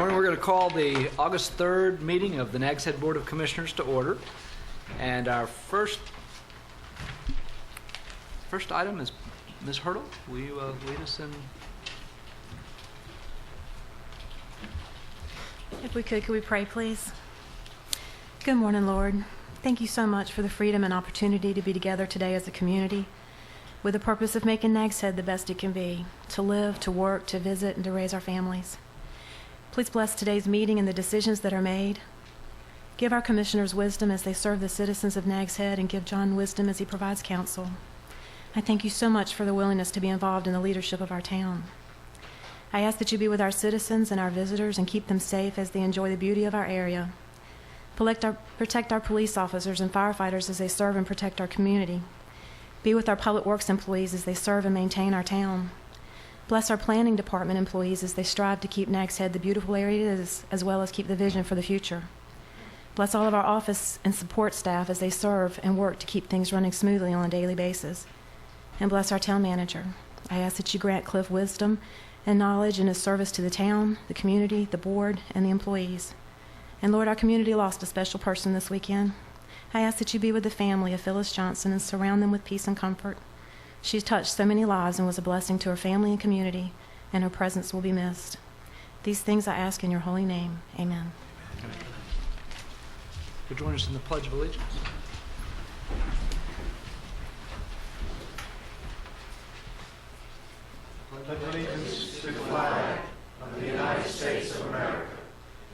Morning, we're going to call the August 3rd meeting of the Nags Head Board of Commissioners to order. And our first item is Ms. Hurdle. Will you lead us in? If we could we pray, please? Good morning, Lord. Thank you so much for the freedom and opportunity to be together today as a community with the purpose of making Nags Head the best it can be, to live, to work, to visit, and to raise our families. Please bless today's meeting and the decisions that are made. Give our commissioners wisdom as they serve the citizens of Nags Head, and give John wisdom as he provides counsel. I thank you so much for the willingness to be involved in the leadership of our town. I ask that you be with our citizens and our visitors and keep them safe as they enjoy the beauty of our area. Protect our police officers and firefighters as they serve and protect our community. Be with our public works employees as they serve and maintain our town. Bless our planning department employees as they strive to keep Nags Head the beautiful area it is, as well as keep the vision for the future. Bless all of our office and support staff as they serve and work to keep things running smoothly on a daily basis. And bless our town manager. I ask that you grant Cliff wisdom and knowledge in his service to the town, the community, the board, and the employees. And Lord, our community lost a special person this weekend. I ask that you be with the family of Phyllis Johnson and surround them with peace and comfort. She's touched so many lives and was a blessing to her family and community, and her presence will be missed. These things I ask in your holy name. Amen. Would you join us in the Pledge of Allegiance? Pledge allegiance to the flag of the United States of America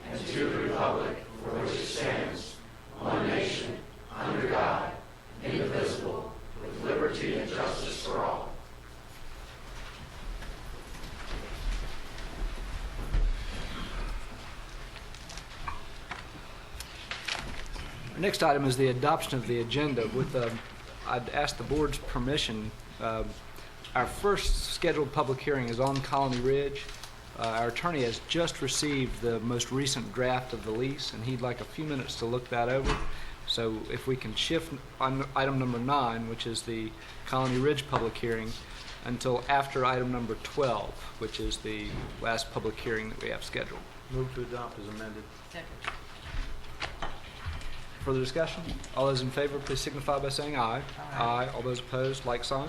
and to the republic for which it stands, one nation, under God, indivisible, with liberty and justice for all. Our next item is the adoption of the agenda. I'd ask the board's permission. Our first scheduled public hearing is on Colony Ridge. Our attorney has just received the most recent draft of the lease, and he'd like a few minutes to look that over. So if we can shift on item number 9, which is the Colony Ridge public hearing, until after item number 12, which is the last public hearing that we have scheduled. Move to adopt as amended. Second. Further discussion? All those in favor, please signify by saying aye. Aye. All those opposed, like sign.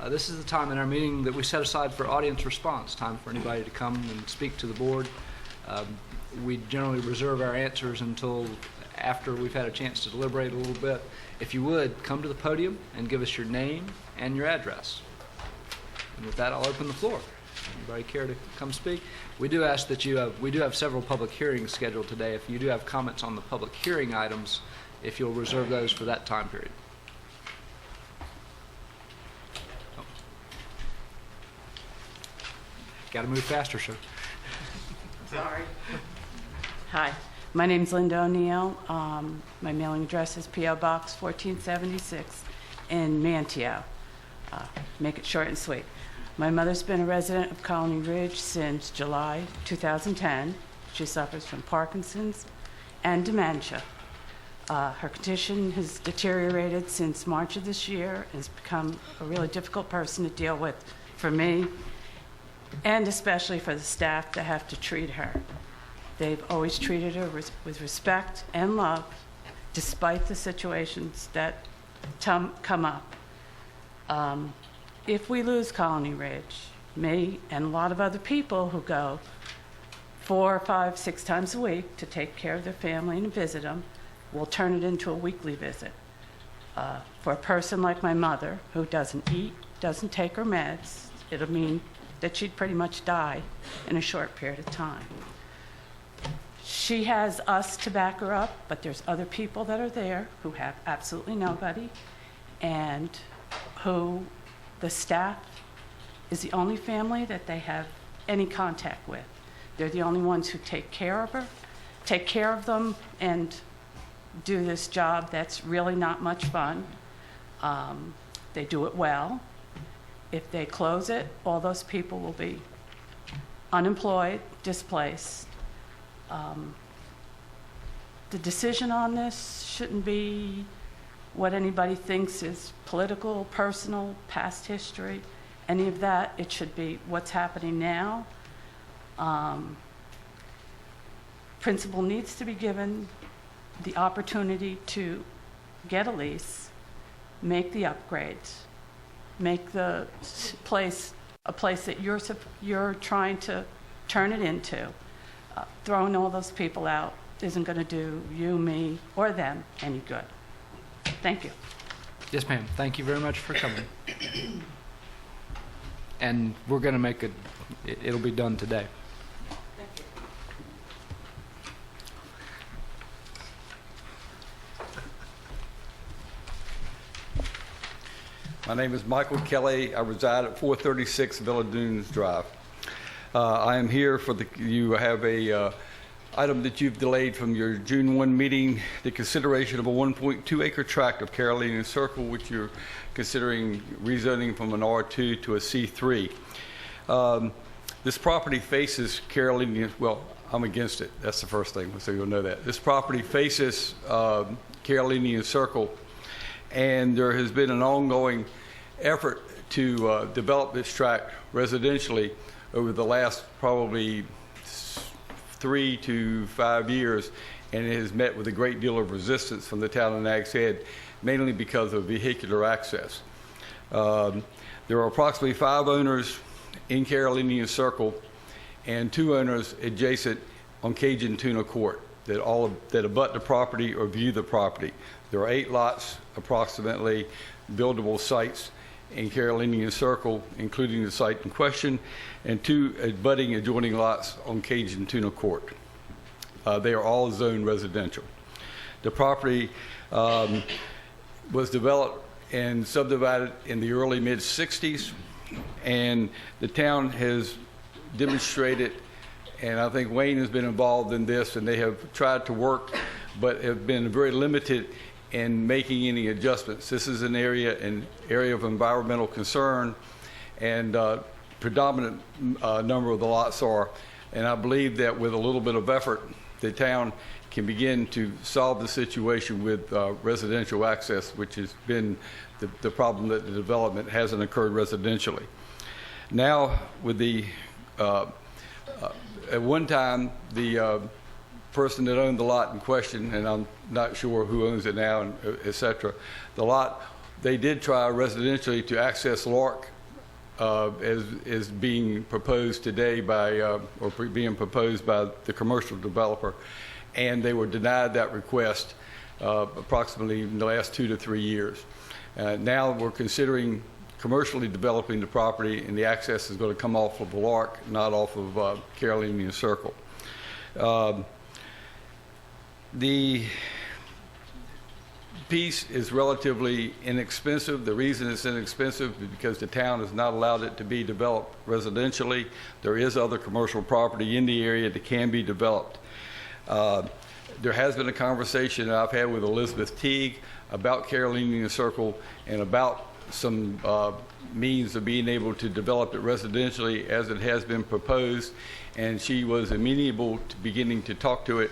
This is the time in our meeting that we set aside for audience response, time for anybody to come and speak to the board. We generally reserve our answers until after we've had a chance to deliberate a little bit. If you would, come to the podium and give us your name and your address. And with that, I'll open the floor. Anybody care to come speak? We do ask that we do have several public hearings scheduled today. If you do have comments on the public hearing items, if you'll reserve those for that time period. Oh. Got to move faster, sir. Sorry. Hi, my name's Linda O'Neill. My mailing address is P.O. Box 1476 in Manteo. Make it short and sweet. My mother's been a resident of Colony Ridge since July 2010. She suffers from Parkinson's and dementia. Her condition has deteriorated since March of this year and has become a really difficult person to deal with for me, and especially for the staff that have to treat her. They've always treated her with respect and love, despite the situations that come up. If we lose Colony Ridge, me and a lot of other people who go 4, 5, 6 times a week to take care of their family and visit them, will turn it into a weekly visit. For a person like my mother, who doesn't eat, doesn't take her meds, it'll mean that she'd pretty much die in a short period of time. She has us to back her up, but there's other people that are there who have absolutely nobody, and who the staff is the only family that they have any contact with. They're the only ones who take care of her, take care of them, and do this job that's really not much fun. They do it well. If they close it, all those people will be unemployed, displaced. The decision on this shouldn't be what anybody thinks is political, personal, past history, any of that. It should be what's happening now. Principal needs to be given the opportunity to get a lease, make the upgrades, make the place a place that you're trying to turn it into. Throwing all those people out isn't going to do you, me, or them any good. Thank you. Yes, ma'am. Thank you very much for coming. And we're going to make it'll be done today. My name is Michael Kelly. I reside at 436 Villa Dunes Drive. I am here you have a item that you've delayed from your June 1 meeting, the consideration of a 1.2 acre tract of Carolina Circle, which you're considering rezoning from an R2 to a C3. This property faces Carolina, well, I'm against it. That's the first thing, so you'll know that. This property faces Carolina Circle, and there has been an ongoing effort to develop this tract residentially over the last probably 3 to 5 years, and it has met with a great deal of resistance from the town of Nags Head, mainly because of vehicular access. There are approximately 5 owners in Carolina Circle and 2 owners adjacent on Cajun Tuna Court that abut the property or view the property. There are 8 lots, approximately, buildable sites in Carolina Circle, including the site in question, and 2 abutting adjoining lots on Cajun Tuna Court. They are all zoned residential. The property was developed and subdivided in the early mid-60s, and the town has demonstrated, and I think Wayne has been involved in this, and they have tried to work, but have been very limited in making any adjustments. This is an area of environmental concern, and predominant number of the lots are. And I believe that with a little bit of effort, the town can begin to solve the situation with residential access, which has been the problem that the development hasn't occurred residentially. Now, with the at one time, the person that owned the lot in question, and I'm not sure who owns it now, and et cetera, the lot, they did try residentially to access Lark as being proposed today being proposed by the commercial developer, and they were denied that request approximately in the last 2 to 3 years. Now we're considering commercially developing the property, and the access is going to come off of Lark, not off of Carolina Circle. The piece is relatively inexpensive. The reason it's inexpensive is because the town has not allowed it to be developed residentially. There is other commercial property in the area that can be developed. There has been a conversation that I've had with Elizabeth Teague about Carolina Circle and about some means of being able to develop it residentially as it has been proposed, and she was amenable to beginning to talk to it,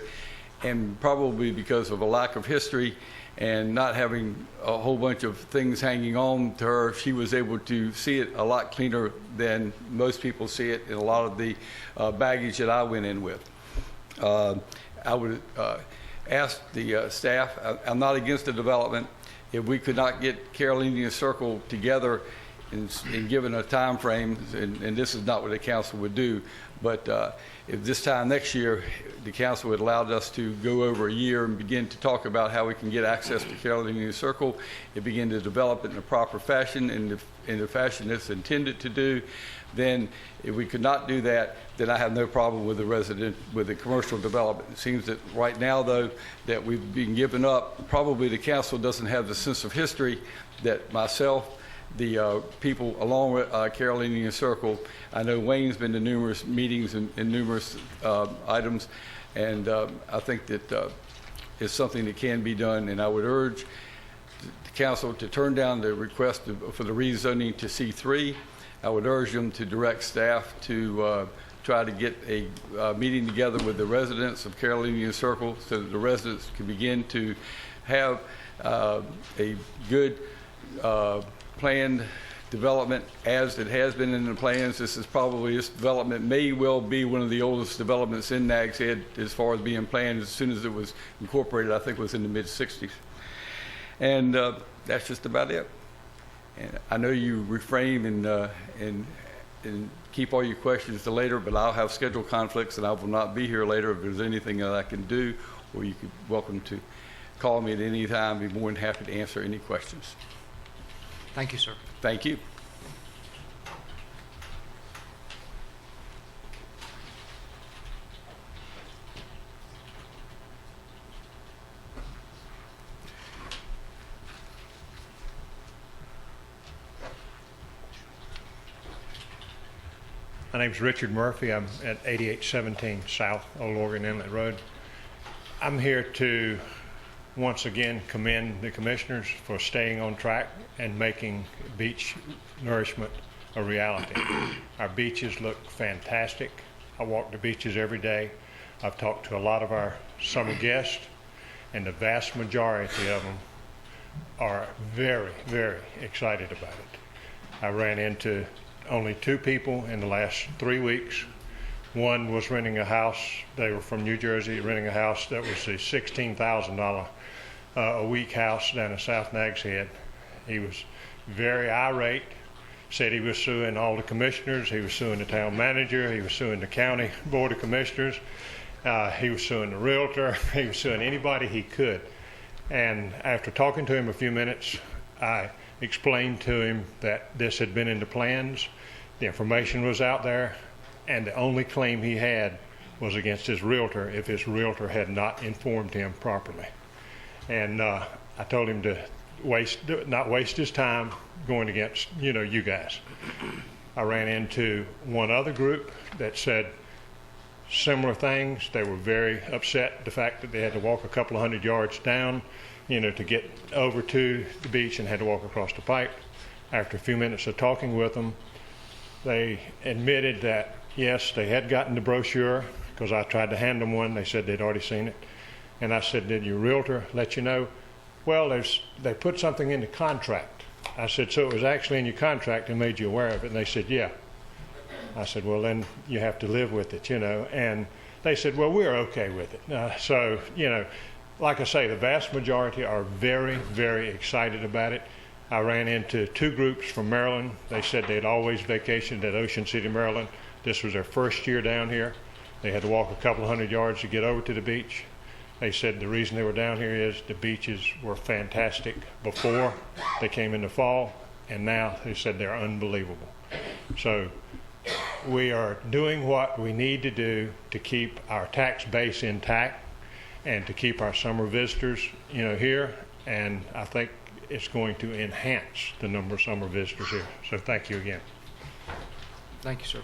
and probably because of a lack of history and not having a whole bunch of things hanging on to her, she was able to see it a lot cleaner than most people see it in a lot of the baggage that I went in with. I would ask the staff, I'm not against the development, if we could not get Carolina Circle together and given a time frame, and this is not what the council would do, but if this time next year the council would allow us to go over a year and begin to talk about how we can get access to Carolina Circle and begin to develop it in a proper fashion, in the fashion it's intended to do, then if we could not do that, then I have no problem with the commercial development. It seems that right now, though, that we've been given up. Probably the council doesn't have the sense of history that myself, the people along with Carolina Circle. I know Wayne's been to numerous meetings and numerous items, and I think that it's something that can be done, and I would urge the council to turn down the request for the rezoning to C3. I would urge them to direct staff to try to get a meeting together with the residents of Carolina Circle so that the residents can begin to have a good planned development as it has been in the plans. This development may well be one of the oldest developments in Nags Head as far as being planned. As soon as it was incorporated, I think it was in the mid-60s. And that's just about it. And I know you refrain and keep all your questions to later, but I'll have schedule conflicts and I will not be here later. If there's anything that I can do, or you could welcome to call me at any time. Be more than happy to answer any questions. Thank you, sir. Thank you. My name's Richard Murphy. I'm at 8817 South Old Oregon Inlet Road. I'm here to once again commend the commissioners for staying on track and making beach nourishment a reality. Our beaches look fantastic. I walk the beaches every day. I've talked to a lot of our summer guests, and the vast majority of them are very, very excited about it. I ran into only 2 people in the last 3 weeks. One was renting a house. They were from New Jersey, renting a house that was a $16,000 a week house down in South Nags Head. He was very irate, said he was suing all the commissioners. He was suing the town manager. He was suing the county board of commissioners. He was suing the realtor. He was suing anybody he could. And after talking to him a few minutes, I explained to him that this had been in the plans, the information was out there, and the only claim he had was against his realtor if his realtor had not informed him properly. And I told him to not waste his time going against, you guys. I ran into one other group that said similar things. They were very upset the fact that they had to walk a couple of 100 yards down, to get over to the beach, and had to walk across the pipe. After a few minutes of talking with them, they admitted that, yes, they had gotten the brochure, because I tried to hand them one. They said they'd already seen it. And I said, did your realtor let you know? Well, they put something in the contract. I said, so it was actually in your contract and made you aware of it? And they said, yeah. I said, well, then you have to live with it, And they said, well, we're okay with it. So, like I say, the vast majority are very, very excited about it. I ran into 2 groups from Maryland. They said they'd always vacationed at Ocean City, Maryland. This was their first year down here. They had to walk a couple of 100 yards to get over to the beach. They said the reason they were down here is the beaches were fantastic before they came in the fall, and now they said they're unbelievable. So we are doing what we need to do to keep our tax base intact and to keep our summer visitors, here. And I think it's going to enhance the number of summer visitors here. So thank you again. Thank you, sir.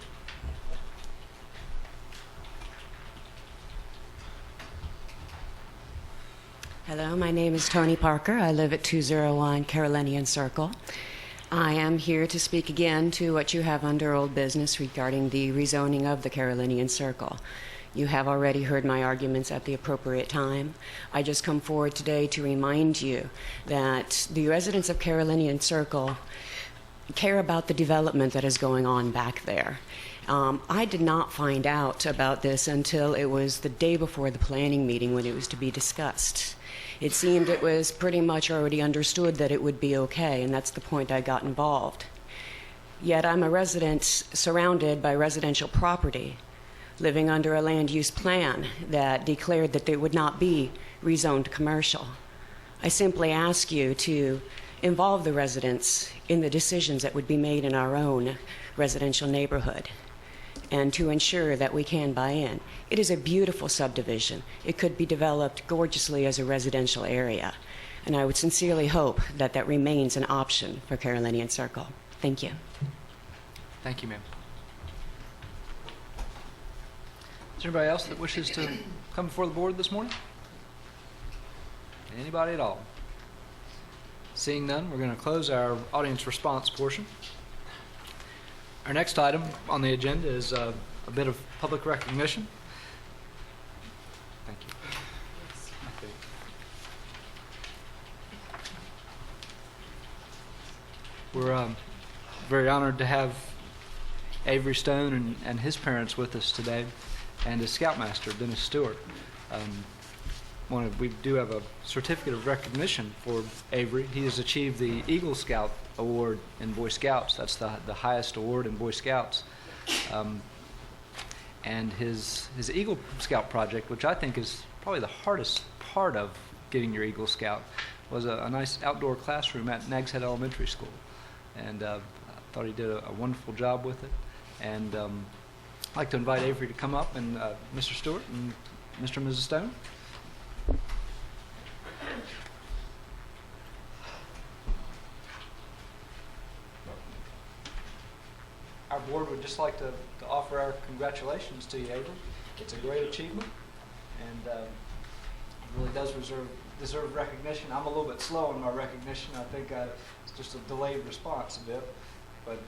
Hello, my name is Tony Parker. I live at 201 Carolinian Circle. I am here to speak again to what you have under old business regarding the rezoning of the Carolinian Circle. You have already heard my arguments at the appropriate time. I just come forward today to remind you that the residents of Carolinian Circle care about the development that is going on back there. I did not find out about this until it was the day before the planning meeting when it was to be discussed. It seemed it was pretty much already understood that it would be okay, and that's the point I got involved. Yet I'm a resident surrounded by residential property, living under a land use plan that declared that they would not be rezoned commercial. I simply ask you to involve the residents in the decisions that would be made in our own residential neighborhood, and to ensure that we can buy in. It is a beautiful subdivision. It could be developed gorgeously as a residential area, and I would sincerely hope that that remains an option for Carolinian Circle. Thank you. Thank you, ma'am. Is there anybody else that wishes to come before the board this morning? Anybody at all? Seeing none, we're going to close our audience response portion. Our next item on the agenda is a bit of public recognition. Thank you. We're very honored to have Avery Stone and his parents with us today, and his scoutmaster, Dennis Stewart. We do have a certificate of recognition for Avery. He has achieved the Eagle Scout Award in Boy Scouts. That's the highest award in Boy Scouts. And his Eagle Scout project, which I think is probably the hardest part of getting your Eagle Scout, was a nice outdoor classroom at Nags Elementary School. And I thought he did a wonderful job with it. And I'd like to invite Avery to come up, and Mr. Stewart and Mr. and Mrs. Stone. Our board would just like to offer our congratulations to you, Avery. It's a great achievement, and it really does deserve recognition. I'm a little bit slow in my recognition. I think it's just a delayed response a bit, but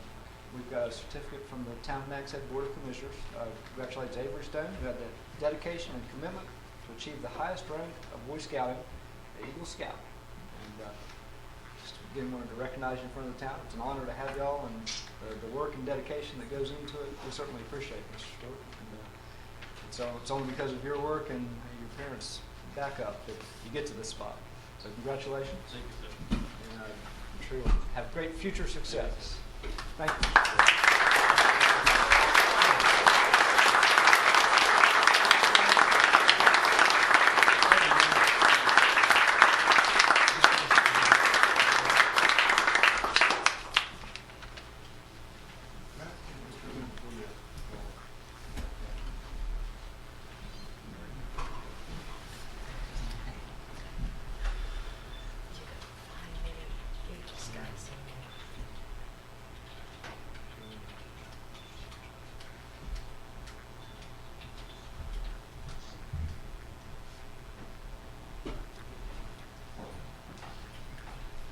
we've got a certificate from the Town of Nags Head Board of Commissioners. Congratulates Avery Stone, who had the dedication and commitment to achieve the highest rank of Boy Scouting, the Eagle Scout. And just again, wanted to recognize you in front of the town. It's an honor to have y'all, and the work and dedication that goes into it, we certainly appreciate, Mr. Stewart. And it's only because of your work and your parents' backup that you get to this spot. So congratulations. Thank you, sir. And I'm sure you'll have great future success. Thank you.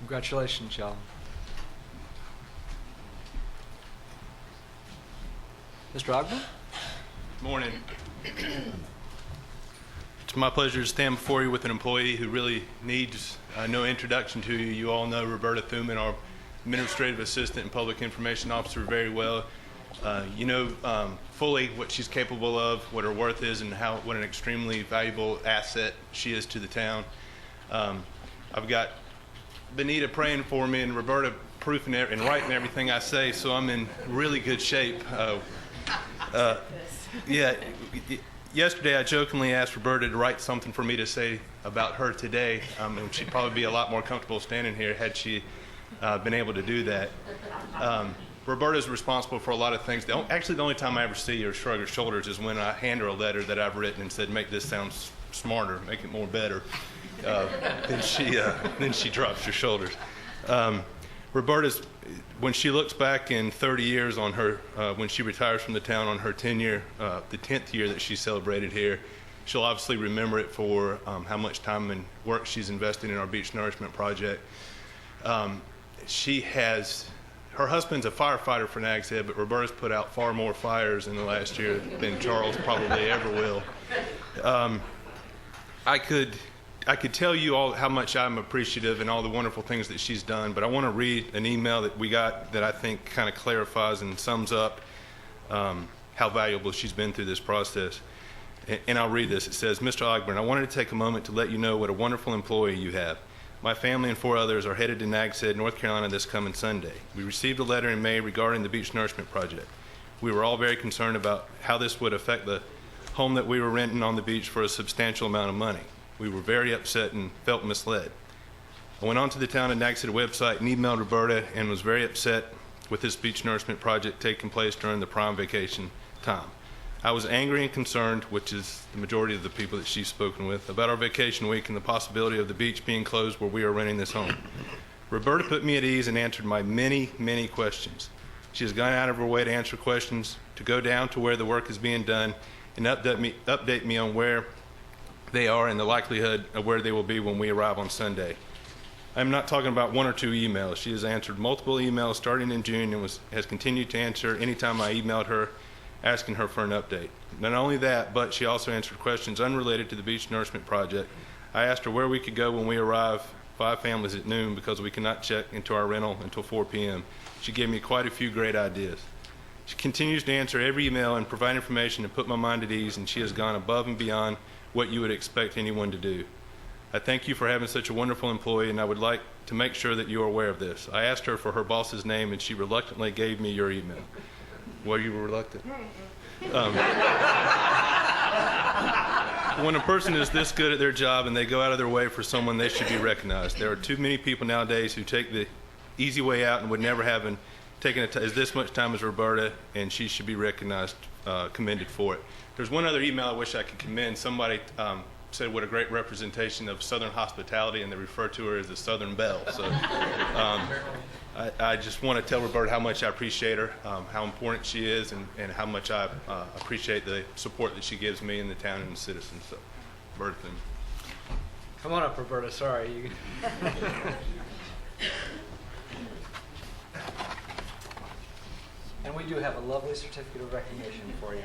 Congratulations, y'all. Mr. Ogden? Morning. It's my pleasure to stand before you with an employee who really needs no introduction to you. You all know Roberta Thuman, our administrative assistant and public information officer, very well. You know fully what she's capable of, what her worth is, and what an extremely valuable asset she is to the town. I've got Benita praying for me and Roberta proofing and writing everything I say, so I'm in really good shape. Yesterday I jokingly asked Roberta to write something for me to say about her today, and she'd probably be a lot more comfortable standing here had she been able to do that. Roberta's responsible for a lot of things. Actually, the only time I ever see her shrug her shoulders is when I hand her a letter that I've written and said, make this sound smarter, make it more better. Then she drops her shoulders. Roberta's, when she looks back in 30 years on her, when she retires from the town on her tenure, the 10th year that she celebrated here, she'll obviously remember it for how much time and work she's invested in our beach nourishment project. Her husband's a firefighter for Nags Head, but Roberta's put out far more fires in the last year than Charles probably ever will. I could tell you all how much I'm appreciative and all the wonderful things that she's done, but I want to read an email that we got that I think kind of clarifies and sums up how valuable she's been through this process. And I'll read this. It says, Mr. Ogburn, I wanted to take a moment to let you know what a wonderful employee you have. My family and 4 others are headed to Nags Head, North Carolina this coming Sunday. We received a letter in May regarding the beach nourishment project. We were all very concerned about how this would affect the home that we were renting on the beach for a substantial amount of money. We were very upset and felt misled. I went onto the Town of Nags Head website and emailed Roberta and was very upset with this beach nourishment project taking place during the prime vacation time. I was angry and concerned, which is the majority of the people that she's spoken with, about our vacation week and the possibility of the beach being closed where we are renting this home. Roberta put me at ease and answered my many, many questions. She has gone out of her way to answer questions, to go down to where the work is being done, and update me on where they are and the likelihood of where they will be when we arrive on Sunday. I'm not talking about 1 or 2 emails. She has answered multiple emails starting in June and has continued to answer anytime I emailed her asking her for an update. Not only that, but she also answered questions unrelated to the beach nourishment project. I asked her where we could go when we arrive 5 families at noon because we cannot check into our rental until 4 p.m. She gave me quite a few great ideas. She continues to answer every email and provide information to put my mind at ease, and she has gone above and beyond what you would expect anyone to do. I thank you for having such a wonderful employee, and I would like to make sure that you are aware of this. I asked her for her boss's name, and she reluctantly gave me your email. Were you reluctant? When a person is this good at their job and they go out of their way for someone, they should be recognized. There are too many people nowadays who take the easy way out and would never have taken this much time as Roberta, and she should be recognized, commended for it. There's one other email I wish I could commend. Somebody said what a great representation of Southern hospitality, and they refer to her as the Southern Belle. So I just want to tell Roberta how much I appreciate her, how important she is, and how much I appreciate the support that she gives me and the town and the citizens. So, Roberta, thank you. Come on up, Roberta. Sorry. And we do have a lovely certificate of recognition for you.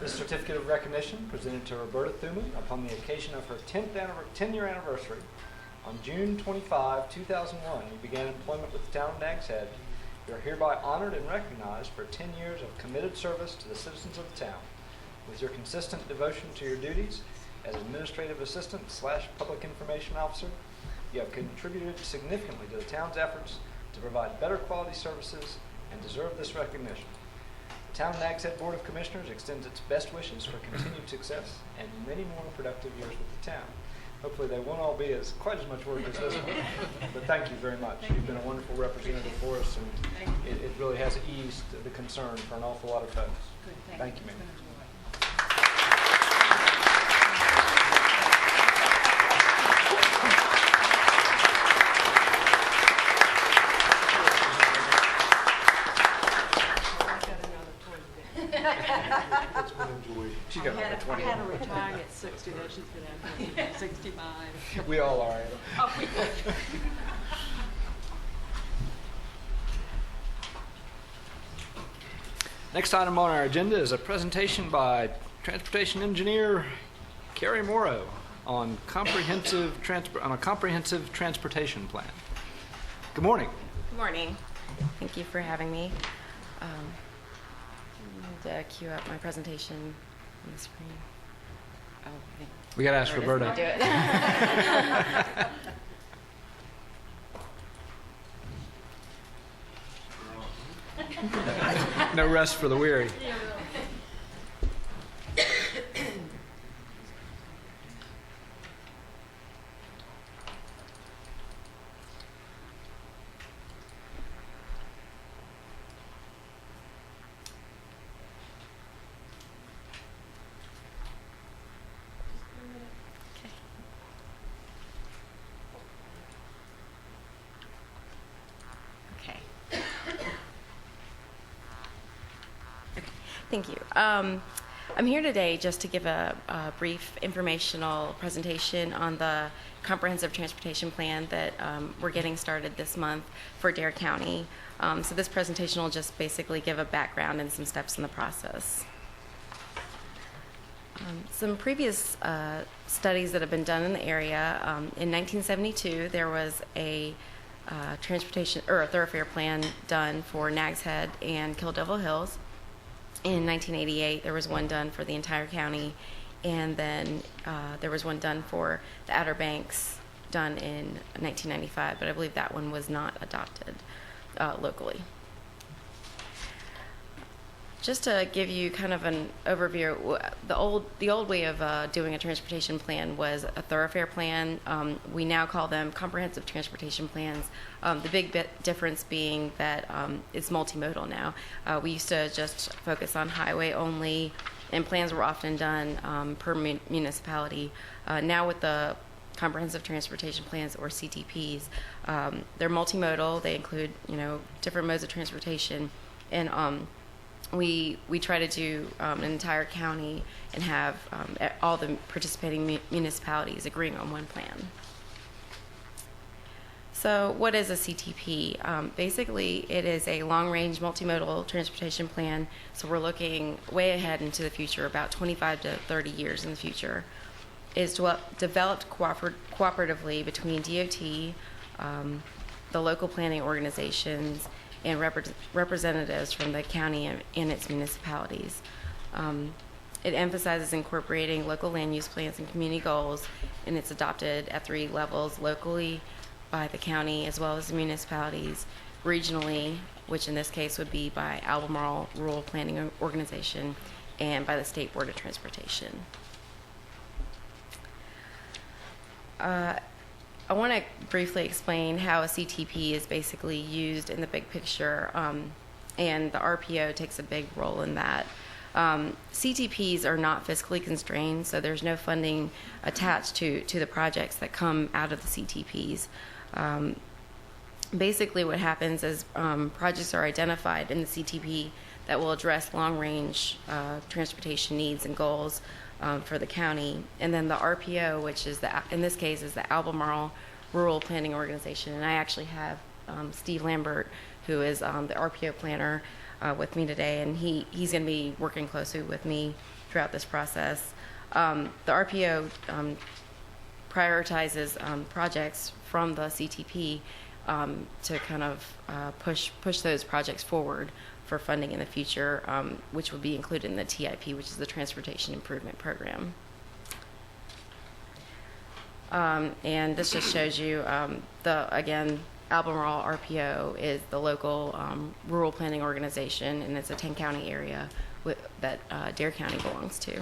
This certificate of recognition presented to Roberta Thuman upon the occasion of her 10-year anniversary. On June 25, 2001, you began employment with the town of Nags Head. You are hereby honored and recognized for 10 years of committed service to the citizens of the town. With your consistent devotion to your duties as administrative assistant / public information officer, you have contributed significantly to the town's efforts to provide better quality services and deserve this recognition. The Town of Nags Head Board of Commissioners extends its best wishes for continued success and many more productive years with the town. Hopefully they won't all be quite as much work as this one, but thank you very much. You've been a wonderful representative for us, and it really has eased the concern for an awful lot of folks. Thank you, ma'am. She's got another 20. I had her retiring at 60, though she's been out 65. We all are. Oh, we Next item on our agenda is a presentation by Transportation Engineer Carrie Morrow on a comprehensive transportation plan. Good morning. Good morning. Thank you for having me. I need to cue up my presentation on the screen. Oh, We got to ask Roberta. do it. No rest for the weary. Thank you. I'm here today just to give a brief informational presentation on the comprehensive transportation plan that we're getting started this month for Dare County. So this presentation will just basically give a background and some steps in the process. Some previous studies that have been done in the area, in 1972 there was a transportation or a thoroughfare plan done for Nags Head and Kill Devil Hills. In 1988, there was one done for the entire county, and then there was one done for the Outer Banks done in 1995, but I believe that one was not adopted locally. Just to give you kind of an overview, the old way of doing a transportation plan was a thoroughfare plan. We now call them comprehensive transportation plans. The big difference being that it's multimodal now. We used to just focus on highway only, and plans were often done per municipality. Now with the comprehensive transportation plans, or CTPs, they're multimodal. They include different modes of transportation, and we try to do an entire county and have all the participating municipalities agreeing on one plan. So what is a CTP? Basically, it is a long-range multimodal transportation plan. So we're looking way ahead into the future, about 25 to 30 years in the future. is developed cooperatively between DOT, the local planning organizations, and representatives from the county and its municipalities. It emphasizes incorporating local land use plans and community goals, and it's adopted at 3 levels: locally by the county as well as the municipalities, regionally, which in this case would be by Albemarle Rural Planning Organization, and by the State Board of Transportation. I want to briefly explain how a CTP is basically used in the big picture, and the RPO takes a big role in that. CTPs are not fiscally constrained, so there's no funding attached to the projects that come out of the CTPs. Basically what happens is projects are identified in the CTP that will address long-range transportation needs and goals for the county, and then the RPO, which is in this case is the Albemarle Rural Planning Organization, and I actually have Steve Lambert, who is the RPO planner, with me today, and he's going to be working closely with me throughout this process. The RPO prioritizes projects from the CTP to kind of push those projects forward for funding in the future, which will be included in the TIP, which is the Transportation Improvement Program. And this just shows you, again, Albemarle RPO is the local rural planning organization, and it's a 10-county area that Dare County belongs to.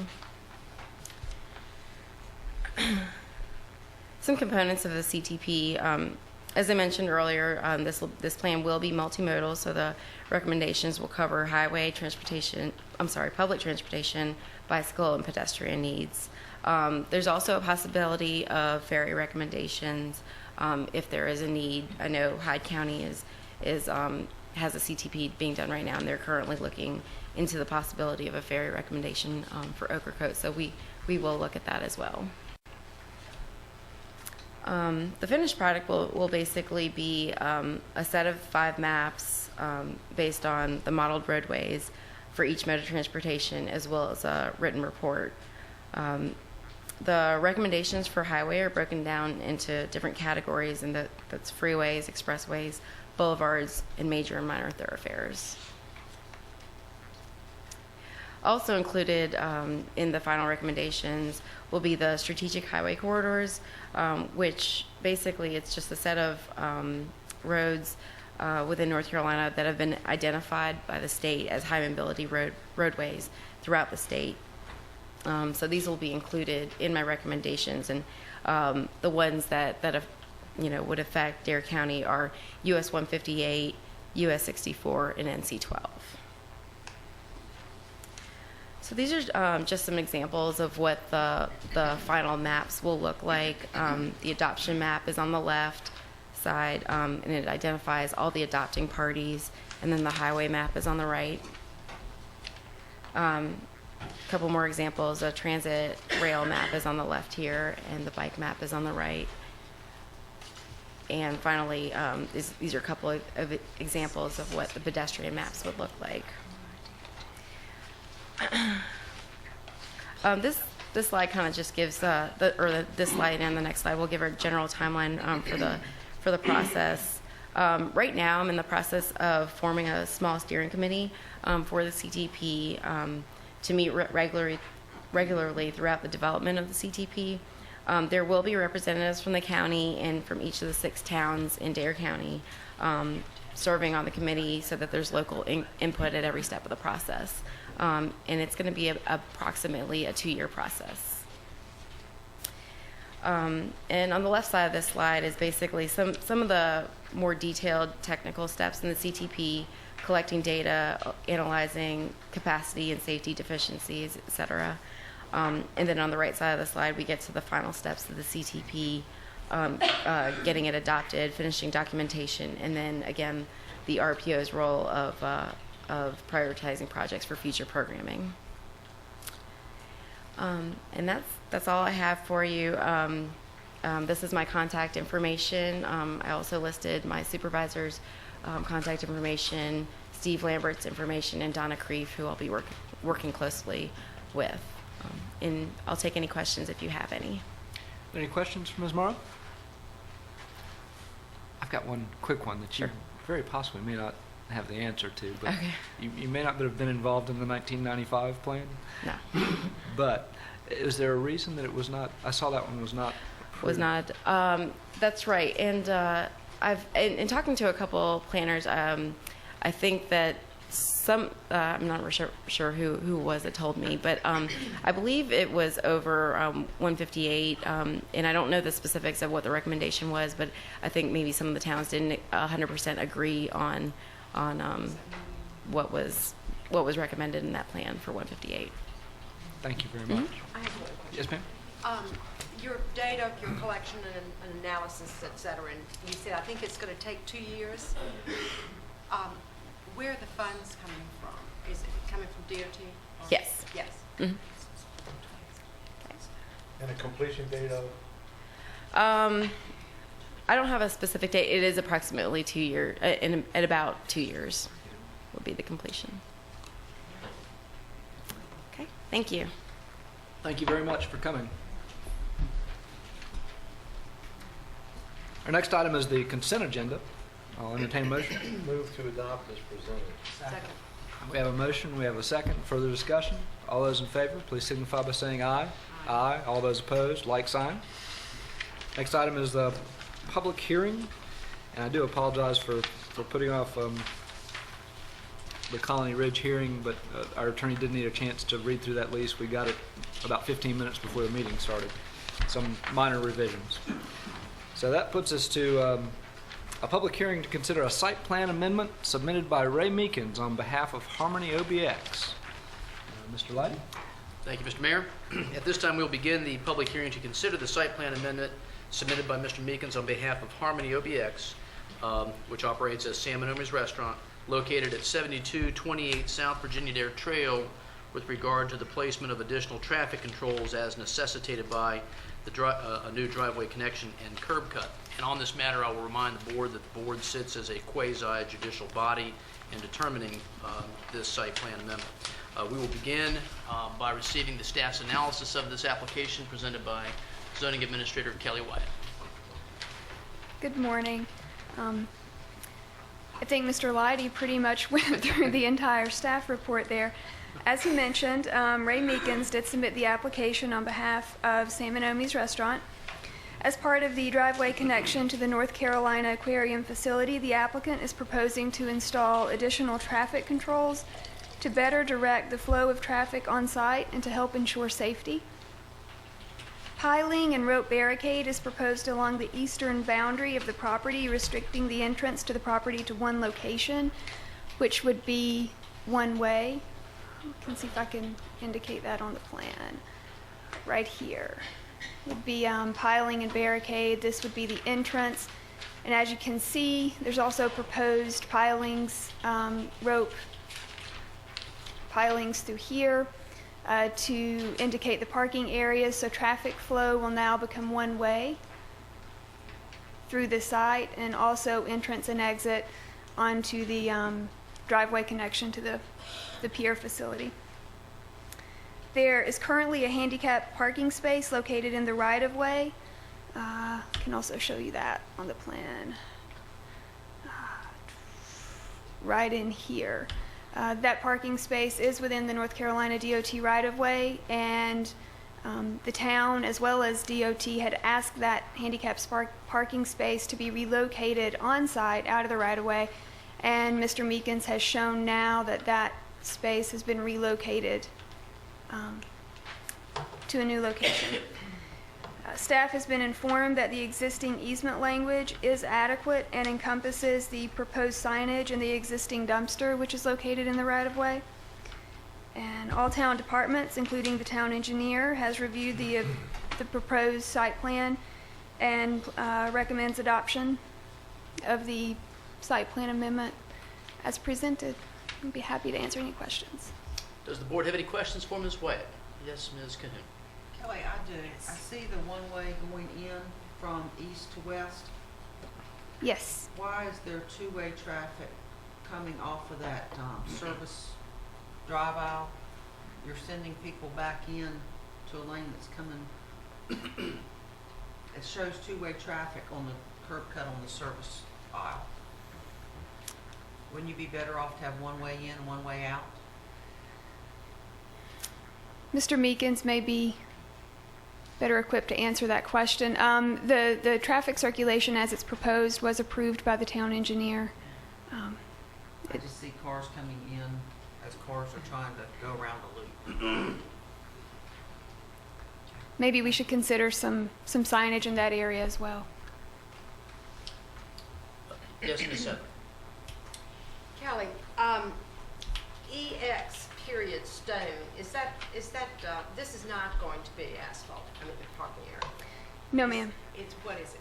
Some components of the CTP. As I mentioned earlier, this plan will be multimodal, so the recommendations will cover public transportation, bicycle, and pedestrian needs. There's also a possibility of ferry recommendations if there is a need. I know Hyde County has a CTP being done right now, and they're currently looking into the possibility of a ferry recommendation for Ocracoke, so we will look at that as well. The finished product will basically be a set of 5 maps based on the modeled roadways for each mode of transportation, as well as a written report. The recommendations for highway are broken down into different categories, and that's freeways, expressways, boulevards, and major and minor thoroughfares. Also included in the final recommendations will be the strategic highway corridors, which basically it's just a set of roads within North Carolina that have been identified by the state as high mobility roadways throughout the state. So these will be included in my recommendations, and the ones that have, would affect Dare County are US 158, US 64, and NC 12. So these are just some examples of what the final maps will look like. The adoption map is on the left side, and it identifies all the adopting parties, and then the highway map is on the right. A couple more examples. The transit rail map is on the left here, and the bike map is on the right. And finally, these are a couple of examples of what the pedestrian maps would look like. This slide kind of just gives this slide and the next slide will give a general timeline for the process. Right now, I'm in the process of forming a small steering committee for the CTP to meet regularly throughout the development of the CTP. There will be representatives from the county and from each of the 6 towns in Dare County serving on the committee, so that there's local input at every step of the process. And it's going to be approximately a 2-year process. And on the left side of this slide is basically some of the more detailed technical steps in the CTP, collecting data, analyzing capacity and safety deficiencies, et cetera. And then on the right side of the slide, we get to the final steps of the CTP, getting it adopted, finishing documentation, and then again, the RPO's role of prioritizing projects for future programming. And that's all I have for you. This is my contact information. I also listed my supervisor's contact information, Steve Lambert's information, and Donna Creef, who I'll be working closely with. And I'll take any questions if you have any. Any questions for Ms. Morrow? I've got one quick one that you very possibly may not have the answer to, but Okay. you may not have been involved in the 1995 plan, No, but is there a reason that it was not, I saw that one was not was approved. not. That's right. And in talking to a couple planners, I think that I'm not sure who it was that told me, but I believe it was over 158, and I don't know the specifics of what the recommendation was, but I think maybe some of the towns didn't 100% agree on what was recommended in that plan for 158. Thank you very much. I have one question. Yes, ma'am? Your data, your collection and analysis, et cetera, and you said, I think it's going to take 2 years. Where are the funds coming from? Is it coming from DOT? or- Yes. Yes. Mhm. And a completion date of? I don't have a specific date. It is approximately 2 years, at about 2 years will be the completion. Okay, thank you. Thank you very much for coming. Our next item is the consent agenda. I'll entertain a motion. Move to adopt as presented. Second. We have a motion, we have a second. Further discussion? All those in favor, please signify by saying aye. Aye. All those opposed, like sign. Next item is the public hearing, and I do apologize for putting off the Colony Ridge hearing, but our attorney did need a chance to read through that lease. We got it about 15 minutes before the meeting started. Some minor revisions. So that puts us to a public hearing to consider a site plan amendment submitted by Ray Meekins on behalf of Harmony OBX. Mr. Light? Thank you, Mr. Mayor. At this time, we'll begin the public hearing to consider the site plan amendment submitted by Mr. Meekins on behalf of Harmony OBX, which operates as Sam and Omi's Restaurant, located at 7228 South Virginia Dare Trail, with regard to the placement of additional traffic controls as necessitated by a new driveway connection and curb cut. And on this matter, I will remind the board that the board sits as a quasi-judicial body in determining this site plan amendment. We will begin by receiving the staff's analysis of this application presented by Zoning Administrator Kelly Wyatt. Good morning. I think Mr. Leidy pretty much went through the entire staff report there. As he mentioned, Ray Meekins did submit the application on behalf of Sam and Omi's Restaurant. As part of the driveway connection to the North Carolina Aquarium facility, the applicant is proposing to install additional traffic controls to better direct the flow of traffic on site and to help ensure safety. Piling and rope barricade is proposed along the eastern boundary of the property, restricting the entrance to the property to one location, which would be one way. I can see if I can indicate that on the plan. Right here would be piling and barricade. This would be the entrance. And as you can see, there's also proposed pilings, rope pilings through here to indicate the parking areas, so traffic flow will now become one way through the site, and also entrance and exit onto the driveway connection to the pier facility. There is currently a handicap parking space located in the right-of-way. I can also show you that on the plan. Right in here. That parking space is within the North Carolina DOT right-of-way, and the town as well as DOT had asked that handicap parking space to be relocated on-site out of the right-of-way, and Mr. Meekins has shown now that that space has been relocated to a new location. Staff has been informed that the existing easement language is adequate and encompasses the proposed signage and the existing dumpster, which is located in the right-of-way. And all town departments, including the town engineer, has reviewed the proposed site plan and recommends adoption of the site plan amendment as presented. I'd be happy to answer any questions. Does the board have any questions for Ms. Wyatt? Yes, Ms. Cahoon. Kelly, I do. I see the one-way going in from east to west. Yes. Why is there two-way traffic coming off of that service drive aisle? you're sending people back in to a lane that's coming, it shows two-way traffic on the curb cut on the service aisle. Wouldn't you be better off to have one way in and one way out? Mr. Meekins may be better equipped to answer that question. The traffic circulation as it's proposed was approved by the town engineer. I just see cars coming in as cars are trying to go around the loop. Maybe we should consider some signage in that area as well. Yes, Ms. Sedler. Kelly, EX period stone, is that, this is not going to be asphalt, I mean, the parking area? No, ma'am. It's, what is it?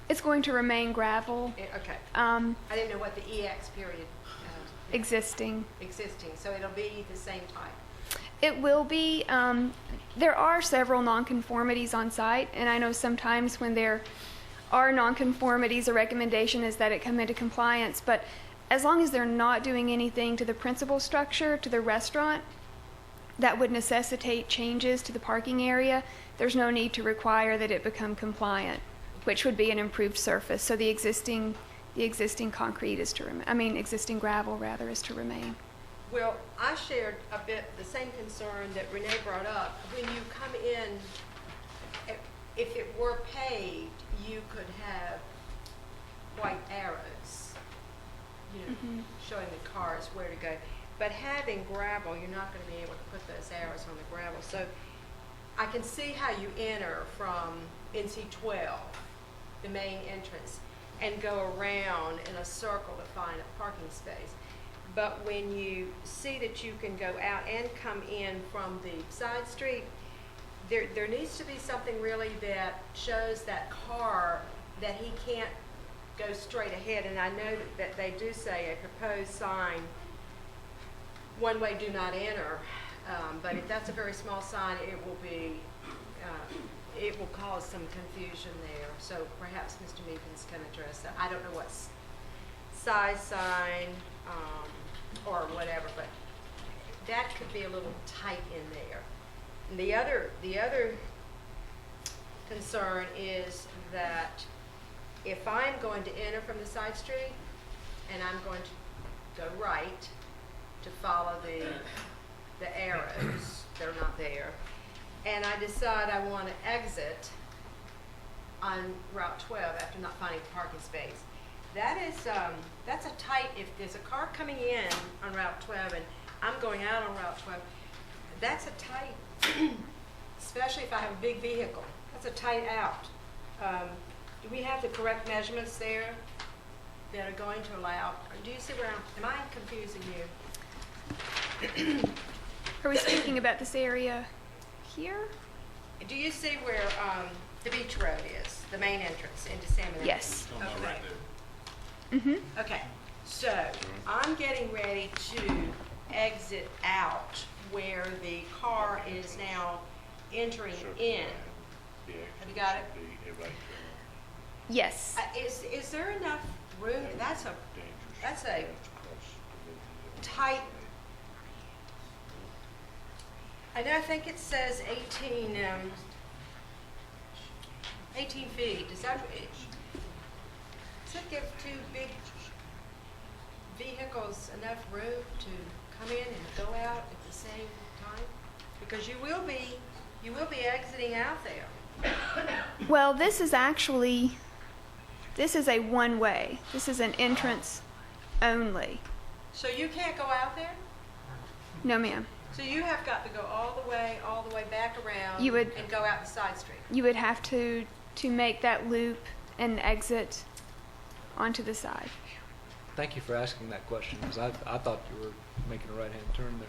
It's going to remain gravel, Okay. um, I didn't know what the EX period, existing. existing, so it'll be the same type. It will be. There are several nonconformities on site, and I know sometimes when there are nonconformities, a recommendation is that it come into compliance. But as long as they're not doing anything to the principal structure, to the restaurant, that would necessitate changes to the parking area, there's no need to require that it become compliant, which would be an improved surface. So the existing concrete is to remain. I mean, existing gravel rather is to remain. Well, I shared a bit the same concern that Renee brought up. When you come in, if it were paved, you could have white arrows, you know, showing the cars where to go. But having gravel, you're not going to be able to put those arrows on the gravel. So I can see how you enter from NC 12, the main entrance, and go around in a circle to find a parking space. But when you see that you can go out and come in from the side street, there needs to be something really that shows that car that he can't go straight ahead. And I know that they do say a proposed sign, one way do not enter. But if that's a very small sign, it will be, it will cause some confusion there. So perhaps Mr. Meekins can address that. I don't know what size sign, or whatever, but that could be a little tight in there. And the other concern is that if I'm going to enter from the side street and I'm going to go right to follow the arrows, they're not there, and I decide I want to exit on Route 12 after not finding a parking space, that's a tight, if there's a car coming in on Route 12 and I'm going out on Route 12, that's a tight, especially if I have a big vehicle, that's a tight out. Do we have the correct measurements there that are going to allow, or do you see where am I confusing you? Are we speaking about this area here? Do you see where the beach road is, the main entrance into Salmon? Yes. Okay. Okay, so I'm getting ready to exit out where the car is now entering in. Have you got it? Yes. Is there enough room? That's a tight. I know. I think it says 18 feet. Does that give two big vehicles enough room to come in and go out at the same time? Because you will be exiting out there. Well, this is a one-way. This is an entrance only. So you can't go out there? No, ma'am. So you have got to go all the way back around and go out the side street. You would have to make that loop and exit onto the side. Thank you for asking that question, because I thought you were making a right-hand turn there.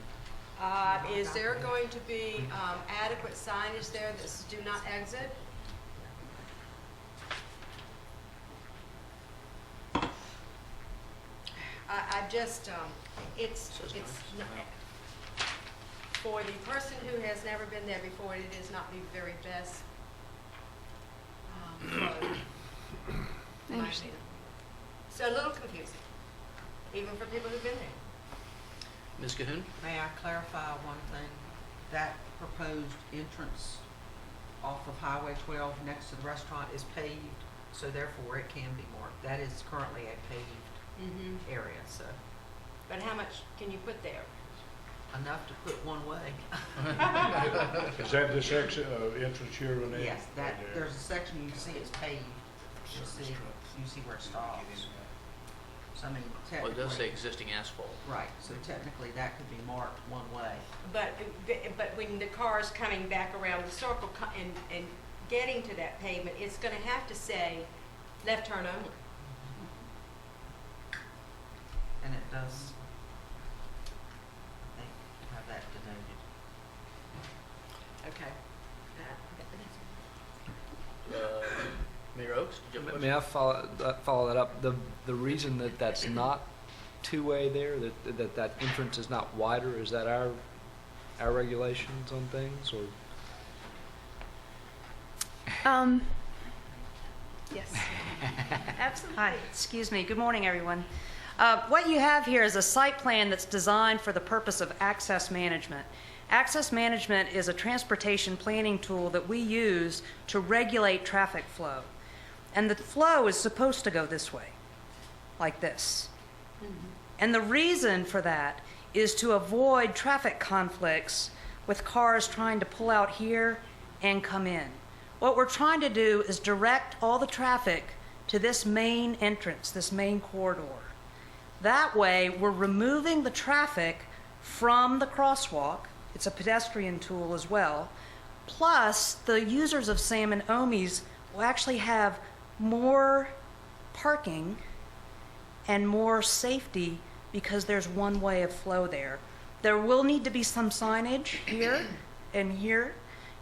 Is there going to be adequate signage there that says do not exit? I just, it's not, for the person who has never been there before, it is not the very best road. I understand. So a little confusing, even for people who've been there. Ms. Cahoon? May I clarify one thing? That proposed entrance off of Highway 12 next to the restaurant is paved, so therefore it can be marked. That is currently a paved area, so But how much can you put there? enough to put one way. Is that this exit, entrance here, Renee? Yes, that, Right there. there's a section you see it's paved. You see where it stops. So I mean, Well, it does say technically, existing asphalt. right, so technically that could be marked one way. But when the car's coming back around the circle and getting to that pavement, it's gonna have to say left turn only. And it does, I think, have that denoted. Okay. Mayor Oakes, did you have a question? May I follow that up? The reason that that's not two-way there, that entrance is not wider, is that our regulations on things, or? Yes. Absolutely. Hi, excuse me. Good morning, everyone. What you have here is a site plan that's designed for the purpose of access management. Access management is a transportation planning tool that we use to regulate traffic flow. And the flow is supposed to go this way, like this. And the reason for that is to avoid traffic conflicts with cars trying to pull out here and come in. What we're trying to do is direct all the traffic to this main entrance, this main corridor. That way, we're removing the traffic from the crosswalk. It's a pedestrian tool as well. Plus, the users of Sam and Omi's will actually have more parking and more safety because there's one way of flow there. There will need to be some signage here and here.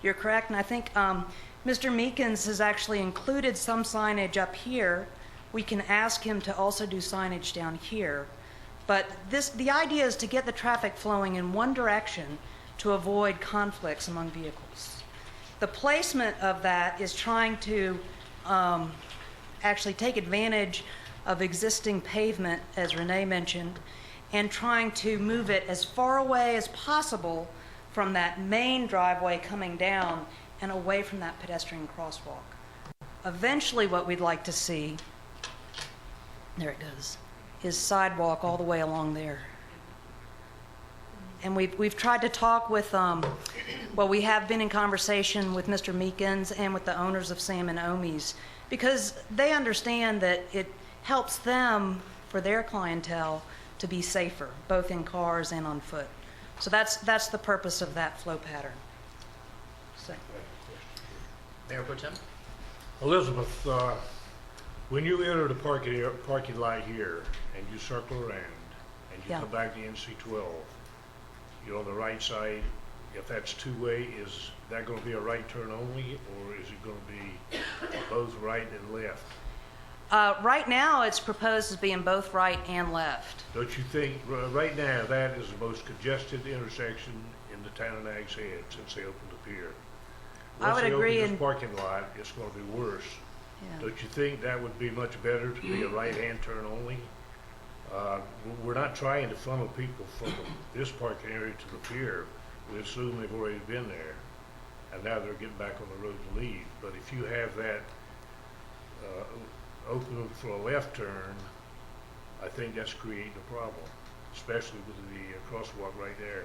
You're correct, and I think Mr. Meekins has actually included some signage up here. We can ask him to also do signage down here. But the idea is to get the traffic flowing in one direction to avoid conflicts among vehicles. The placement of that is trying to actually take advantage of existing pavement, as Renee mentioned, and trying to move it as far away as possible from that main driveway coming down and away from that pedestrian crosswalk. Eventually, what we'd like to see, there it goes, is sidewalk all the way along there. And we've tried to talk with, we have been in conversation with Mr. Meekins and with the owners of Sam and Omi's, because they understand that it helps them, for their clientele, to be safer, both in cars and on foot. So that's the purpose of that flow pattern. So. Mayor Pro Tem? Elizabeth, when you enter the parking lot here and you circle around and you Yeah. come back to NC 12, you're on the right side. If that's two-way, is that going to be a right turn only, or is it going to be both right and left? Right now, it's proposed as being both right and left. Don't you think, right now, that is the most congested intersection in the town of Nags Head since they opened the pier? I would agree. Once they open this parking lot, it's going to be worse. Yeah. Don't you think that would be much better to be a right-hand turn only? We're not trying to funnel people from this parking area to the pier. We assume they've already been there, and now they're getting back on the road to leave. But if you have that open for a left turn, I think that's creating a problem, especially with the crosswalk right there.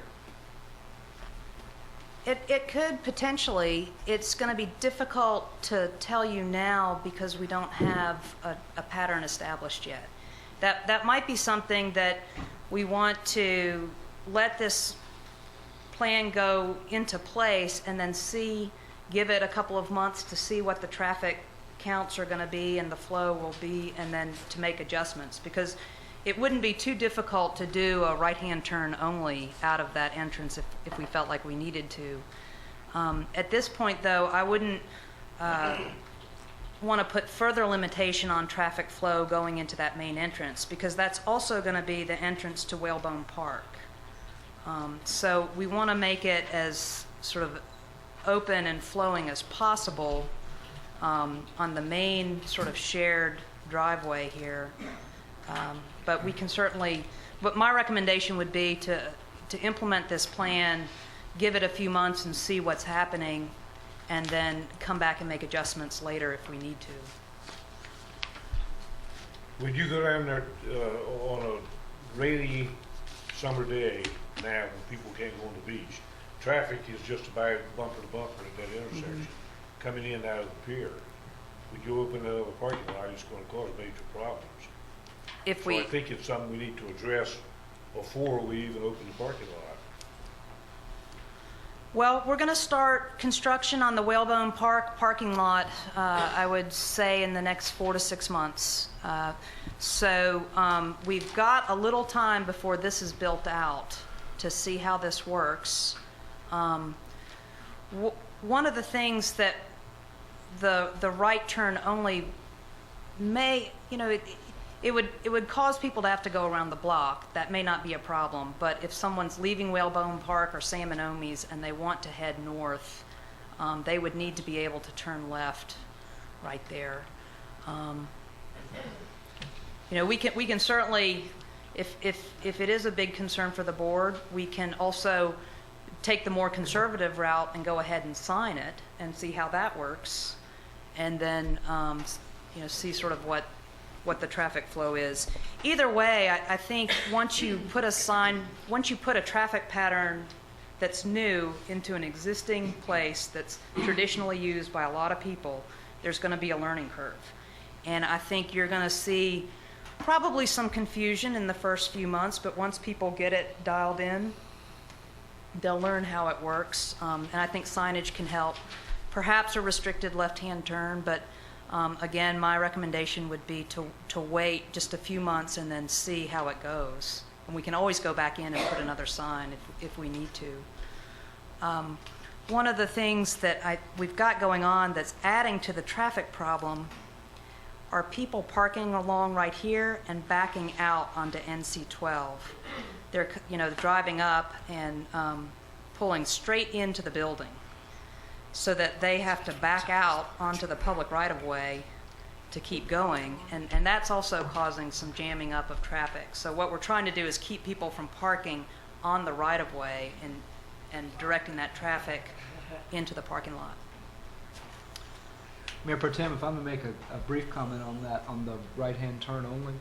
It could potentially. It's going to be difficult to tell you now because we don't have a pattern established yet. That might be something that we want to let this plan go into place and then give it a couple of months to see what the traffic counts are going to be and the flow will be, and then to make adjustments, because it wouldn't be too difficult to do a right-hand turn only out of that entrance if we felt like we needed to. At this point, though, I wouldn't want to put further limitation on traffic flow going into that main entrance, because that's also going to be the entrance to Whalebone Park. So we want to make it as sort of open and flowing as possible on the main sort of shared driveway here. But we can certainly, but my recommendation would be to to implement this plan, give it a few months and see what's happening, and then come back and make adjustments later if we need to. When you go down there on a rainy summer day now when people can't go on the beach, traffic is just about bumper to bumper at that intersection, coming in and out of the pier. When you open another parking lot, it's going to cause major problems. If So I think it's something we need to address before we even open the parking lot. Well, we're going to start construction on the Whalebone Park parking lot, I would say, in the next 4 to 6 months. So we've got a little time before this is built out to see how this works. One of the things that the right turn only may, it would cause people to have to go around the block. That may not be a problem, but if someone's leaving Whalebone Park or Salmon-Omies and they want to head north, they would need to be able to turn left right there. We can certainly, if it is a big concern for the board, we can also take the more conservative route and go ahead and sign it and see how that works, and then see sort of what the traffic flow is. Either way, I think once you put a traffic pattern that's new into an existing place that's traditionally used by a lot of people, there's going to be a learning curve. And I think you're going to see probably some confusion in the first few months, but once people get it dialed in, they'll learn how it works. And I think signage can help. Perhaps a restricted left-hand turn, but again, my recommendation would be to wait just a few months and then see how it goes. And we can always go back in and put another sign if we need to. One of the things that we've got going on that's adding to the traffic problem are people parking along right here and backing out onto NC12. They're driving up and pulling straight into the building, so that they have to back out onto the public right-of-way to keep going, and that's also causing some jamming up of traffic. So what we're trying to do is keep people from parking on the right-of-way and directing that traffic into the parking lot. Mayor Pro Tem, if I may make a brief comment on that, on the right-hand turn only,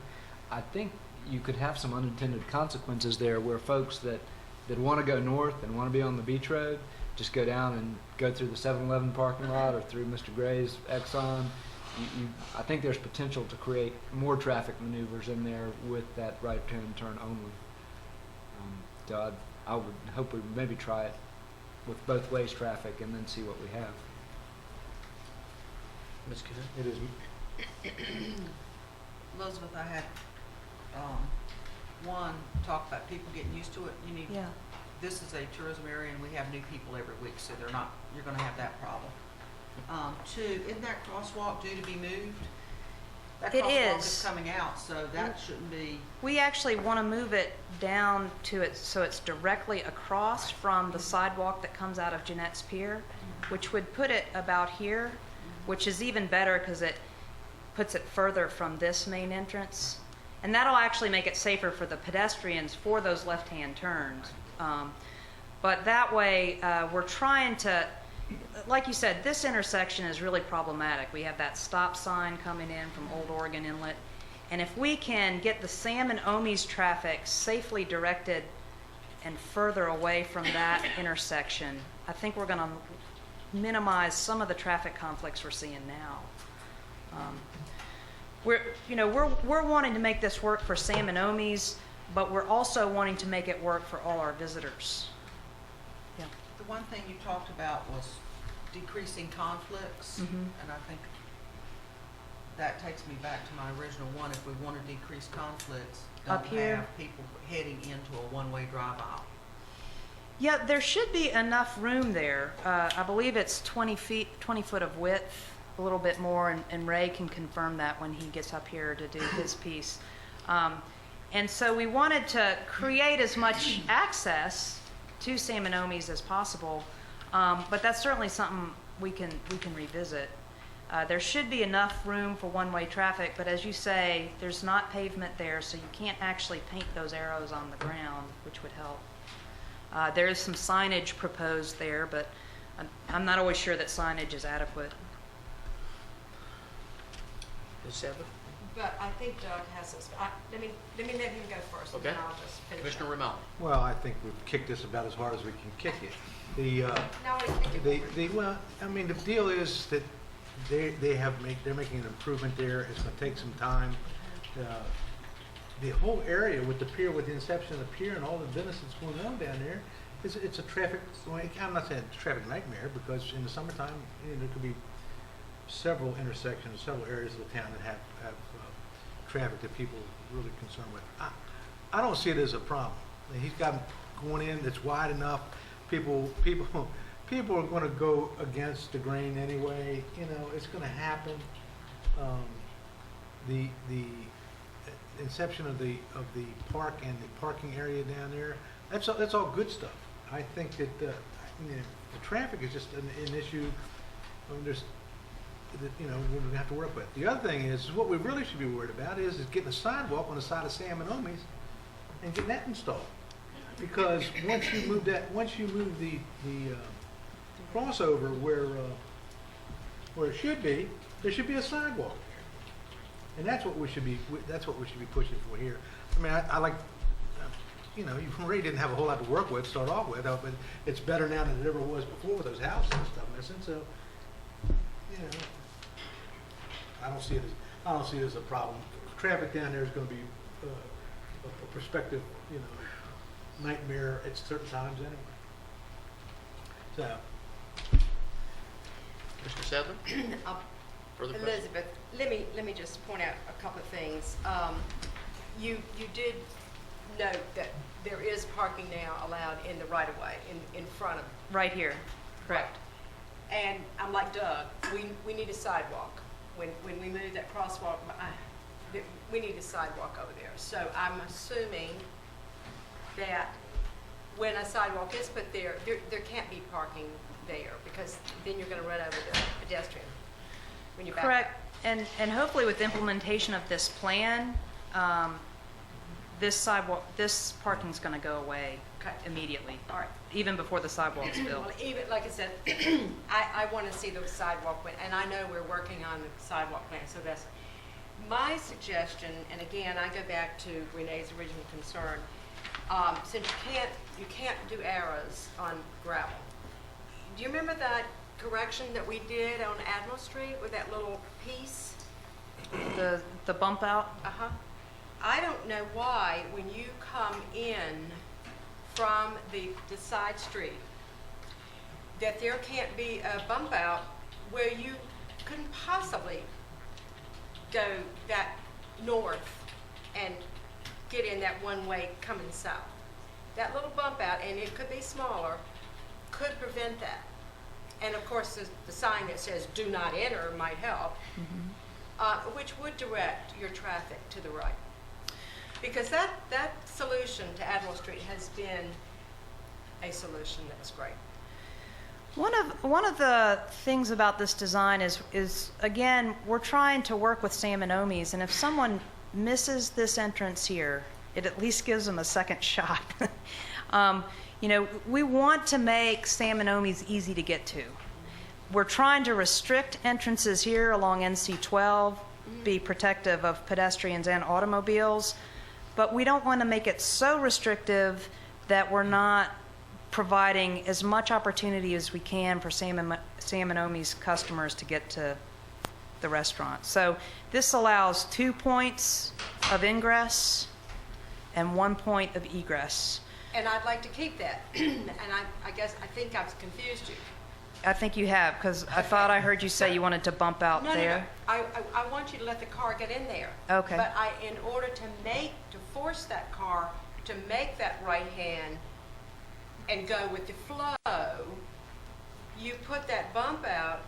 I think you could have some unintended consequences there where folks that want to go north and want to be on the beach road just go down and go through the 7-Eleven parking lot or through Mr. Gray's Exxon. I think there's potential to create more traffic maneuvers in there with that right-hand turn only. So I would hope we maybe try it with both ways traffic and then see what we have. Ms. Kidder? It is. Elizabeth, I had one talk about people getting used to it. Yeah. This is a tourism area and we have new people every week, so you're going to have that problem. Two, isn't that crosswalk due to be moved? That It crosswalk is. is coming out, so that shouldn't be. We actually want to move it down to it so it's directly across from the sidewalk that comes out of Jeanette's Pier, which would put it about here, which is even better because it puts it further from this main entrance. And that'll actually make it safer for the pedestrians for those left-hand turns. But that way, we're trying to, like you said, this intersection is really problematic. We have that stop sign coming in from Old Oregon Inlet. And if we can get the Salmon-Omies traffic safely directed and further away from that intersection, I think we're going to minimize some of the traffic conflicts we're seeing now. We're wanting to make this work for Salmon-Omies, but we're also wanting to make it work for all our visitors. Yeah. The one thing you talked about was decreasing conflicts, and I think that takes me back to my original one. If we want to decrease conflicts, Up here? have people heading into a one-way drive aisle. Yeah, there should be enough room there. I believe it's 20 foot of width, a little bit more, and Ray can confirm that when he gets up here to do his piece. And so we wanted to create as much access to Salmon-Omies as possible, but that's certainly something we can revisit. There should be enough room for one-way traffic, but as you say, there's not pavement there, so you can't actually paint those arrows on the ground, which would help. There is some signage proposed there, but I'm not always sure that signage is adequate. Ms. Sadler? But I think Doug has this, let me let him go first, and then Okay. I'll just finish Commissioner up. Ramel? Well, I think we've kicked this about as hard as we can kick it. The, Now I think it well, I mean, the deal is that they're making an improvement there. It's gonna take some time. The whole area with the pier, with the inception of the pier and all the business that's going on down there, it's a traffic, I'm not saying it's a traffic nightmare, because in the summertime, there could be several intersections, several areas of the town that have traffic that people are really concerned with. I don't see it as a problem. I mean, he's got them going in, it's wide enough. People are going to go against the grain anyway. You know, it's going to happen. The inception of the park and the parking area down there, that's all good stuff. I think that the traffic is just an issue. That, we're going to have to work with. The other thing is what we really should be worried about is getting a sidewalk on the side of Sam and Omi's and getting that installed. Because once you move the crossover where it should be, there should be a sidewalk there, and that's what we should be pushing for here. I mean, I like, you really didn't have a whole lot to work with, start off with, but it's better now than it ever was before with those houses and stuff missing. So, I don't see it as a problem. Traffic down there is going to be a prospective, nightmare at certain times anyway. So, Commissioner Sadler? Further questions? Elizabeth, let me just point out a couple of things. You did note that there is parking now allowed in the right of way in front of. Right here, correct. And I'm like Doug, we need a sidewalk. When we move that crosswalk, we need a sidewalk over there. So I'm assuming that when a sidewalk is put there can't be parking there, because then you're going to run over the pedestrian when you back Correct. And hopefully with implementation of this plan, this parking's going to go away immediately. All right. Even before the sidewalk's built. Well, even like I said, I want to see the sidewalk, and I know we're working on the sidewalk plan, so that's my suggestion. And again, I go back to Renee's original concern. Since you can't do arrows on gravel. Do you remember that correction that we did on Admiral Street with that little piece? The bump out? Uh-huh. I don't know why when you come in from the side street that there can't be a bump out where you couldn't possibly go that north and get in that one way coming south. That little bump out, and it could be smaller, could prevent that. And of course the sign that says do not enter might help, which would direct your traffic to the right. Because that solution to Admiral Street has been a solution that was great. One of the things about this design is again, we're trying to work with Sam and Omi's, and if someone misses this entrance here, it at least gives them a second shot. We want to make Sam and Omi's easy to get to. We're trying to restrict entrances here along NC 12, be protective of pedestrians and automobiles, but we don't want to make it so restrictive that we're not providing as much opportunity as we can for Sam and Omi's customers to get to the restaurant. So this allows 2 points of ingress and 1 point of egress. And I'd like to keep that. And I think I've confused you. I think you have, because I thought I heard you say you wanted to bump out there. No. I want you to let the car get in there. Okay. But in order to force that car to make that right hand and go with the flow, you put that bump out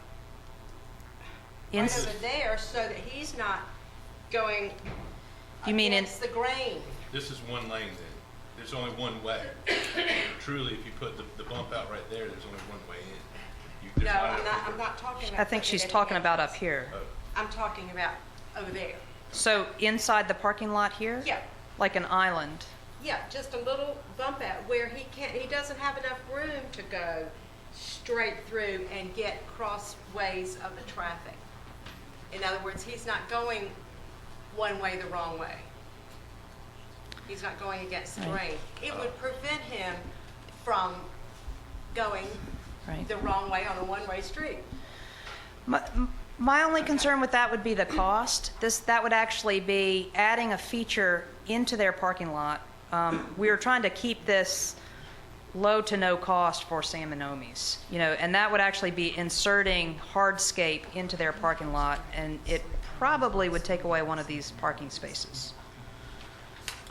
right over there so that he's not going against the grain. This is one lane then. There's only one way. Truly, if you put the bump out right there, there's only one way in. No, I'm not talking about. I think she's talking about up here. I'm talking about over there. So inside the parking lot here? Yeah. Like an island? Yeah, just a little bump out where he doesn't have enough room to go straight through and get crossways of the traffic. In other words, he's not going one way the wrong way. He's not going against the grain. It would prevent him from going the wrong way on a one-way street. My only concern with that would be the cost. That would actually be adding a feature into their parking lot. We are trying to keep this low to no cost for Sam and Omi's, and that would actually be inserting hardscape into their parking lot, and it probably would take away one of these parking spaces.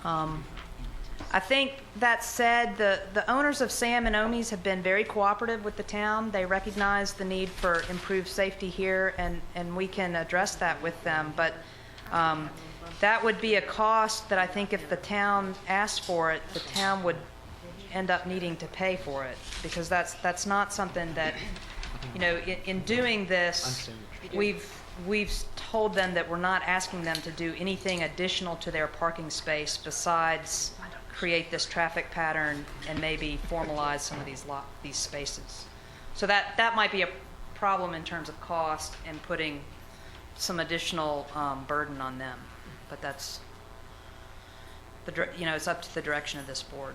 I think that said, the owners of Sam and Omi's have been very cooperative with the town. They recognize the need for improved safety here, and we can address that with them. But that would be a cost that I think if the town asked for it, the town would end up needing to pay for it, because that's not something that, in doing this, we've told them that we're not asking them to do anything additional to their parking space besides create this traffic pattern and maybe formalize some of these spaces. So that might be a problem in terms of cost and putting some additional burden on them. But that's it's up to the direction of this board.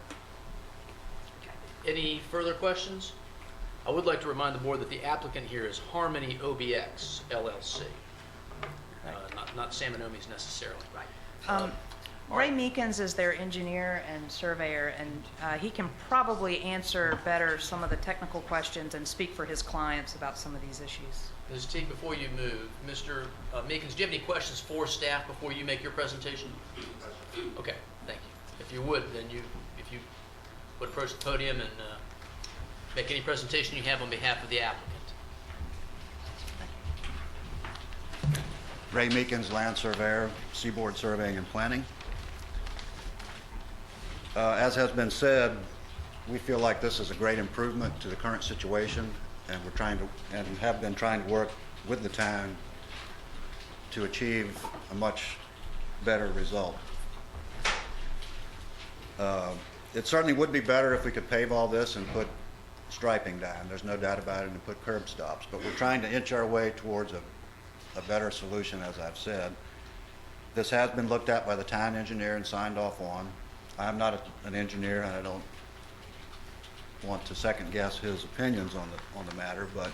Any further questions? I would like to remind the board that the applicant here is Harmony OBX LLC, not Sam and Omi's necessarily. Right. Ray Meekins is their engineer and surveyor, and he can probably answer better some of the technical questions and speak for his clients about some of these issues. Ms. Teague, before you move, Mr. Meekins, do you have any questions for staff before you make your presentation? Okay, thank you. If you would, then if you would approach the podium and make any presentation you have on behalf of the applicant. Ray Meekins, land surveyor, Seaboard Surveying and Planning. As has been said, we feel like this is a great improvement to the current situation, and we're trying to, and have been trying to work with the town to achieve a much better result. It certainly would be better if we could pave all this and put striping down. There's no doubt about it, and put curb stops. But we're trying to inch our way towards a better solution, as I've said. This has been looked at by the town engineer and signed off on. I'm not an engineer, and I don't want to second guess his opinions on the matter, but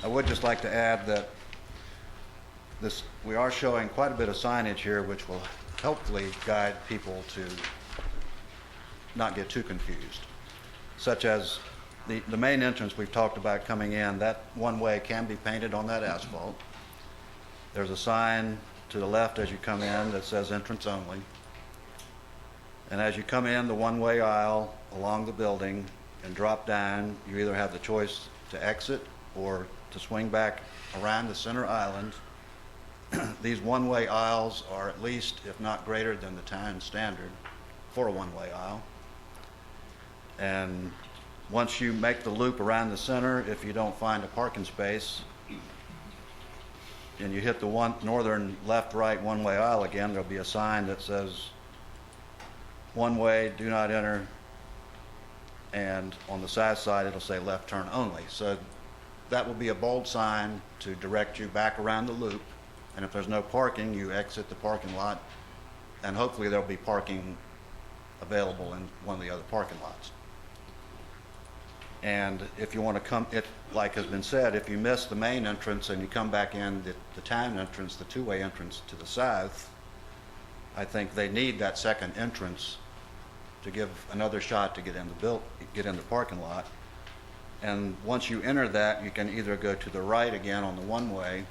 I would just like to add that we are showing quite a bit of signage here, which will hopefully guide people to not get too confused, such as the main entrance we've talked about coming in. That one way can be painted on that asphalt. There's a sign to the left as you come in that says entrance only. And as you come in the one-way aisle along the building and drop down, you either have the choice to exit or to swing back around the center island. These one-way aisles are at least, if not greater than the town standard for a one-way aisle. And once you make the loop around the center, if you don't find a parking space, and you hit the northern left-right one-way aisle again, there'll be a sign that says, one way, do not enter, and on the south side it'll say left turn only. So that will be a bold sign to direct you back around the loop, and if there's no parking, you exit the parking lot, and hopefully there'll be parking available in one of the other parking lots. And if you want to come, like has been said, if you miss the main entrance and you come back in the town entrance, the two-way entrance to the south, I think they need that second entrance to give another shot to get in the parking lot. And once you enter that, you can either go to the right again on the one-way,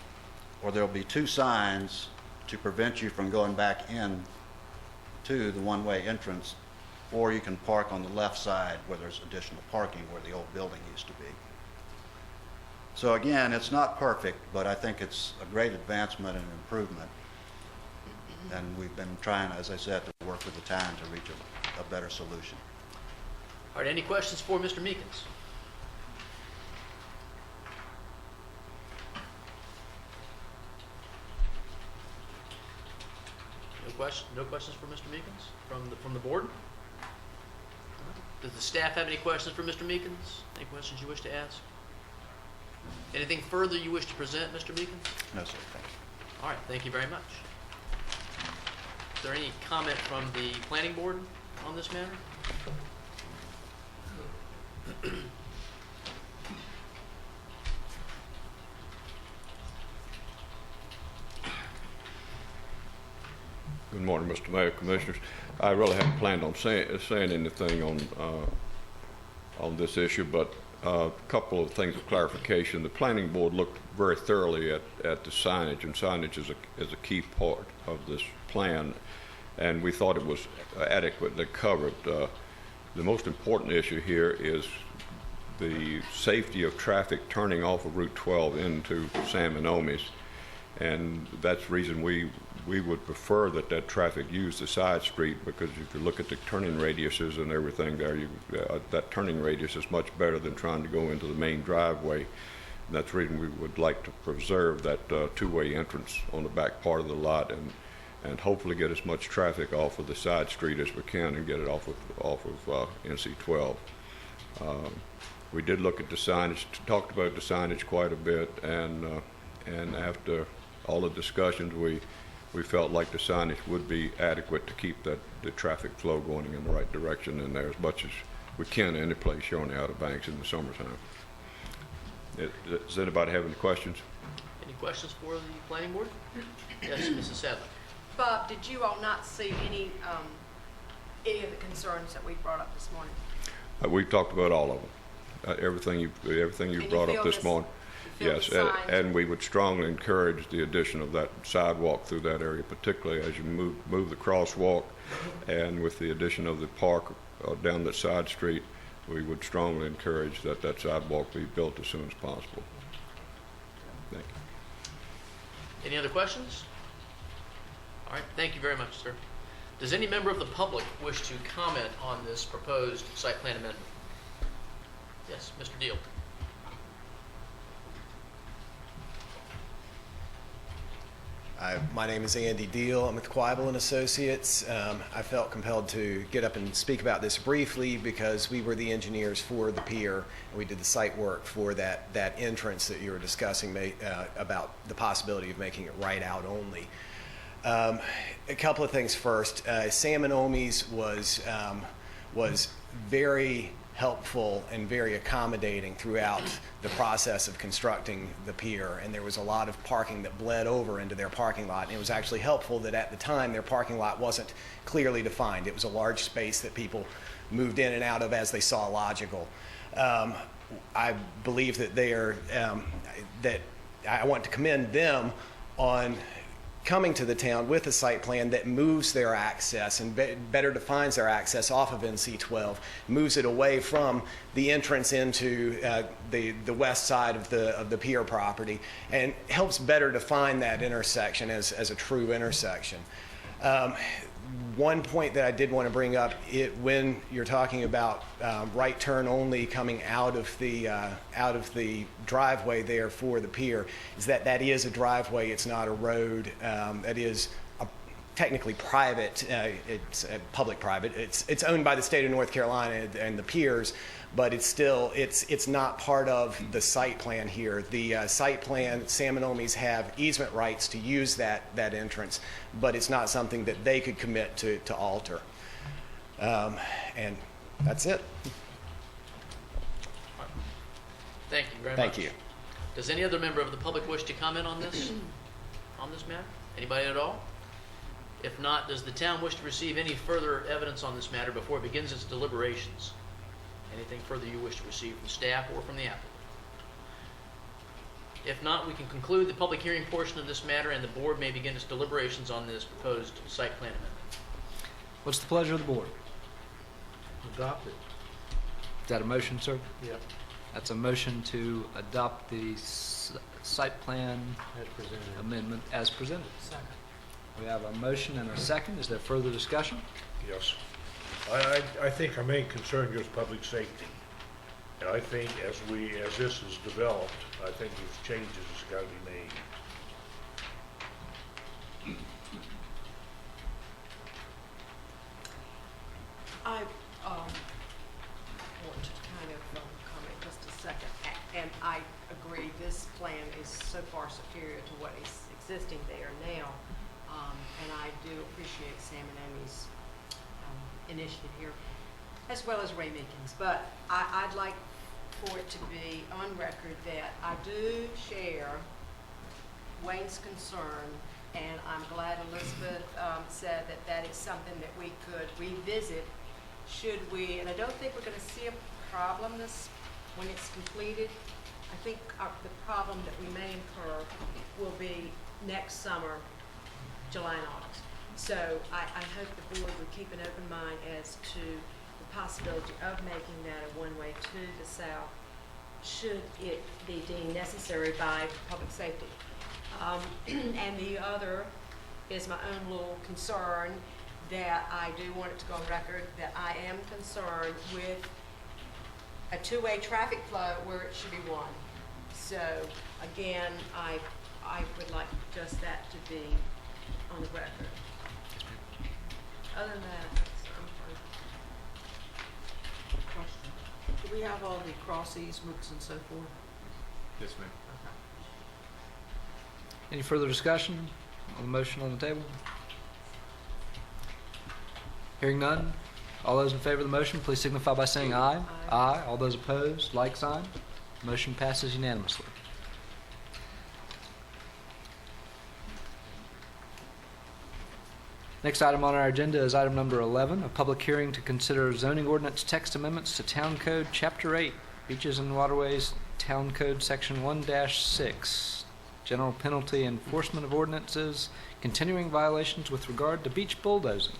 or there'll be two signs to prevent you from going back in to the one-way entrance, or you can park on the left side where there's additional parking where the old building used to be. So again, it's not perfect, but I think it's a great advancement and improvement. And we've been trying, as I said, to work with the town to reach a better solution. All right, any questions for Mr. Meekins? No questions for Mr. Meekins from the board? Does the staff have any questions for Mr. Meekins? Any questions you wish to ask? Anything further you wish to present, Mr. Meekins? No, sir, thank you. All right, thank you very much. Is there any comment from the planning board on this matter? Good morning, Mr. Mayor, Commissioners. I really haven't planned on saying anything on this issue, but a couple of things of clarification. The planning board looked very thoroughly at the signage, and signage is a key part of this plan, and we thought it was adequately covered. The most important issue here is the safety of traffic turning off of Route 12 into Sam and Omi's, and that's the reason we would prefer that traffic use the side street, because if you look at the turning radiuses and everything there, that turning radius is much better than trying to go into the main driveway. And that's the reason we would like to preserve that two-way entrance on the back part of the lot, and hopefully get as much traffic off of the side street as we can and get it off of NC 12. We did look at the signage, talked about the signage quite a bit, and after all the discussions, we felt like the signage would be adequate to keep the traffic flow going in the right direction in there as much as we can any place here on the Outer Banks in the summertime. Does anybody have any questions? Any questions for the planning board? Yes, Mrs. Sadler. Bob, did you all not see any of the concerns that we brought up this morning? We've talked about all of them. Everything you brought up this morning. Yes, and we would strongly encourage the addition of that sidewalk through that area, particularly as you move the crosswalk, and with the addition of the park down that side street, we would strongly encourage that sidewalk be built as soon as possible. Thank you. Any other questions? All right, thank you very much, sir. Does any member of the public wish to comment on this proposed site plan amendment? Yes, Mr. Deal. My name is Andy Deal. I'm with Quibel and Associates. I felt compelled to get up and speak about this briefly because we were the engineers for the pier, and we did the site work for that entrance that you were discussing about the possibility of making it right out only. A couple of things first. Sam and Omi's was very helpful and very accommodating throughout the process of constructing the pier, and there was a lot of parking that bled over into their parking lot, and it was actually helpful that at the time their parking lot wasn't clearly defined. It was a large space that people moved in and out of as they saw logical. I believe that that I want to commend them on coming to the town with a site plan that moves their access and better defines their access off of NC 12, moves it away from the entrance into the west side of the pier property, and helps better define that intersection as a true intersection. One point that I did want to bring up, when you're talking about right turn only coming out of the driveway there for the pier, is that is a driveway. It's not a road. That is technically private. It's public-private. It's owned by the state of North Carolina and the piers, but it's not part of the site plan here. The site plan, Sam and Omi's have easement rights to use that entrance, but it's not something that they could commit to alter. And that's it. Thank you very much. Thank you. Does any other member of the public wish to comment on this matter? Anybody at all? If not, does the town wish to receive any further evidence on this matter before it begins its deliberations? Anything further you wish to receive from staff or from the applicant? If not, we can conclude the public hearing portion of this matter, and the board may begin its deliberations on this proposed site plan amendment. What's the pleasure of the board? Adopt it. Is that a motion, sir? Yep. That's a motion to adopt the site plan As presented. amendment as presented. Second. We have a motion and a second. Is there further discussion? Yes. I think our main concern here is public safety. And I think as this is developed, I think these changes has got to be made. agree, this plan is so far superior to what is existing there now. And I do appreciate Sam and Amy's initiative here, as well as Ray Meekins. But I'd like for it to be on record that I do share Wayne's concern, and I'm glad Elizabeth said that that is something that we could revisit should we, and I don't think we're going to see a problem when it's completed. I think the problem that we may incur will be next summer, July and August. So I hope the board would keep an open mind as to the possibility of making that a one-way to the south, should it be deemed necessary by public safety. And the other is my own little concern that I do want it to go on record that I am concerned with a two-way traffic flow where it should be one. So again, I would like just that to be on the record. Other than that, I'm fine. Question. Do we have all the cross easements and so forth? Yes, ma'am. Any further discussion on the motion on the table? Hearing none. All those in favor of the motion, please signify by saying aye. Aye. All those opposed, like sign. Motion passes unanimously. Next item on our agenda is item number 11, a public hearing to consider zoning ordinance text amendments to Town Code Chapter 8, Beaches and Waterways, Town Code Section 1-6, General Penalty Enforcement of Ordinances, continuing violations with regard to beach bulldozing.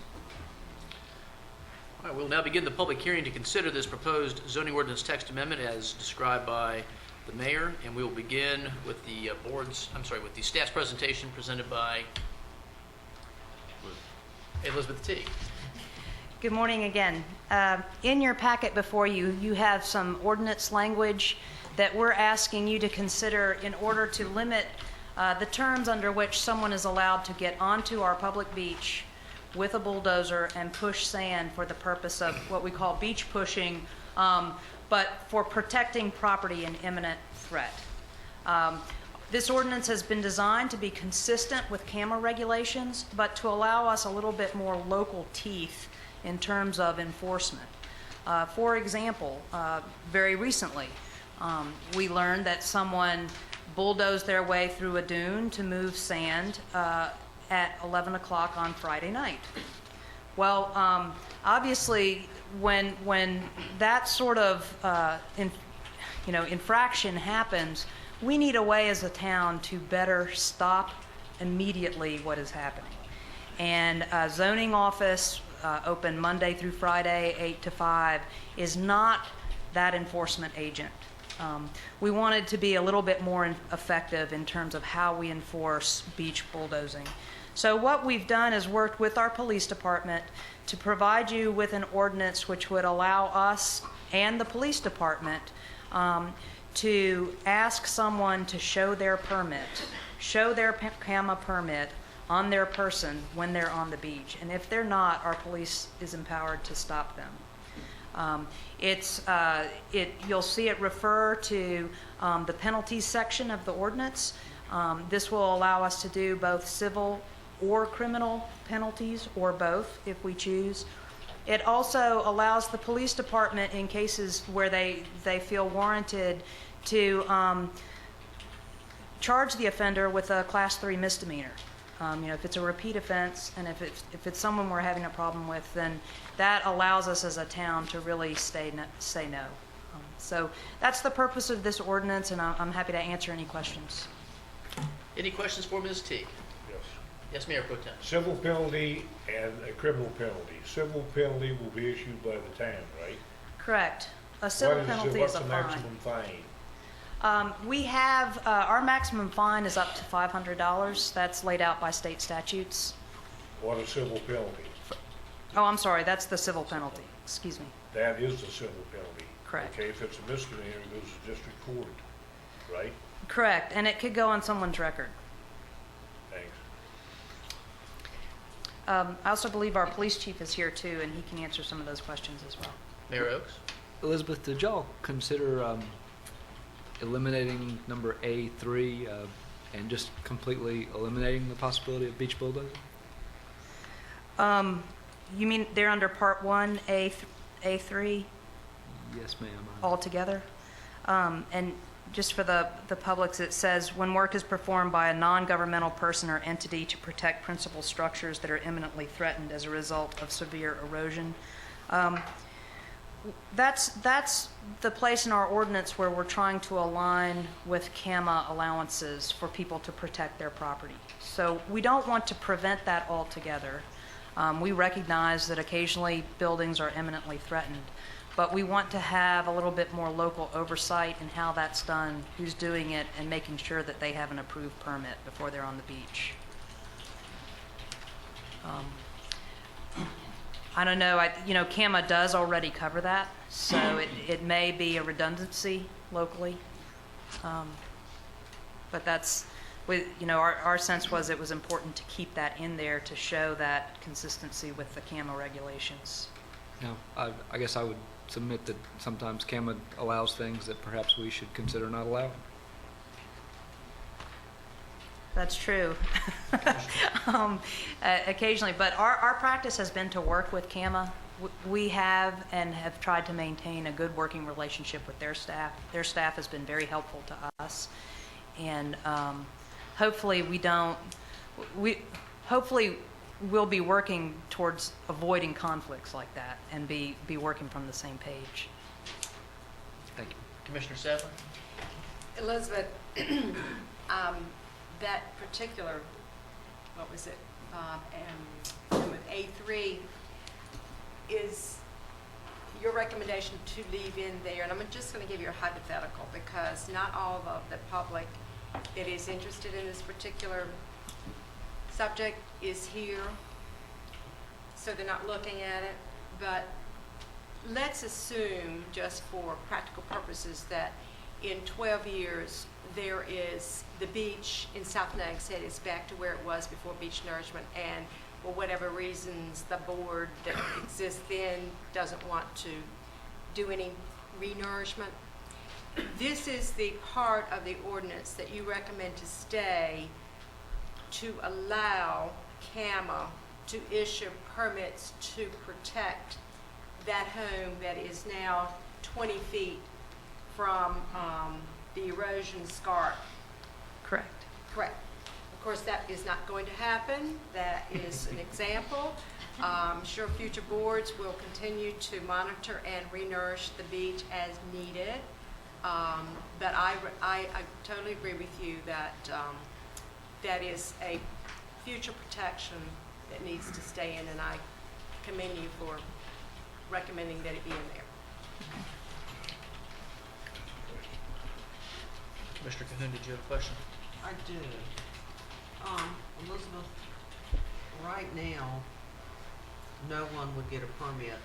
All right, we'll now begin the public hearing to consider this proposed zoning ordinance text amendment as described by the mayor, and we will begin with the with the staff's presentation presented by Elizabeth T. Good morning again. In your packet before you, you have some ordinance language that we're asking you to consider in order to limit the terms under which someone is allowed to get onto our public beach with a bulldozer and push sand for the purpose of what we call beach pushing, but for protecting property in imminent threat. This ordinance has been designed to be consistent with camera regulations, but to allow us a little bit more local teeth in terms of enforcement. For example, very recently, we learned that someone bulldozed their way through a dune to move sand at 11 o'clock on Friday night. Well, obviously, when that sort of infraction happens, we need a way as a town to better stop immediately what is happening. And a zoning office open Monday through Friday, 8 to 5, is not that enforcement agent. We wanted to be a little bit more effective in terms of how we enforce beach bulldozing. So what we've done is worked with our police department to provide you with an ordinance which would allow us and the police department to ask someone to show their CAMA permit on their person when they're on the beach. And if they're not, our police is empowered to stop them. You'll see it refer to the penalties section of the ordinance. This will allow us to do both civil or criminal penalties, or both if we choose. It also allows the police department, in cases where they feel warranted, to charge the offender with a Class 3 misdemeanor. If it's a repeat offense, and if it's someone we're having a problem with, then that allows us as a town to really say no. So that's the purpose of this ordinance, and I'm happy to answer any questions. Any questions for Ms. T? Yes. Yes, Mayor Pro Tem. Civil penalty and a criminal penalty. Civil penalty will be issued by the town, right? Correct. A civil penalty is a fine. What's the maximum fine? We have, our maximum fine is up to $500. That's laid out by state statutes. What a civil penalty? Oh, I'm sorry, that's the civil penalty. Excuse me. That is the civil penalty. Correct. Okay, if it's a misdemeanor, it goes to district court, right? Correct, and it could go on someone's record. Thanks. I also believe our police chief is here too, and he can answer some of those questions as well. Mayor Oakes? Elizabeth, did y'all consider eliminating number A3 and just completely eliminating the possibility of beach bulldozing? You mean they're under Part 1, A3 Yes, ma'am. altogether? And just for the publics, it says, when work is performed by a non-governmental person or entity to protect principal structures that are imminently threatened as a result of severe erosion. That's the place in our ordinance where we're trying to align with CAMA allowances for people to protect their property. So we don't want to prevent that altogether. We recognize that occasionally buildings are imminently threatened, but we want to have a little bit more local oversight in how that's done, who's doing it, and making sure that they have an approved permit before they're on the beach. I don't know, CAMA does already cover that, so it may be a redundancy locally. But that's, our sense was it was important to keep that in there to show that consistency with the CAMA regulations. No, I guess I would submit that sometimes CAMA allows things that perhaps we should consider not allowing. That's true. Occasionally, but our practice has been to work with CAMA. We have and have tried to maintain a good working relationship with their staff. Their staff has been very helpful to us, and hopefully we'll be working towards avoiding conflicts like that and be working from the same page. Thank you. Commissioner Sadler? Elizabeth, that particular, what was it, A3 is your recommendation to leave in there, and I'm just going to give you a hypothetical because not all of the public that is interested in this particular subject is here, so they're not looking at it, but let's assume, just for practical purposes, that in 12 years the beach in South Nags Head is back to where it was before beach nourishment, and for whatever reasons the board that exists then doesn't want to do any re-nourishment. This is the part of the ordinance that you recommend to stay to allow CAMA to issue permits to protect that home that is now 20 feet from the erosion scarp. Correct. Correct. Of course, that is not going to happen. That is an example. I'm sure future boards will continue to monitor and re-nourish the beach as needed. But I totally agree with you that that is a future protection that needs to stay in, and I commend you for recommending that it be in there. Commissioner Cahoon, did you have a question? I do. Elizabeth, right now, no one would get a permit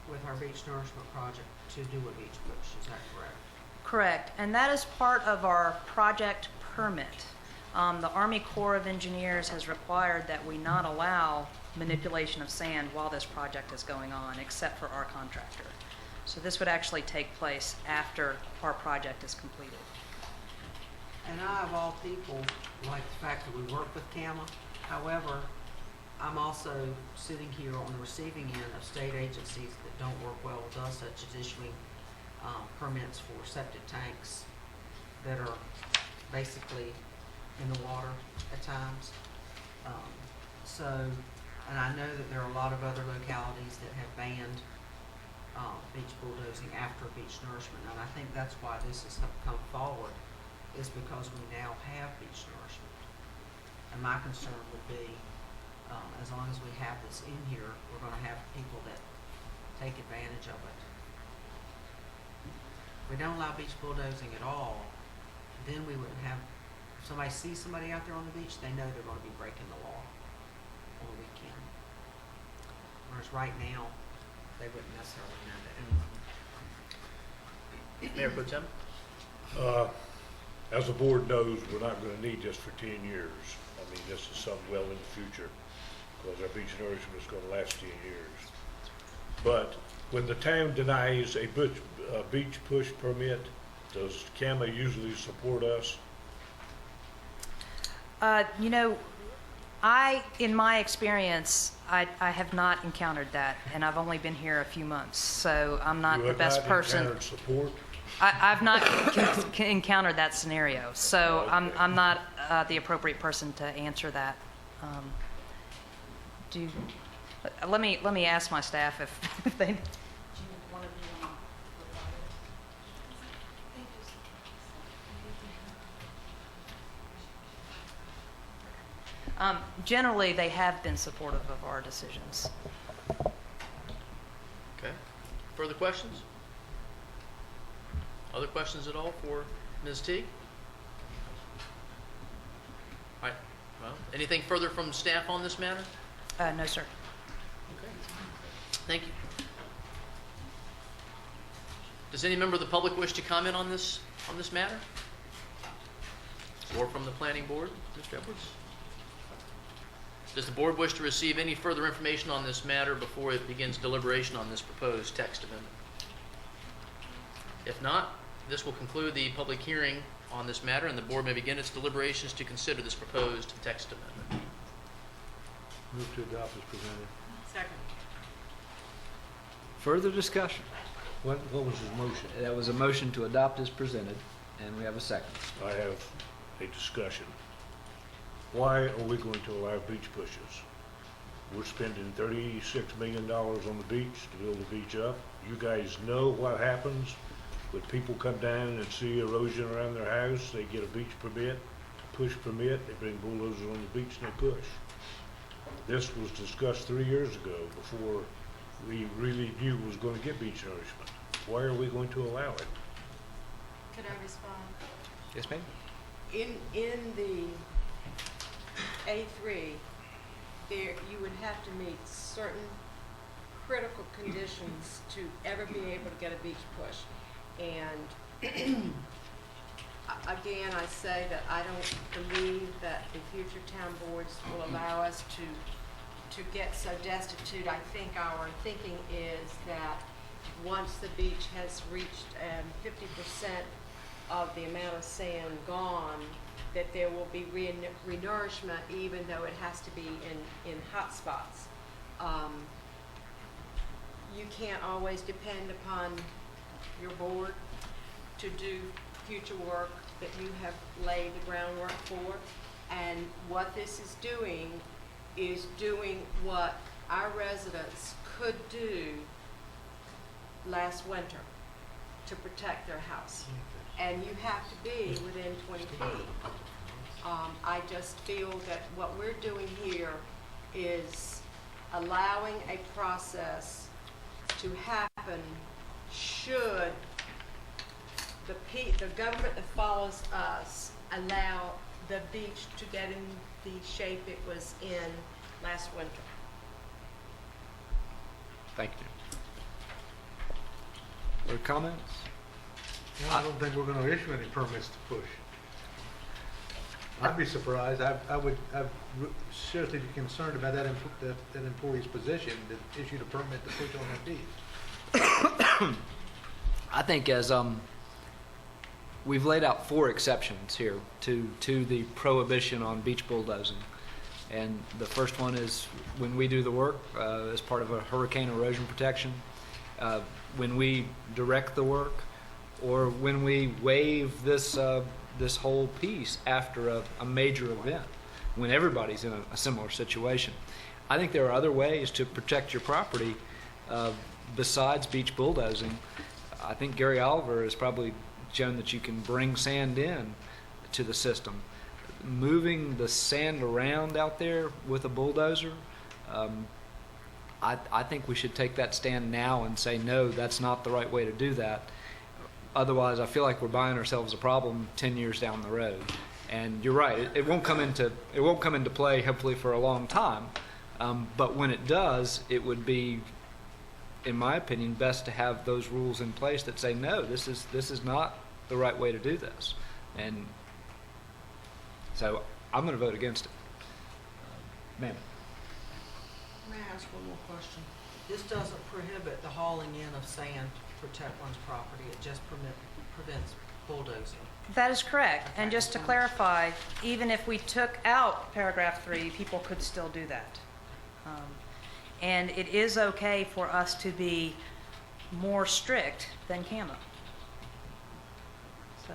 with our beach nourishment project to do a beach push, is that correct? Correct, and that is part of our project permit. The Army Corps of Engineers has required that we not allow manipulation of sand while this project is going on, except for our contractor. So this would actually take place after our project is completed. And I, of all people, like the fact that we work with CAMA. However, I'm also sitting here on the receiving end of state agencies that don't work well with us, such as issuing permits for septic tanks that are basically in the water at times. And I know that there are a lot of other localities that have banned beach bulldozing after beach nourishment, and I think that's why this has come forward, is because we now have beach nourishment. And my concern would be, as long as we have this in here, we're going to have people that take advantage of it. If we don't allow beach bulldozing at all, then we wouldn't have, if somebody sees somebody out there on the beach, they know they're going to be breaking the law on the weekend. Whereas right now, they wouldn't necessarily know that. Mayor Pro Tem? As the board knows, we're not going to need this for 10 years. I mean, this is something well in the future because our beach nourishment is going to last 10 years. But when the town denies a a beach push permit? Does CAMA usually support us? You know, in my experience, I have not encountered that, and I've only been here a few months, so I'm not the best person. You have not encountered support? I've not encountered that scenario, so I'm not the appropriate person to answer that. Let me ask my staff if they. Generally, they have been supportive of our decisions. Okay. Further questions? Other questions at all for Ms. Teague? All right. Well, anything further from staff on this matter? No, sir. Okay. Thank you. Does any member of the public wish to comment on this matter? Or from the planning board, Mr. Edwards? Does the board wish to receive any further information on this matter before it begins deliberation on this proposed text amendment? If not, this will conclude the public hearing on this matter, and the board may begin its deliberations to consider this proposed text amendment. Move to adopt as presented. Second. Further discussion? What was his motion? That was a motion to adopt as presented, and we have a second. I have a discussion. Why are we going to allow beach pushes? We're spending $36 million on the beach to build the beach up. You guys know what happens when people come down and see erosion around their house. They get a beach permit, push permit, they bring bulldozers on the beach and they push. This was discussed 3 years ago before we really knew we was going to get beach nourishment. Why are we going to allow it? Could I respond? Yes, ma'am. In the A3, there, you would have to meet certain critical conditions to ever be able to get a beach push. And again, I say that I don't believe that the future town boards will allow us to get so destitute. I think our thinking is that once the beach has reached 50% of the amount of sand gone, that there will be renourishment, even though it has to be in hot spots. You can't always depend upon your board to do future work that you have laid the groundwork for. And what this is doing what our residents could do last winter to protect their house. And you have to be within 20 feet. I just feel that what we're doing here is allowing a process to happen should the government that follows us allow the beach to get in the shape it was in last winter. Thank you. Other comments? No, I don't think we're going to issue any permits to push. I'd be surprised. I would seriously be concerned about that employee's position that issued a permit to push on that beach. I think as we've laid out 4 exceptions here to the prohibition on beach bulldozing. And the first one is when we do the work as part of a hurricane erosion protection, when we direct the work, or when we waive this this whole piece after a major event, when everybody's in a similar situation. I think there are other ways to protect your property besides beach bulldozing. I think Gary Oliver has probably shown that you can bring sand in to the system. Moving the sand around out there with a bulldozer, I think we should take that stand now and say, no, that's not the right way to do that. Otherwise, I feel like we're buying ourselves a problem 10 years down the road. And you're right, it won't come into play hopefully for a long time. But when it does, it would be, in my opinion, best to have those rules in place that say, no, this is not the right way to do this. And so I'm going to vote against it. Ma'am. May I ask one more question? This doesn't prohibit the hauling in of sand protect one's property. It just prevents bulldozing. That is correct. And just to clarify, even if we took out paragraph 3, people could still do that. And it is okay for us to be more strict than camo. So,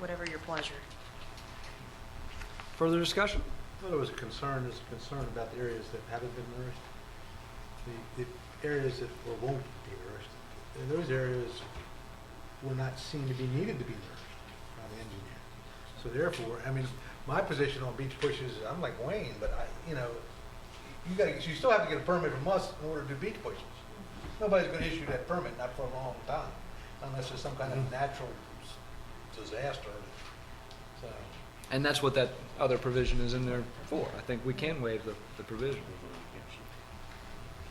whatever your pleasure. Further discussion? Well, there was a concern about the areas that haven't been nourished. The areas that won't be nourished, and those areas were not seen to be needed to be nourished by the engineer. So therefore, I mean, my position on beach pushes, I'm like Wayne, but you still have to get a permit from us in order to do beach pushes. Nobody's going to issue that permit, not for a long time, unless there's some kind of natural disaster. So. And that's what that other provision is in there for. I think we can waive the provision.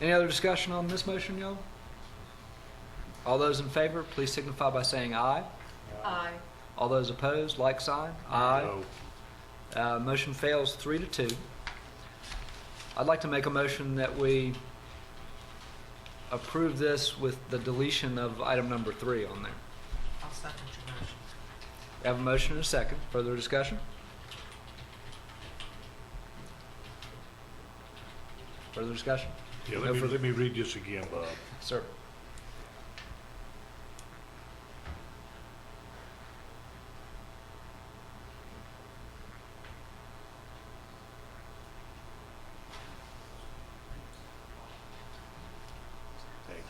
Any other discussion on this motion, y'all? All those in favor, please signify by saying aye. Aye. All those opposed, like sign. Aye. No. Motion fails 3-2. I'd like to make a motion that we approve this with the deletion of item number 3 on there. I'll second your motion. We have a motion and a second. Further discussion? Further discussion? Yeah, No further- let me read this again, Bob. Sir. Thanks.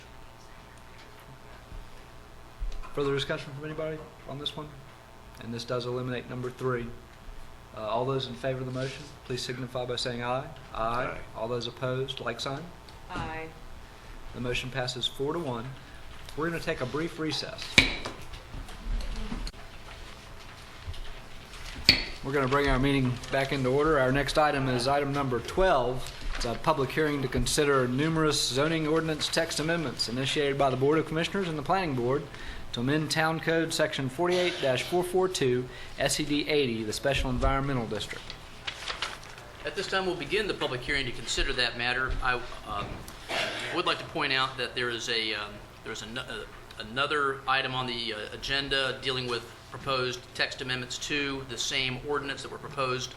Further discussion from anybody on this one? And this does eliminate number 3. All those in favor of the motion, please signify by saying aye. Aye. All those opposed, like sign. Aye. The motion passes 4-1. We're going to take a brief recess. We're going to bring our meeting back into order. Our next item is item number 12. It's a public hearing to consider numerous zoning ordinance text amendments initiated by the Board of Commissioners and the Planning Board to amend Town Code Section 48-442 SED 80, the Special Environmental District. At this time, we'll begin the public hearing to consider that matter. I would like to point out that there's another item on the agenda dealing with proposed text amendments to the same ordinance that were proposed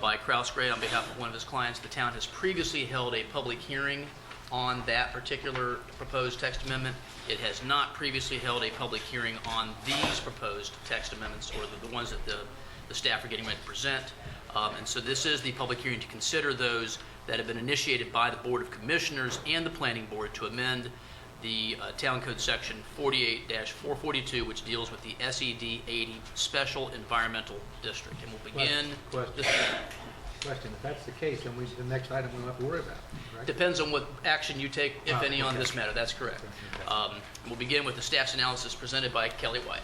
by Kraus Gray on behalf of one of his clients. The town has previously held a public hearing on that particular proposed text amendment. It has not previously held a public hearing on these proposed text amendments, or the ones that the staff are getting ready to present. And so this is the public hearing to consider those that have been initiated by the Board of Commissioners and the Planning Board to amend the Town Code Section 48-442, which deals with the SED 80 Special Environmental District. And we'll begin this. Question, if that's the case, then the next item we don't have to worry about, right? Depends on what action you take, if any, on this matter. That's correct. We'll begin with the staff's analysis presented by Kelly White.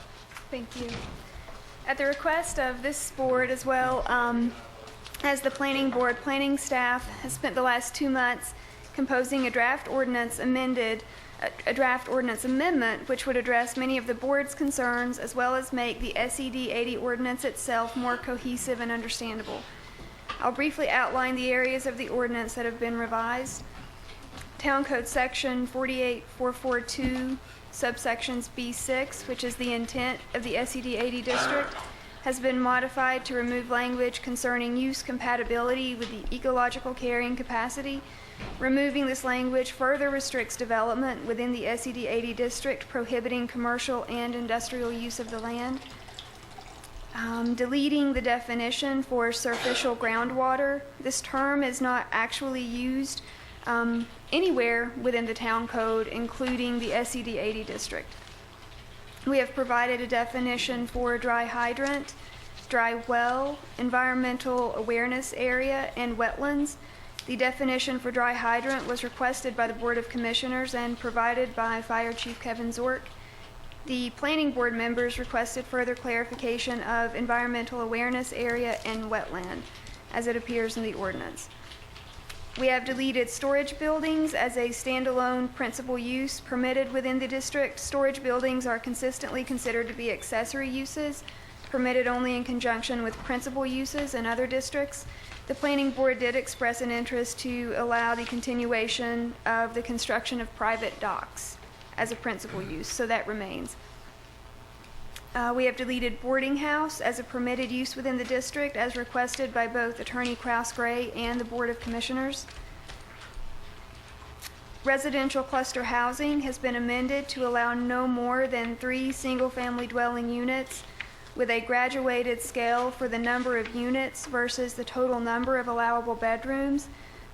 Thank you. At the request of this board as well, as the planning board, planning staff has spent the last 2 months composing a draft ordinance amendment which would address many of the board's concerns as well as make the SED 80 ordinance itself more cohesive and understandable. I'll briefly outline the areas of the ordinance that have been revised. Town Code Section 48-442, subsections B6, which is the intent of the SED 80 district, has been modified to remove language concerning use compatibility with the ecological carrying capacity. Removing this language further restricts development within the SED 80 district, prohibiting commercial and industrial use of the land. Deleting the definition for surficial groundwater. This term is not actually used anywhere within the town code, including the SED 80 district. We have provided a definition for dry hydrant, dry well, environmental awareness area, and wetlands. The definition for dry hydrant was requested by the Board of Commissioners and provided by Fire Chief Kevin Zork. The Planning Board members requested further clarification of environmental awareness area and wetland, as it appears in the ordinance. We have deleted storage buildings as a standalone principal use permitted within the district. Storage buildings are consistently considered to be accessory uses, permitted only in conjunction with principal uses in other districts. The Planning Board did express an interest to allow the continuation of the construction of private docks as a principal use, so that remains. We have deleted boarding house as a permitted use within the district as requested by both Attorney Kraus Gray and the Board of Commissioners. Residential cluster housing has been amended to allow no more than 3 single-family dwelling units with a graduated scale for the number of units versus the total number of allowable bedrooms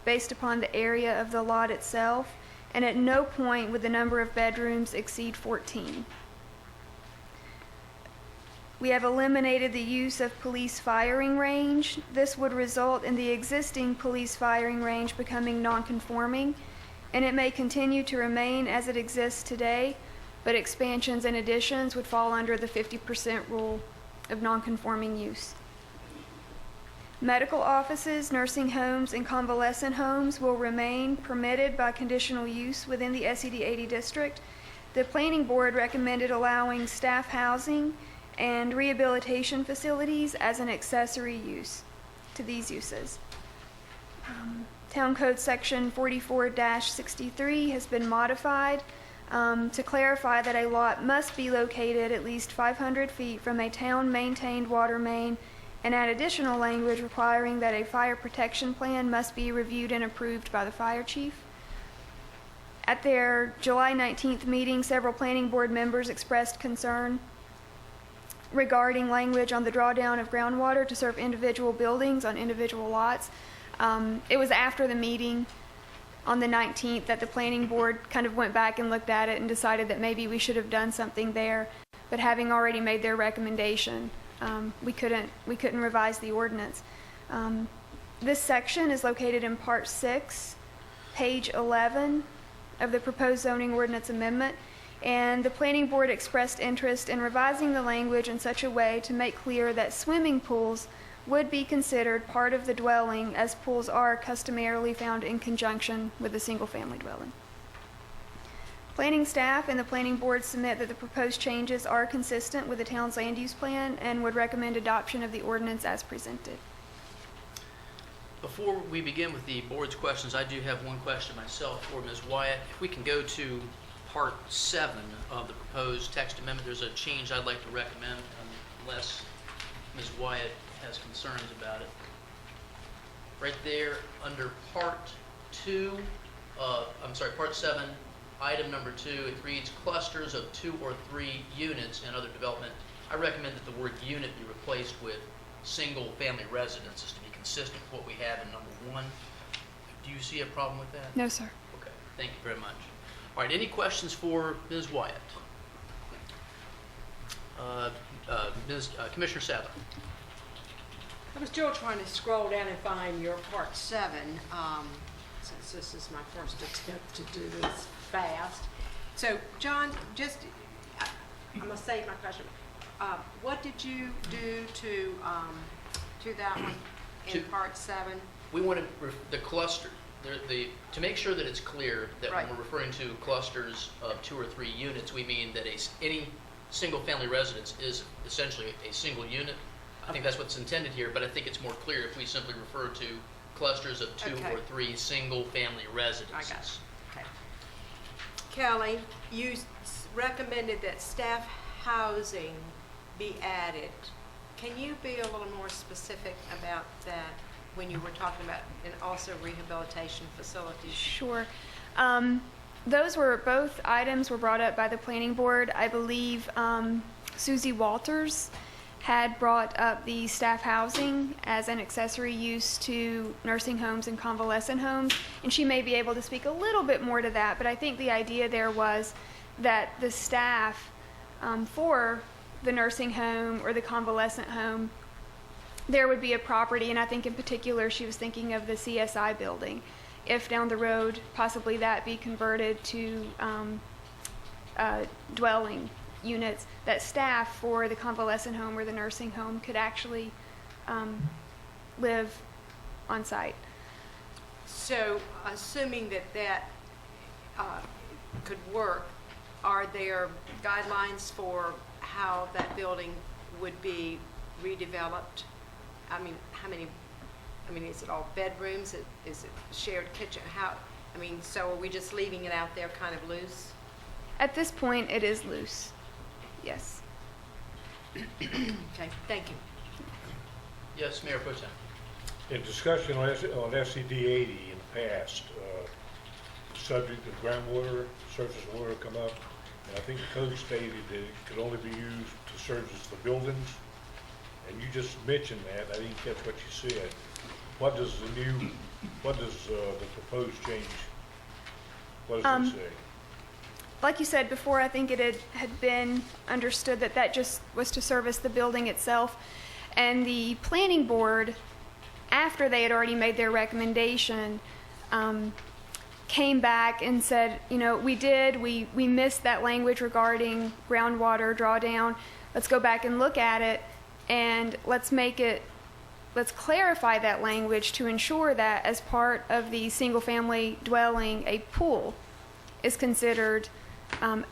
based upon the area of the lot itself, and at no point would the number of bedrooms exceed 14. We have eliminated the use of police firing range. This would result in the existing police firing range becoming non-conforming, and it may continue to remain as it exists today, but expansions and additions would fall under the 50% rule of non-conforming use. Medical offices, nursing homes, and convalescent homes will remain permitted by conditional use within the SED 80 district. The Planning Board recommended allowing staff housing and rehabilitation facilities as an accessory use to these uses. Town Code Section 44-63 has been modified to clarify that a lot must be located at least 500 feet from a town-maintained water main, and add additional language requiring that a fire protection plan must be reviewed and approved by the fire chief. At their July 19th meeting, several Planning Board members expressed concern regarding language on the drawdown of groundwater to serve individual buildings on individual lots. It was after the meeting on the 19th that the Planning Board kind of went back and looked at it and decided that maybe we should have done something there. But having already made their recommendation, we couldn't revise the ordinance. This section is located in Part 6, page 11 of the proposed zoning ordinance amendment, and the Planning Board expressed interest in revising the language in such a way to make clear that swimming pools would be considered part of the dwelling, as pools are customarily found in conjunction with a single-family dwelling. Planning staff and the Planning Board submit that the proposed changes are consistent with the town's land use plan and would recommend adoption of the ordinance as presented. Before we begin with the board's questions, I do have one question myself for Ms. Wyatt. If we can go to Part 7 of the proposed text amendment, there's a change I'd like to recommend, unless Ms. Wyatt has concerns about it. Right there under Part 7, item number 2, it reads clusters of 2 or 3 units and other development. I recommend that the word unit be replaced with single-family residences to be consistent with what we have in number 1. Do you see a problem with that? No, sir. Okay, thank you very much. All right, any questions for Ms. Wyatt? Commissioner Sadler. I was still trying to scroll down and find your Part 7, since this is my first attempt to do this fast. So, John, I'm going to save my question. What did you do to that one in Part 7? We wanted the cluster, to make sure that it's clear that when we're referring to clusters of 2 or 3 units, we mean that any single-family residence is essentially a single unit. I think that's what's intended here, but I think it's more clear if we simply refer to clusters of 2 or 3 single-family residences. I got it. Okay. Kelly, you recommended that staff housing be added. Can you be a little more specific about that when you were talking about, and also rehabilitation facilities? Sure. Both items were brought up by the Planning Board. I believe Susie Walters had brought up the staff housing as an accessory use to nursing homes and convalescent homes, and she may be able to speak a little bit more to that, but I think the idea there was that the staff for the nursing home or the convalescent home, there would be a property, and I think in particular she was thinking of the CSI building. If down the road, possibly that be converted to dwelling units, that staff for the convalescent home or the nursing home could actually live on site. So, assuming that could work, are there guidelines for how that building would be redeveloped? I mean, is it all bedrooms? Is it shared kitchen? So are we just leaving it out there kind of loose? At this point, it is loose. Yes. Okay, thank you. Yes, Mayor Pro Tem. In discussion on SCD 80 in the past, the subject of groundwater, surface water come up, and I think the code stated that it could only be used to service the buildings. And you just mentioned that. I didn't catch what you said. What does the proposed change, what does it say? Like you said before, I think it had been understood that that just was to service the building itself. And the planning board, after they had already made their recommendation, came back and said, you know, we missed that language regarding groundwater drawdown. Let's go back and look at it, and let's clarify that language to ensure that as part of the single-family dwelling, a pool is considered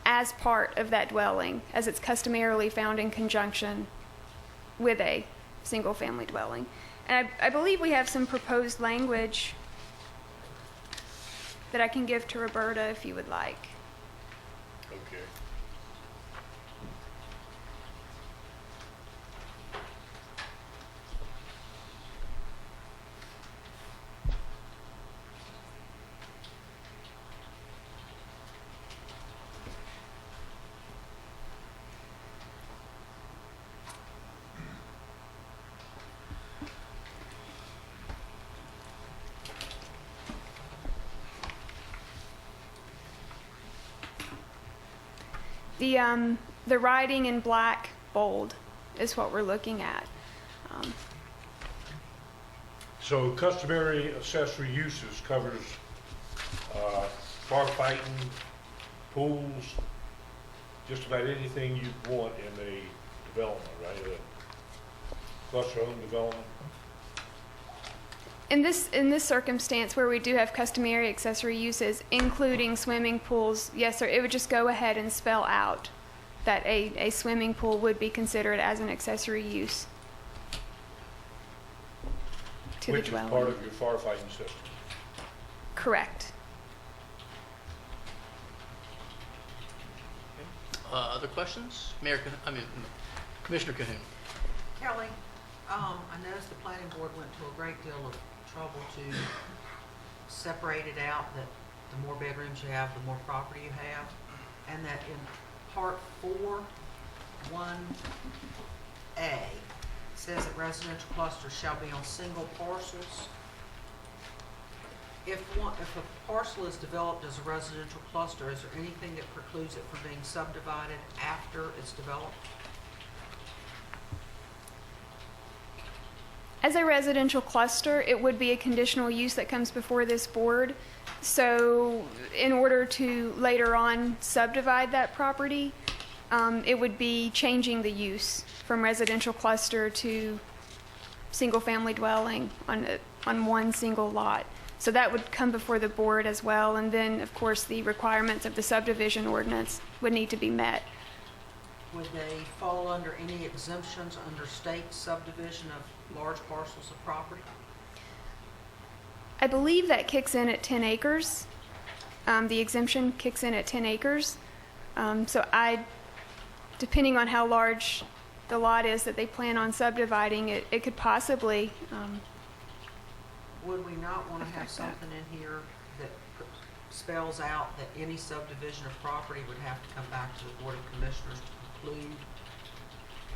as part of that dwelling, as it's customarily found in conjunction with a single-family dwelling. And I believe we have some proposed language that I can give to Roberta if you would like. Okay. The writing in black bold is what we're looking at. So customary accessory uses covers firefighting, pools, just about anything you'd want in a development, right? A cluster home development. In this circumstance where we do have customary accessory uses, including swimming pools, yes, sir, it would just go ahead and spell out that a swimming pool would be considered as an accessory use to the dwelling. Which is part of your firefighting system. Correct. Other questions? Commissioner Cahoon. Kelly, I noticed the planning board went to a great deal of trouble to separate it out, that the more bedrooms you have, the more property you have, and that in part 4, 1A, says that residential clusters shall be on single parcels. If a parcel is developed as a residential cluster, is there anything that precludes it from being subdivided after it's developed? As a residential cluster, it would be a conditional use that comes before this board. So in order to later on subdivide that property, it would be changing the use from residential cluster to single-family dwelling on one single lot. So that would come before the board as well. And then, of course, the requirements of the subdivision ordinance would need to be met. Would they fall under any exemptions under state subdivision of large parcels of property? I believe that kicks in at 10 acres. The exemption kicks in at 10 acres. Depending on how large the lot is that they plan on subdividing, it could possibly. Would we not want to have something in here that spells out that any subdivision of property would have to come back to the Board of Commissioners to preclude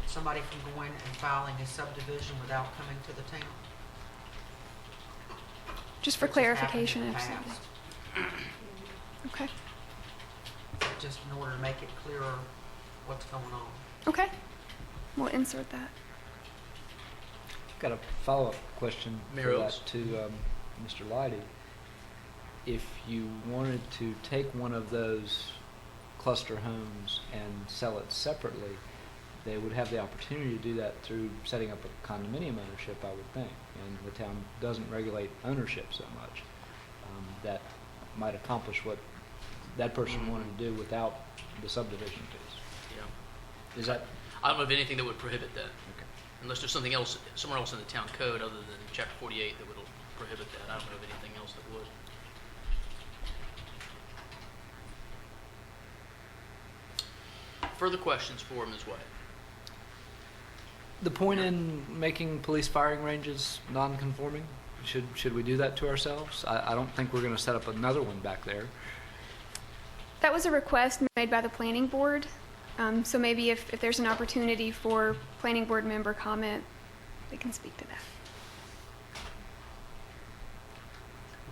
somebody from going and filing a subdivision without coming to the town? Just for clarification, absolutely. Okay. Just in order to make it clearer what's going on. Okay. We'll insert that. Got a follow-up question Mayor for Oaks. that to Mr. Leidy. If you wanted to take one of those cluster homes and sell it separately, they would have the opportunity to do that through setting up a condominium ownership, I would think. And the town doesn't regulate ownership so much. That might accomplish what that person wanted to do without the subdivision piece. Yeah. Is that? I don't know of anything that would prohibit that. Okay. Unless there's something else, somewhere else in the town code other than Chapter 48 that would prohibit that. I don't know of anything else that would. Further questions for Ms. White? The point in making police firing ranges non-conforming, should we do that to ourselves? I don't think we're going to set up another one back there. That was a request made by the planning board. So maybe if there's an opportunity for planning board member comment, they can speak to that.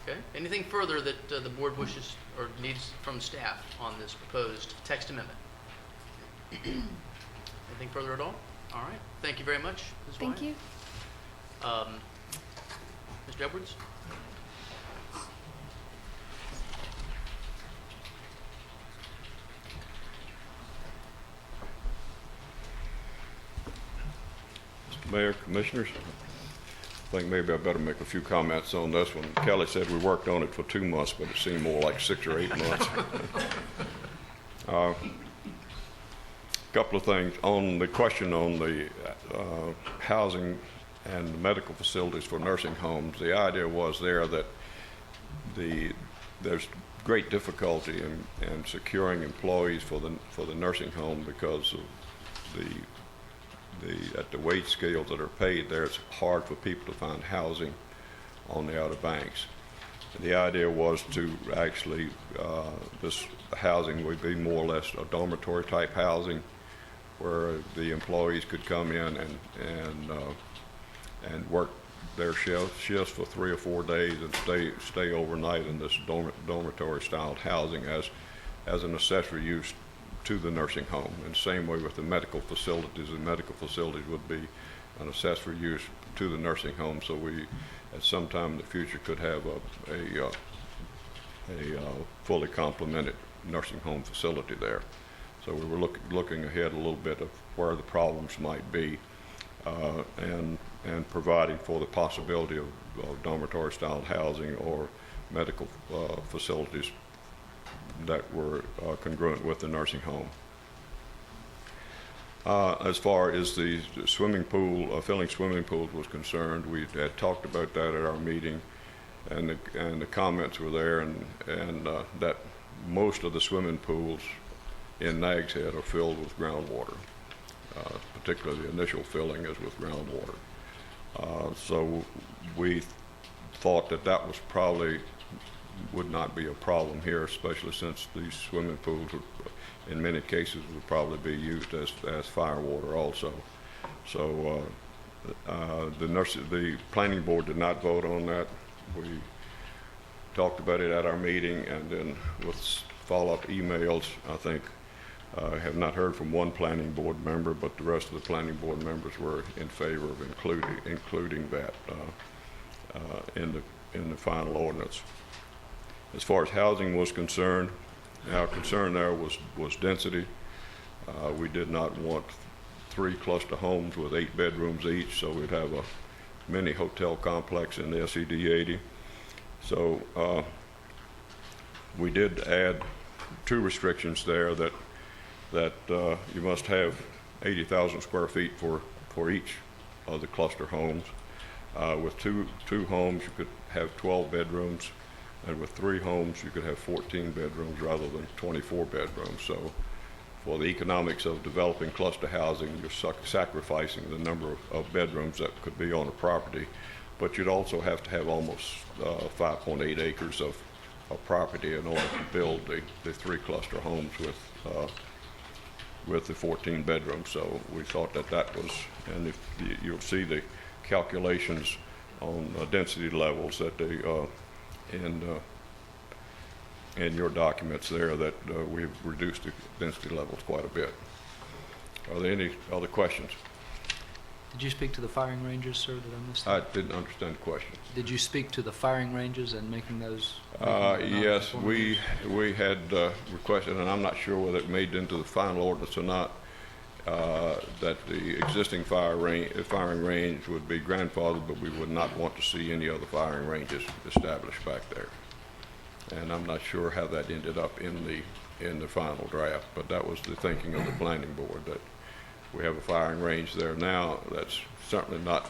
Okay. Anything further that the board wishes or needs from staff on this proposed text amendment? Anything further at all? All right. Thank you very much, Ms. White. Thank you. Mr. Edwards? Mr. Mayor, Commissioners, I think maybe I better make a few comments on this one. Kelly said we worked on it for 2 months, but it seemed more like 6 or 8 months. Couple of things on the question on the housing and the medical facilities for nursing homes. The idea was there that there's great difficulty in securing employees for the nursing home because of at the wage scales that are paid there, it's hard for people to find housing on the Outer Banks. And the idea was to actually this housing would be more or less a dormitory type housing, where the employees could come in and work their shifts for 3 or 4 days and stay overnight in this dormitory styled housing as an accessory use to the nursing home. And same way with the medical facilities. The medical facilities would be an accessory use to the nursing home. So we, at some time in the future, could have a fully complemented nursing home facility there. So we were looking ahead a little bit of where the problems might be, and providing for the possibility of dormitory-style housing or medical facilities that were congruent with the nursing home. As far as the swimming pool, filling swimming pools was concerned, we had talked about that at our meeting, and the comments were there, and that most of the swimming pools in Nags Head are filled with groundwater, particularly the initial filling is with groundwater. So we thought that was probably would not be a problem here, especially since these swimming pools would, in many cases, would probably be used as fire water also. So the planning board did not vote on that. We talked about it at our meeting, and then with follow-up emails, I think I have not heard from one planning board member, but the rest of the planning board members were in favor of including that in the final ordinance. As far as housing was concerned, our concern there was density. We did not want 3 cluster homes with 8 bedrooms each, so we'd have a mini hotel complex in the SED 80. So we did add 2 restrictions there that you must have 80,000 square feet for each of the cluster homes. With two homes, you could have 12 bedrooms, and with 3 homes, you could have 14 bedrooms rather than 24 bedrooms. So for the economics of developing cluster housing, you're sacrificing the number of bedrooms that could be on a property, but you'd also have to have almost 5.8 acres of property in order to build the 3 cluster homes with the 14 bedrooms. So we thought that was, and if you'll see the calculations on density levels that they in your documents there, that we've reduced the density levels quite a bit. Are there any other questions? Did you speak to the firing ranges, sir? Did I miss that? I didn't understand the question. Did you speak to the firing ranges and making those? Yes, we had requested, and I'm not sure whether it made it into the final ordinance or not, that the existing firing range would be grandfathered, but we would not want to see any other firing ranges established back there. And I'm not sure how that ended up in the final draft, but that was the thinking of the planning board, that we have a firing range there now that's certainly not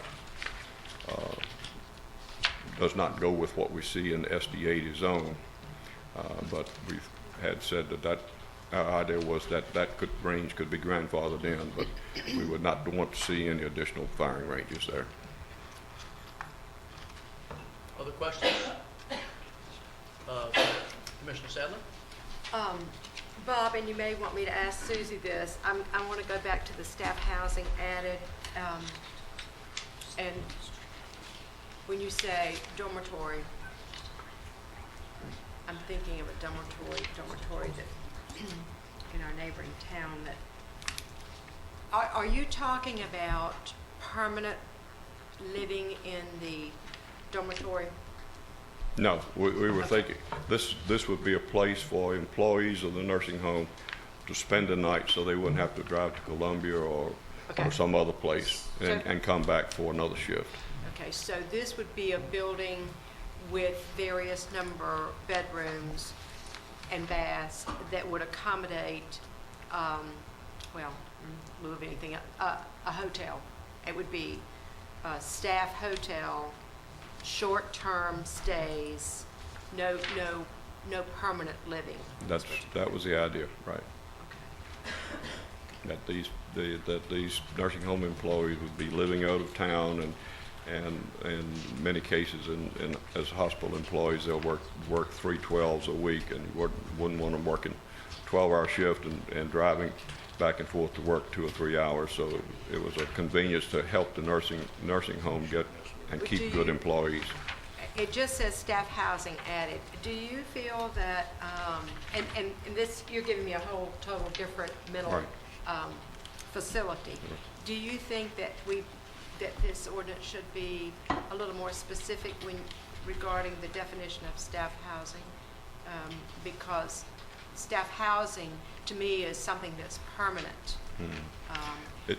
does not go with what we see in the SD 80 zone, but we've had said that our idea was that range could be grandfathered in, but we would not want to see any additional firing ranges there. Other questions? Commissioner Sadler? Bob, and you may want me to ask Susie this. I want to go back to the staff housing added. And when you say dormitory, I'm thinking of a dormitory that in our neighboring town that, are you talking about permanent living in the dormitory? No, we were thinking this would be a place for employees of the nursing home to spend the night, so they wouldn't have to drive to Columbia or some other place and come back for another shift. Okay, so this would be a building with various number bedrooms and baths that would accommodate, well, in lieu of anything, a hotel. It would be a staff hotel, short-term stays, no permanent living. That was the idea, right? Okay. That these nursing home employees would be living out of town, and in many cases, as hospital employees, they'll work 3 12s a week, and you wouldn't want them working 12-hour shift and driving back and forth to work 2 or 3 hours. So it was a convenience to help the nursing home get and keep good employees. It just says staff housing added. Do you feel that, and this, you're giving me a whole total different mental facility. Do you think that this ordinance should be a little more specific regarding the definition of staff housing? Because staff housing, to me, is something that's permanent.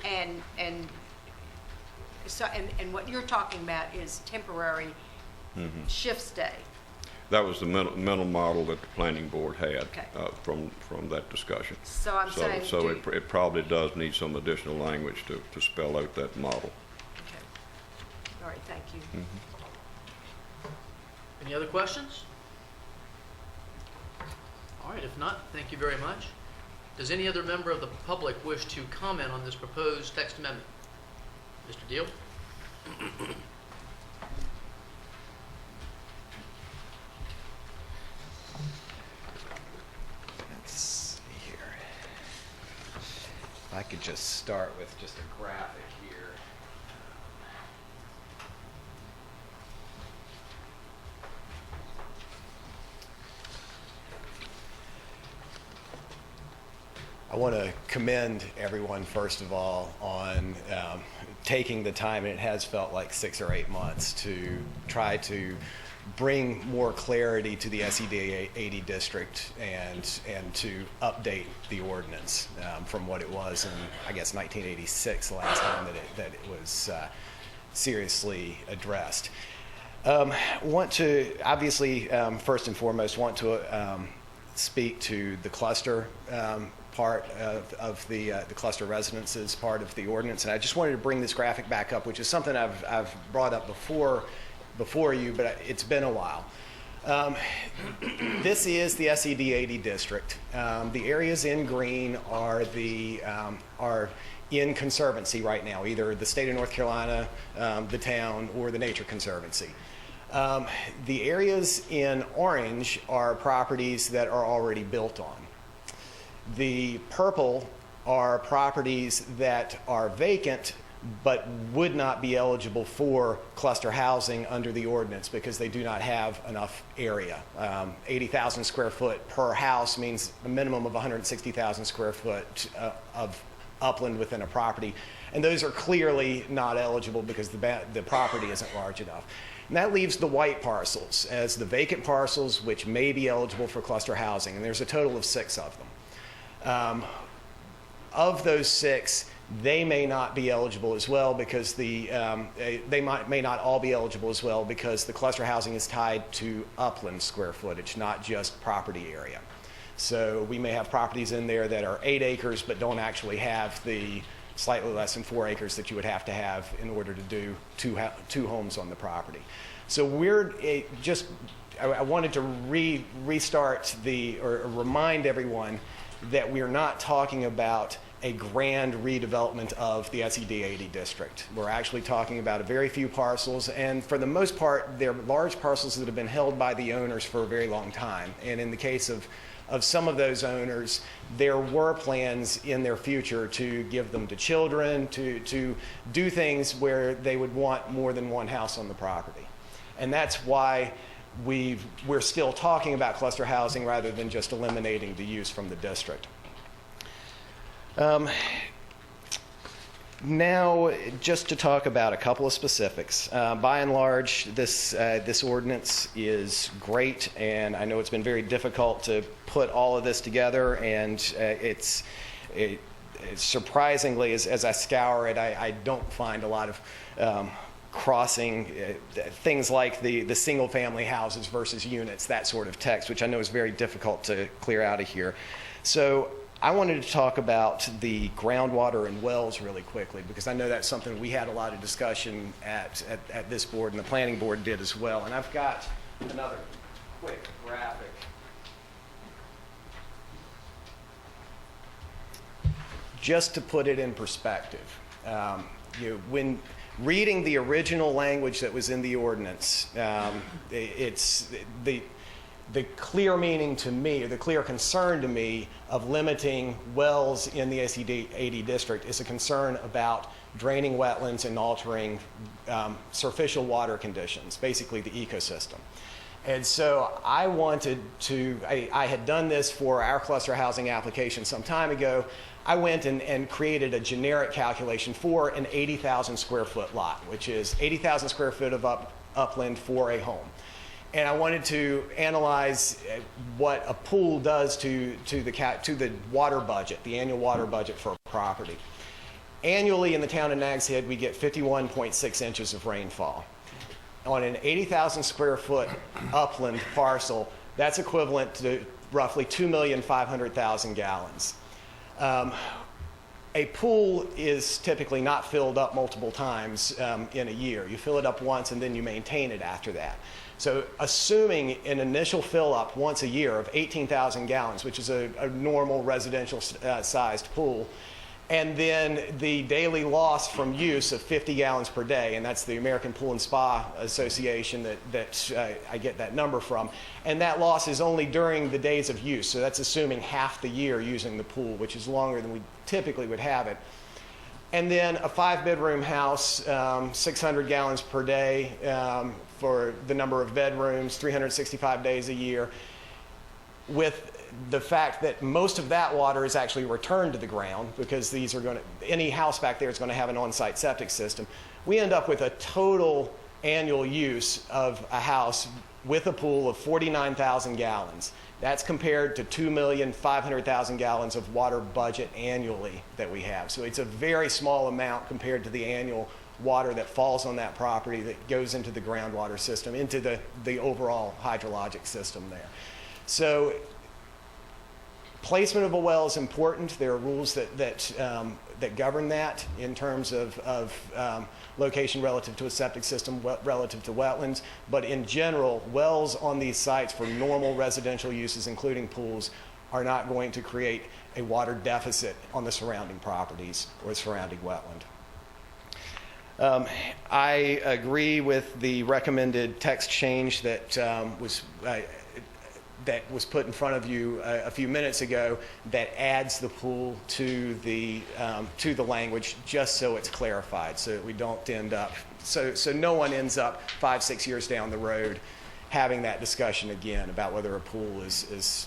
And what you're talking about is temporary shift stay. That was the mental model that the planning board had from that discussion. So I'm saying, so it probably does need some additional language to spell out that model. Okay. All right. Thank you. Any other questions? All right. If not, thank you very much. Does any other member of the public wish to comment on this proposed text amendment? Mr. Deal? Let's see here. If I could just start with just a graphic here. I want to commend everyone, first of all, on taking the time, and it has felt like 6 or 8 months, to try to bring more clarity to the SED 80 district and to update the ordinance from what it was in, I guess, 1986, the last time that it was seriously addressed. Want to, obviously, first and foremost, want to speak to the cluster part of the cluster residences part of the ordinance, and I just wanted to bring this graphic back up, which is something I've brought up before you, but it's been a while. This is the SED 80 district. The areas in green are are in conservancy right now, either the state of North Carolina, the town, or the Nature Conservancy. The areas in orange are properties that are already built on. The purple are properties that are vacant but would not be eligible for cluster housing under the ordinance because they do not have enough area. 80,000 square foot per house means a minimum of 160,000 square foot of upland within a property. And those are clearly not eligible because the property isn't large enough. And that leaves the white parcels as the vacant parcels, which may be eligible for cluster housing. And there's a total of 6 of them. Of those 6, they may not be eligible as well because may not all be eligible as well because the cluster housing is tied to upland square footage, not just property area. So we may have properties in there that are 8 acres but don't actually have the slightly less than 4 acres that you would have to have in order to do two homes on the property. So I wanted to restart or remind everyone that we're not talking about a grand redevelopment of the SED 80 district. We're actually talking about a very few parcels, and for the most part, they're large parcels that have been held by the owners for a very long time. And in the case of some of those owners, there were plans in their future to give them to children, to do things where they would want more than one house on the property. And that's why we're still talking about cluster housing rather than just eliminating the use from the district. Now, just to talk about a couple of specifics. By and large, this ordinance is great, and I know it's been very difficult to put all of this together, and it's surprisingly, as I scour it, I don't find a lot of crossing things like the single-family houses versus units, that sort of text, which I know is very difficult to clear out of here. So I wanted to talk about the groundwater and wells really quickly, because I know that's something we had a lot of discussion at this board, and the planning board did as well. And I've got another quick graphic. Just to put it in perspective, when reading the original language that was in the ordinance, it's the clear meaning to me, or the clear concern to me, of limiting wells in the SED 80 district is a concern about draining wetlands and altering surficial water conditions, basically the ecosystem. And so I wanted to, I had done this for our cluster housing application some time ago. I went and created a generic calculation for an 80,000 square foot lot, which is 80,000 square foot of upland for a home. And I wanted to analyze what a pool does to the water budget, the annual water budget for a property. Annually in the town of Nags Head, we get 51.6 inches of rainfall. On an 80,000 square foot upland parcel, that's equivalent to roughly 2,500,000 gallons. A pool is typically not filled up multiple times in a year. You fill it up once and then you maintain it after that. So assuming an initial fill up once a year of 18,000 gallons, which is a normal residential sized pool, and then the daily loss from use of 50 gallons per day, and that's the American Pool and Spa Association that I get that number from, and that loss is only during the days of use, so that's assuming half the year using the pool, which is longer than we typically would have it. And then a 5-bedroom house, 600 gallons per day for the number of bedrooms, 365 days a year, with the fact that most of that water is actually returned to the ground, because these are going to, any house back there is going to have an on-site septic system. We end up with a total annual use of a house with a pool of 49,000 gallons. That's compared to 2,500,000 gallons of water budget annually that we have. So it's a very small amount compared to the annual water that falls on that property that goes into the groundwater system, into the overall hydrologic system there. So placement of a well is important. There are rules that govern that in terms of location relative to a septic system, relative to wetlands. But in general, wells on these sites for normal residential uses, including pools, are not going to create a water deficit on the surrounding properties or surrounding wetland. I agree with the recommended text change that was put in front of you a few minutes ago, that adds the pool to the language, just so it's clarified, so that we don't end up, so no one ends up 5-6 years down the road having that discussion again about whether a pool is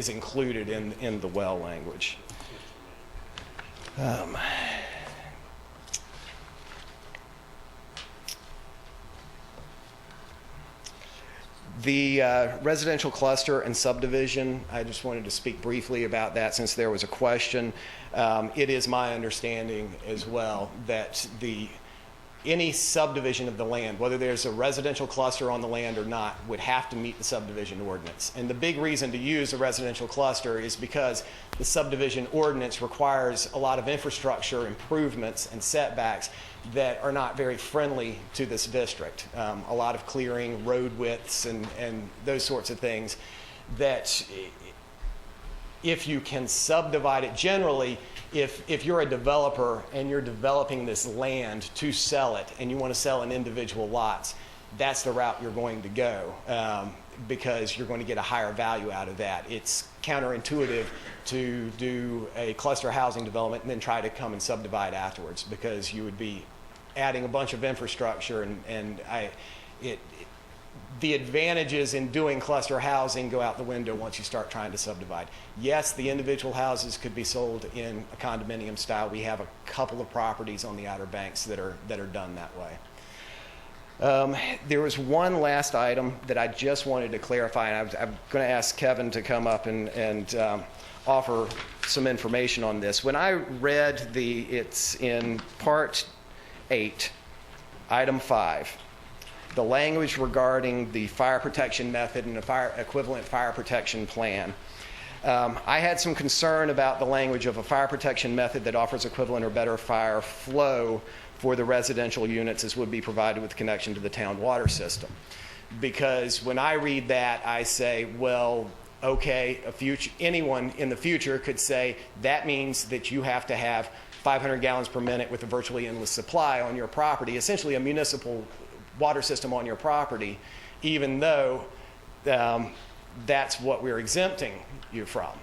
included in the well language. The residential cluster and subdivision, I just wanted to speak briefly about that since there was a question. It is my understanding as well that any subdivision of the land, whether there's a residential cluster on the land or not, would have to meet the subdivision ordinance. And the big reason to use a residential cluster is because the subdivision ordinance requires a lot of infrastructure improvements and setbacks that are not very friendly to this district. A lot of clearing, road widths, and those sorts of things that if you can subdivide it, generally, if you're a developer and you're developing this land to sell it and you want to sell in individual lots, that's the route you're going to go, because you're going to get a higher value out of that. It's counterintuitive to do a cluster housing development and then try to come and subdivide afterwards, because you would be adding a bunch of infrastructure, the advantages in doing cluster housing go out the window once you start trying to subdivide. Yes, the individual houses could be sold in a condominium style. We have a couple of properties on the Outer Banks that are done that way. There was one last item that I just wanted to clarify, and I'm going to ask Kevin to come up and offer some information on this. When I read it's in Part 8, Item 5, the language regarding the fire protection method and the equivalent fire protection plan. I had some concern about the language of a fire protection method that offers equivalent or better fire flow for the residential units as would be provided with connection to the town water system. Because when I read that, I say, well, okay, anyone in the future could say that means that you have to have 500 gallons per minute with a virtually endless supply on your property, essentially a municipal water system on your property, even though that's what we're exempting you from.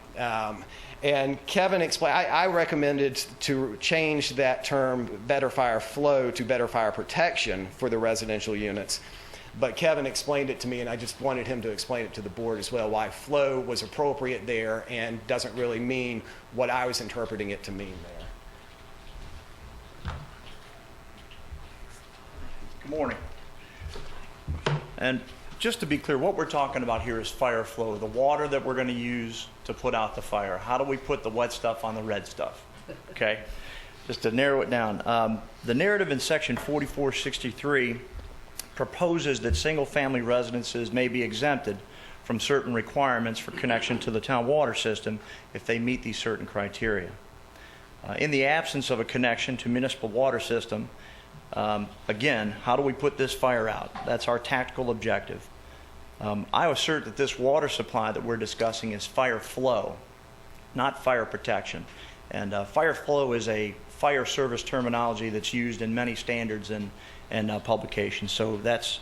And Kevin explained, I recommended to change that term better fire flow to better fire protection for the residential units. But Kevin explained it to me, and I just wanted him to explain it to the board as well, why flow was appropriate there and doesn't really mean what I was interpreting it to mean there. Good morning. And just to be clear, what we're talking about here is fire flow, the water that we're going to use to put out the fire. How do we put the wet stuff on the red stuff? Okay, just to narrow it down. The narrative in section 4463 proposes that single-family residences may be exempted from certain requirements for connection to the town water system if they meet these certain criteria. In the absence of a connection to municipal water system, again, how do we put this fire out? That's our tactical objective. I assert that this water supply that we're discussing is fire flow, not fire protection. And fire flow is a fire service terminology that's used in many standards and publications. So that's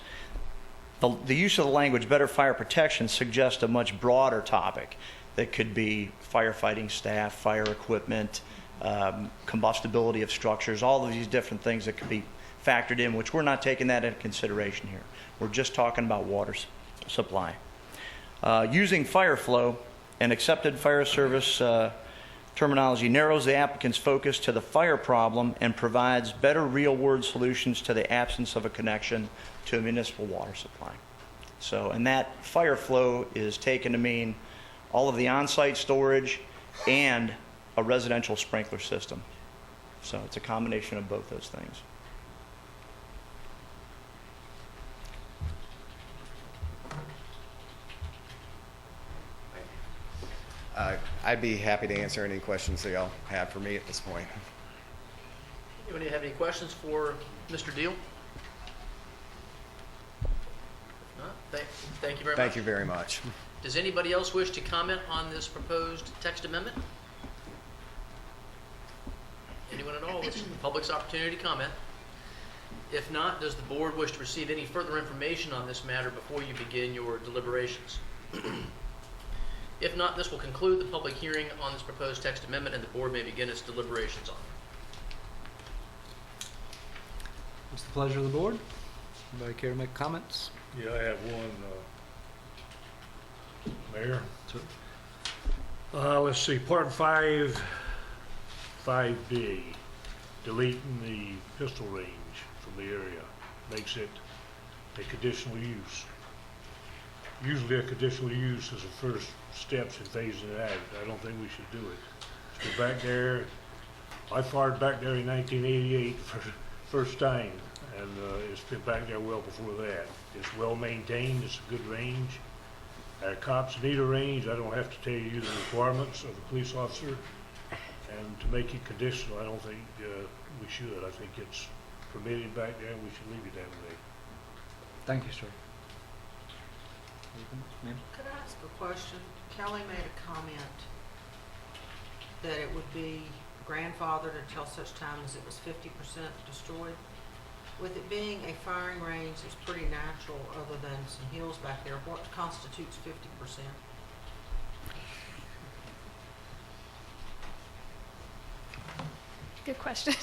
the use of the language better fire protection suggests a much broader topic that could be firefighting staff, fire equipment, combustibility of structures, all of these different things that could be factored in, which we're not taking that into consideration here. We're just talking about water supply. Using fire flow and accepted fire service terminology narrows the applicant's focus to the fire problem and provides better real-world solutions to the absence of a connection to a municipal water supply. So, and that fire flow is taken to mean all of the on-site storage and a residential sprinkler system. So it's a combination of both those things. I'd be happy to answer any questions that y'all have for me at this point. Anybody have any questions for Mr. Deal? Thank you very much. Thank you very much. Does anybody else wish to comment on this proposed text amendment? Anyone at all? This is the public's opportunity to comment. If not, does the board wish to receive any further information on this matter before you begin your deliberations? If not, this will conclude the public hearing on this proposed text amendment, and the board may begin its deliberations on it. What's the pleasure of the board? Anybody care to make comments? Yeah, I have one, Mayor. Let's see, Part 5, 5B, deleting the pistol range from the area makes it a conditional use. Usually a conditional use is the first steps in phasing it out. I don't think we should do it. It's been back there, I fired back there in 1988 first time, and it's been back there well before that. It's well maintained, it's a good range. Cops need a range. I don't have to tell you the requirements of a police officer. And to make it conditional, I don't think we should. I think it's permitted back there, and we should leave it that way. Thank you, sir. Could I ask a question? Kelly made a comment that it would be grandfathered until such time as it was 50% destroyed. With it being a firing range that's pretty natural, other than some hills back there, what constitutes 50%? Good question.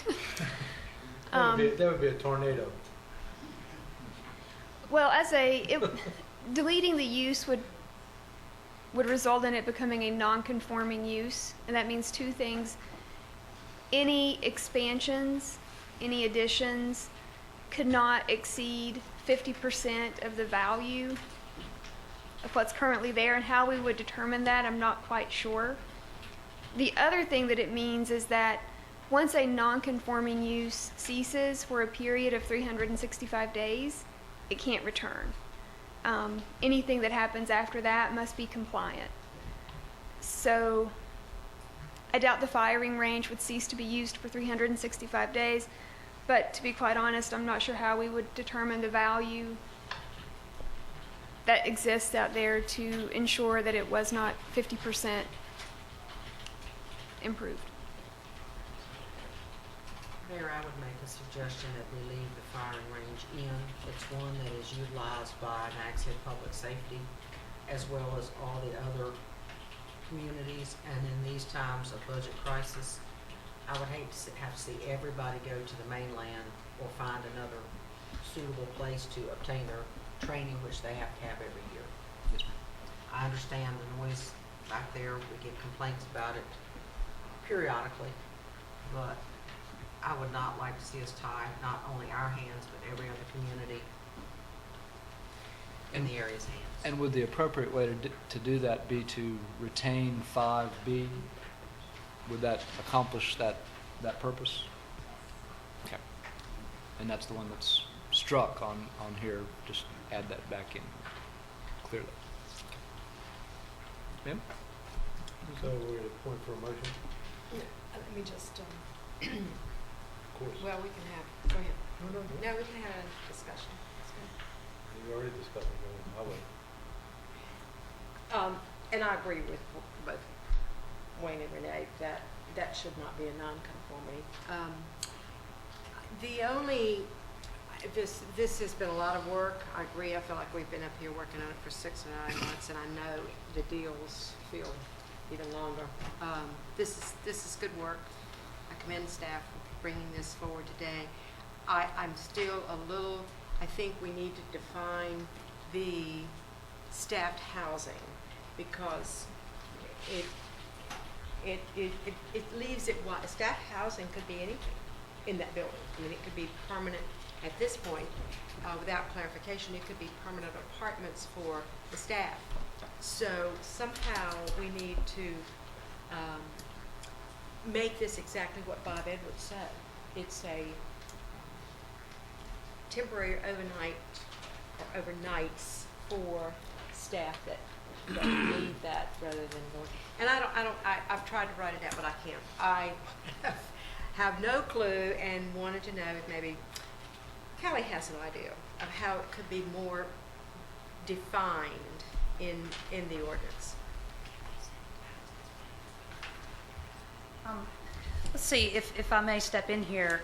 That would be a tornado. Well, deleting the use would result in it becoming a non-conforming use, and that means two things. Any expansions, any additions could not exceed 50% of the value of what's currently there, and how we would determine that, I'm not quite sure. The other thing that it means is that once a non-conforming use ceases for a period of 365 days, it can't return. Anything that happens after that must be compliant. So I doubt the firing range would cease to be used for 365 days, but to be quite honest, I'm not sure how we would determine the value that exists out there to ensure that it was not 50% improved. Mayor, I would make a suggestion that we leave the firing range in. It's one that is utilized by Nags Head Public Safety, as well as all the other communities. And in these times of budget crisis, I would hate to have to see everybody go to the mainland or find another suitable place to obtain their training, which they have to have every year. Yes, ma'am. I understand the noise back there. We get complaints about it periodically, but I would not like to see us tie not only our hands, but every other community in the area's hands. And would the appropriate way to do that be to retain 5B? Would that accomplish that purpose? Okay. And that's the one that's struck on here. Just add that back in clearly. Ma'am? So we're at a point for a motion? Let me just, Of course. well, we can have, go ahead. No. No, we can have a discussion. That's good. You already discussed it. I'll wait. And I agree with both Wayne and Renee that that should not be a non-conformity. The only, this has been a lot of work. I agree. I feel like we've been up here working on it for 6 or 9 months, and I know the deals feel even longer. This is good work. I commend staff for bringing this forward today. I'm still a little, I think we need to define the staffed housing, because it leaves it wide. Staffed housing could be anything in that building. I mean, it could be permanent at this point. Without clarification, it could be permanent apartments for the staff. So somehow we need to make this exactly what Bob Edwards said. It's a temporary overnight or overnights for staff that need that rather than going. And I've tried to write it out, but I can't. I have no clue and wanted to know if maybe Kelly has an idea of how it could be more defined in the ordinance. Let's see, if I may step in here.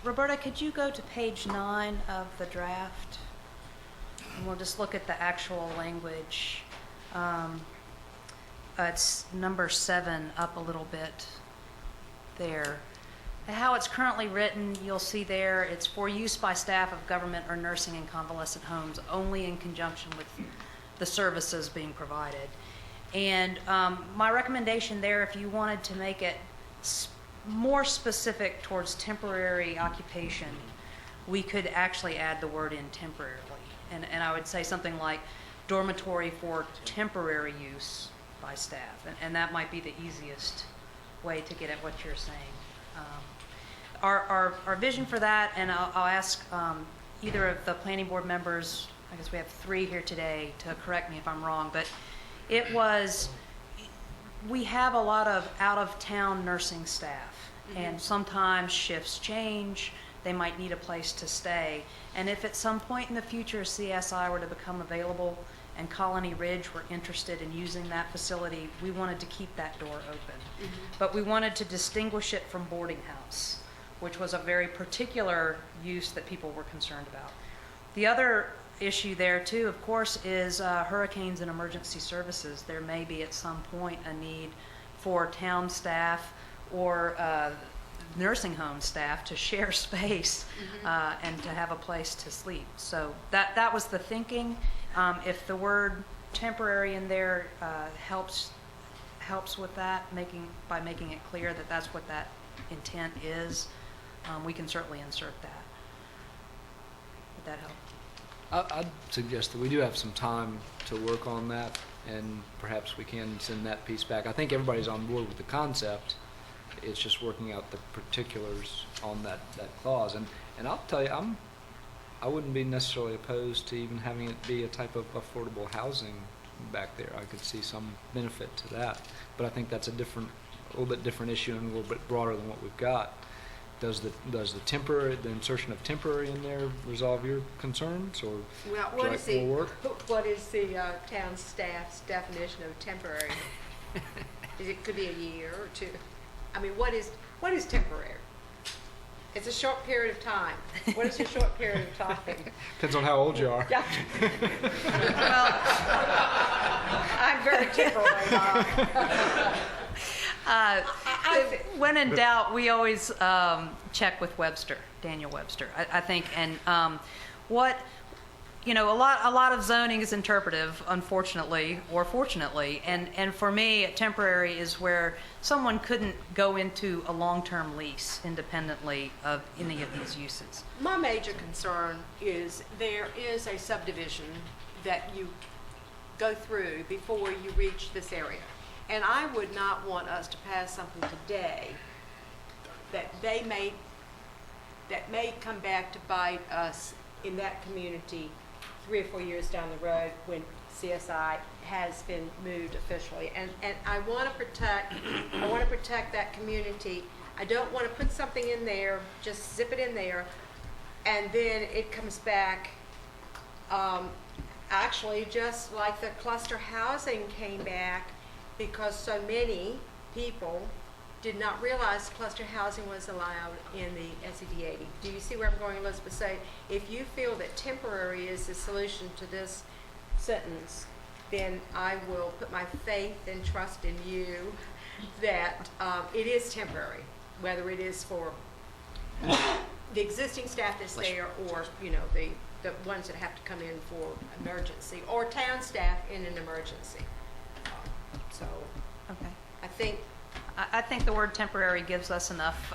Roberta, could you go to page 9 of the draft? And we'll just look at the actual language. It's number 7 up a little bit there. How it's currently written, you'll see there, it's for use by staff of government or nursing and convalescent homes only in conjunction with the services being provided. And my recommendation there, if you wanted to make it more specific towards temporary occupation, we could actually add the word in temporarily. And I would say something like dormitory for temporary use by staff. And that might be the easiest way to get at what you're saying. Our vision for that, and I'll ask either of the planning board members, I guess we have 3 here today, to correct me if I'm wrong, but it was, we have a lot of out-of-town nursing staff, and sometimes shifts change, they might need a place to stay, and if at some point in the future CSI were to become available, and Colony Ridge were interested in using that facility, we wanted to keep that door open. But we wanted to distinguish it from boarding house, which was a very particular use that people were concerned about. The other issue there too, of course, is hurricanes and emergency services. There may be at some point a need for town staff or nursing home staff to share space and to have a place to sleep. So that was the thinking. If the word temporary in there helps with that, by making it clear that that's what that intent is, we can certainly insert that. Would that help? I'd suggest that we do have some time to work on that, and perhaps we can send that piece back. I think everybody's on board with the concept. It's just working out the particulars on that clause. And I'll tell you, I wouldn't be necessarily opposed to even having it be a type of affordable housing back there. I could see some benefit to that. But I think that's a little bit different issue and a little bit broader than what we've got. Does the insertion of temporary in there resolve your concerns, or well, would you like more work? What is the town staff's definition of temporary? It could be a year or two. I mean, what is temporary? It's a short period of time. What is a short period of time? Depends on how old you are. Yeah. Well, I'm very temporary. When in doubt, we always check with Daniel Webster, I think. And a lot of zoning is interpretive, unfortunately or fortunately. And for me, temporary is where someone couldn't go into a long-term lease independently of any of these uses. My major concern is there is a subdivision that you go through before you reach this area. And I would not want us to pass something today that may come back to bite us in that community 3 or 4 years down the road when CSI has been moved officially. And I want to protect that community. I don't want to put something in there, just zip it in there, and then it comes back. Actually, just like the cluster housing came back, because so many people did not realize cluster housing was allowed in the SED 80. Do you see where I'm going, Elizabeth? Say, if you feel that temporary is the solution to this sentence, then I will put my faith and trust in you that it is temporary, whether it is for the existing staff that's there or, the ones that have to come in for emergency, or town staff in an emergency. So, okay. I think the word temporary gives us enough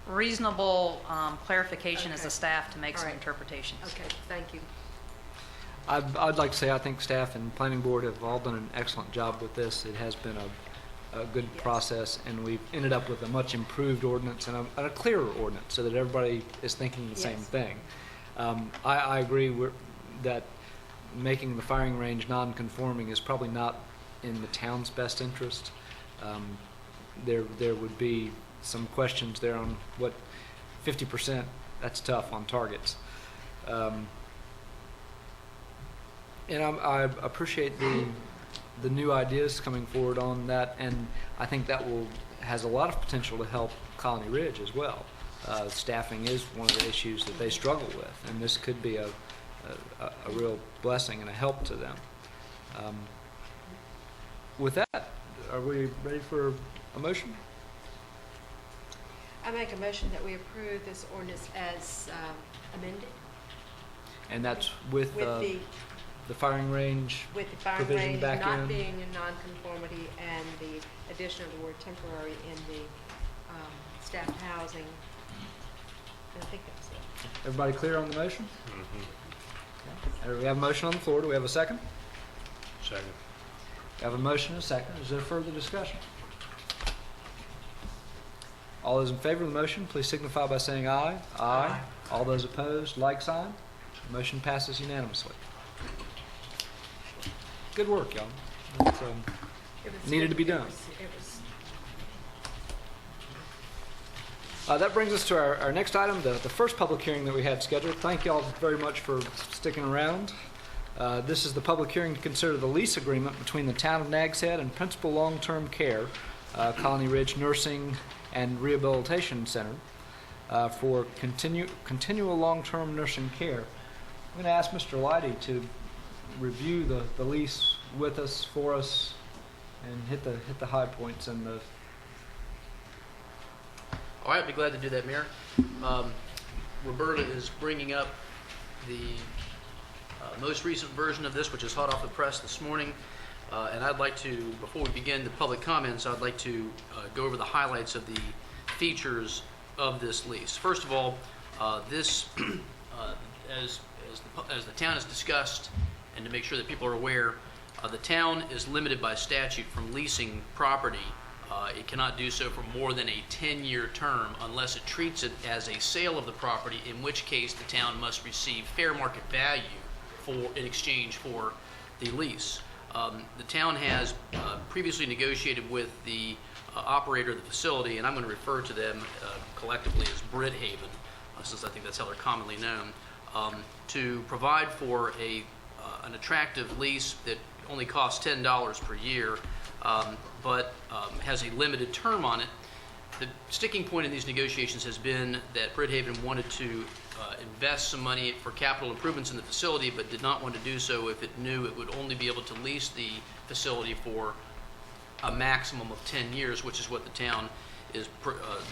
reasonable clarification as a staff to make some interpretations. Okay, thank you. I'd like to say I think staff and planning board have all done an excellent job with this. It has been a good process, and we've ended up with a much improved ordinance and a clearer ordinance so that everybody is thinking the same thing. I agree that making the firing range non-conforming is probably not in the town's best interest. There would be some questions there on what 50%, that's tough on targets. And I appreciate the new ideas coming forward on that, and I think that has a lot of potential to help Colony Ridge as well. Staffing is one of the issues that they struggle with, and this could be a real blessing and a help to them. With that, are we ready for a motion? I make a motion that we approve this ordinance as amended. And that's with the firing range with the firing provision range back not in? being in nonconformity, and the addition of the word temporary in the staffed housing. And I think that's it. Everybody clear on the motion? Okay. We have a motion on the floor. Do we have a second? Second. We have a motion and a second. Is there further discussion? All those in favor of the motion, please signify by saying aye. Aye. All those opposed, like sign. Motion passes unanimously. Good work, y'all. It needed to be done. That brings us to our next item, the first public hearing that we had scheduled. Thank y'all very much for sticking around. This is the public hearing to consider the lease agreement between the town of Nags Head and Principal Long-Term Care, Colony Ridge Nursing and Rehabilitation Center, for continual long-term nursing care. I'm going to ask Mr. Leidy to review the lease with us, for us, and hit the high points and the. All right, I'd be glad to do that, Mayor. Roberta is bringing up the most recent version of this, which is hot off the press this morning. And I'd like to, before we begin the public comments, I'd like to go over the highlights of the features of this lease. First of all, this, as the town has discussed, and to make sure that people are aware, the town is limited by statute from leasing property. It cannot do so for more than a 10-year term unless it treats it as a sale of the property, in which case the town must receive fair market value in exchange for the lease. The town has previously negotiated with the operator of the facility, and I'm going to refer to them collectively as Bridhaven, since I think that's how they're commonly known, to provide for an attractive lease that only costs $10 per year, but has a limited term on it. The sticking point in these negotiations has been that Bridhaven wanted to invest some money for capital improvements in the facility, but did not want to do so if it knew it would only be able to lease the facility for a maximum of 10 years, which is what the town is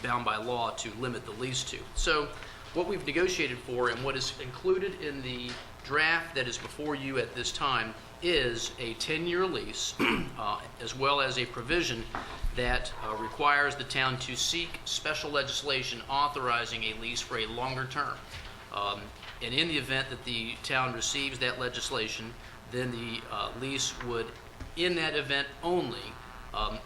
bound by law to limit the lease to. So what we've negotiated for, and what is included in the draft that is before you at this time, is a 10-year lease, as well as a provision that requires the town to seek special legislation authorizing a lease for a longer term. And in the event that the town receives that legislation, then the lease would, in that event only,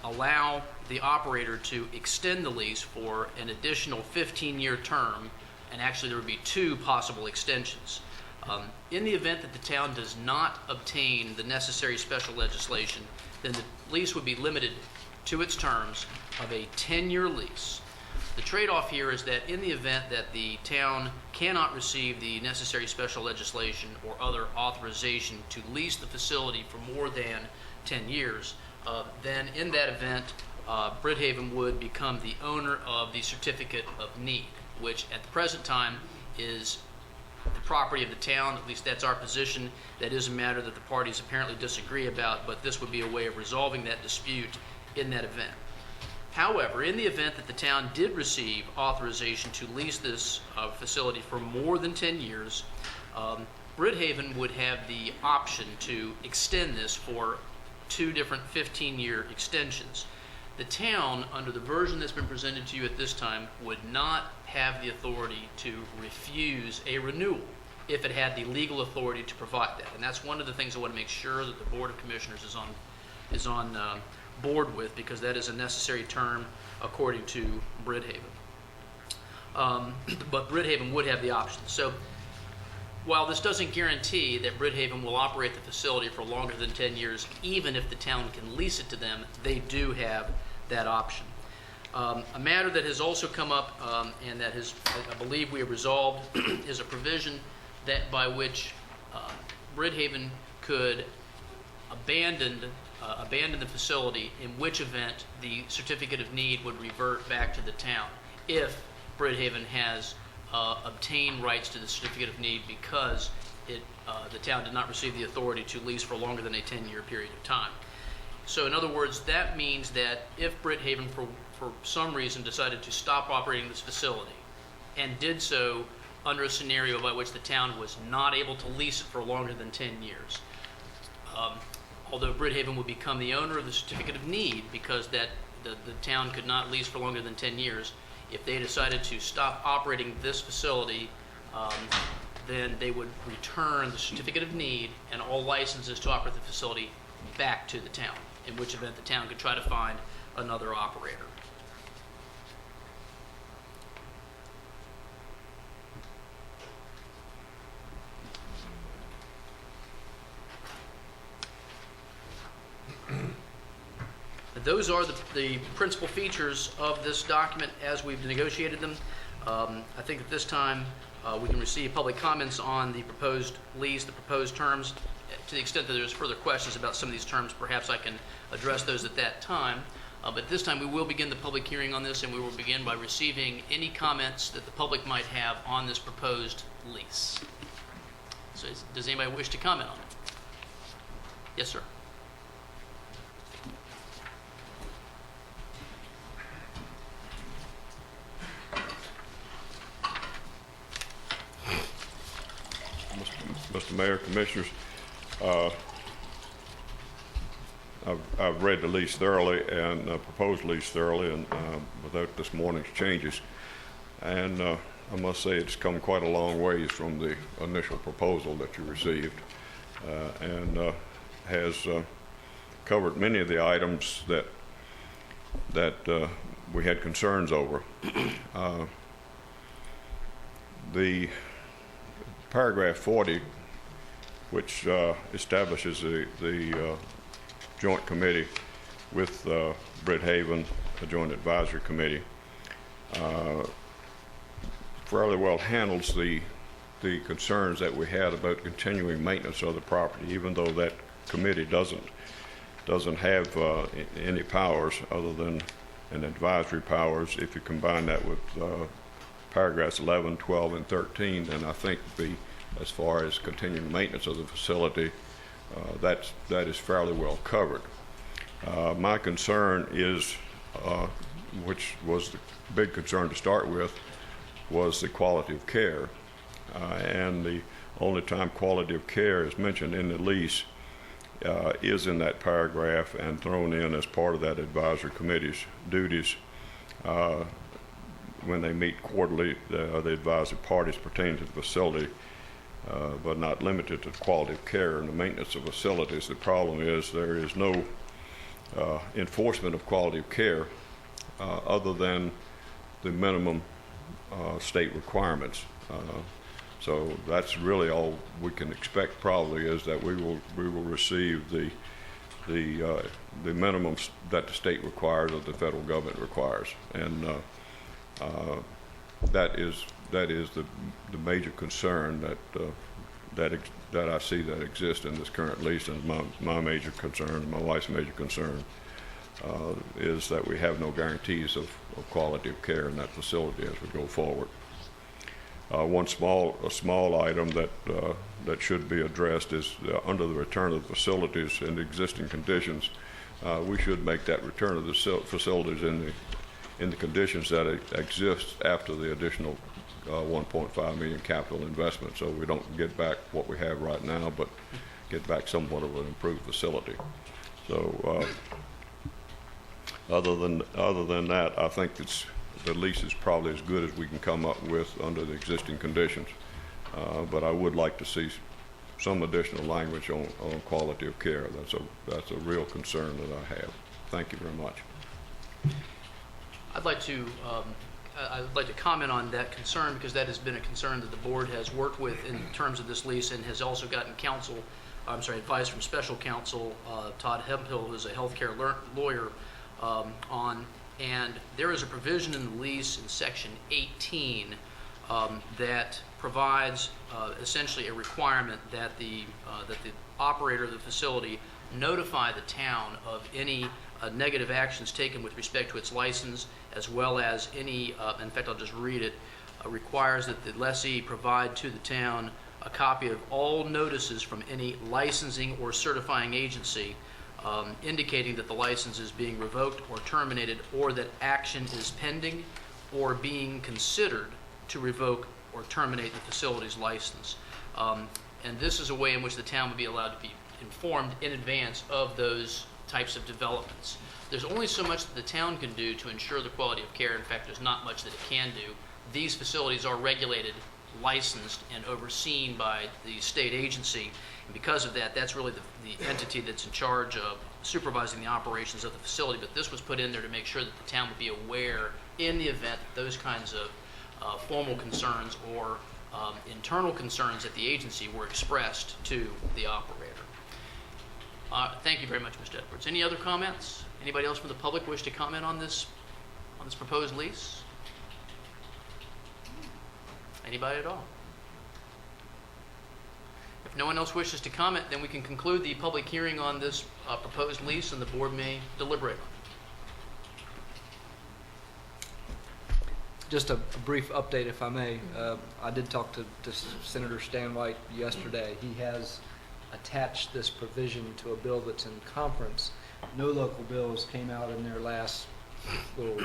allow the operator to extend the lease for an additional 15-year term, and actually there would be 2 possible extensions. In the event that the town does not obtain the necessary special legislation, then the lease would be limited to its terms of a 10-year lease. The trade-off here is that in the event that the town cannot receive the necessary special legislation or other authorization to lease the facility for more than 10 years, then in that event, Bridhaven would become the owner of the certificate of need, which at the present time is the property of the town. At least that's our position. That is a matter that the parties apparently disagree about, but this would be a way of resolving that dispute in that event. However, in the event that the town did receive authorization to lease this facility for more than 10 years, Bridhaven would have the option to extend this for 2 different 15-year extensions. The town, under the version that's been presented to you at this time, would not have the authority to refuse a renewal if it had the legal authority to provide that. And that's one of the things I want to make sure that the Board of Commissioners is on board with, because that is a necessary term according to Bridhaven. But Bridhaven would have the option. So while this doesn't guarantee that Bridhaven will operate the facility for longer than 10 years, even if the town can lease it to them, they do have that option. A matter that has also come up and that I believe we have resolved is a provision that by which Bridhaven could abandon the facility, in which event the certificate of need would revert back to the town if Bridhaven has obtained rights to the certificate of need because the town did not receive the authority to lease for longer than a 10-year period of time. So in other words, that means that if Bridhaven for some reason decided to stop operating this facility and did so under a scenario by which the town was not able to lease it for longer than 10 years, although Bridhaven would become the owner of the certificate of need because the town could not lease for longer than 10 years, if they decided to stop operating this facility, then they would return the certificate of need and all licenses to operate the facility back to the town, in which event the town could try to find another operator. Those are the principal features of this document as we've negotiated them. I think at this time we can receive public comments on the proposed lease, the proposed terms, to the extent that there's further questions about some of these terms, perhaps I can address those at that time. But at this time, we will begin the public hearing on this, and we will begin by receiving any comments that the public might have on this proposed lease. So does anybody wish to comment on it? Yes, sir. Mr. Mayor, Commissioners, I've read the lease thoroughly and proposed lease thoroughly, and without this morning's changes. And I must say it's come quite a long ways from the initial proposal that you received, and has covered many of the items that we had concerns over. The paragraph 40, which establishes the joint committee with Bridhaven, a joint advisory committee, fairly well handles the concerns that we had about continuing maintenance of the property, even though that committee doesn't have any powers other than an advisory powers. If you combine that with paragraphs 11, 12, and 13, then I think as far as continuing maintenance of the facility, that is fairly well covered. My concern is, which was the big concern to start with, was the quality of care. And the only time quality of care is mentioned in the lease is in that paragraph and thrown in as part of that advisory committee's duties. When they meet quarterly, the advisory parties pertaining to the facility, but not limited to quality of care and the maintenance of facilities. The problem is there is no enforcement of quality of care other than the minimum state requirements. So that's really all we can expect probably, is that we will receive the minimums that the state requires or the federal government requires, and that is the major concern that I see that exists in this current lease. And my major concern, my wife's major concern, is that we have no guarantees of quality of care in that facility as we go forward. One small item that should be addressed is under the return of the facilities in the existing conditions. We should make that return of the facilities in the conditions that exist after the additional 1.5 million capital investment, so we don't get back what we have right now, but get back somewhat of an improved facility. So other than that, I think the lease is probably as good as we can come up with under the existing conditions. But I would like to see some additional language on quality of care. That's a real concern that I have. Thank you very much. I'd like to comment on that concern, because that has been a concern that the board has worked with in terms of this lease, and has also gotten advice from special counsel Todd Hemphill, who's a healthcare lawyer, on. And there is a provision in the lease in section 18 that provides essentially a requirement that the operator of the facility notify the town of any negative actions taken with respect to its license, as well as any, in fact, I'll just read it, requires that the lessee provide to the town a copy of all notices from any licensing or certifying agency indicating that the license is being revoked or terminated, or that action is pending or being considered to revoke or terminate the facility's license. And this is a way in which the town would be allowed to be informed in advance of those types of developments. There's only so much that the town can do to ensure the quality of care. In fact, there's not much that it can do. These facilities are regulated, licensed, and overseen by the state agency. And because of that, that's really the entity that's in charge of supervising the operations of the facility. But this was put in there to make sure that the town would be aware in the event that those kinds of formal concerns or internal concerns at the agency were expressed to the operator. Thank you very much, Mr. Edwards. Any other comments? Anybody else from the public wish to comment on this proposed lease? Anybody at all? If no one else wishes to comment, then we can conclude the public hearing on this proposed lease, and the board may deliberate on it. Just a brief update, if I may. I did talk to Senator Stan White yesterday. He has attached this provision to a bill that's in conference. No local bills came out in their last little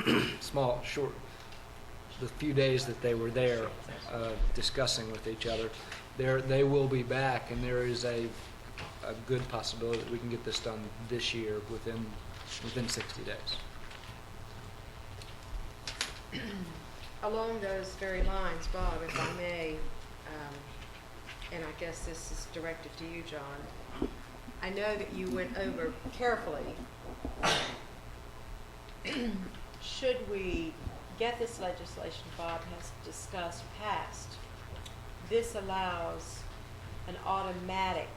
the few days that they were there discussing with each other. They will be back, and there is a good possibility that we can get this done this year within 60 days. Along those very lines, Bob, if I may, and I guess this is directed to you, John, I know that you went over carefully. Should we get this legislation Bob has discussed passed, this allows an automatic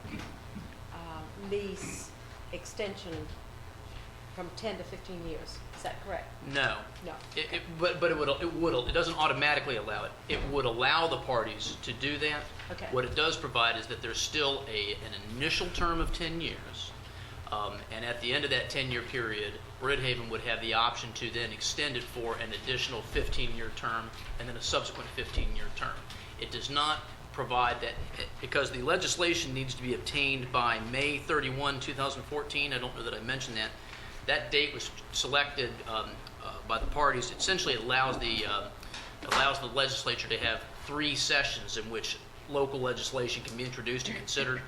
lease extension from 10 to 15 years. Is that correct? No. No. But it doesn't automatically allow it. It would allow the parties to do that. Okay. What it does provide is that there's still an initial term of 10 years. And at the end of that 10-year period, Bridhaven would have the option to then extend it for an additional 15-year term and then a subsequent 15-year term. It does not provide that, because the legislation needs to be obtained by May 31, 2014. I don't know that I mentioned that. That date was selected by the parties. It essentially allows the legislature to have 3 sessions in which local legislation can be introduced and considered.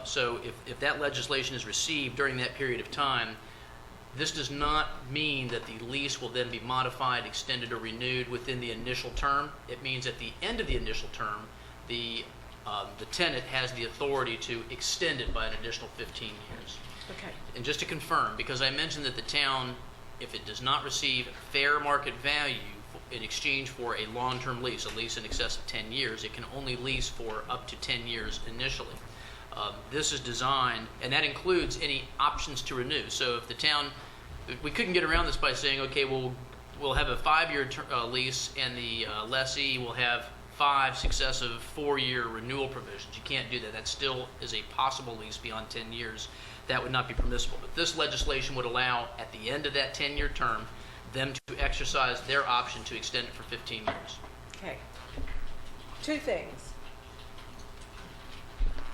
So if that legislation is received during that period of time, this does not mean that the lease will then be modified, extended, or renewed within the initial term. It means at the end of the initial term, the tenant has the authority to extend it by an additional 15 years. Okay. And just to confirm, because I mentioned that the town, if it does not receive fair market value in exchange for a long-term lease, a lease in excess of 10 years, it can only lease for up to 10 years initially. This is designed, and that includes any options to renew. So if the town, we couldn't get around this by saying, okay, we'll have a 5-year lease, and the lessee will have 5 successive 4-year renewal provisions. You can't do that. That still is a possible lease beyond 10 years. That would not be permissible. But this legislation would allow, at the end of that 10-year term, them to exercise their option to extend it for 15 years. Okay. 2 things.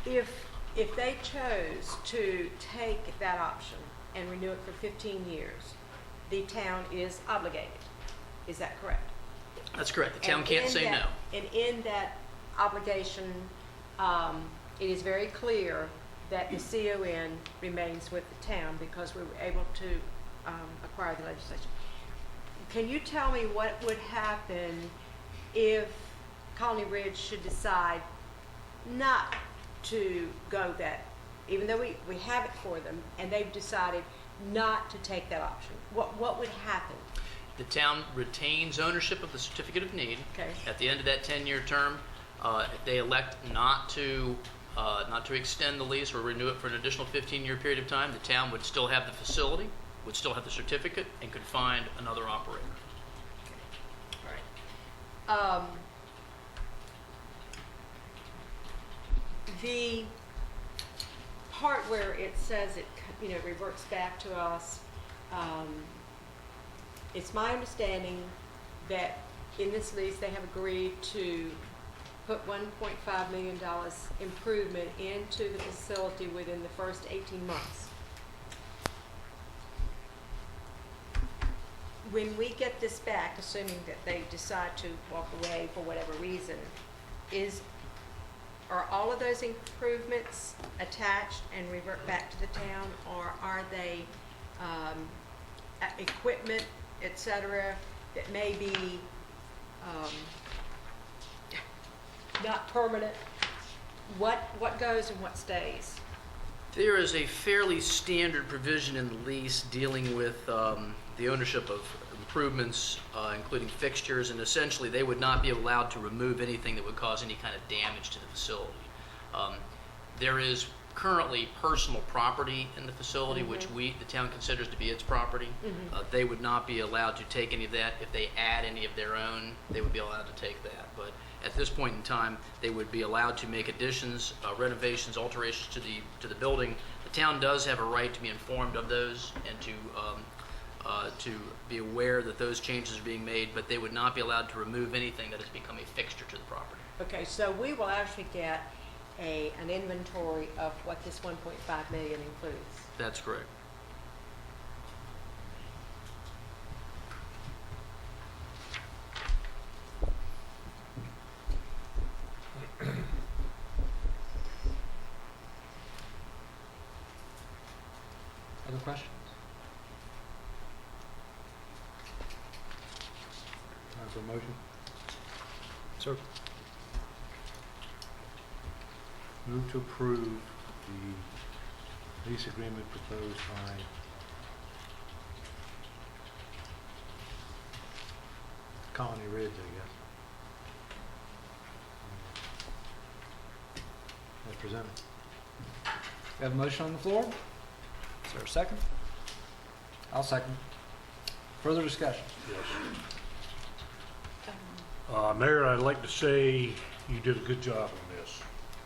If they chose to take that option and renew it for 15 years, the town is obligated. Is that correct? That's correct. The town can't say no. And in that obligation, it is very clear that the CON remains with the town because we were able to acquire the legislation. Can you tell me what would happen if Colony Ridge should decide not to go that, even though we have it for them, and they've decided not to take that option? What would happen? The town retains ownership of the certificate of need. Okay. At the end of that 10-year term, if they elect not to extend the lease or renew it for an additional 15-year period of time, the town would still have the facility, would still have the certificate, and could find another operator. All right. The part where it says it, reverts back to us, it's my understanding that in this lease they have agreed to put $1.5 million improvement into the facility within the first 18 months. When we get this back, assuming that they decide to walk away for whatever reason, are all of those improvements attached and revert back to the town, or are they equipment, et cetera, that may be not permanent? What goes and what stays? There is a fairly standard provision in the lease dealing with the ownership of improvements, including fixtures, and essentially they would not be allowed to remove anything that would cause any kind of damage to the facility. There is currently personal property in the facility, which the town considers to be its property. They would not be allowed to take any of that. If they add any of their own, they would be allowed to take that. But at this point in time, they would be allowed to make additions, renovations, alterations to the building. The town does have a right to be informed of those and to be aware that those changes are being made, but they would not be allowed to remove anything that has become a fixture to the property. Okay, so we will actually get an inventory of what this 1.5 million includes. That's correct. Other questions? Time for a motion? Sir? Move to approve the lease agreement proposed by Colony Ridge, I guess. As presented. We have a motion on the floor. Is there a second? I'll second. Further discussion? Yes. Mayor, I'd like to say you did a good job on this.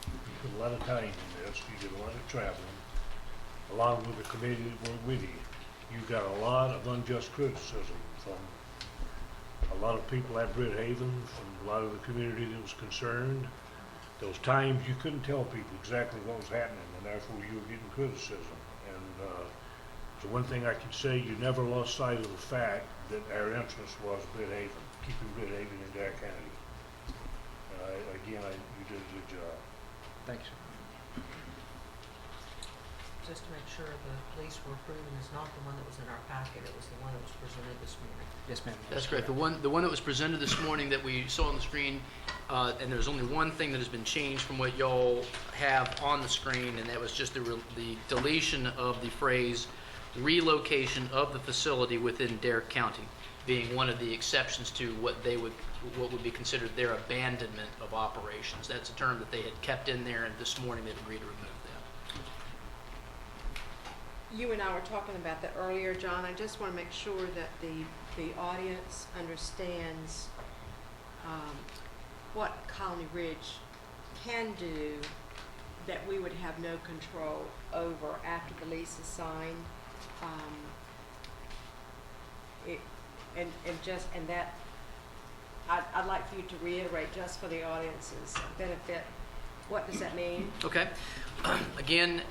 You put a lot of time in this. You did a lot of traveling, along with the committee that worked with you. You got a lot of unjust criticism from a lot of people at Bridhaven, from a lot of the community that was concerned. Those times you couldn't tell people exactly what was happening, and therefore you were getting criticism. And the one thing I can say, you never lost sight of the fact that our interest was Bridhaven, keeping Bridhaven in Dare County. Again, you did a good job. Thanks. Just to make sure the lease we're approving is not the one that was in our packet, it was the one that was presented this morning. Yes, ma'am. That's correct. The one that was presented this morning that we saw on the screen, and there's only one thing that has been changed from what y'all have on the screen, and that was just the deletion of the phrase relocation of the facility within Dare County, being one of the exceptions to what would be considered their abandonment of operations. That's a term that they had kept in there, and this morning they've agreed to remove that. You and I were talking about that earlier, John. I just want to make sure that the audience understands what Colony Ridge can do that we would have no control over after the lease is signed. I'd like for you to reiterate, just for the audience's benefit, what does that mean? Okay. Again,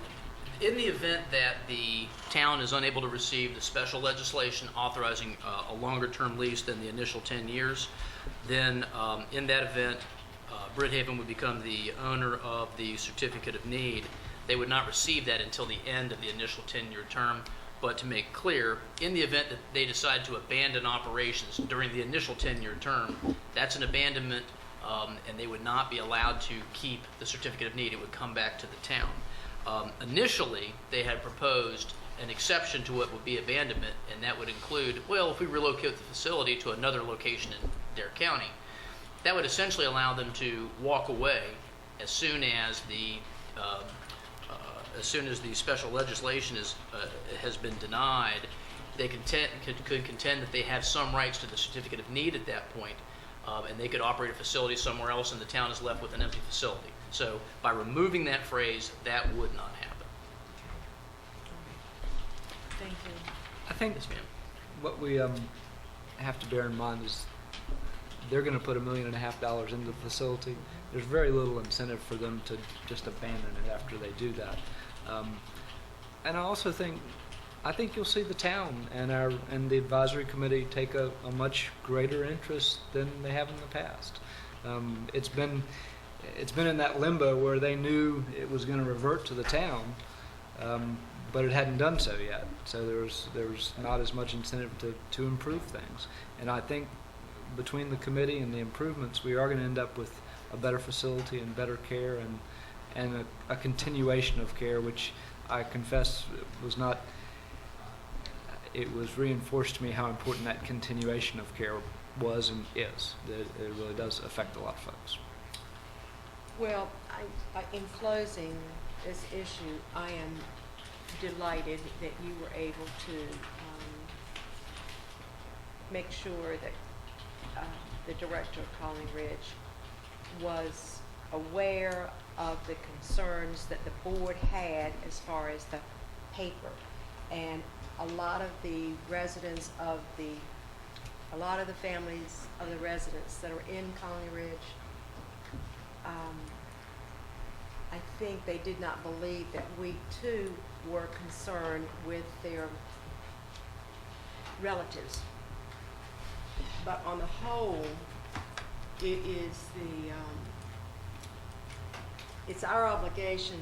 in the event that the town is unable to receive the special legislation authorizing a longer-term lease than the initial 10 years, then in that event, Bridhaven would become the owner of the certificate of need. They would not receive that until the end of the initial 10-year term. But to make clear, in the event that they decide to abandon operations during the initial 10-year term, that's an abandonment, and they would not be allowed to keep the certificate of need. It would come back to the town. Initially, they had proposed an exception to what would be abandonment, and that would include, well, if we relocate the facility to another location in Dare County, that would essentially allow them to walk away as soon as the special legislation has been denied. They could contend that they have some rights to the certificate of need at that point, and they could operate a facility somewhere else, and the town is left with an empty facility. So by removing that phrase, that would not happen. Thank you. I think Yes, ma'am. what we have to bear in mind is they're going to put $1.5 million into the facility. There's very little incentive for them to just abandon it after they do that. And I also think you'll see the town and the advisory committee take a much greater interest than they have in the past. It's been in that limbo where they knew it was going to revert to the town, but it hadn't done so yet. So there was not as much incentive to improve things. And I think between the committee and the improvements, we are going to end up with a better facility and better care and a continuation of care, which I confess was not. It was reinforced to me how important that continuation of care was and is. It really does affect a lot of folks. Well, in closing this issue, I am delighted that you were able to make sure that the director of Colony Ridge was aware of the concerns that the board had as far as the paper. And a lot of the residents of a lot of the families of the residents that are in Colony Ridge, I think they did not believe that we too were concerned with their relatives. But on the whole, it is it's our obligation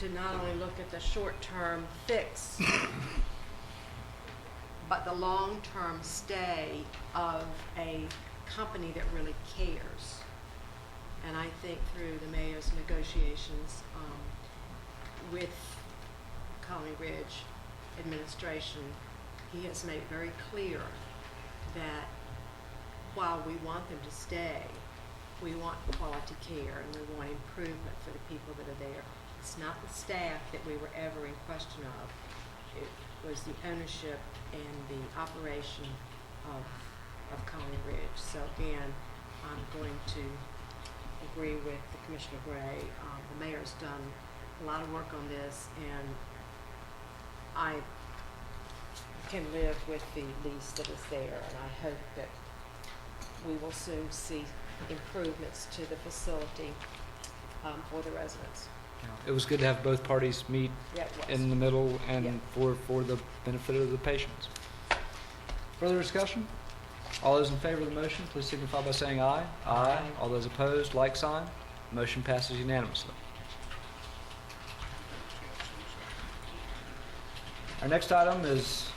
to not only look at the short-term fix, but the long-term stay of a company that really cares. And I think through the mayor's negotiations with Colony Ridge administration, he has made it very clear that while we want them to stay, we want quality care and we want improvement for the people that are there. It's not the staff that we were ever in question of. It was the ownership and the operation of Colony Ridge. So again, I'm going to agree with the Commissioner Gray. The mayor's done a lot of work on this, and I can live with the lease that is there, and I hope that we will soon see improvements to the facility for the residents. It was good to have both parties meet in the middle and for the benefit of the patients. Further discussion? All those in favor of the motion, please signify by saying aye. Aye. All those opposed, like sign. Motion passes unanimously. Our next item is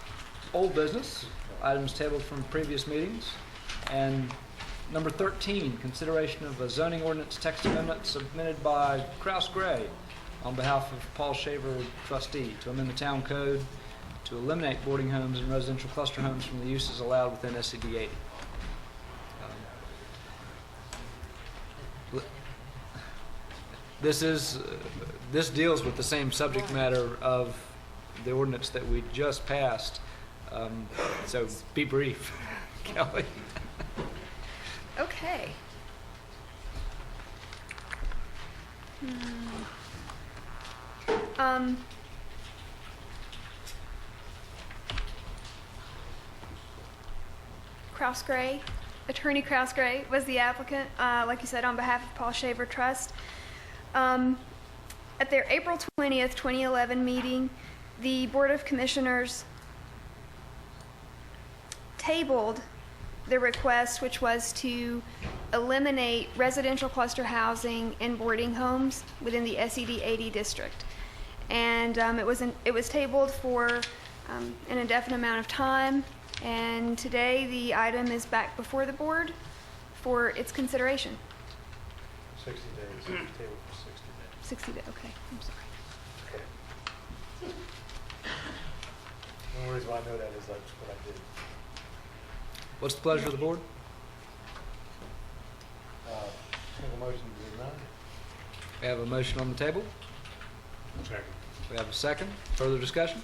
old business, items tabled from previous meetings. And number 13, consideration of a zoning ordinance text amendment submitted by Kraus Gray on behalf of Paul Shaver, trustee, to amend the town code to eliminate boarding homes and residential cluster homes from the uses allowed within SCD 80. This deals with the same subject matter of the ordinance that we just passed. So be brief, Kelly. Okay. Kraus Gray, Attorney Kraus Gray was the applicant, like you said, on behalf of Paul Shaver Trust. At their April 20th, 2011 meeting, the Board of Commissioners tabled the request, which was to eliminate residential cluster housing and boarding homes within the SED 80 district. And it was tabled for an indefinite amount of time, and today the item is back before the board for its consideration. 60 days, table for 60 days. 60 days, okay, I'm sorry. Okay. The only reason why I know that is that's what I did. What's the pleasure of the board? Single motion to deny. We have a motion on the table. Second. We have a second. Further discussion?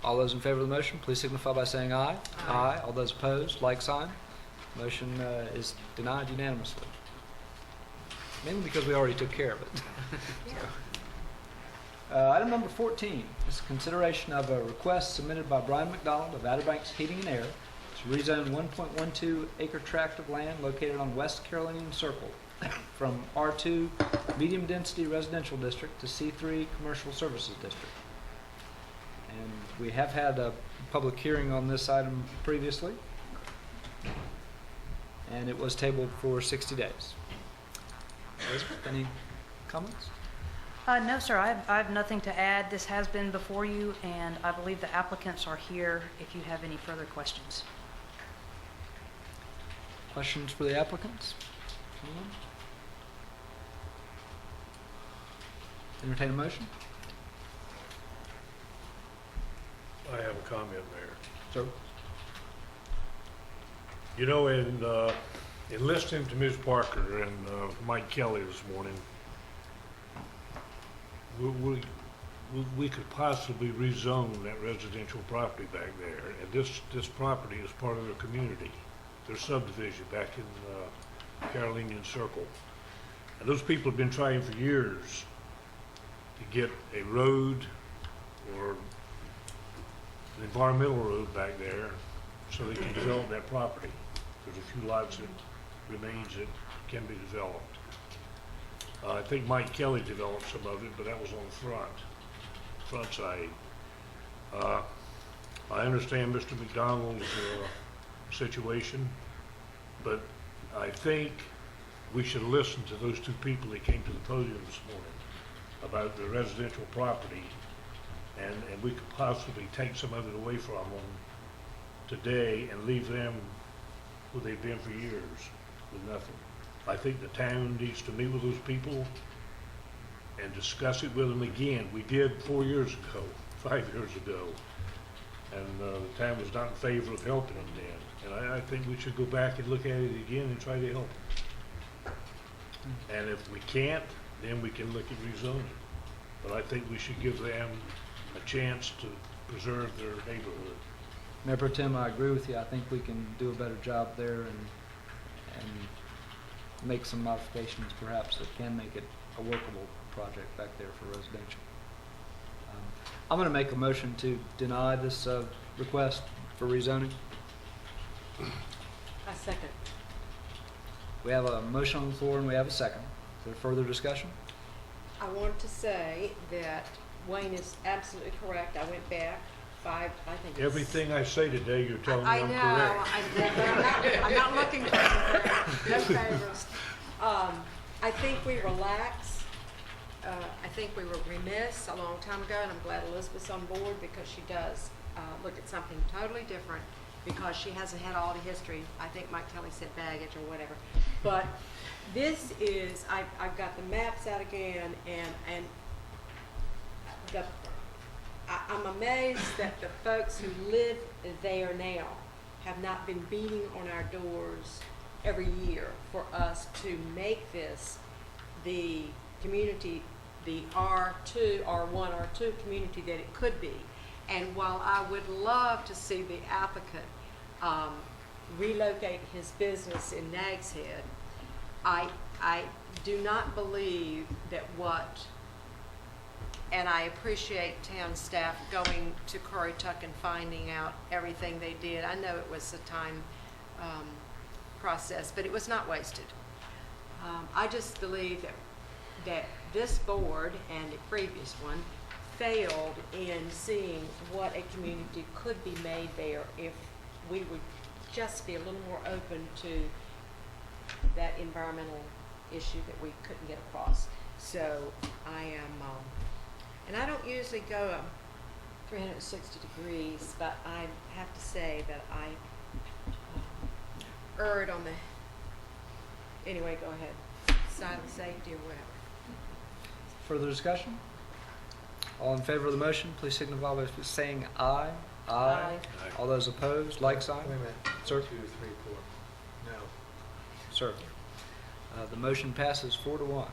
All those in favor of the motion, please signify by saying aye. Aye. All those opposed, like sign. Motion is denied unanimously. Mainly because we already took care of it. Item number 14 is consideration of a request submitted by Brian McDonald of Outer Banks Heating and Air to rezone 1.12 acre tract of land located on West Carolinian Circle from R2 Medium Density Residential District to C3 Commercial Services District. And we have had a public hearing on this item previously, and it was tabled for 60 days. Elizabeth, any comments? No, sir, I have nothing to add. This has been before you, and I believe the applicants are here if you have any further questions. Questions for the applicants? Anyone? Entertain a motion? I have a comment, Mayor. Sir? You know, in listening to Ms. Parker and Mike Kelly this morning, we could possibly rezone that residential property back there. And this property is part of their community, their subdivision back in Carolinian Circle. And those people have been trying for years to get a road or an environmental road back there so they can develop that property. There's a few lots that remains that can be developed. I think Mike Kelly developed some of it, but that was on the front side. I understand Mr. McDonald's situation, but I think we should listen to those two people that came to the podium this morning about the residential property, and we could possibly take some of it away from them today and leave them where they've been for years with nothing. I think the town needs to meet with those people and discuss it with them again. We did 4 years ago, 5 years ago, and the town was not in favor of helping them then. And I think we should go back and look at it again and try to help them. And if we can't, then we can look at rezoning. But I think we should give them a chance to preserve their neighborhood. Mayor Pro Tem, I agree with you. I think we can do a better job there and make some modifications perhaps that can make it a workable project back there for residential. I'm going to make a motion to deny this request for rezoning. I second. We have a motion on the floor and we have a second. Is there further discussion? I want to say that Wayne is absolutely correct. I went back I think it's- Everything I say today, you're telling me I I'm know, correct. I'm not looking for anything, no favors. I think we relax. I think we were remiss a long time ago, and I'm glad Elizabeth's on board because she does look at something totally different because she hasn't had all the history. I think Mike Kelly said baggage or whatever. But this is, I've got the maps out again, and I'm amazed that the folks who live there now have not been beating on our doors every year for us to make this the community, the R2, R1, R2 community that it could be. And while I would love to see the applicant relocate his business in Nags Head, I do not believe that and I appreciate town staff going to Currituck and finding out everything they did. I know it was a time process, but it was not wasted. I just believe that this board and the previous one failed in seeing what a community could be made there if we would just be a little more open to that environmental issue that we couldn't get across. So I am, and I don't usually go 360 degrees, but I have to say that I erred on the, anyway, go ahead, side of safety or whatever. Further discussion? All in favor of the motion, please signify by saying aye. Aye. All those opposed, like sign. Wait a minute. Sir? 2, 3, 4. No. Sir. The motion passes 4-1.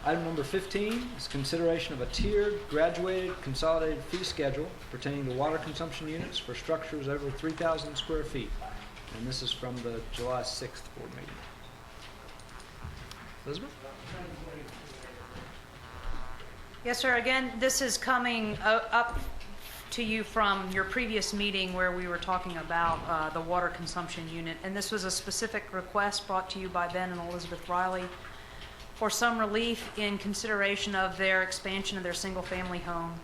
Item number 15 is consideration of a tiered, graduated, consolidated fee schedule pertaining to water consumption units for structures over 3,000 square feet. And this is from the July 6th board meeting. Elizabeth? Yes, sir. Again, this is coming up to you from your previous meeting where we were talking about the water consumption unit. And this was a specific request brought to you by Ben and Elizabeth Riley for some relief in consideration of their expansion of their single-family home.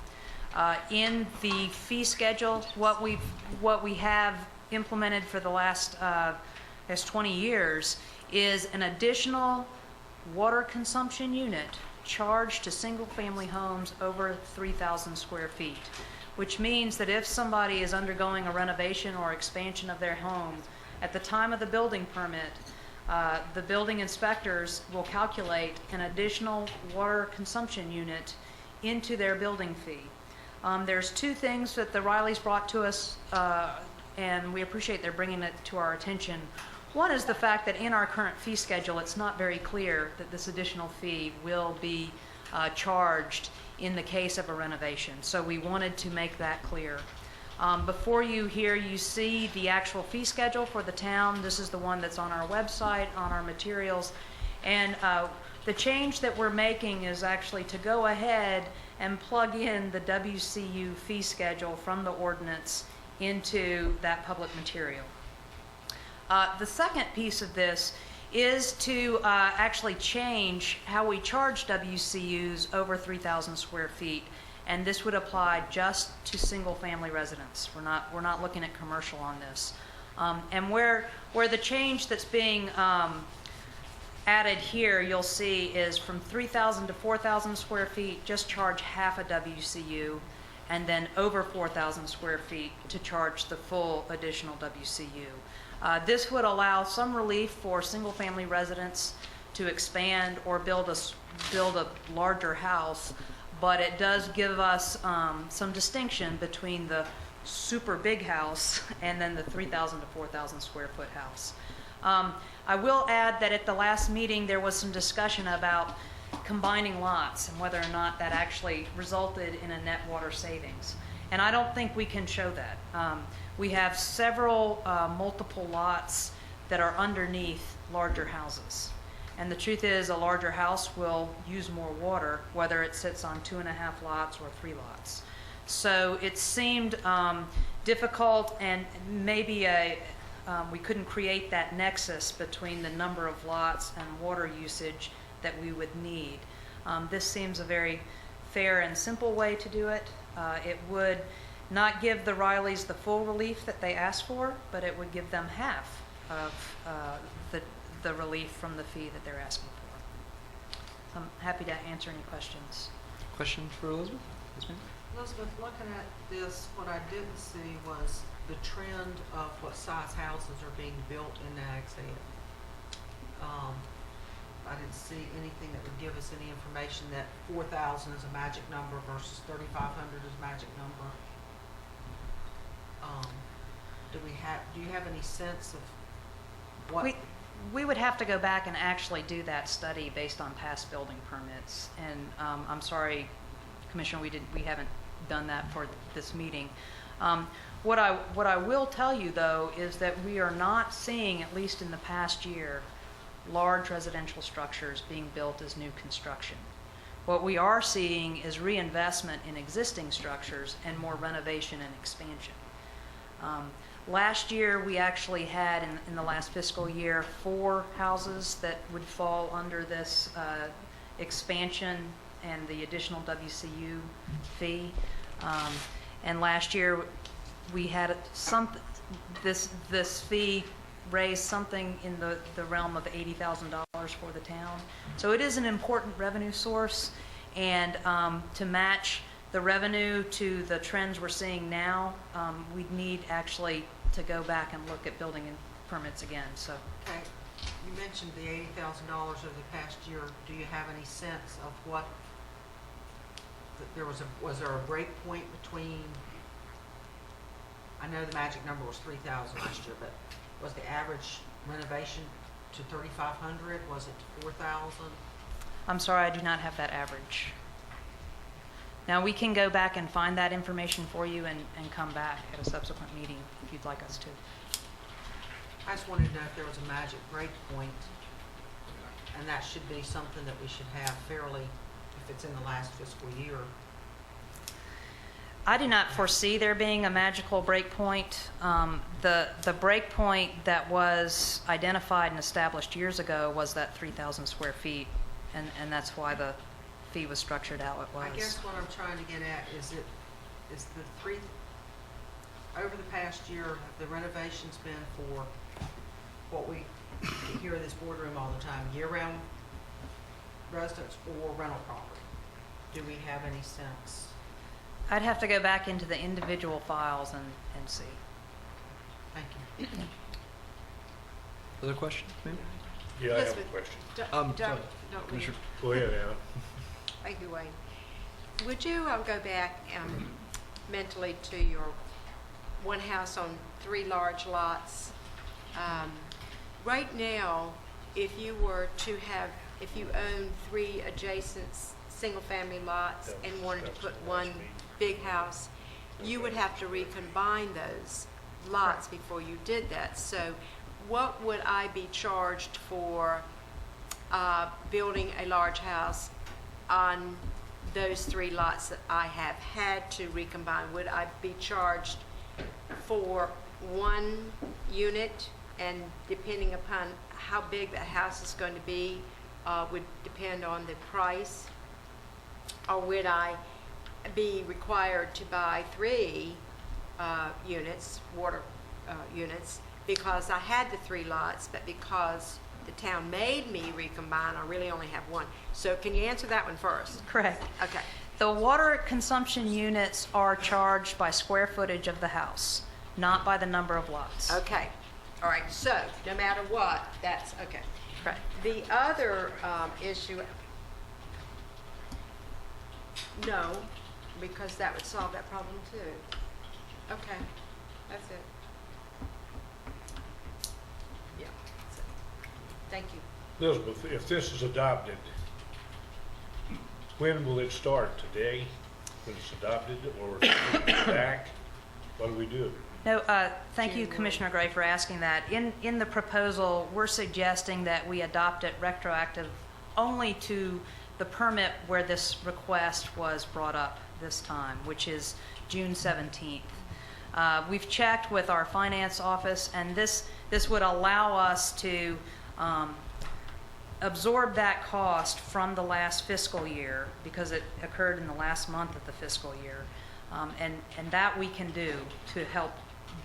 In the fee schedule, what we have implemented for the last 20 years is an additional water consumption unit charged to single-family homes over 3,000 square feet, which means that if somebody is undergoing a renovation or expansion of their home, at the time of the building permit, the building inspectors will calculate an additional water consumption unit into their building fee. There's two things that the Rileys brought to us, and we appreciate their bringing it to our attention. One is the fact that in our current fee schedule, it's not very clear that this additional fee will be charged in the case of a renovation. So we wanted to make that clear. Before you here, you see the actual fee schedule for the town. This is the one that's on our website, on our materials. And the change that we're making is actually to go ahead and plug in the WCU fee schedule from the ordinance into that public material. The second piece of this is to actually change how we charge WCUs over 3,000 square feet. And this would apply just to single-family residents. We're not looking at commercial on this. And where the change that's being added here, you'll see, is from 3,000 to 4,000 square feet, just charge half a WCU, and then over 4,000 square feet to charge the full additional WCU. This would allow some relief for single-family residents to expand or build a larger house. But it does give us some distinction between the super big house and then the 3,000 to 4,000 square foot house. I will add that at the last meeting there was some discussion about combining lots and whether or not that actually resulted in a net water savings. And I don't think we can show that. We have several multiple lots that are underneath larger houses. And the truth is, a larger house will use more water, whether it sits on 2.5 lots or 3 lots. So it seemed difficult, and maybe we couldn't create that nexus between the number of lots and water usage that we would need. This seems a very fair and simple way to do it. It would not give the Rileys the full relief that they asked for, but it would give them half of the relief from the fee that they're asking for. So I'm happy to answer any questions. Question for Elizabeth? Yes, ma'am. Elizabeth, looking at this, what I didn't see was the trend of what size houses are being built in Nags Head. I didn't see anything that would give us any information that 4,000 is a magic number versus 3,500 is a magic number. Do you have any sense of what? We would have to go back and actually do that study based on past building permits. And I'm sorry, Commissioner, we haven't done that for this meeting. What I will tell you, though, is that we are not seeing, at least in the past year, large residential structures being built as new construction. What we are seeing is reinvestment in existing structures and more renovation and expansion. Last year, we actually had, in the last fiscal year, 4 houses that would fall under this expansion and the additional WCU fee. And last year, we had this fee raised something in the realm of $80,000 for the town. So it is an important revenue source, and to match the revenue to the trends we're seeing now, we'd need actually to go back and look at building permits again. So. Okay, you mentioned the $80,000 over the past year. Do you have any sense of what was there a break point between? I know the magic number was 3,000 last year, but was the average renovation to 3,500? Was it to 4,000? I'm sorry, I do not have that average. Now, we can go back and find that information for you and come back at a subsequent meeting if you'd like us to. I just wanted to know if there was a magic break point, and that should be something that we should have fairly, if it's in the last fiscal year. I do not foresee there being a magical break point. The break point that was identified and established years ago was that 3,000 square feet, and that's why the fee was structured how it was. I guess what I'm trying to get at is over the past year, have the renovations been for what we hear in this boardroom all the time, year-round residents or rental property? Do we have any sense? I'd have to go back into the individual files and see. Thank you. Other questions, maybe? Yeah, I have a question. Don't Commissioner. Go ahead, Anna. Thank you, Wayne. Would you go back mentally to your one house on 3 large lots? Right now, if you own 3 adjacent single-family lots and wanted to put one big house, you would have to recombine those lots before you did that. So what would I be charged for building a large house on those 3 lots that I have had to recombine? Would I be charged for 1 unit, and depending upon how big the house is going to be would depend on the price? Or would I be required to buy 3 units, water units, because I had the 3 lots, but because the town made me recombine, I really only have 1. So can you answer that one first? Correct. Okay. The water consumption units are charged by square footage of the house, not by the number of lots. Okay. All right. So no matter what, that's okay. Right. The other issue, no, because that would solve that problem too. Okay. That's it. Yeah. That's it. Thank you. Elizabeth, if this is adopted, when will it start? Today, when it's adopted, or back? What do we do? No, thank you, Commissioner Gray, for asking that. In the proposal, we're suggesting that we adopt it retroactive only to the permit where this request was brought up this time, which is June 17th. We've checked with our finance office, and this would allow us to absorb that cost from the last fiscal year, because it occurred in the last month of the fiscal year. And that we can do to help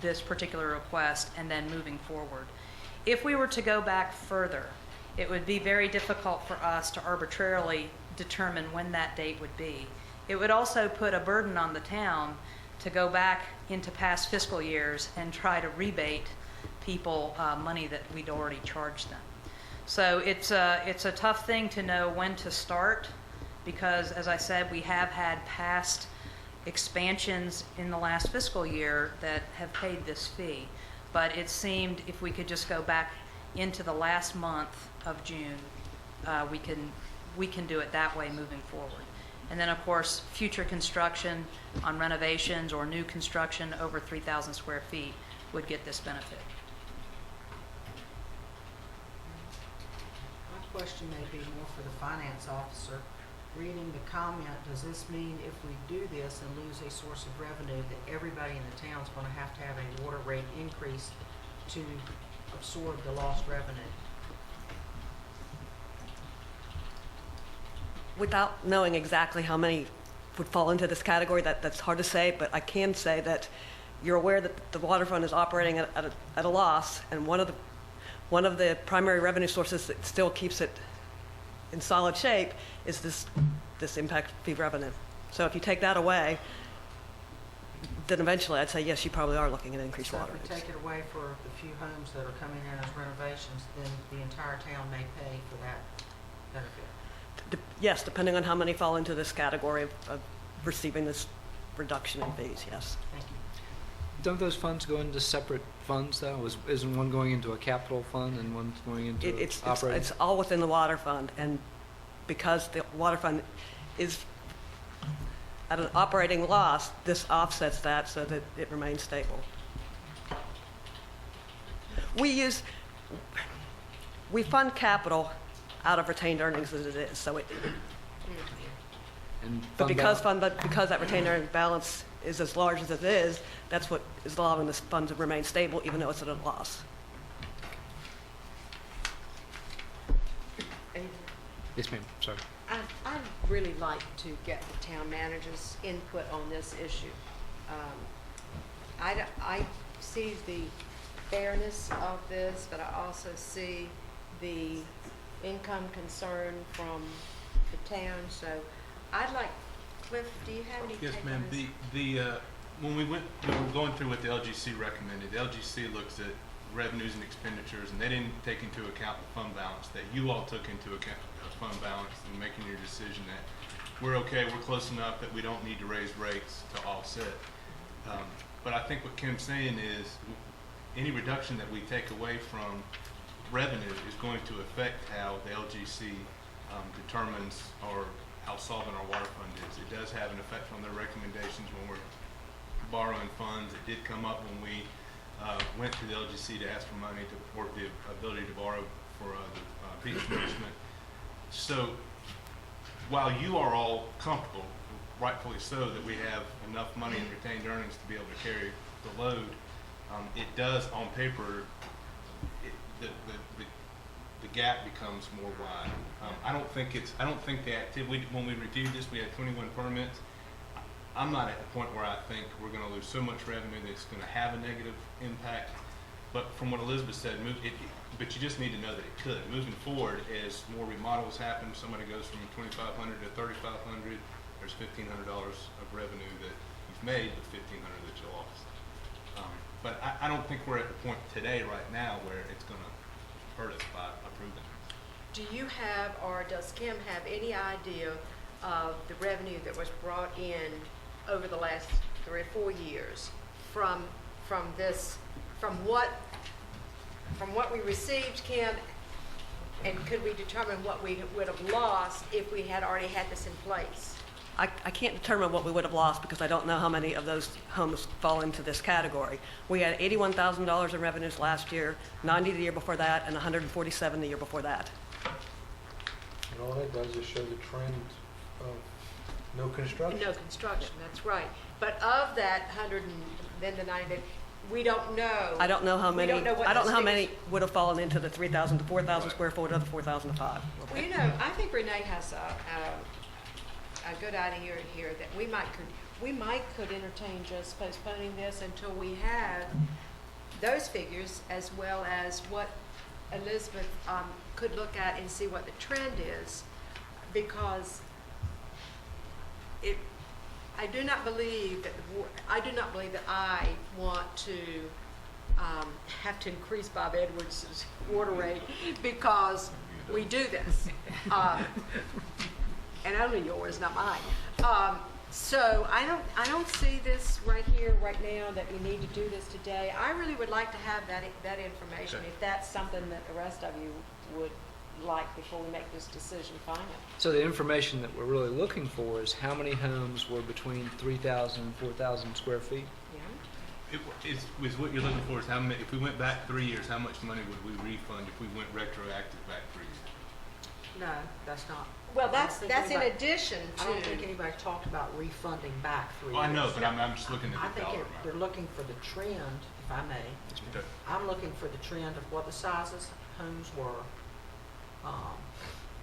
this particular request and then moving forward. If we were to go back further, it would be very difficult for us to arbitrarily determine when that date would be. It would also put a burden on the town to go back into past fiscal years and try to rebate people money that we'd already charged them. So it's a tough thing to know when to start, because, as I said, we have had past expansions in the last fiscal year that have paid this fee. But it seemed if we could just go back into the last month of June, we can do it that way moving forward. And then, of course, future construction on renovations or new construction over 3,000 square feet would get this benefit. My question may be more for the finance officer. Reading the comment, does this mean if we do this and lose a source of revenue, that everybody in the town is going to have a water rate increase to absorb the lost revenue? Without knowing exactly how many would fall into this category, that's hard to say, but I can say that you're aware that the water fund is operating at a loss, and one of the primary revenue sources that still keeps it in solid shape is this impact fee revenue. So if you take that away, then eventually I'd say yes, you probably are looking at increased water rates. So if we take it away for the few homes that are coming in as renovations, then the entire town may pay for that benefit? Yes, depending on how many fall into this category of receiving this reduction in fees, yes. Thank you. Don't those funds go into separate funds, though? Isn't one going into a capital fund and one's going into operating? It's all within the water fund, and because the water fund is at an operating loss, this offsets that so that it remains stable. We fund capital out of retained earnings as it is, so it. But because that retained earnings balance is as large as it is, that's what is allowing this fund to remain stable, even though it's at a loss. Yes, ma'am. Sorry. I'd really like to get the town manager's input on this issue. I see the fairness of this, but I also see the income concern from the town. So I'd like, Cliff, do you have any Yes, take ma'am. on this? When we were going through what the LGC recommended, the LGC looks at revenues and expenditures, and they didn't take into account the fund balance that you all took into account, fund balance, in making your decision that we're okay, we're close enough that we don't need to raise rates to offset. But I think what Kim's saying is any reduction that we take away from revenue is going to affect how the LGC determines or how solvent our water fund is. It does have an effect on their recommendations when we're borrowing funds. It did come up when we went to the LGC to ask for money or the ability to borrow for the beach management. So while you are all comfortable, rightfully so, that we have enough money in retained earnings to be able to carry the load, it does on paper, the gap becomes more wide. I don't think the activity, when we reviewed this, we had 21 permits. I'm not at the point where I think we're going to lose so much revenue that it's going to have a negative impact. But from what Elizabeth said, but you just need to know that it could. Moving forward, as more remodels happen, somebody goes from $2,500 to $3,500, there's $1,500 of revenue that you've made, but $1,500 that you lost. But I don't think we're at the point today, right now, where it's going to hurt us by approving. Do you have, or does Kim have any idea of the revenue that was brought in over the last 3 or 4 years from what we received, Kim, and could we determine what we would have lost if we had already had this in place? I can't determine what we would have lost because I don't know how many of those homes fall into this category. We had $81,000 in revenues last year, 90 the year before that, and 147 the year before that. And all that does is show the trend of no construction. No construction, that's right. But of that 100 and then the 90, we don't know. I don't know how many. We don't know what I don't know how those many figures- would have fallen into the 3,000 to 4,000 square foot or the 4,000 to 5. Well, you know, I think Renee has a good idea here that we might could entertain just postponing this until we have those figures, as well as what Elizabeth could look at and see what the trend is, because I do not believe that I want to have to increase Bob Edwards' water rate because we do this. And only yours, not mine. So I don't see this right here, right now, that we need to do this today. I really would like to have that information, if that's something that the rest of you would like before we make this decision final. So the information that we're really looking for is how many homes were between 3,000 and 4,000 square feet? Yeah. Is what you're looking for is how many, if we went back 3 years, how much money would we refund if we went retroactive back 3 years? No, that's not. Well, I don't think that's in anybody- addition I don't think to, anybody talked about refunding back 3 Well, I years. know, but I'm just looking at I the think dollar they're amount. looking for the trend, if I may. Okay. I'm looking for the trend of what the sizes homes were,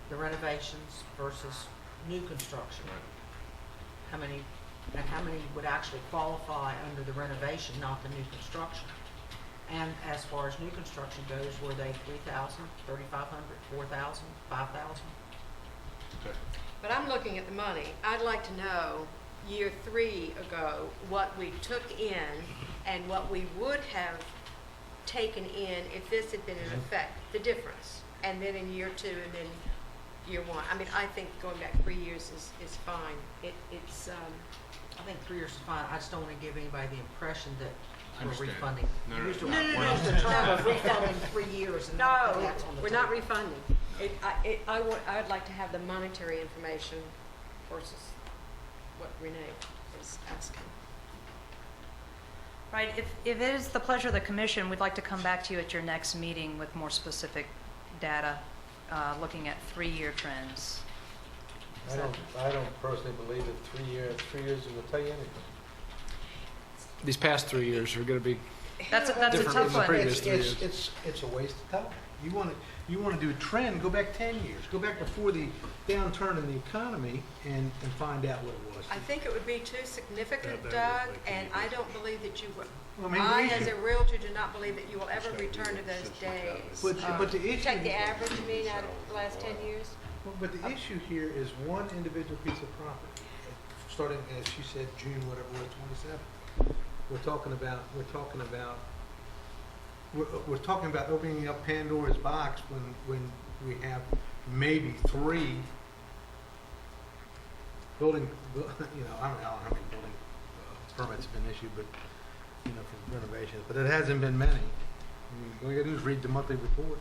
the renovations versus new construction. How many would actually qualify under the renovation, not the new construction? And as far as new construction goes, were they 3,000, 3,500, 4,000, 5,000? Okay. but I'm looking at the money. I'd like to know, year 3 ago, what we took in and what we would have taken in if this had been in effect, the difference. And then in year 2 and then year 1. I mean, I think going back 3 years is fine. I think 3 years is fine. I just don't want to give anybody the impression that I we're understand. refunding. No, no, We used to no, use we're not. the term of refunding 3 years and No, that's on the we're not table. refunding. I would like to have the monetary information versus what Renee is asking. Right, if it is the pleasure of the commission, we'd like to come back to you at your next meeting with more specific data, looking at 3-year trends. I don't personally believe that 3 years is going to tell you anything. These past 3 years are going to be That's a different tough than the one. previous 3 years. It's a waste of time. You want to do a trend, go back 10 years. Go back before the downturn in the economy and find out what it was. I think it would be too significant, That Doug, would make and it I don't believe that you will. Well, I mean, I, the as a issue- realtor, do not believe that you will ever return to those days. But the issue- Take the average, you mean, out of the last 10 years? Well, but the issue here is one individual piece of property, starting, as she said, June, whatever it was, 27. We're talking about opening up Pandora's box when we have maybe 3 building, I don't know how many building permits have been issued, but, for renovations, but it hasn't been many. I mean, all you gotta do is read the monthly report.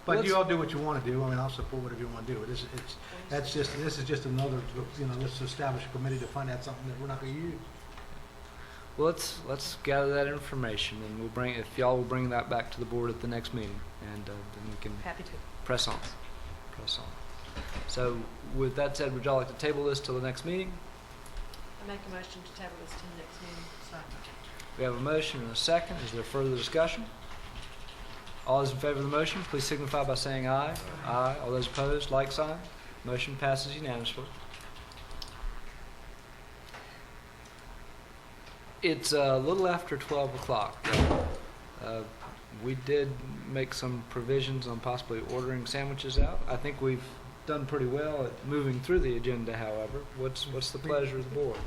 But you all do what you want to do. I mean, I'll support whatever you want to do. This is just another, let's establish a committee to find out something that we're not going to use. Well, let's gather that information, and we'll bring, if y'all will bring that back to the board at the next meeting, and then we can Happy to. press on. So with that said, would y'all like to table this till the next meeting? I make a motion to table this to the next meeting. We have a motion and a second. Is there further discussion? All those in favor of the motion, please signify by saying aye. Aye. All those opposed, like sign. Motion passes unanimously. It's a little after 12 o'clock. We did make some provisions on possibly ordering sandwiches out. I think we've done pretty well at moving through the agenda, however. What's the pleasure of the board?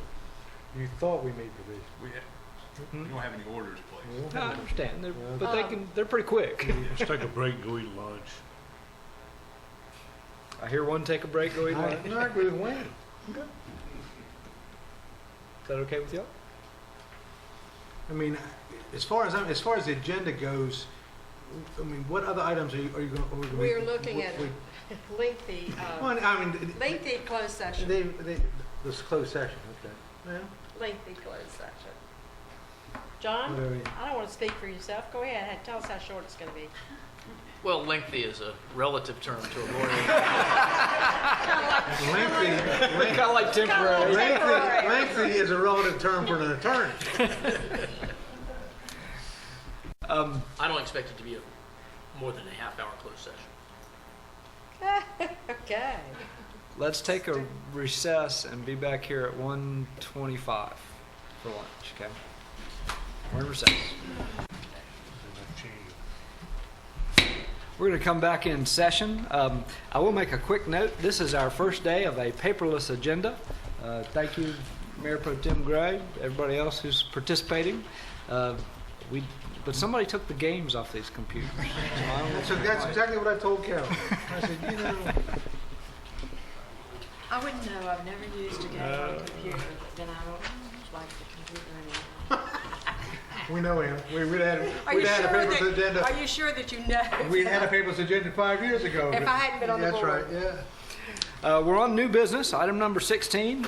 You thought we made provision. We don't have any orders placed. No, I understand, but they're pretty quick. Let's take a break and go eat lunch. I hear one take a break, go eat lunch. I agree with Wayne. Okay. Is that okay with y'all? I mean, as far as the agenda goes, I mean, what other items are you going to? We're looking at lengthy, Well, I mean, lengthy closed session. This closed session, okay. Yeah. Lengthy closed session. John, I don't want to speak for yourself. Go ahead. Tell us how short it's going to be. Well, lengthy is a relative term to a lawyer. Lengthy, kind of like temporary. Lengthy is a relative term for an attorney. I don't expect it to be more than a half-hour closed session. Okay. Let's take a recess and be back here at 1:25 for lunch, okay? We're in recess. We're going to come back in session. I will make a quick note. This is our first day of a paperless agenda. Thank you, Mayor Pro Tem Gray, everybody else who's participating. But somebody took the games off these computers. So that's exactly what I told Carol. I said, I wouldn't know. I've never used a game on a computer, but then I don't like the computer anymore. We know him. We'd had a paperless agenda. Are you sure that you know? We'd had a paperless agenda 5 years ago. If I hadn't been on the board. That's right, yeah. We're on new business, item number 16,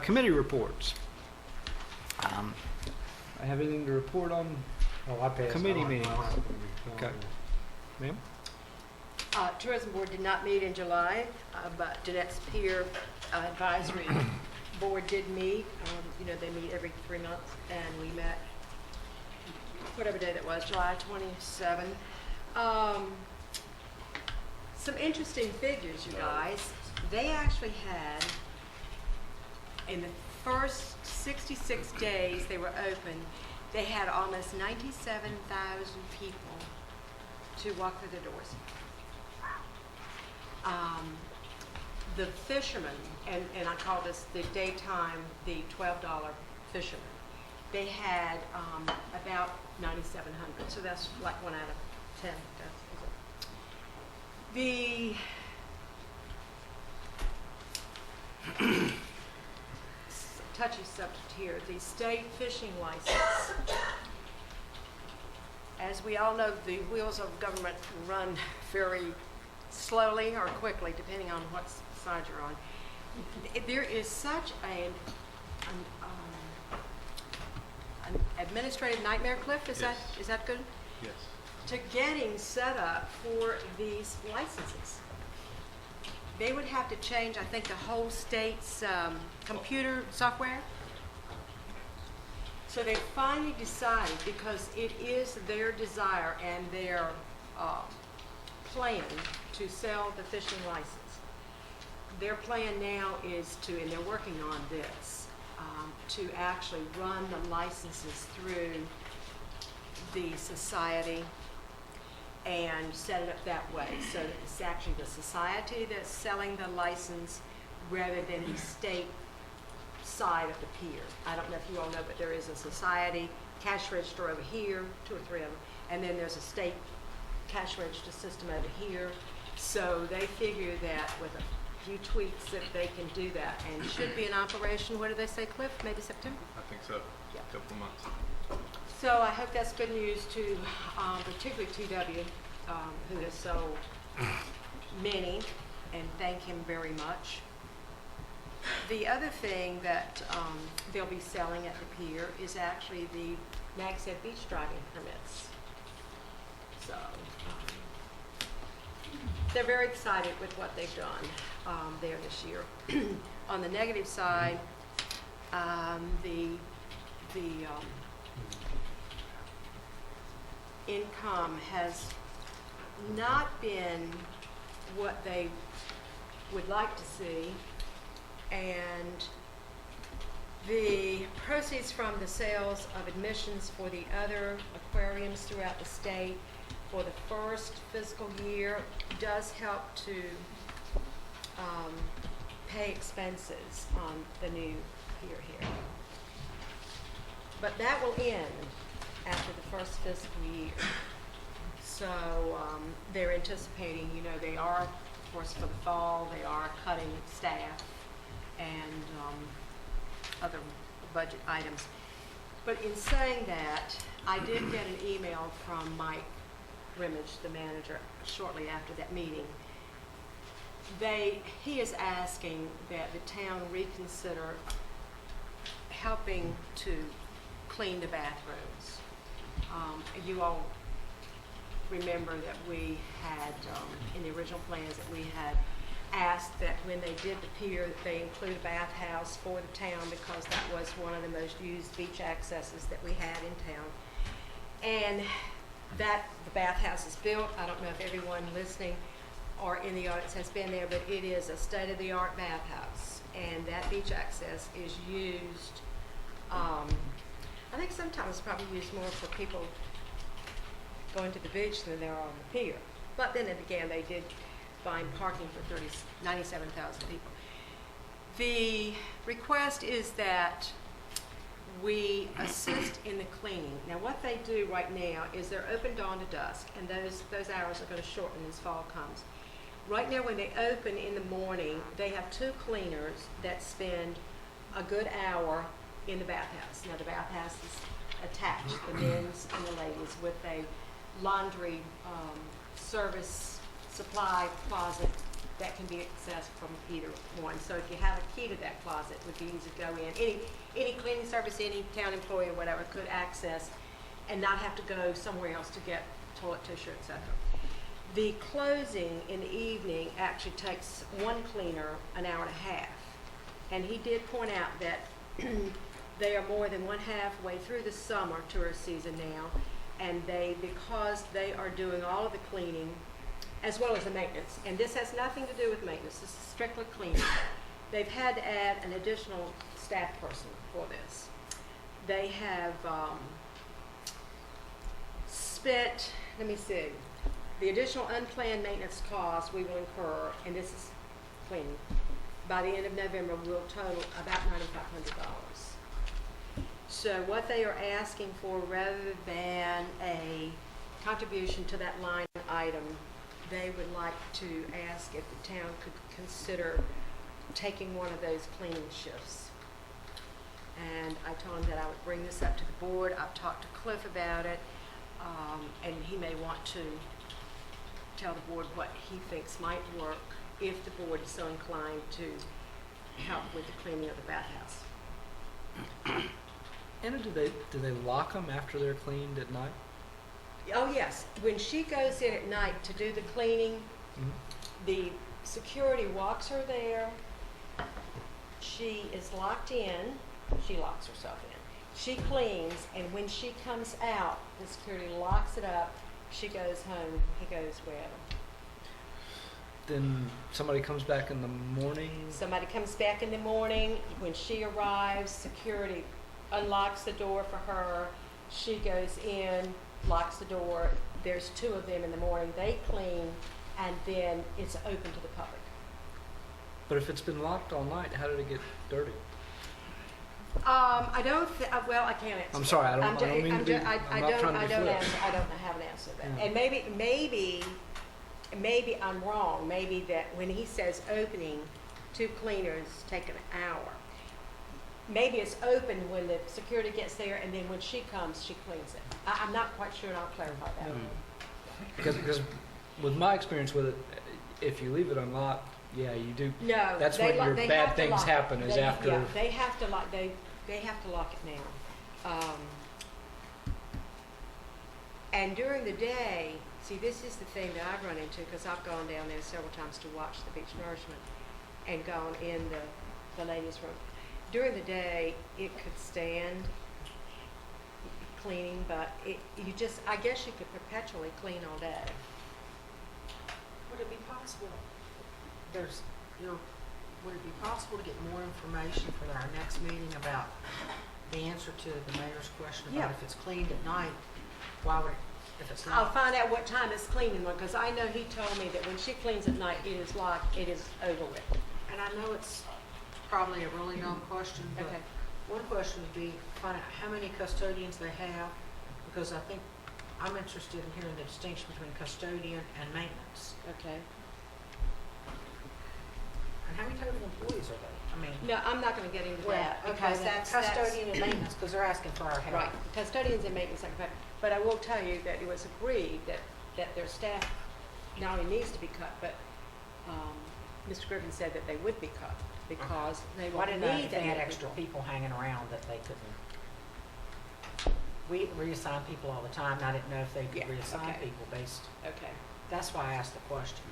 committee reports. I have anything to report on committee meetings? Okay. Ma'am? Tourism Board did not meet in July, but Danette's peer advisory board did meet. They meet every 3 months, and we met whatever day that was, July 27. Some interesting figures, you guys. They actually had, in the first 66 days they were open, they had almost 97,000 people to walk through their doors. The fishermen, and I call this the daytime, the $12 fishermen, they had about 9,700, so that's like 1 out of 10. The touchy subject here, the state fishing license. As we all know, the wheels of government run very slowly or quickly, depending on what side you're on. There is such an administrative nightmare, Cliff. Is that good? Yes. To getting set up for these licenses. They would have to change, I think, the whole state's computer software. So they finally decided, because it is their desire and their plan to sell the fishing license. Their plan now is to, and they're working on this, to actually run the licenses through the society and set it up that way. So it's actually the society that's selling the license rather than the state side of the pier. I don't know if you all know, but there is a society cash register over here, 2 or 3 of them, and then there's a state cash register system over here. So they figure that with a few tweaks that they can do that, and should be in operation, what do they say, Cliff, maybe September? I think so. Yeah. A couple of months. So I hope that's good news to particularly TW, who has sold many and thank him very much. The other thing that they'll be selling at the pier is actually the Nags beach driving permits. So they're very excited with what they've done there this year. On the negative side, the income has not been what they would like to see, and the proceeds from the sales of admissions for the other aquariums throughout the state for the first fiscal year does help to pay expenses on the new pier here. But that will end after the first fiscal year. So they're anticipating, you know, they are, of course, for the fall, they are cutting staff and other budget items. But in saying that, I did get an email from Mike Rimmage, the manager, shortly after that meeting. He is asking that the town reconsider helping to clean the bathrooms. You all remember that we had, in the original plans, that we had asked that when they did the pier, that they include a bathhouse for the town because that was one of the most used beach accesses that we had in town. And the bathhouse is built. I don't know if everyone listening or in the audience has been there, but it is a state-of-the-art bathhouse. And that beach access is used, I think sometimes it's probably used more for people going to the beach than they are on the pier. But then again, they did find parking for 97,000 people. The request is that we assist in the cleaning. Now, what they do right now is they're open dawn to dusk, and those hours are going to shorten as fall comes. Right now, when they open in the morning, they have two cleaners that spend a good hour in the bathhouse. Now, the bathhouse is attached, the men's and the ladies, with a laundry service supply closet that can be accessed from either one. So if you have a key to that closet, it would be easy to go in. Any cleaning service, any town employee or whatever could access and not have to go somewhere else to get toilet tissue, etc. The closing in the evening actually takes one cleaner an hour and a half. And he did point out that they are more than one halfway through the summer tourist season now, and because they are doing all of the cleaning as well as the maintenance, and this has nothing to do with maintenance, this is strictly cleaning. They've had to add an additional staff person for this. They have spent, let me see, the additional unplanned maintenance costs we will incur, and this is cleaning, by the end of November will total about $9,500. So what they are asking for, rather than a contribution to that line item, they would like to ask if the town could consider taking one of those cleaning shifts. And I told him that I would bring this up to the board. I've talked to Cliff about it, and he may want to tell the board what he thinks might work if the board is so inclined to help with the cleaning of the bathhouse. And do they lock them after they're cleaned at night? Oh, yes. When she goes in at night to do the cleaning, the security walks her there. She is locked in. She locks herself in. She cleans, and when she comes out, the security locks it up. She goes home. He goes wherever. Then somebody comes back in the morning? Somebody comes back in the morning. When she arrives, security unlocks the door for her. She goes in, locks the door. There's two of them in the morning. They clean, and then it's open to the public. But if it's been locked all night, how did it get dirty? I don't. Well, I can't answer. I'm sorry. I don't mean to be. I'm not trying to be flip. I don't have an answer to that. Yeah. And maybe I'm wrong. Maybe that when he says opening, two cleaners take an hour. Maybe it's open when the security gets there, and then when she comes, she cleans it. I'm not quite sure, and I'll clarify that. Because with my experience with it, if you leave it unlocked, yeah, you do. No. That's they when lo- your they bad have to things lock it. happen is after. Yeah, they have to lock, they have to lock it now. And during the day, see, this is the thing that I've run into, because I've gone down there several times to watch the beach nourishment and gone in the ladies' room. During the day, it could stand cleaning, but I guess you could perpetually clean all day. Would it be possible, would it be possible to get more information for our next meeting about the answer to the mayor's question about Yeah. if it's cleaned at night, why would, if it's I'll not? find out what time it's cleaning, because I know he told me that when she cleans at night, it is locked, it is over with. And I know it's probably a really dumb question, but Okay. one question would be find out how many custodians they have, because I think I'm interested in hearing the distinction between custodian and maintenance. Okay. And how many total employees are they? I mean, No, I'm not gonna get into well, that, okay, because then that's. custodian and maintenance, because they're asking for our help. Right, custodians and maintenance, but I will tell you that it was agreed that their staff not only needs to be cut, but, Mr. Griffin said that they would be cut, because they Well, I won't didn't know need if they that had many extra people hanging around that they couldn't. We reassign people all the time, and I didn't know if they could Yeah, reassign okay. people based. Okay. That's why I asked the question,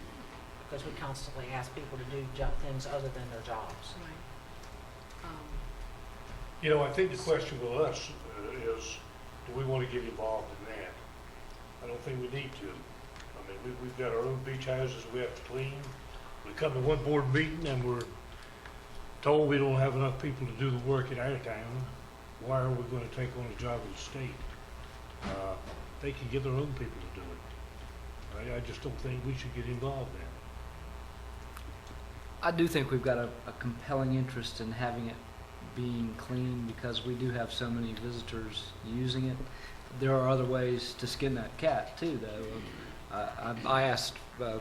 because we constantly ask people to do things other than their jobs. You know, I think the question with us is, do we want to get involved in that? I don't think we need to. I mean, we've got our own beach houses we have to clean. We come to one board meeting and we're told we don't have enough people to do the work in our town. Why are we going to take on a job with the state? They can get their own people to do it. I just don't think we should get involved in it. I do think we've got a compelling interest in having it being clean, because we do have so many visitors using it. There are other ways to skin that cat too, though. I asked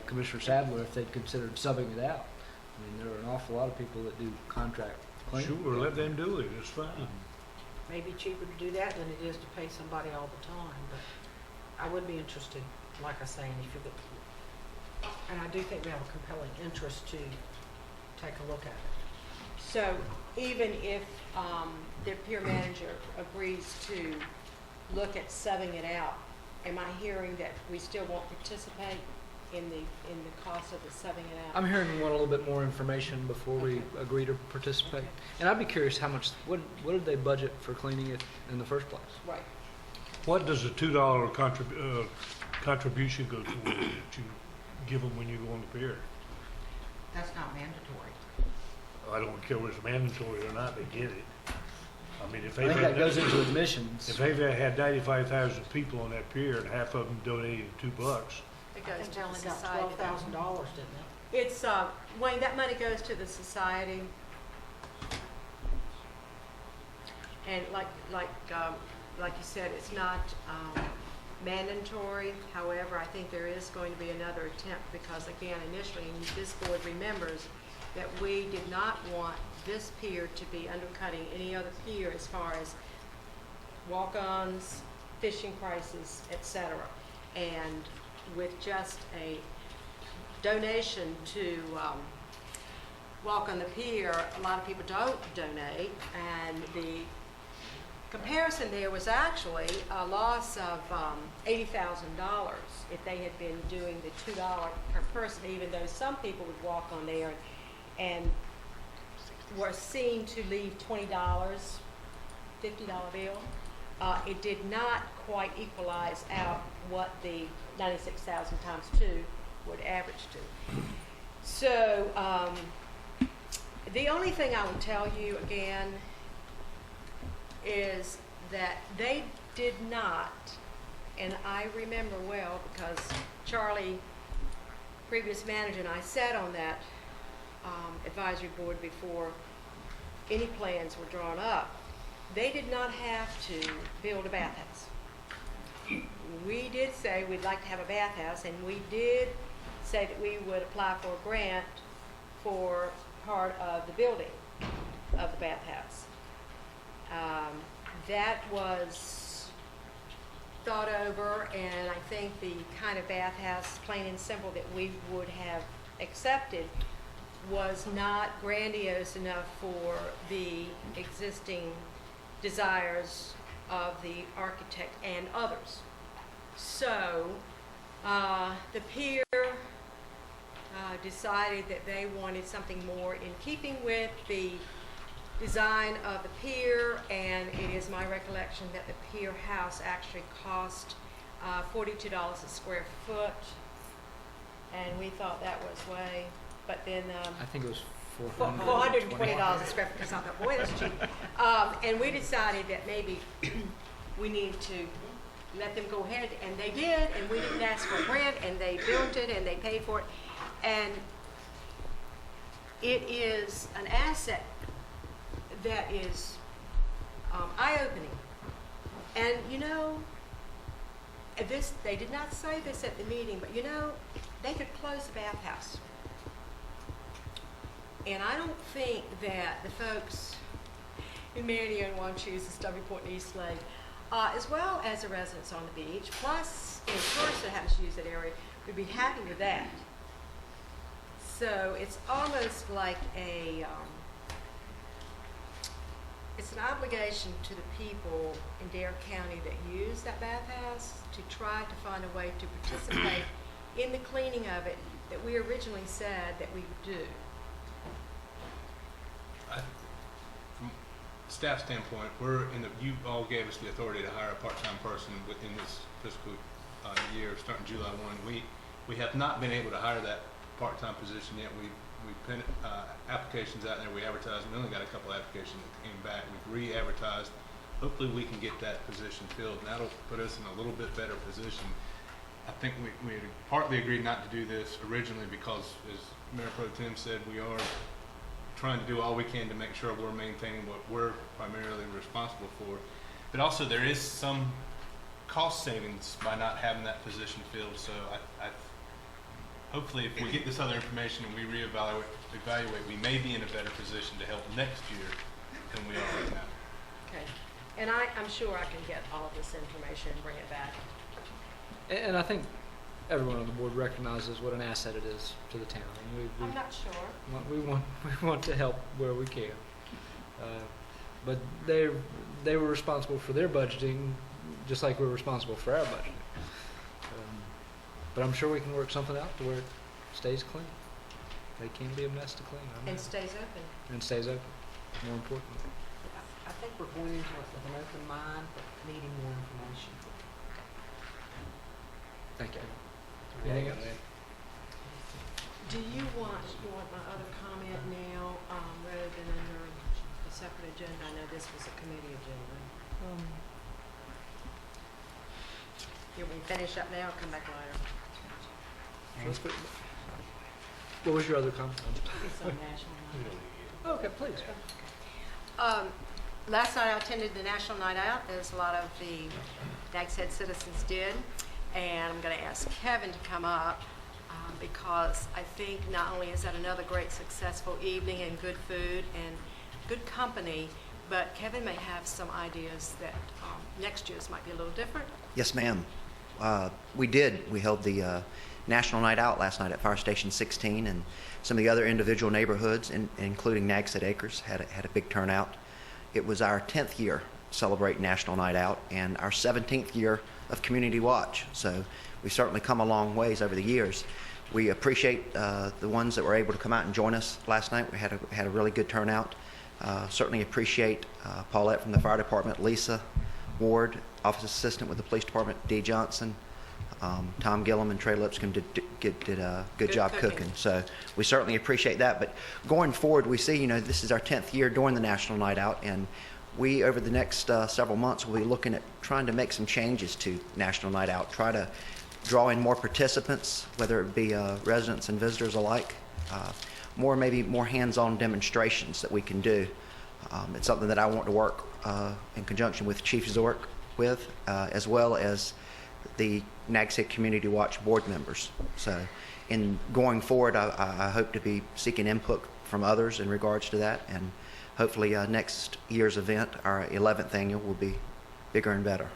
Commissioner Sadler if they'd considered subbing it out. I mean, there are an awful lot of people that do contract cleaning. Sure, let them do it. It's fine. Maybe cheaper to do that than it is to pay somebody all the time, but I would be interested, like I say, if you could, and I do think we have a compelling interest to take a look at it. So even if the peer manager agrees to look at subbing it out, am I hearing that we still won't participate in the cost of the subbing it out? I'm hearing we want a little bit more information before we agree to participate. Okay. And I'd be curious how much, what did they budget for cleaning it in the first place? Right. What does the $2 contribution go toward that you give them when you go on the pier? That's not mandatory. I don't care whether it's mandatory or not, they get it. I mean, if I they've think that goes into admissions. If they've had 95,000 people on that pier and half of them donated $2, It I goes think to they the only got society. $12,000, didn't they? It's, Wayne, that money goes to the society. And like you said, it's not mandatory. However, I think there is going to be another attempt, because again, initially, and this board remembers that we did not want this pier to be undercutting any other pier as far as walk-ons, fishing prices, etc. And with just a donation to walk on the pier, a lot of people don't donate, and the comparison there was actually a loss of $80,000 if they had been doing the $2 per person, even though some people would walk on there and were seen to leave $20, $50 bill. It did not quite equalize out what the 96,000 times 2 would average to. So the only thing I would tell you again is that they did not, and I remember well because Charlie, previous manager, and I sat on that advisory board before any plans were drawn up. They did not have to build a bathhouse. We did say we'd like to have a bathhouse, and we did say that we would apply for a grant for part of the building of the bathhouse. That was thought over, and I think the kind of bathhouse, plain and simple, that we would have accepted was not grandiose enough for the existing desires of the architect and others. So the pier decided that they wanted something more in keeping with the design of the pier, and it is my recollection that the pier house actually cost $42 a square foot, and we thought that was way, but then I think it was $420 a square foot, because I thought, boy, that's cheap. And we decided that maybe we needed to let them go ahead, and they did, and we didn't ask for rent, and they built it, and they paid for it, and it is an asset that is eye-opening. And you know, this, they did not say this at the meeting, but you know, they could close the bathhouse. And I don't think that the folks in Manio and Wanchuse and Stubby Point and East Lake, as well as the residents on the beach, plus any tourists that happen to use that area, would be happy with that. So it's almost like it's an obligation to the people in Dare County that use that bathhouse to try to find a way to participate in the cleaning of it that we originally said that we would do. From staff standpoint, you all gave us the authority to hire a part-time person within this fiscal year, starting July 1. We have not been able to hire that part-time position yet. We put applications out there. We advertised. We only got a couple applications that came back. We've re-advertised. Hopefully, we can get that position filled, and that'll put us in a little bit better position. I think we had partly agreed not to do this originally because, as Mayor Pro Tem said, we are trying to do all we can to make sure we're maintaining what we're primarily responsible for. But also, there is some cost savings by not having that position filled. So hopefully, if we get this other information and we reevaluate, we may be in a better position to help next year than we are right now. Okay. And I'm sure I can get all of this information and bring it back. And I think everyone on the board recognizes what an asset it is to the town. And I'm not sure. We want to help where we can. But they were responsible for their budgeting, just like we're responsible for our budgeting. But I'm sure we can work something out to where it stays clean. They can be a mess to clean. And stays open. And stays open, more importantly. I think we're going into it with an open mind, but needing more information. Thank you. Anything else? Do you want my other comment now, rather than under a separate agenda? I know this was a committee agenda. Can we finish up now or come back later? What was your other comment? It's on National Night. Okay, please. Last night I attended the National Night Out, as a lot of the Nags Head citizens did, and I'm going to ask Kevin to come up because I think not only is that another great successful evening and good food and good company, but Kevin may have some ideas that next year's might be a little different. Yes, ma'am. We did. We held the National Night Out last night at Fire Station 16, and some of the other individual neighborhoods, including Nags Head Acres, had a big turnout. It was our 10th year celebrating National Night Out and our 17th year of Community Watch. So we've certainly come a long ways over the years. We appreciate the ones that were able to come out and join us last night. We had a really good turnout. Certainly appreciate Paulette from the fire department, Lisa Ward, office assistant with the police department, Dee Johnson, Tom Gillum and Trey Lipscomb did a good job cooking. So we certainly appreciate that. But going forward, we see, this is our 10th year during the National Night Out, and we, over the next several months, will be looking at trying to make some changes to National Night Out, try to draw in more participants, whether it be residents and visitors alike, maybe more hands-on demonstrations that we can do. It's something that I want to work in conjunction with Chief Zork with, as well as the Nags Head Community Watch board members. So in going forward, I hope to be seeking input from others in regards to that, and hopefully next year's event, our 11th annual, will be bigger and better.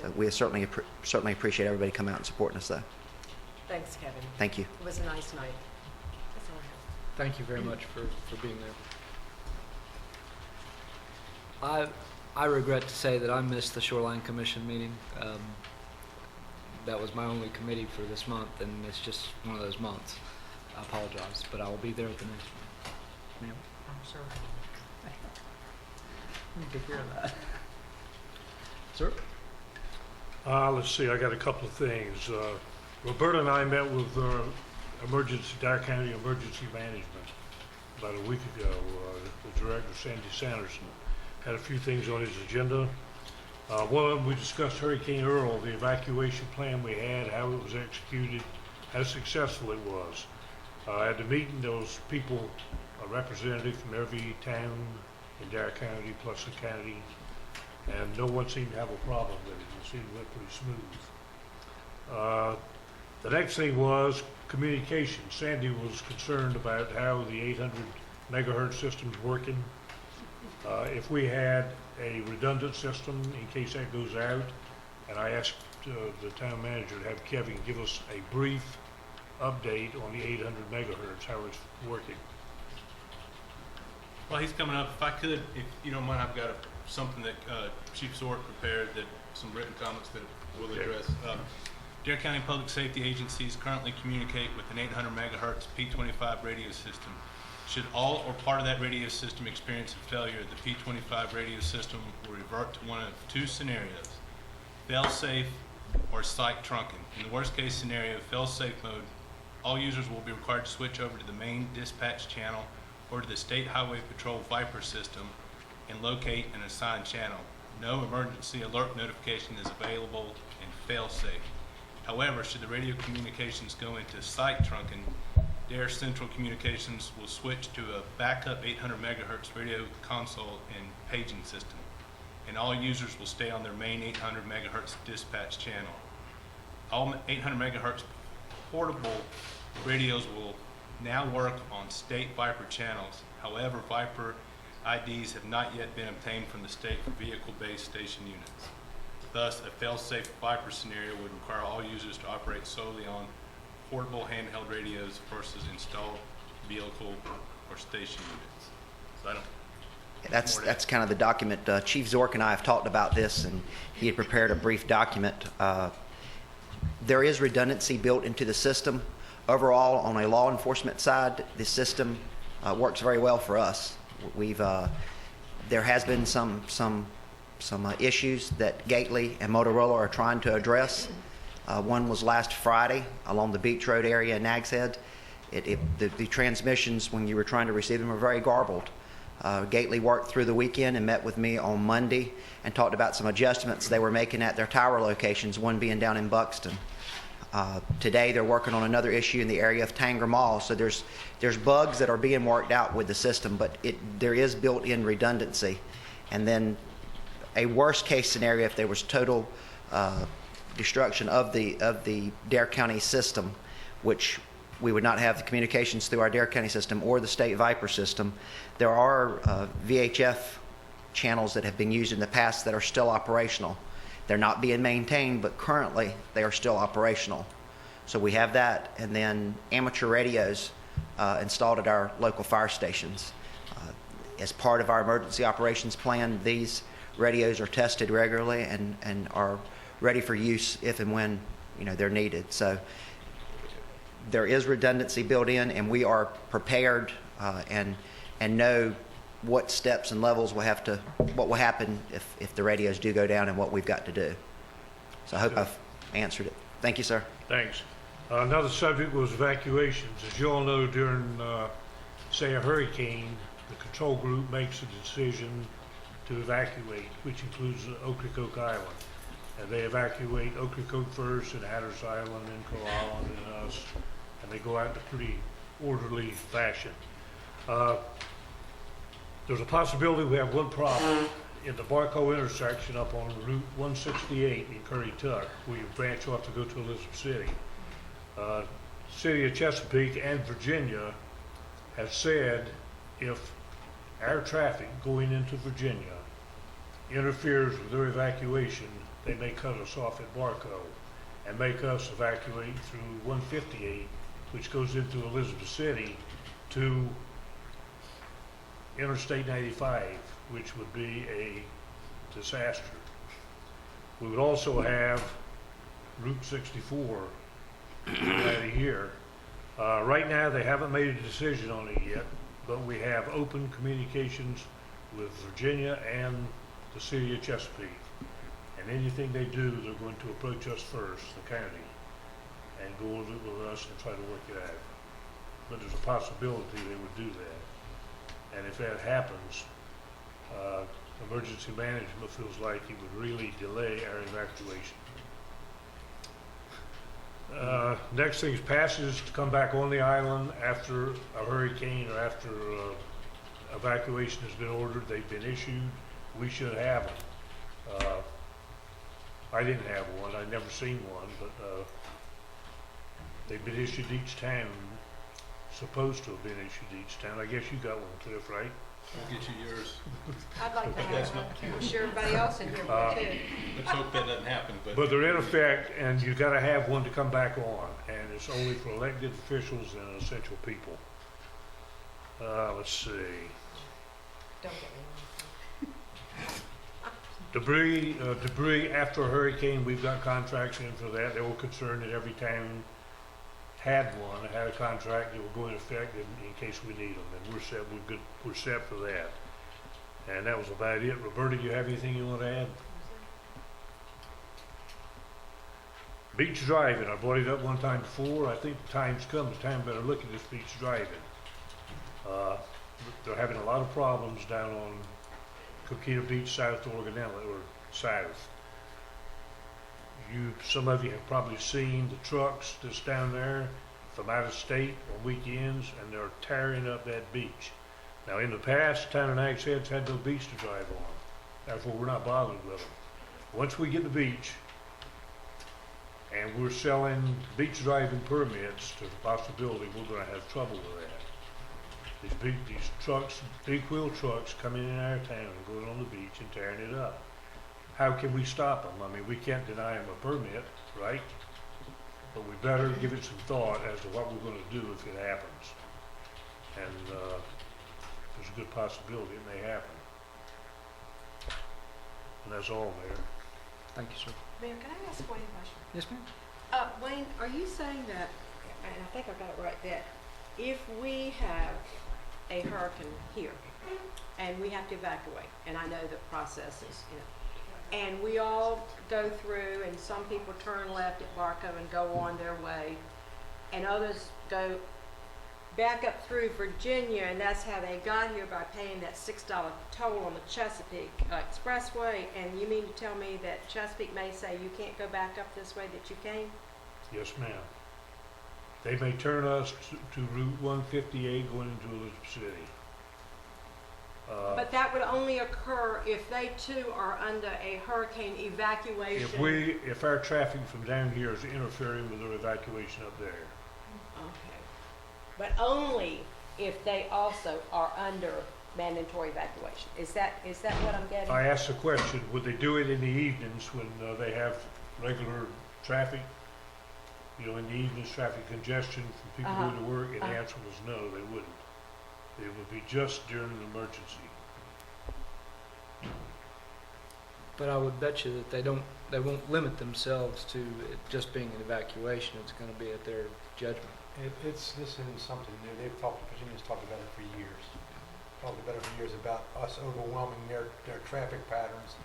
So we certainly appreciate everybody coming out and supporting us, though. Thanks, Kevin. Thank you. It was a nice night. That's all I have. Thank you very much for being there. I regret to say that I missed the Shoreline Commission meeting. That was my only committee for this month, and it's just one of those months. I apologize, but I will be there at the next one. Ma'am? I'm sure. Take care of that. Sir? Let's see, I got a couple of things. Roberta and I met with Dyer County Emergency Management about a week ago. The director, Sandy Sanderson, had a few things on his agenda. One of them, we discussed Hurricane Earl, the evacuation plan we had, how it was executed, how successful it was. At the meeting, there was people, a representative from every town in Dyer County, plus the county, and no one seemed to have a problem with it. It seemed to went pretty smooth. The next thing was communication. Sandy was concerned about how the 800 megahertz system's working. If we had a redundant system in case that goes out, and I asked the town manager to have Kevin give us a brief update on the 800 megahertz, how it's working. Well, he's coming up. If I could, if you don't mind, I've got something that Chief Zork prepared, that some written comments that we'll address. Dare County Public Safety agencies currently communicate with an 800 megahertz P25 radio system. Should all or part of that radio system experience a failure, the P25 radio system will revert to one of two scenarios: fail-safe or site trunking. In the worst-case scenario, fail-safe mode, all users will be required to switch over to the main dispatch channel or to the State Highway Patrol Viper system and locate an assigned channel. No emergency alert notification is available and fail-safe. However, should the radio communications go into site trunking, Dare Central Communications will switch to a backup 800 megahertz radio console and paging system, and all users will stay on their main 800 megahertz dispatch channel. All 800 megahertz portable radios will now work on state Viper channels. However, Viper IDs have not yet been obtained from the state for vehicle-based station units. Thus, a fail-safe Viper scenario would require all users to operate solely on portable handheld radios versus installed vehicle or station units. So I don't. That's kind of the document. Chief Zork and I have talked about this, and he had prepared a brief document. There is redundancy built into the system. Overall, on a law enforcement side, the system works very well for us. There has been some issues that Gately and Motorola are trying to address. One was last Friday along the Beach Road area in Nags Head. The transmissions, when you were trying to receive them, were very garbled. Gately worked through the weekend and met with me on Monday and talked about some adjustments they were making at their tower locations, one being down in Buxton. Today they're working on another issue in the area of Tanger Mall. So there's bugs that are being worked out with the system, but there is built-in redundancy. And then a worst-case scenario, if there was total destruction of the Dare County system, which we would not have the communications through our Dare County system or the state Viper system. There are VHF channels that have been used in the past that are still operational. They're not being maintained, but currently they are still operational. So we have that, and then amateur radios installed at our local fire stations. As part of our emergency operations plan, these radios are tested regularly and are ready for use if and when they're needed. So there is redundancy built in, and we are prepared and know what steps and levels what will happen if the radios do go down and what we've got to do. So I hope I've answered it. Thank you, sir. Thanks. Another subject was evacuations. As you all know, during, say, a hurricane, the control group makes a decision to evacuate, which includes Ocracoke Island. And they evacuate Ocracoke first, and Hatteras Island, and Coe Island, and us, and they go out in a pretty orderly fashion. There's a possibility we have one problem in the Barco intersection up on Route 168 in Currituck, where you branch off to go to Elizabeth City. City of Chesapeake and Virginia have said if our traffic going into Virginia interferes with their evacuation, they may cut us off at Barco and make us evacuate through 158, which goes into Elizabeth City, to Interstate 95, which would be a disaster. We would also have Route 64 right here. Right now, they haven't made a decision on it yet, but we have open communications with Virginia and the city of Chesapeake. And anything they do, they're going to approach us first, the county, and go over it with us and try to work it out. But there's a possibility they would do that. And if that happens, emergency management feels like it would really delay our evacuation. Next thing is passes to come back on the island after a hurricane or after evacuation has been ordered. They've been issued. We should have them. I didn't have one. I've never seen one, but they've been issued each time. Supposed to have been issued each time. I guess you got one, Cliff, right? We'll get you yours. I'd like to That's have not one. cute. I'm sure everybody else in here would too. Let's hope that doesn't happen, But they're in effect, and you got to have one to come back on, and it's only for elected officials and essential people. Let's see. Don't get me Debris after a hurricane, we've got contracts in for that. They were concerned that every town had a contract that will go in effect in case we need them, and we're set. We're set for that. And that was about it. Roberta, do you have anything you want to add? Beach driving. I brought it up one time before. I think the time's come. The time better look at this beach driving. They're having a lot of problems down on Coquina Beach, South Oregon Inlet, or south. Some of you have probably seen the trucks that's down there from out of state on weekends, and they're tearing up that beach. Now, in the past, town of Nags Head's had no beach to drive on. Therefore, we're not bothered with them. Once we get the beach, and we're selling beach driving permits to the possibility we're going to have trouble with that. These trucks, big wheel trucks coming in our town and going on the beach and tearing it up. How can we stop them? I mean, we can't deny them a permit, right? But we better give it some thought as to what we're going to do if it happens. And there's a good possibility it may happen. And that's all, Mayor. Thank you, sir. Mayor, can I ask Wayne a question? Yes, ma'am. Wayne, are you saying that, and I think I got it right, that if we have a hurricane here and we have to evacuate, and I know the processes, and we all go through, and some people turn left at Barco and go on their way, and others go back up through Virginia, and that's how they got here, by paying that $6 toll on the Chesapeake Expressway, and you mean to tell me that Chesapeake may say you can't go back up this way that you came? Yes, ma'am. They may turn us to Route 158 going into Elizabeth City. But that would only occur if they too are under a hurricane evacuation. If our traffic from down here is interfering with their evacuation up there. Okay. But only if they also are under mandatory evacuation. Is that what I'm getting? I asked the question, would they do it in the evenings when they have regular traffic? You know, in the evenings, traffic congestion from people going to work, and the answer was no, they wouldn't. It would be just during an emergency. But I would bet you that they won't limit themselves to it just being an evacuation. It's going to be at their judgment. This isn't something new. Virginia's talked about it for years. Talked about it for years about us overwhelming their traffic patterns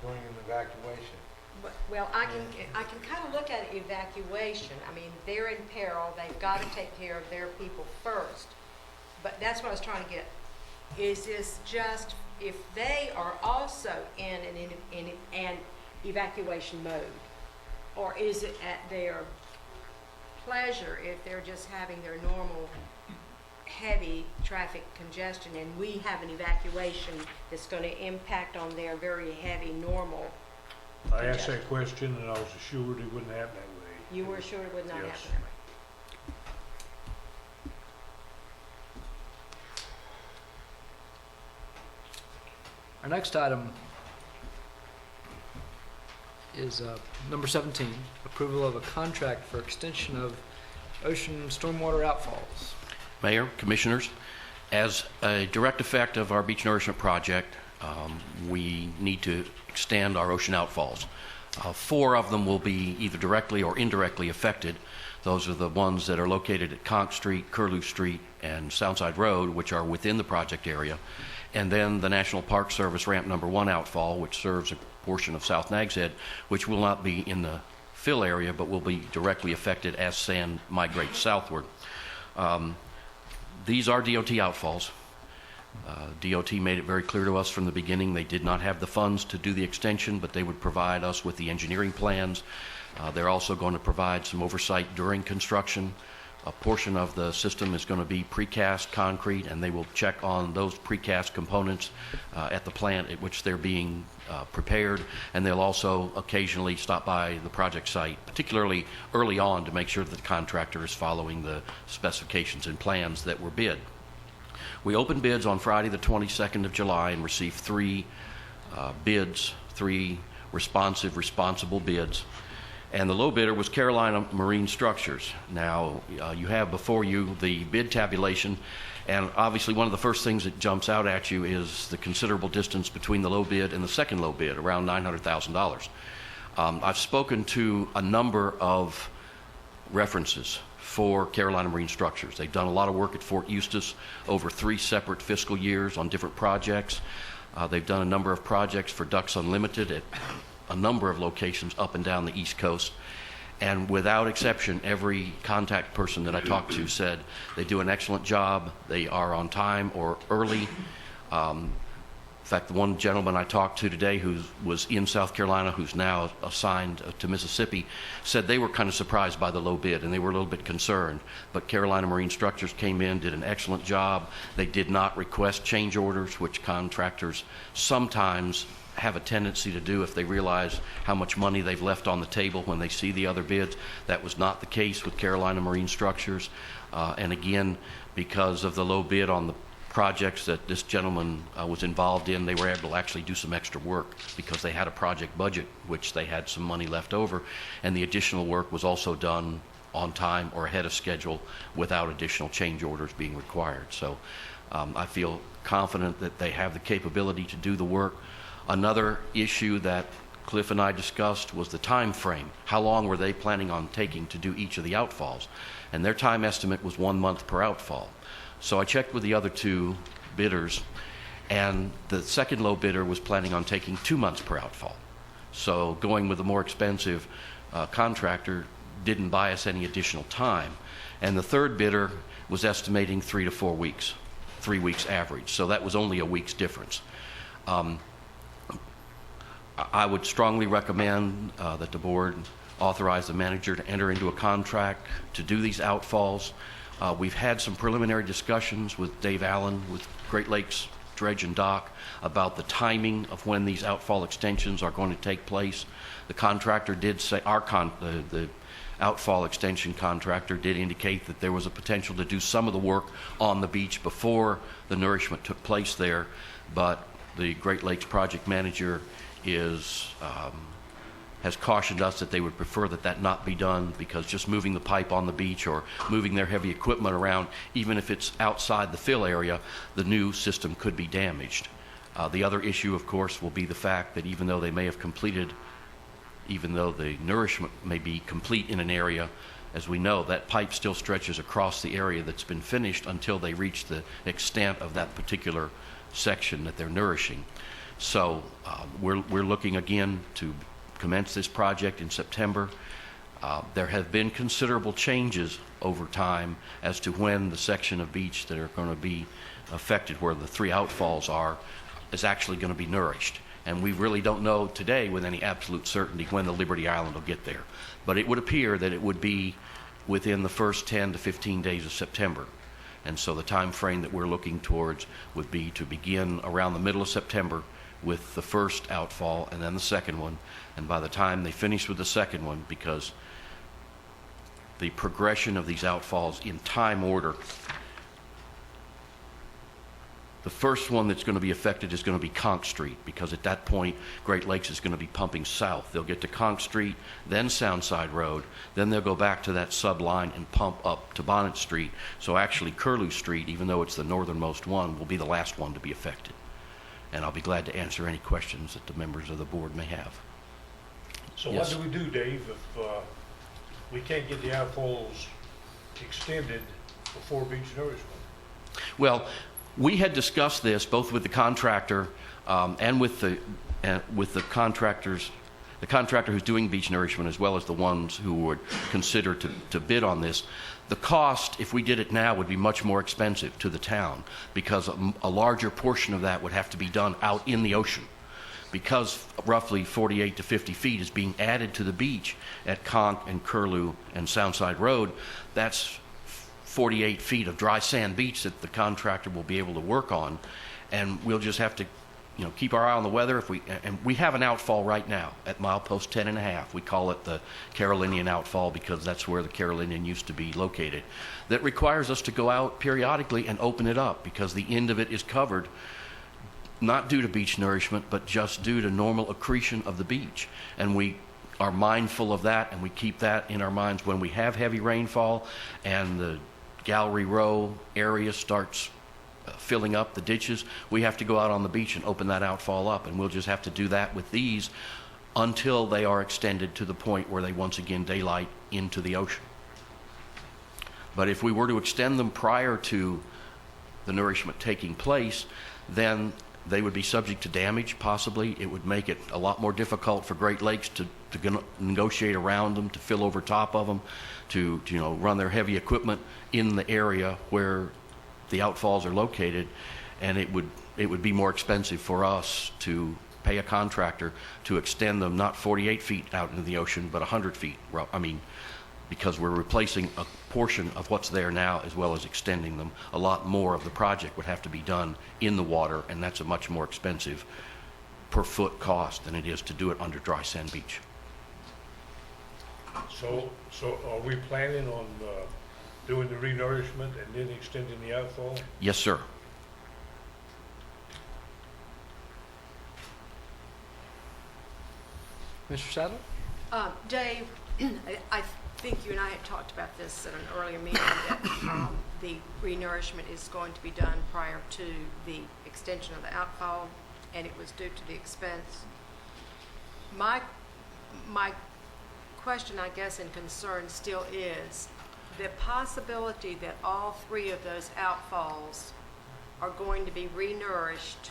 during an evacuation. Well, I can kind of look at evacuation. I mean, they're in peril. They've got to take care of their people first. But that's what I was trying to get. Is this just if they are also in an evacuation mode, or is it at their pleasure if they're just having their normal heavy traffic congestion, and we have an evacuation that's going to impact on their very heavy normal? I asked that question, and I was assured it wouldn't happen that way. You were assured it would not Yes. happen that way? Our next item is number 17, approval of a contract for extension of ocean stormwater outfalls. Mayor, Commissioners, as a direct effect of our beach nourishment project, we need to extend our ocean outfalls. 4 of them will be either directly or indirectly affected. Those are the ones that are located at Conch Street, Curlew Street, and Soundside Road, which are within the project area. And then the National Park Service ramp number 1 outfall, which serves a portion of South Nags Head, which will not be in the fill area, but will be directly affected as sand migrates southward. These are DOT outfalls. DOT made it very clear to us from the beginning they did not have the funds to do the extension, but they would provide us with the engineering plans. They're also going to provide some oversight during construction. A portion of the system is going to be precast concrete, and they will check on those precast components at the plant at which they're being prepared, and they'll also occasionally stop by the project site, particularly early on, to make sure that the contractor is following the specifications and plans that were bid. We opened bids on Friday the 22nd of July and received 3 bids, 3 responsible bids. And the low bidder was Carolina Marine Structures. Now, you have before you the bid tabulation, and obviously one of the first things that jumps out at you is the considerable distance between the low bid and the second low bid, around $900,000. I've spoken to a number of references for Carolina Marine Structures. They've done a lot of work at Fort Eustis over 3 separate fiscal years on different projects. They've done a number of projects for Ducks Unlimited at a number of locations up and down the East Coast. And without exception, every contact person that I talked to said they do an excellent job, they are on time or early. In fact, the one gentleman I talked to today who was in South Carolina, who's now assigned to Mississippi, said they were kind of surprised by the low bid and they were a little bit concerned. But Carolina Marine Structures came in, did an excellent job. They did not request change orders, which contractors sometimes have a tendency to do if they realize how much money they've left on the table when they see the other bids. That was not the case with Carolina Marine Structures. And again, because of the low bid on the projects that this gentleman was involved in, they were able to actually do some extra work because they had a project budget, which they had some money left over, and the additional work was also done on time or ahead of schedule without additional change orders being required. So I feel confident that they have the capability to do the work. Another issue that Cliff and I discussed was the time frame. How long were they planning on taking to do each of the outfalls? And their time estimate was 1 month per outfall. So I checked with the other 2 bidders, and the second low bidder was planning on taking 2 months per outfall. So going with a more expensive contractor didn't buy us any additional time. And the third bidder was estimating 3 to 4 weeks, 3 weeks average. So that was only a week's difference. I would strongly recommend that the board authorize the manager to enter into a contract to do these outfalls. We've had some preliminary discussions with Dave Allen with Great Lakes Dredge and Dock about the timing of when these outfall extensions are going to take place. The contractor did say, the outfall extension contractor did indicate that there was a potential to do some of the work on the beach before the nourishment took place there, but the Great Lakes project manager has cautioned us that they would prefer that not be done, because just moving the pipe on the beach or moving their heavy equipment around, even if it's outside the fill area, the new system could be damaged. The other issue, of course, will be the fact that even though they may have completed, even though the nourishment may be complete in an area, as we know, that pipe still stretches across the area that's been finished until they reach the extent of that particular section that they're nourishing. So we're looking again to commence this project in September. There have been considerable changes over time as to when the section of beach that are going to be affected, where the 3 outfalls are, is actually going to be nourished. And we really don't know today with any absolute certainty when the Liberty Island will get there. But it would appear that it would be within the first 10 to 15 days of September. And so the time frame that we're looking towards would be to begin around the middle of September with the first outfall and then the second one. And by the time they finish with the second one, because the progression of these outfalls in time order, The first one that's going to be affected is going to be Conch Street, because at that point, Great Lakes is going to be pumping south. They'll get to Conch Street, then Soundside Road, then they'll go back to that sub-line and pump up to Bonnet Street. So actually, Curlew Street, even though it's the northernmost one, will be the last one to be affected. And I'll be glad to answer any questions that the members of the board may have. So Yes. what do we do, Dave, if we can't get the outfalls extended before beach nourishment? Well, we had discussed this both with the contractor and with the contractors, the contractor who's doing beach nourishment, as well as the ones who would consider to bid on this. The cost, if we did it now, would be much more expensive to the town, because a larger portion of that would have to be done out in the ocean. Because roughly 48 to 50 feet is being added to the beach at Conch and Curlew and Soundside Road, that's 48 feet of dry sand beach that the contractor will be able to work on, and we'll just have to, keep our eye on the weather. And we have an outfall right now at milepost 10.5. We call it the Carolinian outfall because that's where the Carolinian used to be located. That requires us to go out periodically and open it up, because the end of it is covered, not due to beach nourishment, but just due to normal accretion of the beach. And we are mindful of that, and we keep that in our minds when we have heavy rainfall and the Gallery Row area starts filling up the ditches. We have to go out on the beach and open that outfall up, and we'll just have to do that with these until they are extended to the point where they once again daylight into the ocean. But if we were to extend them prior to the nourishment taking place, then they would be subject to damage, possibly. It would make it a lot more difficult for Great Lakes to negotiate around them, to fill over top of them, to run their heavy equipment in the area where the outfalls are located, and it would be more expensive for us to pay a contractor to extend them not 48 feet out into the ocean, but 100 feet. Because we're replacing a portion of what's there now as well as extending them. A lot more of the project would have to be done in the water, and that's a much more expensive per foot cost than it is to do it under dry sand beach. So are we planning on doing the renourishment and then extending the outfall? Yes, sir. Mr. Sadler? Dave, I think you and I had talked about this at an earlier meeting, that the renourishment is going to be done prior to the extension of the outfall, and it was due to the expense. My question, I guess, and concern still is the possibility that all three of those outfalls are going to be renourished,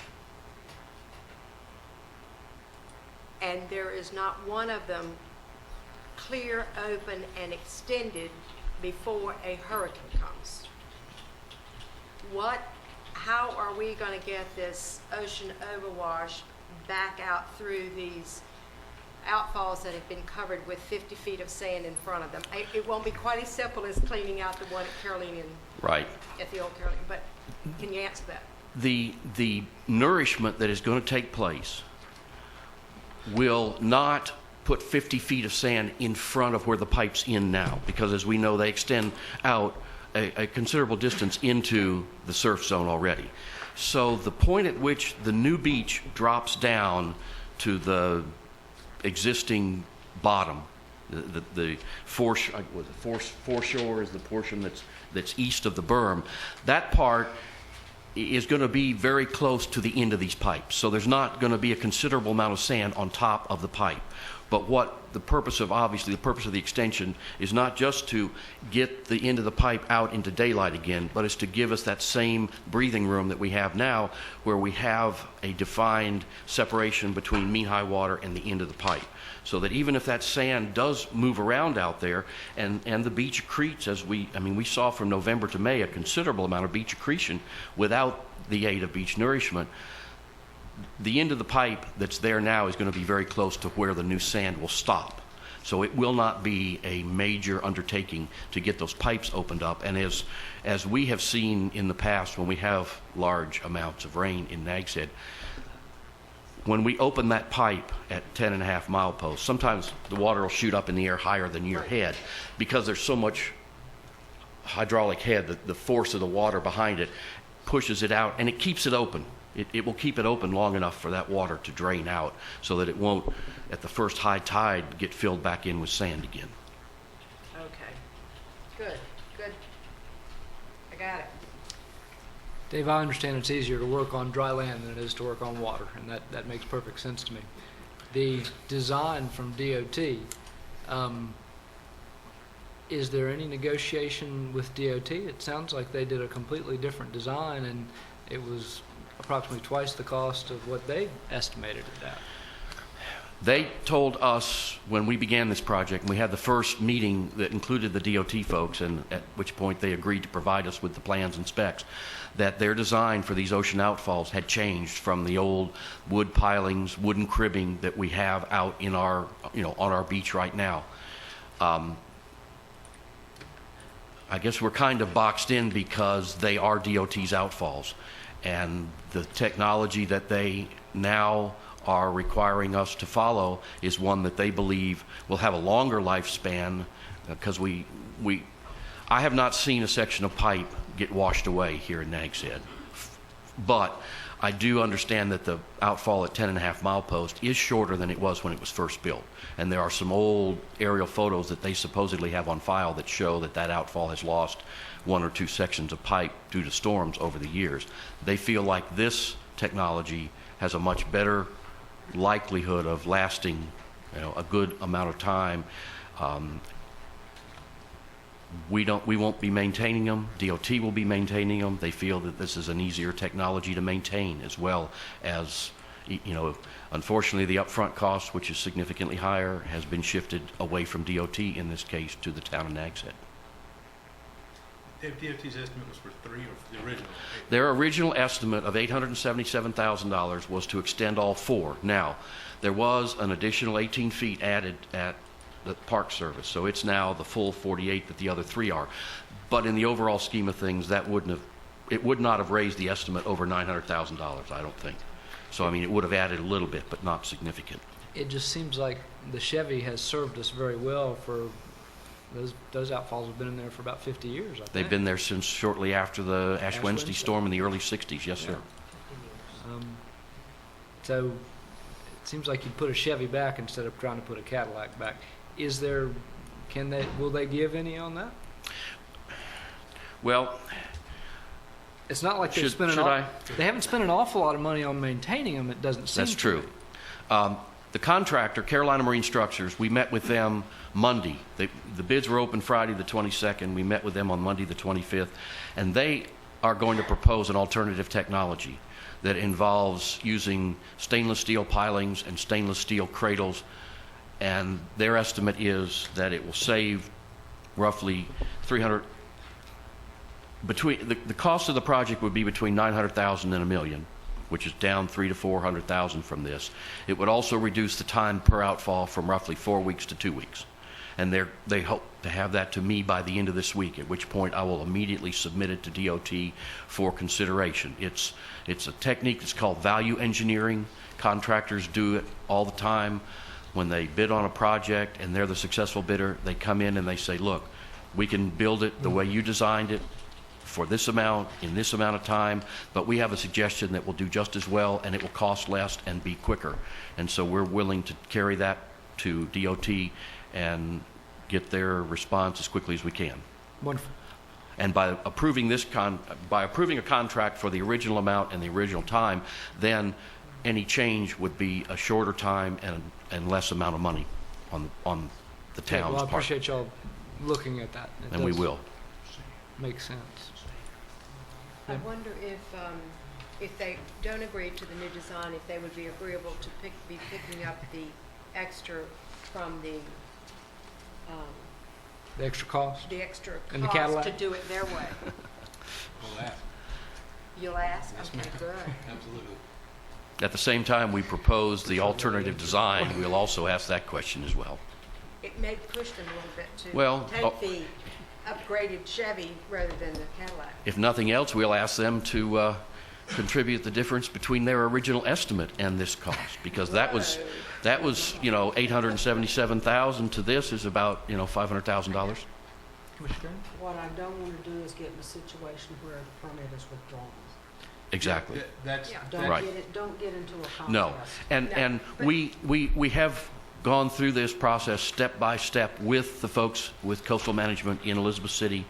and there is not one of them clear, open, and extended before a hurricane comes. How are we going to get this ocean overwash back out through these outfalls that have been covered with 50 feet of sand in front of them? It won't be quite as simple as cleaning out the one at Carolinian, Right. at the old Carolinian, but can you answer that? The nourishment that is going to take place will not put 50 feet of sand in front of where the pipe's in now, because as we know, they extend out a considerable distance into the surf zone already. So the point at which the new beach drops down to the existing bottom, the foreshore is the portion that's east of the berm, that part is going to be very close to the end of these pipes. So there's not going to be a considerable amount of sand on top of the pipe. But what the purpose of the extension is not just to get the end of the pipe out into daylight again, but is to give us that same breathing room that we have now, where we have a defined separation between mean high water and the end of the pipe. So that even if that sand does move around out there and the beach accretes, we saw from November to May a considerable amount of beach accretion without the aid of beach nourishment, the end of the pipe that's there now is going to be very close to where the new sand will stop. So it will not be a major undertaking to get those pipes opened up. And as we have seen in the past when we have large amounts of rain in Nags Head, when we open that pipe at 10.5 mileposts, sometimes the water will shoot up in the air higher than your head because there's so much hydraulic head, the force of the water behind it. pushes it out, and it keeps it open. It will keep it open long enough for that water to drain out so that it won't, at the first high tide, get filled back in with sand again. Okay. Good, good. I got it. Dave, I understand it's easier to work on dry land than it is to work on water, and that makes perfect sense to me. The design from DOT, is there any negotiation with DOT? It sounds like they did a completely different design, and it was approximately twice the cost of what they estimated it at. They told us when we began this project, and we had the first meeting that included the DOT folks, and at which point they agreed to provide us with the plans and specs, that their design for these ocean outfalls had changed from the old wood pilings, wooden cribbing that we have out in our, on our beach right now. I guess we're kind of boxed in because they are DOT's outfalls, and the technology that they now are requiring us to follow is one that they believe will have a longer lifespan, because I have not seen a section of pipe get washed away here in Nags Head. But I do understand that the outfall at 10.5 mile post is shorter than it was when it was first built. And there are some old aerial photos that they supposedly have on file that show that that outfall has lost 1 or 2 sections of pipe due to storms over the years. They feel like this technology has a much better likelihood of lasting, a good amount of time. We won't be maintaining them. DOT will be maintaining them. They feel that this is an easier technology to maintain, as well as, unfortunately, the upfront cost, which is significantly higher, has been shifted away from DOT in this case to the town of Nags Head. DOT's estimate was for 3 or the original? Their original estimate of $877,000 was to extend all 4. Now, there was an additional 18 feet added at the Park Service, so it's now the full 48 that the other 3 are. But in the overall scheme of things, it would not have raised the estimate over $900,000, I don't think. So, I mean, it would have added a little bit, but not significant. It just seems like the Chevy has served us very well for those outfalls have been in there for about 50 years, I think. They've been there since shortly after the Ash Wednesday storm in the early 60s, yes, sir. So it seems like you'd put a Chevy back instead of trying to put a Cadillac back. Will they give any on that? Well, it's not like they haven't spent an awful lot of money on maintaining them, it doesn't seem. That's true. The contractor, Carolina Marine Structures, we met with them Monday. The bids were open Friday the 22nd. We met with them on Monday the 25th, and they are going to propose an alternative technology that involves using stainless steel pilings and stainless steel cradles, and their estimate is that it will save roughly the cost of the project would be between $900,000 and $1 million, which is down $300,000 to $400,000 from this. It would also reduce the time per outfall from roughly 4 weeks to 2 weeks. And they hope to have that to me by the end of this week, at which point I will immediately submit it to DOT for consideration. It's a technique that's called value engineering. Contractors do it all the time. When they bid on a project and they're the successful bidder, they come in and they say, look, we can build it the way you designed it for this amount, in this amount of time, but we have a suggestion that will do just as well, and it will cost less and be quicker. And so we're willing to carry that to DOT and get their response as quickly as we can. Wonderful. And by approving a contract for the original amount and the original time, then any change would be a shorter time and less amount of money on the town's Well, I part. appreciate y'all looking at that. And we will. Makes sense. I wonder if they don't agree to the new design, if they would be agreeable to be picking up the extra from the extra cost? The extra and the cost Cadillac? to do it their way. We'll ask. You'll ask? Yes, Okay, ma'am. good. Absolutely. At the same time we propose the alternative design, we'll also ask that question as well. It may push them a little bit to Well, take the upgraded Chevy rather than the Cadillac. If nothing else, we'll ask them to contribute the difference between their original estimate and this cost, because that was $877,000 to this is about $500,000. What I don't want to do is get in a situation where the permit is withdrawn. Exactly. That's, Right. Don't get into a contest. No, and we have gone through this process step by step with the folks with coastal management in Elizabeth City,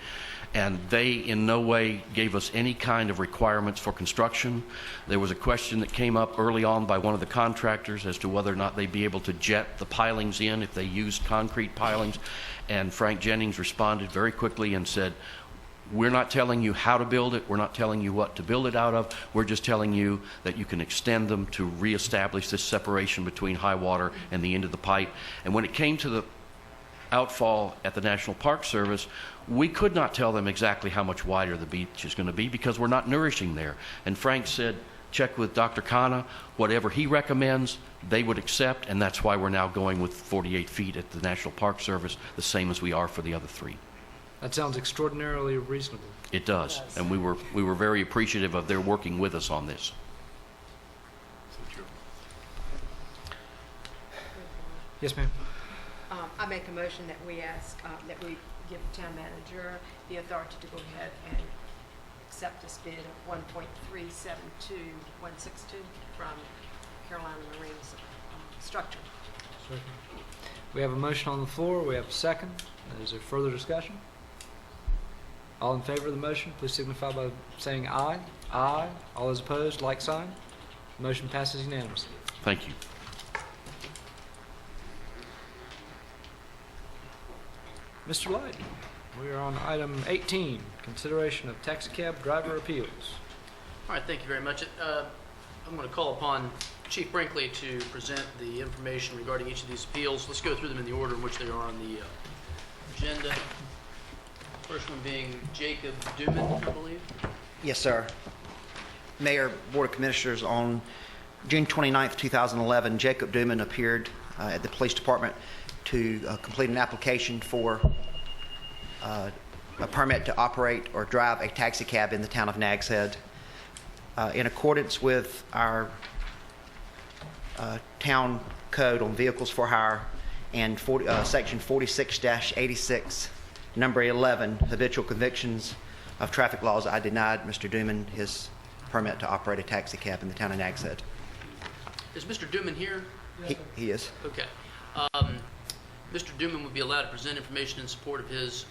and they in no way gave us any kind of requirements for construction. There was a question that came up early on by one of the contractors as to whether or not they'd be able to jet the pilings in if they used concrete pilings, and Frank Jennings responded very quickly and said, we're not telling you how to build it. We're not telling you what to build it out of. We're just telling you that you can extend them to reestablish this separation between high water and the end of the pipe. And when it came to the outfall at the National Park Service, we could not tell them exactly how much wider the beach is going to be because we're not nourishing there. And Frank said, check with Dr. Khanna. Whatever he recommends, they would accept, and that's why we're now going with 48 feet at the National Park Service, the same as we are for the other three. That sounds extraordinarily reasonable. It does, and we were very appreciative of their working with us on this. Yes, ma'am. I make a motion that we ask, that we give the town manager the authority to go ahead and accept this bid of 1.372162 from Carolina Marine's structure. We have a motion on the floor. We have a second. Is there further discussion? All in favor of the motion, please signify by saying aye. Aye. All those opposed, like sign. Motion passes unanimously. Thank you. Mr. Light, we are on item 18, consideration of taxicab driver appeals. All right, thank you very much. I'm going to call upon Chief Brinkley to present the information regarding each of these appeals. Let's go through them in the order in which they are on the agenda. First one being Jacob Duman, I believe. Yes, sir. Mayor, Board of Commissioners, on June 29th, 2011, Jacob Duman appeared at the police department to complete an application for a permit to operate or drive a taxi cab in the town of Nags Head. In accordance with our town code on vehicles for hire and section 46-86, number 11, habitual convictions of traffic laws, I denied Mr. Duman his permit to operate a taxi cab in the town of Nags Head. Is Mr. Duman here? He is. Okay. Mr. Duman would be allowed to present information in support of his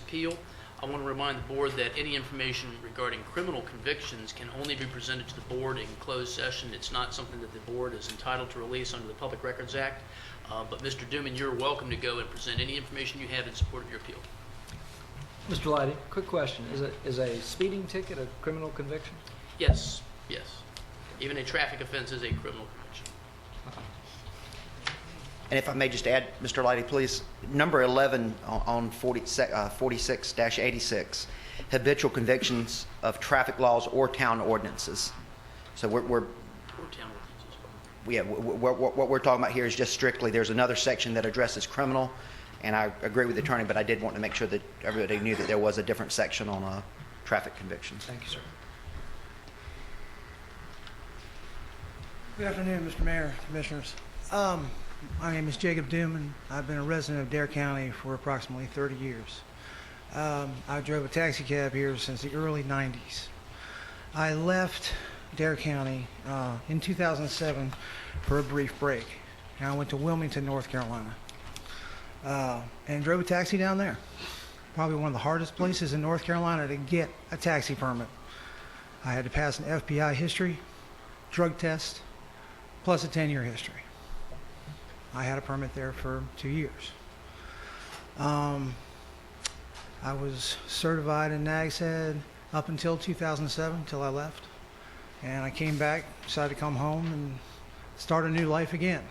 appeal. I want to remind the board that any information regarding criminal convictions can only be presented to the board in closed session. It's not something that the board is entitled to release under the Public Records Act. But Mr. Duman, you're welcome to go and present any information you have in support of your appeal. Mr. Lighty, quick question. Is a speeding ticket a criminal conviction? Yes, yes. Even a traffic offense is a criminal conviction. And if I may just add, Mr. Lighty, please, number 11 on 46-86, habitual convictions of traffic laws or town ordinances. So we're yeah, what we're talking about here is just strictly, there's another section that addresses criminal, and I agree with the attorney, but I did want to make sure that everybody knew that there was a different section on traffic convictions. Thank you, sir. Good afternoon, Mr. Mayor, Commissioners. My name is Jacob Duman. I've been a resident of Dare County for approximately 30 years. I drove a taxi cab here since the early 90s. I left Dare County in 2007 for a brief break. And I went to Wilmington, North Carolina, and drove a taxi down there. Probably one of the hardest places in North Carolina to get a taxi permit. I had to pass an FBI history, drug test, plus a 10-year history. I had a permit there for 2 years. I was certified in Nags Head up until 2007, until I left. And I came back, decided to come home and start a new life again.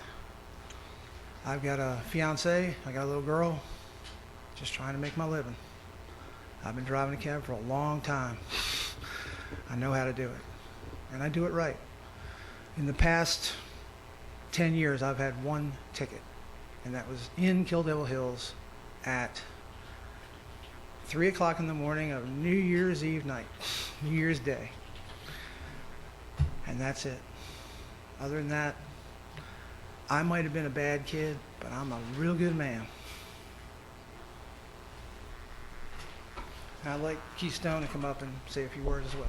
I've got a fiance, I got a little girl, just trying to make my living. I've been driving a cab for a long time. I know how to do it, and I do it right. In the past 10 years, I've had one ticket, and that was in Kill Devil Hills at 3 o'clock in the morning of New Year's Eve night, New Year's Day. And that's it. Other than that, I might have been a bad kid, but I'm a real good man. And I'd like Keith Stone to come up and say a few words as well.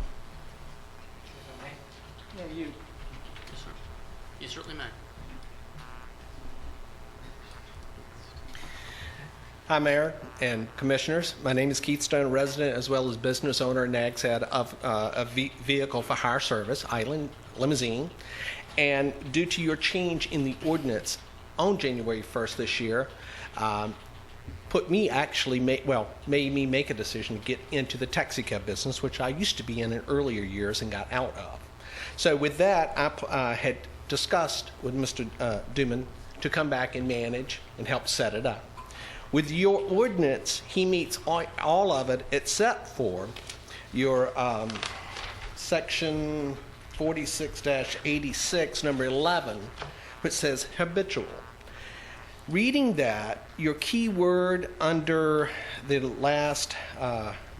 Yeah, you. Yes, sir. You certainly may. Hi, Mayor and Commissioners. My name is Keith Stone, resident as well as business owner and Nags head of a vehicle for hire service, Island Limousine. And due to your change in the ordinance on January 1st this year, made me make a decision to get into the taxi cab business, which I used to be in earlier years and got out of. So with that, I had discussed with Mr. Duman to come back and manage and help set it up. With your ordinance, he meets all of it except for your section 46-86, number 11, which says habitual. Reading that, your key word under the last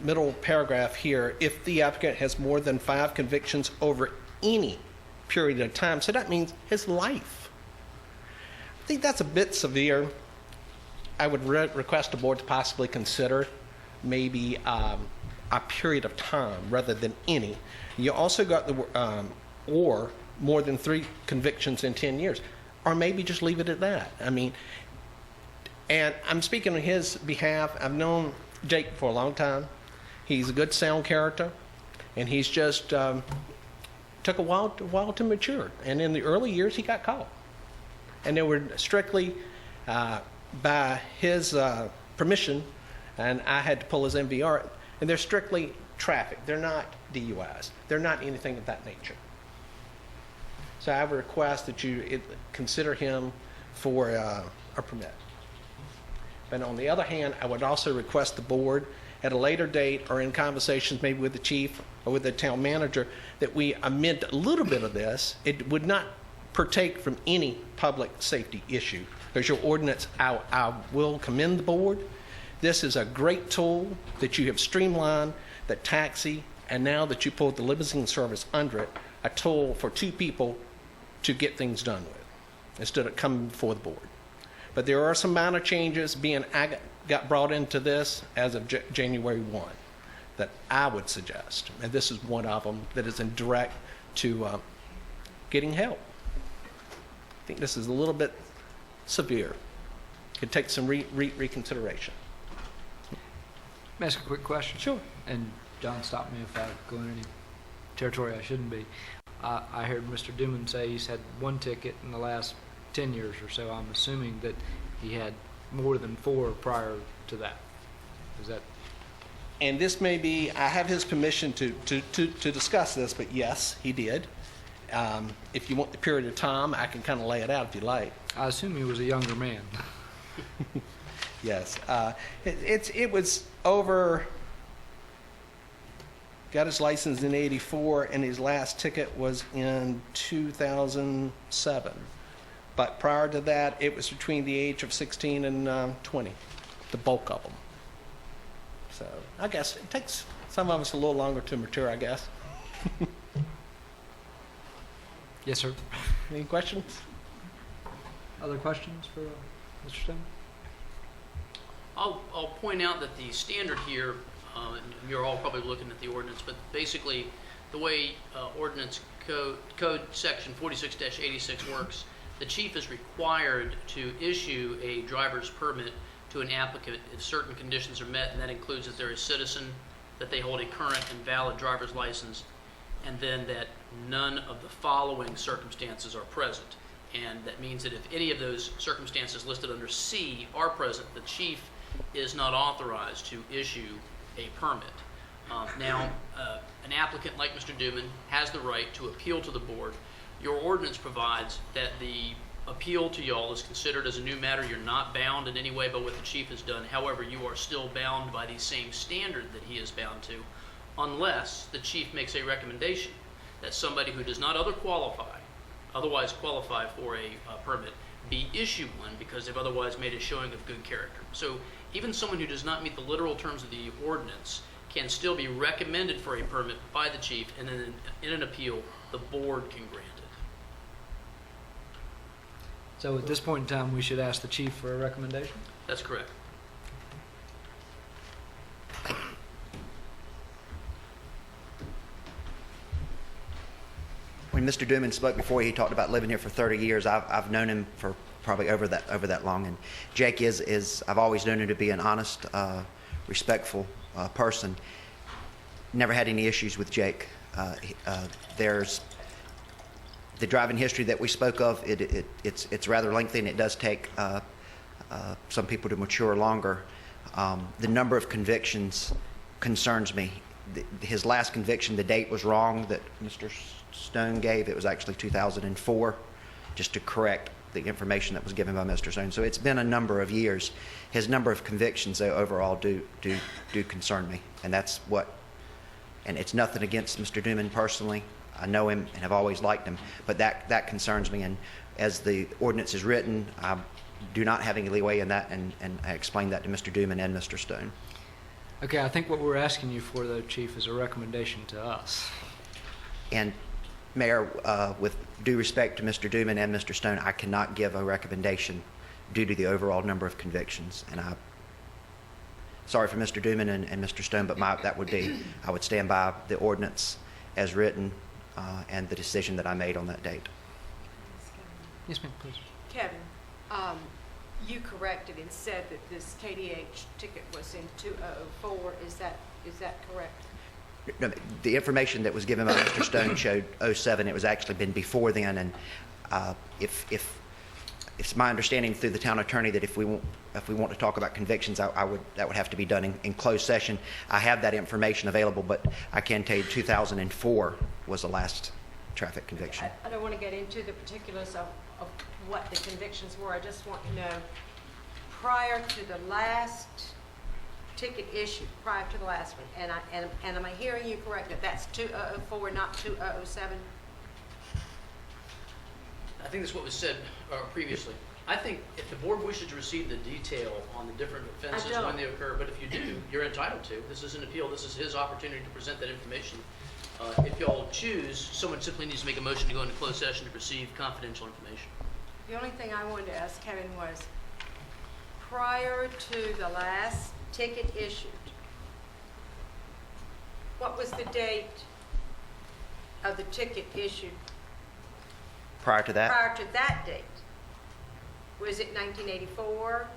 middle paragraph here, if the applicant has more than 5 convictions over any period of time, so that means his life. I think that's a bit severe. I would request the board to possibly consider maybe a period of time rather than any. You also got the or more than 3 convictions in 10 years, or maybe just leave it at that. I mean, and I'm speaking on his behalf. I've known Jake for a long time. He's a good sound character, and he's just took a while to mature. And in the early years, he got caught, and they were strictly by his permission, and I had to pull his MVR, and they're strictly traffic. They're not DUIs. They're not anything of that nature. So I would request that you consider him for a permit. But on the other hand, I would also request the board at a later date or in conversations maybe with the chief or with the town manager that we amend a little bit of this. It would not partake from any public safety issue. Because your ordinance, I will commend the board. This is a great tool that you have streamlined, the taxi, and now that you pulled the limousine service under it, a tool for 2 people to get things done with, instead of coming before the board. But there are some minor changes I got brought into this as of January 1 that I would suggest, and this is one of them that is in direct to getting help. I think this is a little bit severe. Could take some reconsideration. May I ask a quick question? Sure. And John, stop me if I go in any territory I shouldn't be. I heard Mr. Duman say he's had 1 ticket in the last 10 years or so. I'm assuming that he had more than 4 prior to that. Is that? And this may be, I have his permission to discuss this, but yes, he did. If you want the period of time, I can kind of lay it out if you like. I assume he was a younger man. Yes. It was over, got his license in '84, and his last ticket was in 2007. But prior to that, it was between the age of 16 and 20, the bulk of them. So I guess it takes some of us a little longer to mature, I guess. Yes, sir. Any questions? Other questions for Mr. Stone? I'll point out that the standard here, and you're all probably looking at the ordinance, but basically the way ordinance code section 46-86 works, the chief is required to issue a driver's permit to an applicant if certain conditions are met, and that includes that they're a citizen, that they hold a current and valid driver's license, and then that none of the following circumstances are present. And that means that if any of those circumstances listed under C are present, the chief is not authorized to issue a permit. Now, an applicant like Mr. Duman has the right to appeal to the board. Your ordinance provides that the appeal to y'all is considered as a new matter. You're not bound in any way by what the chief has done. However, you are still bound by the same standard that he is bound to, unless the chief makes a recommendation that somebody who does not otherwise qualify for a permit be issued one because they've otherwise made a showing of good character. So even someone who does not meet the literal terms of the ordinance can still be recommended for a permit by the chief, and then in an appeal, the board can grant it. So at this point in time, we should ask the chief for a recommendation? That's correct. when Mr. Dooman spoke before, he talked about living here for 30 years. I've known him for probably over that long. And Jake is I've always known him to be an honest, respectful person. Never had any issues with Jake. There's the driving history that we spoke of. It's rather lengthy, and it does take some people to mature longer. The number of convictions concerns me. His last conviction, the date was wrong that Mr. Stone gave. It was actually 2004, just to correct the information that was given by Mr. Stone. So it's been a number of years. His number of convictions, though, overall do concern me, and that's what. And it's nothing against Mr. Dooman personally. I know him and have always liked him, but that concerns me. And as the ordinance is written, I do not have any leeway in that, and I explained that to Mr. Dooman and Mr. Stone. Okay, I think what we're asking you for, though, Chief, is a recommendation to us. And Mayor, with due respect to Mr. Dooman and Mr. Stone, I cannot give a recommendation due to the overall number of convictions. And sorry for Mr. Dooman and Mr. Stone, but that would be, I would stand by the ordinance as written and the decision that I made on that date. Yes, ma'am, please. Kevin, you corrected and said that this KDH ticket was in 2004. Is that correct? No, the information that was given by Mr. Stone showed 07. It was actually been before then, and if it's my understanding through the town attorney that if we want to talk about convictions, that would have to be done in closed session. I have that information available, but I can tell you 2004 was the last traffic conviction. I don't want to get into the particulars of what the convictions were. I just want to know, prior to the last ticket issued, prior to the last one, and am I hearing you correct that that's 2004, not 2007? I think that's what was said previously. I think if the board wishes to receive the detail on the different offenses when they occur, but if you do, you're entitled to. This is an appeal. This is his opportunity to present that information. If y'all choose, someone simply needs to make a motion to go into closed session to receive confidential information. The only thing I wanted to ask Kevin was, prior to the last ticket issued, what was the date of the ticket issued? Prior to that? Prior to that date. Was it 1984,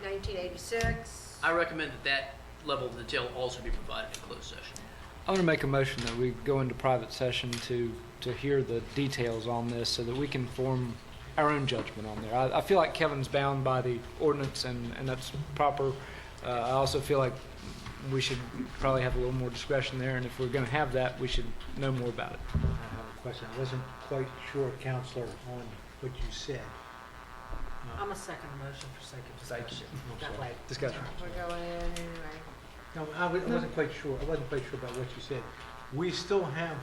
1986? I recommend that level of detail also be provided in closed session. I want to make a motion that we go into private session to hear the details on this so that we can form our own judgment on there. I feel like Kevin's bound by the ordinance, and that's proper. I also feel like we should probably have a little more discretion there, and if we're going to have that, we should know more about it. I have a question. I wasn't quite sure, Counselor, on what you said. I'm a second motion for sake of discussion. That way. Discussion. We're going in anyway. No, I wasn't quite sure. I wasn't quite sure about what you said. We still have,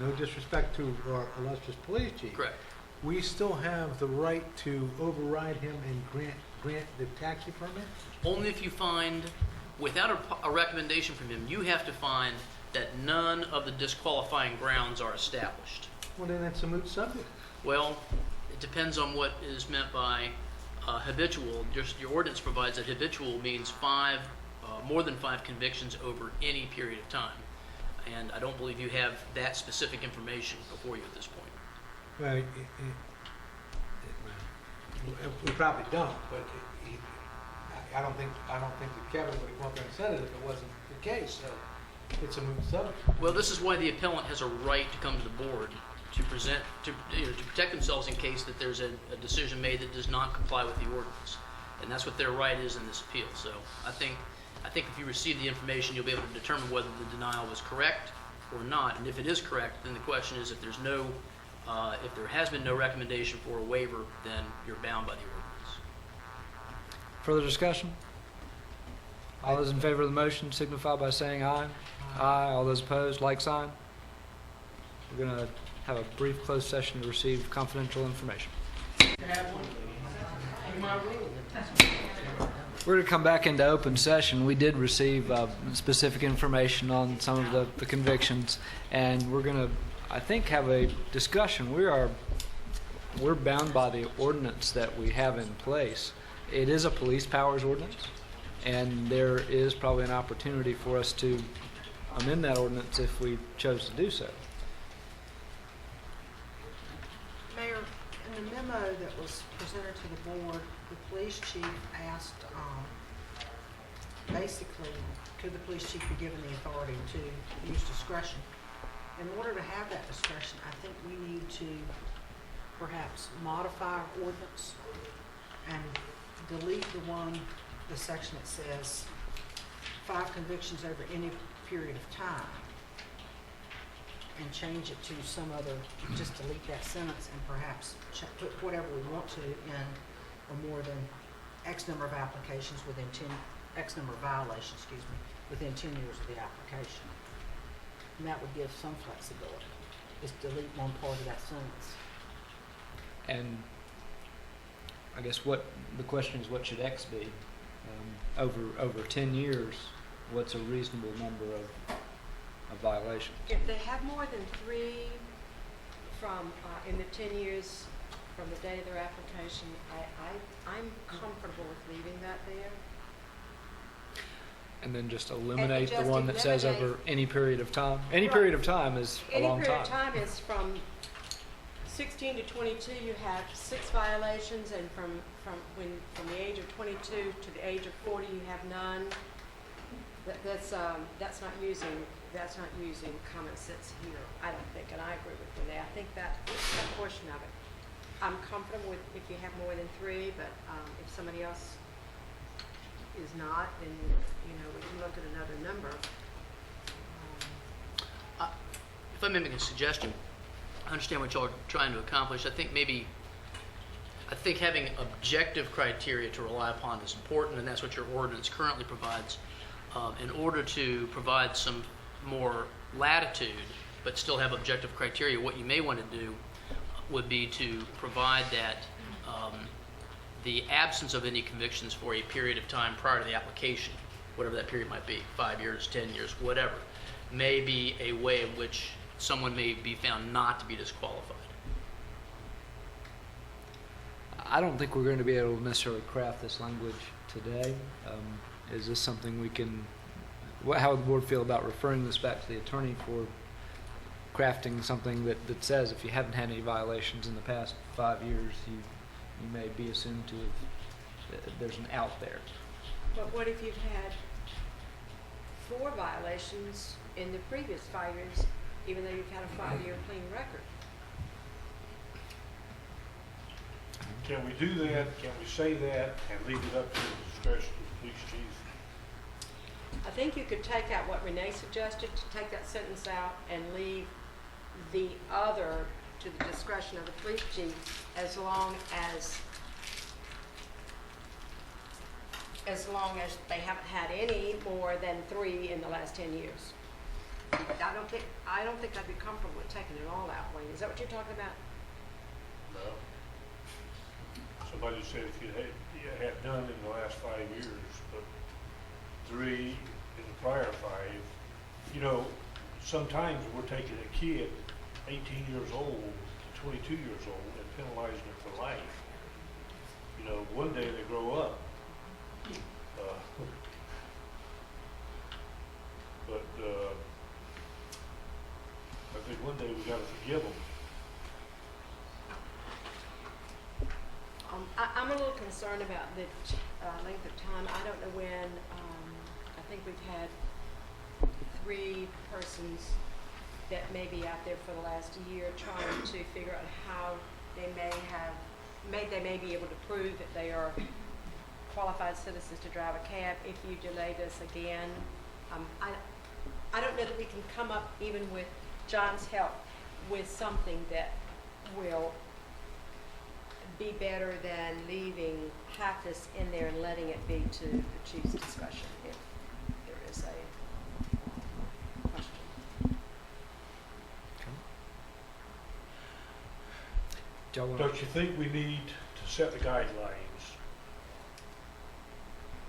no disrespect to our illustrious police chief. Correct. We still have the right to override him and grant the taxi permit? Only if you find, without a recommendation from him, you have to find that none of the disqualifying grounds are established. Well, then that's a moot subject. Well, it depends on what is meant by habitual. Your ordinance provides that habitual means more than 5 convictions over any period of time. And I don't believe you have that specific information before you at this point. Well, we probably don't, but I don't think that Kevin would have come up there and said it if it wasn't the case, so it's a moot subject. Well, this is why the appellant has a right to come to the board to present, to protect themselves in case that there's a decision made that does not comply with the ordinance. And that's what their right is in this appeal. So I think if you receive the information, you'll be able to determine whether the denial was correct or not. And if it is correct, then the question is if there has been no recommendation for a waiver, then you're bound by the ordinance. Further discussion? All those in favor of the motion signify by saying aye. Aye. All those opposed, like sign. We're going to have a brief closed session to receive confidential information. We're going to come back into open session. We did receive specific information on some of the convictions, and we're going to, I think, have a discussion. We're bound by the ordinance that we have in place. It is a police powers ordinance, and there is probably an opportunity for us to amend that ordinance if we chose to do so. in a memo that was presented to the board, the police chief asked, basically, could the police chief be given the authority to use discretion? In order to have that discretion, I think we need to perhaps modify our ordinance and delete the section that says 5 convictions over any period of time, and change it to some other, just delete that sentence and perhaps put whatever we want to in, or more than X number of applications within X number of violations, within 10 years of the application. And that would give some flexibility. Just delete one part of that sentence. And I guess the question is, what should X be? Over 10 years, what's a reasonable number of violations? If they have more than 3 from, in the 10 years from the date of their application, I'm comfortable with leaving that there. And then just eliminate the one that says eliminate- over any period of time? Any Right. period of time is a long Any period of time. time is from 16 to 22, you have 6 violations, and from the age of 22 to the age of 40, you have none. That's not using common sense here, I don't think, and I agree with Renee. I think that portion of it, I'm comfortable with if you have more than 3, but if somebody else is not, then we can look at another number. If I may make a suggestion, I understand what y'all are trying to accomplish. I think having objective criteria to rely upon is important, and that's what your ordinance currently provides. In order to provide some more latitude, but still have objective criteria, what you may want to do would be to provide that the absence of any convictions for a period of time prior to the application, whatever that period might be, 5 years, 10 years, whatever, may be a way in which someone may be found not to be disqualified. I don't think we're going to be able to necessarily craft this language today. Is this something we can, how would the board feel about referring this back to the attorney for crafting something that says if you haven't had any violations in the past 5 years, you may be assumed to have, there's an out there. But what if you've had 4 violations in the previous 5 years, even though you've had a 5-year clean record? Can we do that? Can we say that and leave it up to the discretion of the police chief? I think you could take out what Renee suggested, to take that sentence out and leave the other to the discretion of the police chief, as long as they haven't had any more than 3 in the last 10 years. I don't think I'd be comfortable with taking it all out, Wayne. Is that what you're talking about? No. Somebody said if you had none in the last 5 years, but 3 in the prior 5, sometimes we're taking a kid 18 years old to 22 years old and penalizing them for life. One day they grow up. But I think one day we got to forgive them. I'm a little concerned about the length of time. I don't know when. I think we've had 3 persons that may be out there for the last year trying to figure out how they may be able to prove that they are qualified citizens to drive a cab. If you delay this again, I don't know that we can come up, even with John's help, with something that will be better than leaving half this in there and letting it be to the chief's discretion if there is a question. Don't you think we need to set the guidelines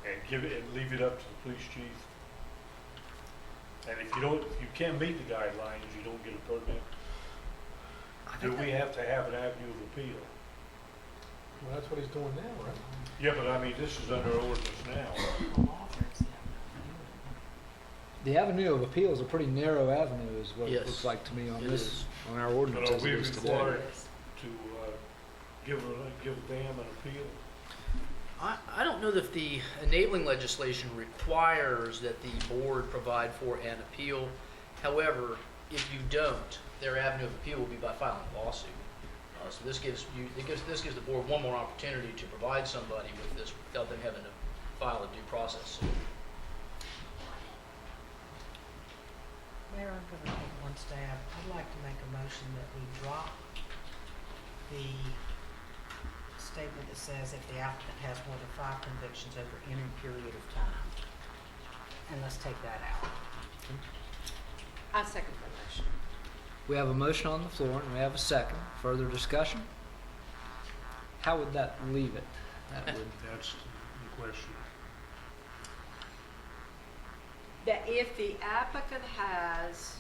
and leave it up to the police chief? And if you can't meet the guidelines, you don't get a permit. Do we have to have an avenue of appeal? Well, that's what he's doing now, right? Yeah, but this is under ordinance now. The avenue of appeal is a pretty narrow avenue, is what Yes. it looks like to me on It this, is. on our ordinance But are as we it is today. required to give them an appeal? I don't know that the enabling legislation requires that the board provide for an appeal. However, if you don't, their avenue of appeal will be by filing a lawsuit. So this gives the board one more opportunity to provide somebody with this without them having to file a due process suit. Mayor, I'm going to take one stab. I'd like to make a motion that we drop the statement that says if the applicant has more than 5 convictions over any period of time. And let's take that out. I second the motion. We have a motion on the floor and we have a second. Further discussion? How would that leave it? That would, That's the question. That if the applicant has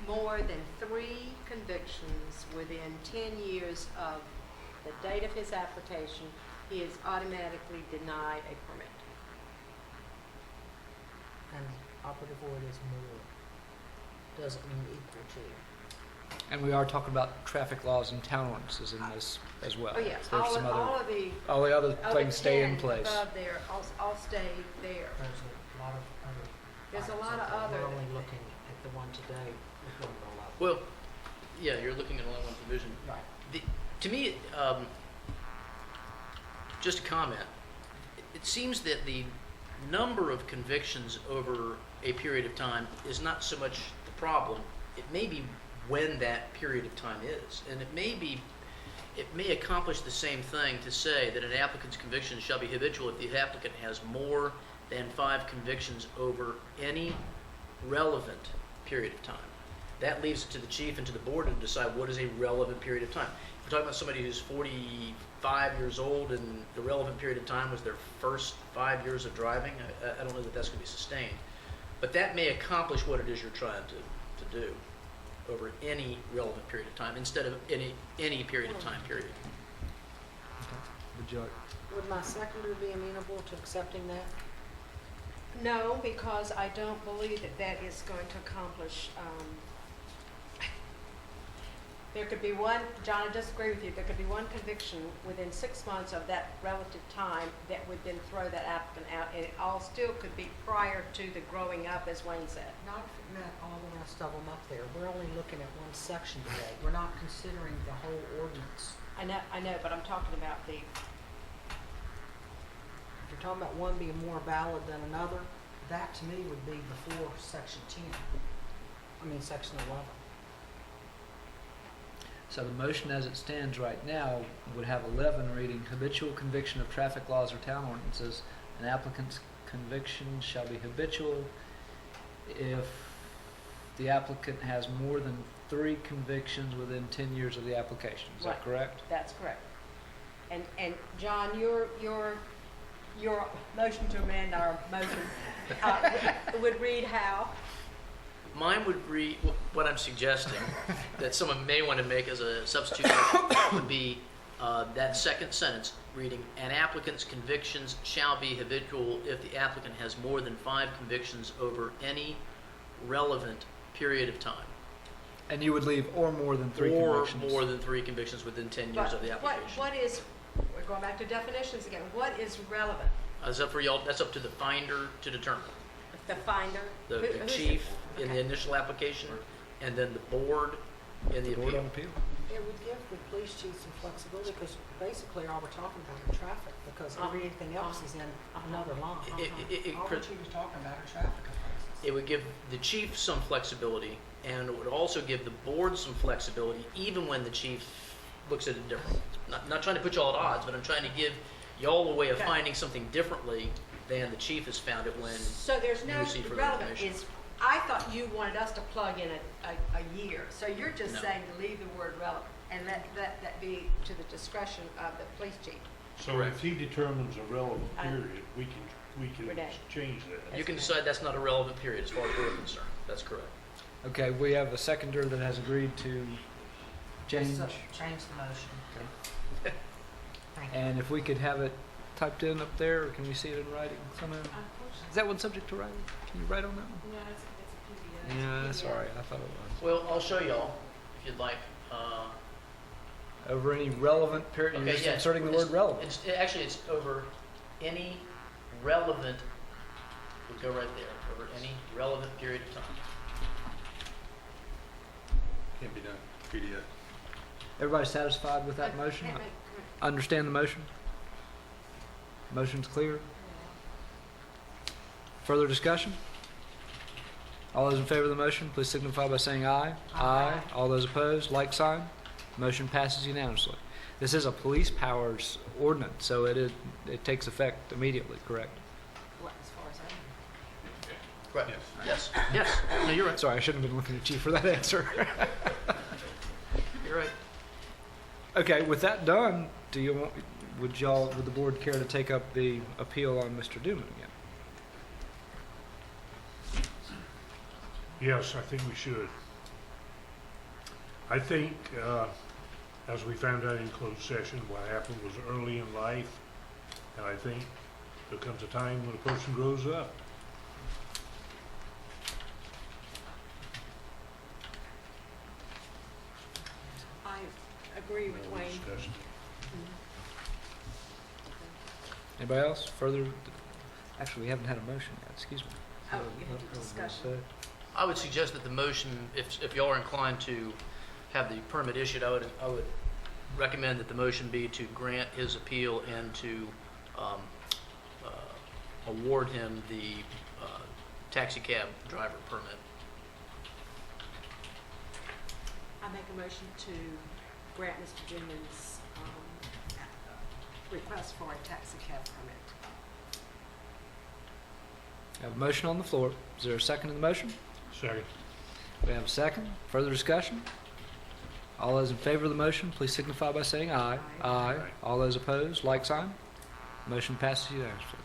more than 3 convictions within 10 years of the date of his application, he is automatically denied a permit. And operative word is more. Doesn't mean equal to. and we are talking about traffic laws and town ordinances in this as well. Oh, yes, There's all some of all the other of things the stay 10 in place. above there, all stay there. There's a lot of other. There's a lot of items. other. We're only looking at the one today with number 11. Well, yeah, you're looking at only one provision. Right. To me, just a comment, it seems that the number of convictions over a period of time is not so much the problem. It may be when that period of time is. And it may accomplish the same thing to say that an applicant's conviction shall be habitual if the applicant has more than 5 convictions over any relevant period of time. That leaves it to the chief and to the board to decide what is a relevant period of time. If we're talking about somebody who's 45 years old and the relevant period of time was their first 5 years of driving, I don't know that that's going to be sustained. But that may accomplish what it is you're trying to do over any relevant period of time instead of any period of time period. Would you like? Would my seconder be amenable to accepting that? No, because I don't believe that that is going to accomplish, there could be one, John, I disagree with you, there could be one conviction within 6 months of that relative time that would then throw that applicant out, and it all still could be prior to the growing up, as Wayne said. Not if it meant all the rest of them up there. We're only looking at one section today. We're not considering the whole ordinance. I know, but I'm talking about the, If you're talking about one being more valid than another, that to me would be before section 10. Section 11. So the motion as it stands right now would have 11 reading habitual conviction of traffic laws or town ordinances. An applicant's conviction shall be habitual if the applicant has more than 3 convictions within 10 years of the application. Is that Right. correct? that's correct. And John, your motion to amend our motion would read how? Mine would read, what I'm suggesting, that someone may want to make as a substitute would be that second sentence reading, an applicant's convictions shall be habitual if the applicant has more than 5 convictions over any relevant period of time. And you would leave or more than 3 or convictions. more than 3 convictions within 10 years of the application. What is, we're going back to definitions again, what is relevant? That's up for y'all, that's up to the finder to determine. The finder? The Who's chief it? in the Okay. initial application, and then the board in the Board appeal. on appeal. It would give the police chief some flexibility because basically all we're talking about is traffic because everything else is in another line. All the chief is talking about are traffic offenses. It would give the chief some flexibility, and it would also give the board some flexibility, even when the chief looks at it differently. Not trying to put you all at odds, but I'm trying to give y'all a way of Okay. finding something differently than the chief has found it when So there's you no receive further relevant, information. I thought you wanted us to plug in a year, so you're just No. saying to leave the word relevant, and let that be to the discretion of the police chief. So Correct. if he determines a relevant period, we can Renee. change that. You can decide that's not a relevant period as far as we're concerned. That's correct. Okay, we have a seconder that has agreed to change. So, change the motion. Okay. Thank you. And if we could have it typed in up there, or can we see it in writing somehow? Is that one subject to writing? Can you write on that one? No, it's a PDF. Yeah, that's all right. I thought it was. Well, I'll show y'all if you'd like. Over any relevant period, you're Okay, just yeah. inserting the word relevant. Actually, it's over any relevant, would go right there, over any relevant period of time. Can't be done. PDF. Everybody satisfied with that motion? Understand the motion? Motion's clear? Further discussion? All those in favor of the motion, please signify by saying aye. Aye. All those opposed, like sign. Motion passes unanimously. This is a police powers ordinance, so it takes effect immediately, correct? Well, as far as I know. Correct. Yes. Yes. No, you're right. Sorry, I shouldn't have been looking at you for that answer. You're right. Okay, with that done, would the board care to take up the appeal on Mr. Dooman again? Yes, I think we should. I think, as we found out in closed session, what happened was early in life, and I think there comes a time when a person grows up. I agree with Wayne. Discussion. Anybody else? Further? Actually, we haven't had a motion yet. Excuse me. Oh, you had a discussion. I would suggest that the motion, if y'all are inclined to have the permit issued, I would recommend that the motion be to grant his appeal and to award him the taxi cab driver permit. I make a motion to grant Mr. Dooman's request for a taxi cab permit. I have a motion on the floor. Is there a second to the motion? Second. We have a second. Further discussion? All those in favor of the motion, please signify by saying aye. Aye. All those opposed, like sign. Motion passes unanimously.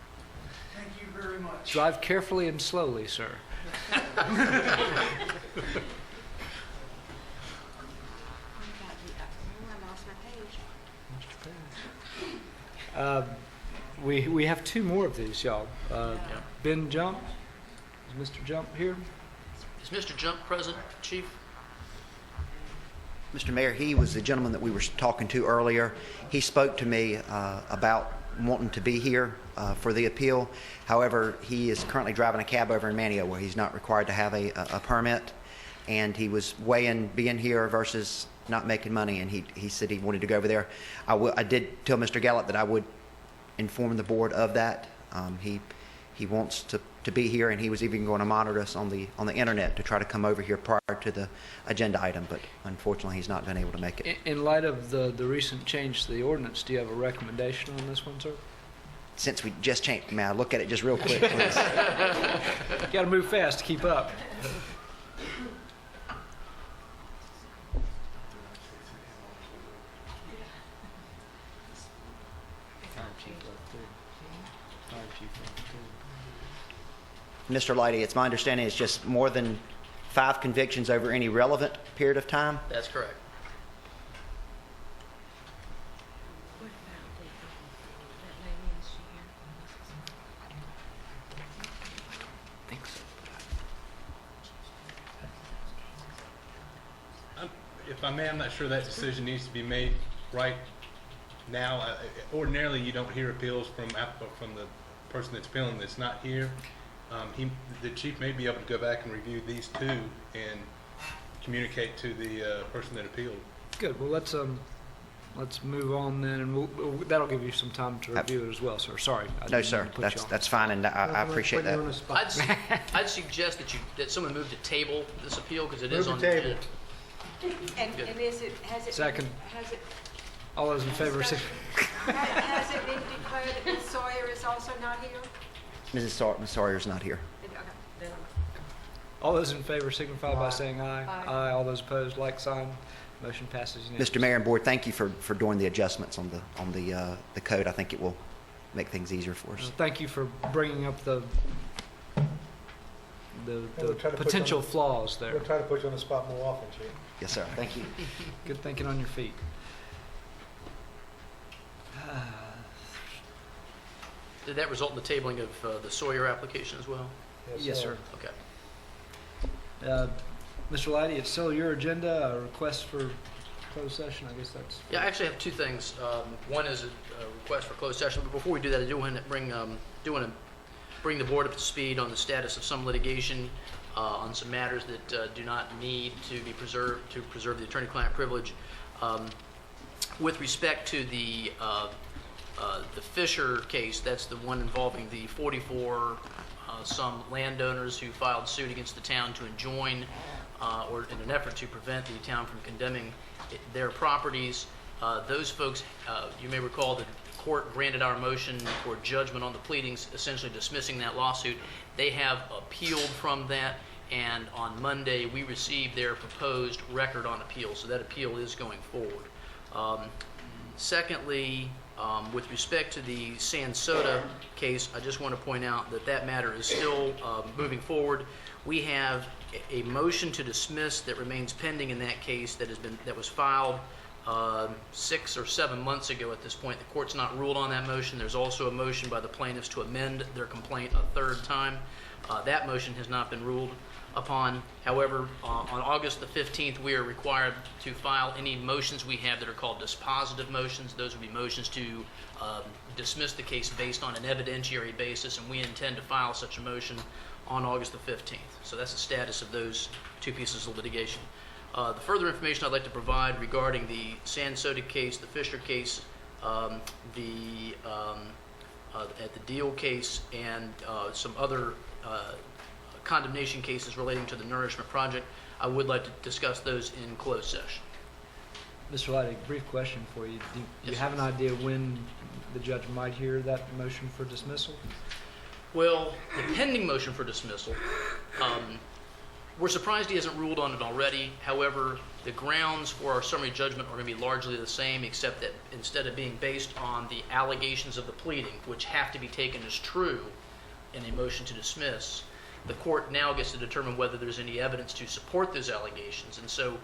Thank you very much. Drive carefully and slowly, sir. I lost my page. We have two more of these, y'all. Ben Jump. Is Mr. Jump here? Is Mr. Jump present, Chief? Mr. Mayor, he was the gentleman that we were talking to earlier. He spoke to me about wanting to be here for the appeal. However, he is currently driving a cab over in Manio where he's not required to have a permit. And he was weighing being here versus not making money, and he said he wanted to go over there. I did tell Mr. Gallup that I would inform the board of that. He wants to be here, and he was even going to monitor us on the internet to try to come over here prior to the agenda item, but unfortunately he's not been able to make it. In light of the recent change to the ordinance, do you have a recommendation on this one, sir? Since we just changed, may I look at it just real quick, please? You got to move fast to keep up. Mr. Lighty, it's my understanding it's just more than 5 convictions over any relevant period of time? That's correct. If I may, I'm not sure that decision needs to be made right now. Ordinarily, you don't hear appeals from the person that's appealing that's not here. The chief may be able to go back and review these two and communicate to the person that appealed. Good. Well, let's move on then, and that'll give you some time to review it as well, sir. Sorry. No, sir. That's fine, and I appreciate that. I'd suggest that someone move to table this appeal because it is Move on to the table. agenda. And has it? Second. Has it? All those in favor, Has it been declared that Ms. Sawyer is also not here? Ms. Sawyer's not here. Okay, then all those in favor signify by saying aye. Aye. All those opposed, like sign. Motion passes unanimously. Mr. Mayor and Board, thank you for doing the adjustments on the code. I think it will make things easier for us. Thank you for bringing up the We'll try to put potential you on- flaws there. We'll try to put you on the spot more often, Chief. Yes, sir. Thank you. Good thinking on your feet. Did that result in the tabling of the Sawyer application as well? Yes, sir. Okay. Mr. Lighty, it's still your agenda, a request for closed session? I guess that's... Yeah, I actually have two things. One is a request for closed session, but before we do that, I do want to bring the board up to speed on the status of some litigation on some matters that do not need to be preserved to preserve the attorney-client privilege. With respect to the Fisher case, that's the one involving the 44 some landowners who filed suit against the town to enjoin or in an effort to prevent the town from condemning their properties. Those folks, you may recall that the court granted our motion for judgment on the pleadings, essentially dismissing that lawsuit. They have appealed from that, and on Monday we received their proposed record on appeal, so that appeal is going forward. Secondly, with respect to the Sansoda case, I just want to point out that that matter is still moving forward. We have a motion to dismiss that remains pending in that case that was filed 6 or 7 months ago at this point. The court's not ruled on that motion. There's also a motion by the plaintiffs to amend their complaint a third time. That motion has not been ruled upon. However, on August the 15th, we are required to file any motions we have that are called dispositive motions. Those would be motions to dismiss the case based on an evidentiary basis, and we intend to file such a motion on August the 15th. So that's the status of those two pieces of litigation. The further information I'd like to provide regarding the Sansoda case, the Fisher case, at the Deal case, and some other condemnation cases relating to the Nourishment Project, I would like to discuss those in closed session. Mr. Light, a brief question for you. Do you have an idea when the judge might hear that motion for dismissal? Well, the pending motion for dismissal, we're surprised he hasn't ruled on it already. However, the grounds for our summary judgment are going to be largely the same, except that instead of being based on the allegations of the pleading, which have to be taken as true in a motion to dismiss, the court now gets to determine whether there's any evidence to support those allegations. And so,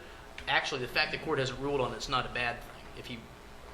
actually, the fact the court hasn't ruled on it's not a bad thing.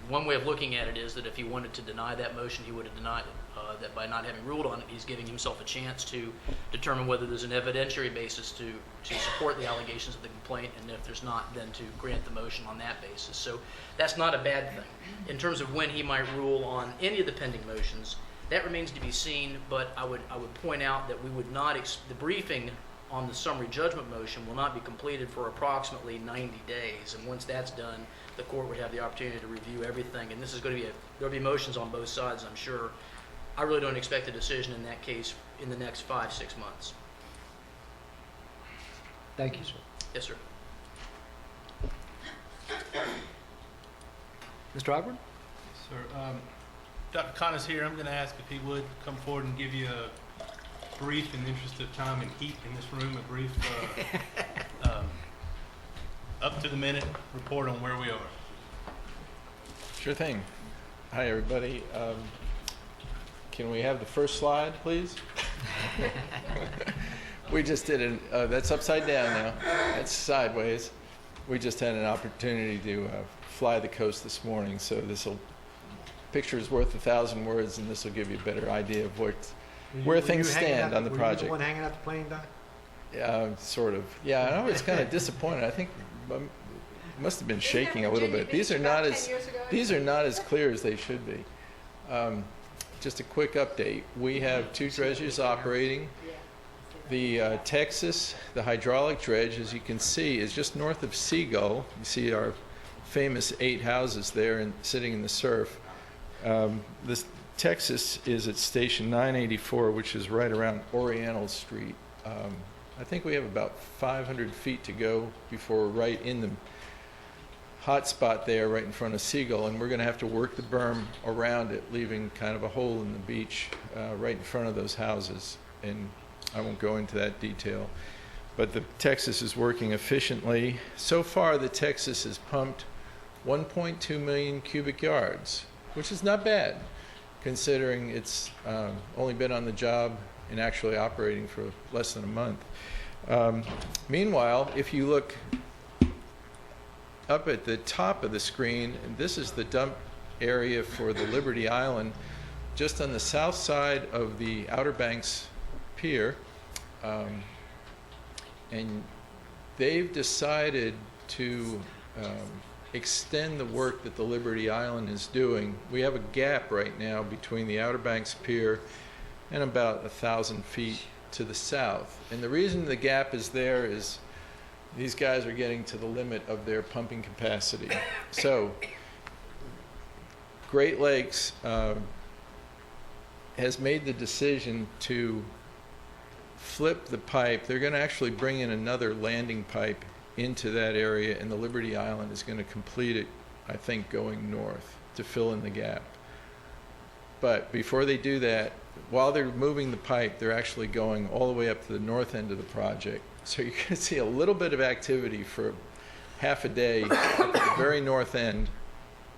One way of looking at it is that if he wanted to deny that motion, he would have denied it. That by not having ruled on it, he's giving himself a chance to determine whether there's an evidentiary basis to support the allegations of the complaint, and if there's not, then to grant the motion on that basis. So that's not a bad thing. In terms of when he might rule on any of the pending motions, that remains to be seen, but I would point out that we would not, the briefing on the summary judgment motion will not be completed for approximately 90 days, and once that's done, the court would have the opportunity to review everything, and this is going to be there'll be motions on both sides, I'm sure. I really don't expect a decision in that case in the next 5-6 months. Thank you, sir. Yes, sir. Mr. Ogburn? Sir, Dr. Connors here. I'm going to ask if he would come forward and give you a brief, in the interest of time and heat in this room, a brief up-to-the-minute report on where we are. Sure thing. Hi, everybody. Can we have the first slide, please? We just did that's upside down now. That's sideways. We just had an opportunity to fly the coast this morning, so picture is worth 1,000 words, and this will give you a better idea of where things stand on the project. Were you the one hanging out the plane, Doc? Sort of. Yeah, I was kind of disappointed. I think must have been shaking a little bit. These are not as clear as they should be. Just a quick update. We have 2 dredges operating. The Texas, the hydraulic dredge, as you can see, is just north of Seagull. You see our famous 8 houses there and sitting in the surf. This Texas is at station 984, which is right around Oriental Street. I think we have about 500 feet to go before we're right in the hot spot there right in front of Seagull, and we're going to have to work the berm around it, leaving kind of a hole in the beach right in front of those houses. And I won't go into that detail. But the Texas is working efficiently. So far, the Texas has pumped 1.2 million cubic yards, which is not bad, considering it's only been on the job and actually operating for less than a month. Meanwhile, if you look up at the top of the screen, and this is the dump area for the Liberty Island, just on the south side of the Outer Banks Pier, and they've decided to extend the work that the Liberty Island is doing. We have a gap right now between the Outer Banks Pier and about 1,000 feet to the south. And the reason the gap is there is these guys are getting to the limit of their pumping capacity. So Great Lakes has made the decision to flip the pipe. They're going to actually bring in another landing pipe into that area, and the Liberty Island is going to complete it, I think, going north to fill in the gap. But before they do that, while they're moving the pipe, they're actually going all the way up to the north end of the project. So you're going to see a little bit of activity for half a day at the very north end,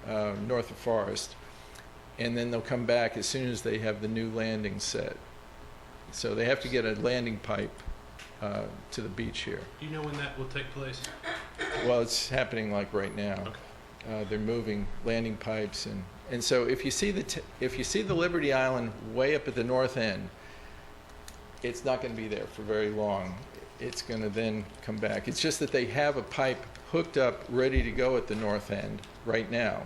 north of Forest, and then they'll come back as soon as they have the new landing set. So they have to get a landing pipe to the beach here. Do you know when that will take place? Well, it's happening like right now. Okay. They're moving landing pipes, and so if you see the Liberty Island way up at the north end, it's not going to be there for very long. It's going to then come back. It's just that they have a pipe hooked up, ready to go at the north end right now,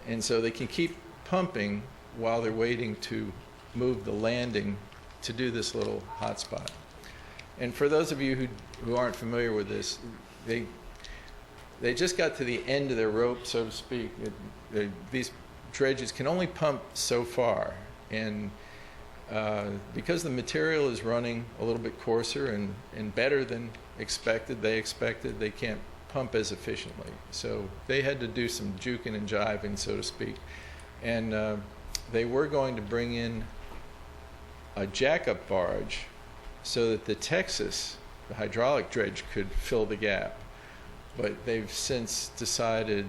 and so they can keep pumping while they're waiting to move the landing to do this little hotspot. And for those of you who aren't familiar with this, they just got to the end of their rope, so to speak. These dredges can only pump so far, and because the material is running a little bit coarser and better than expected, they can't pump as efficiently. So they had to do some juking and jiving, so to speak. And they were going to bring in a jackup barge so that the Texas, the hydraulic dredge, could fill the gap. But they've since decided,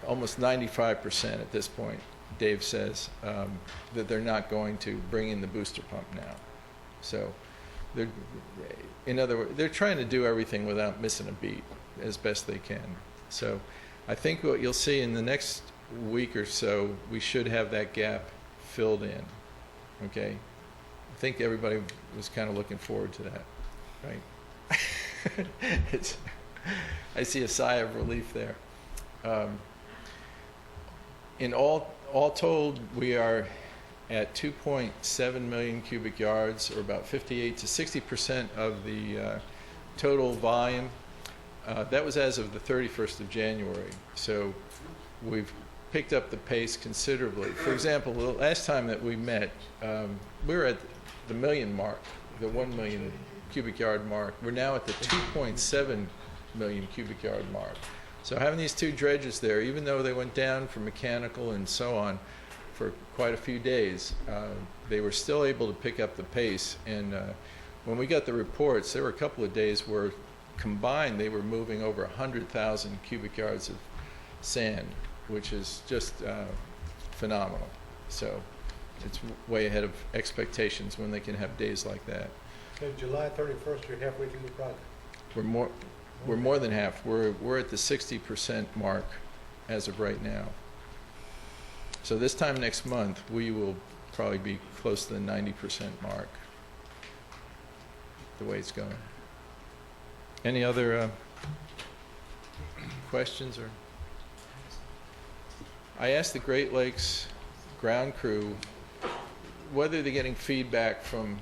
almost 95% at this point, Dave says, that they're not going to bring in the booster pump now. So in other words, they're trying to do everything without missing a beat as best they can. So I think what you'll see in the next week or so, we should have that gap filled in. Okay? I think everybody was kind of looking forward to that, right? I see a sigh of relief there. In all told, we are at 2.7 million cubic yards, or about 58 to 60% of the total volume. That was as of the 31st of January. So we've picked up the pace considerably. For example, the last time that we met, we were at the million mark, the 1 million cubic yard mark. We're now at the 2.7 million cubic yard mark. So having these two dredges there, even though they went down for mechanical and so on for quite a few days, they were still able to pick up the pace. And when we got the reports, there were a couple of days where combined they were moving over 100,000 cubic yards of sand, which is just phenomenal. So it's way ahead of expectations when they can have days like that. So July 31st, you're halfway through the project. We're more than half. We're at the 60% mark as of right now. So this time next month, we will probably be close to the 90% mark, the way it's going. Any other questions? Or I asked the Great Lakes ground crew whether they're getting feedback from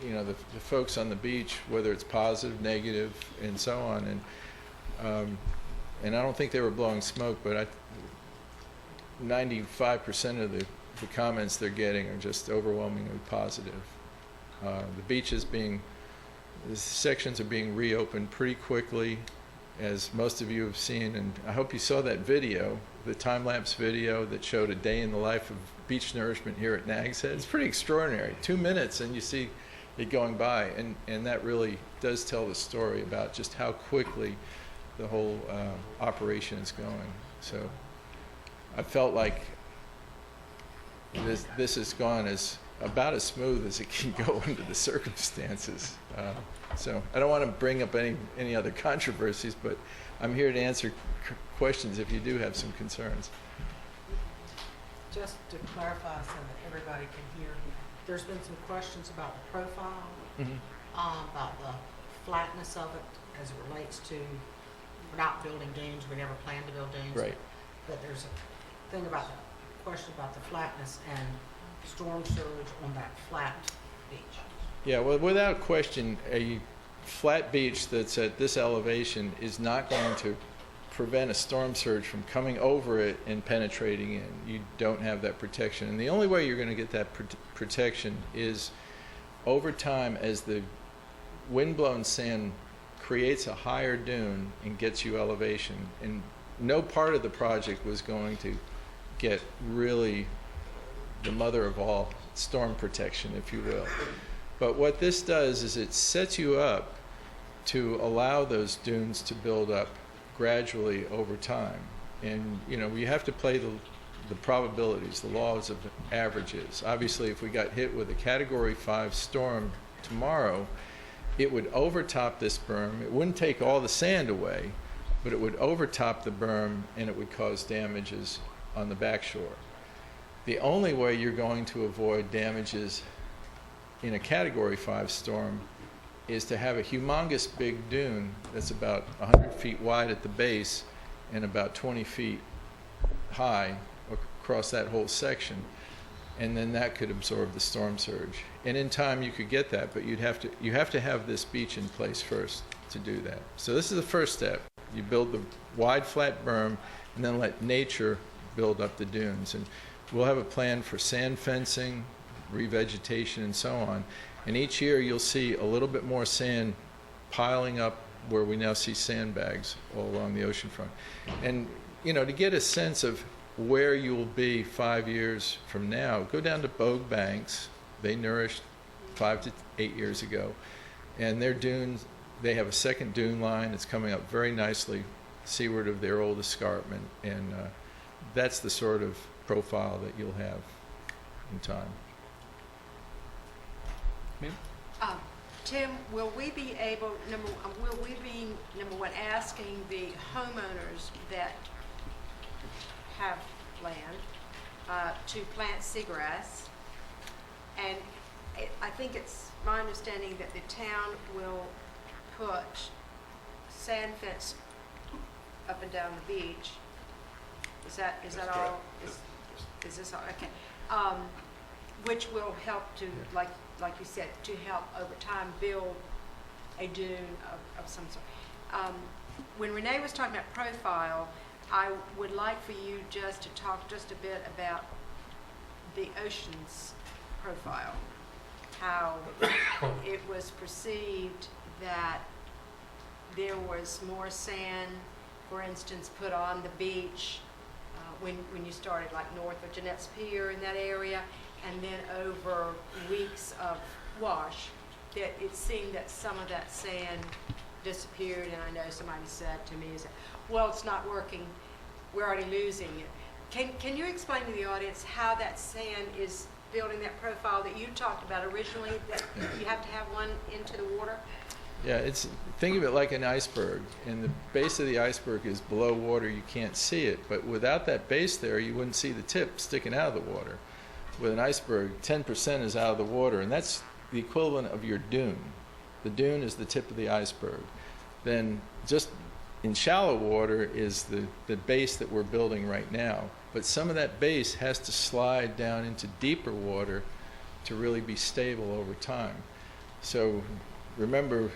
the folks on the beach, whether it's positive, negative, and so on. And I don't think they were blowing smoke, but 95% of the comments they're getting are just overwhelmingly positive. The beaches the sections are being reopened pretty quickly, as most of you have seen, and I hope you saw that video, the time-lapse video that showed a day in the life of beach nourishment here at Nags Head. It's pretty extraordinary. 2 minutes and you see it going by, and that really does tell the story about just how quickly the whole operation is going. So I felt like this has gone about as smooth as it can go under the circumstances. So I don't want to bring up any other controversies, but I'm here to answer questions if you do have some concerns. Just to clarify so that everybody can hear, there's been some questions about the profile, about the flatness of it as it relates to we're not building dunes, we never planned to build dunes. Right. But there's a thing about the question about the flatness and storm surge on that flat beach. Yeah, well, without question, a flat beach that's at this elevation is not going to prevent a storm surge from coming over it and penetrating in. You don't have that protection. And the only way you're going to get that protection is over time, as the windblown sand creates a higher dune and gets you elevation. And no part of the project was going to get really the mother of all storm protection, if you will. But what this does is it sets you up to allow those dunes to build up gradually over time. And you know, you have to play the probabilities, the laws of averages. Obviously, if we got hit with a Category 5 storm tomorrow, it would overtop this berm. It wouldn't take all the sand away, but it would overtop the berm and it would cause damages on the back shore. The only way you're going to avoid damages in a Category 5 storm is to have a humongous big dune that's about 100 feet wide at the base and about 20 feet high across that whole section. And then that could absorb the storm surge. And in time you could get that, but you have to have this beach in place first to do that. So this is the first step. You build the wide flat berm and then let nature build up the dunes. And we'll have a plan for sand fencing, revegetation, and so on. And each year you'll see a little bit more sand piling up where we now see sandbags all along the oceanfront. And you know, to get a sense of where you will be 5 years from now, go down to Bogue Banks. They nourished 5 to 8 years ago. And their dunes, they have a second dune line. It's coming up very nicely seaward of their old escarpment. And that's the sort of profile that you'll have in time. Tim, will we be able, number one, asking the homeowners that have land to plant seagrass? And I think it's my understanding that the town will put sand fence up and down the beach. Is that all? Is this all? Okay. Which will help to, like you said, to help over time build a dune of some sort. When Renee was talking about profile, I would like for you just to talk just a bit about the ocean's profile, how it was perceived that there was more sand, for instance, put on the beach when you started like north of Jeanette's Pier in that area, and then over weeks of wash, that it seemed that some of that sand disappeared. And I know somebody said to me, well, it's not working, we're already losing it. Can you explain to the audience how that sand is building that profile that you talked about originally, that you have to have one into the water? Yeah, think of it like an iceberg, and the base of the iceberg is below water. You can't see it, but without that base there, you wouldn't see the tip sticking out of the water. With an iceberg, 10% is out of the water, and that's the equivalent of your dune. The dune is the tip of the iceberg. Then just in shallow water is the base that we're building right now. But some of that base has to slide down into deeper water to really be stable over time. So remember,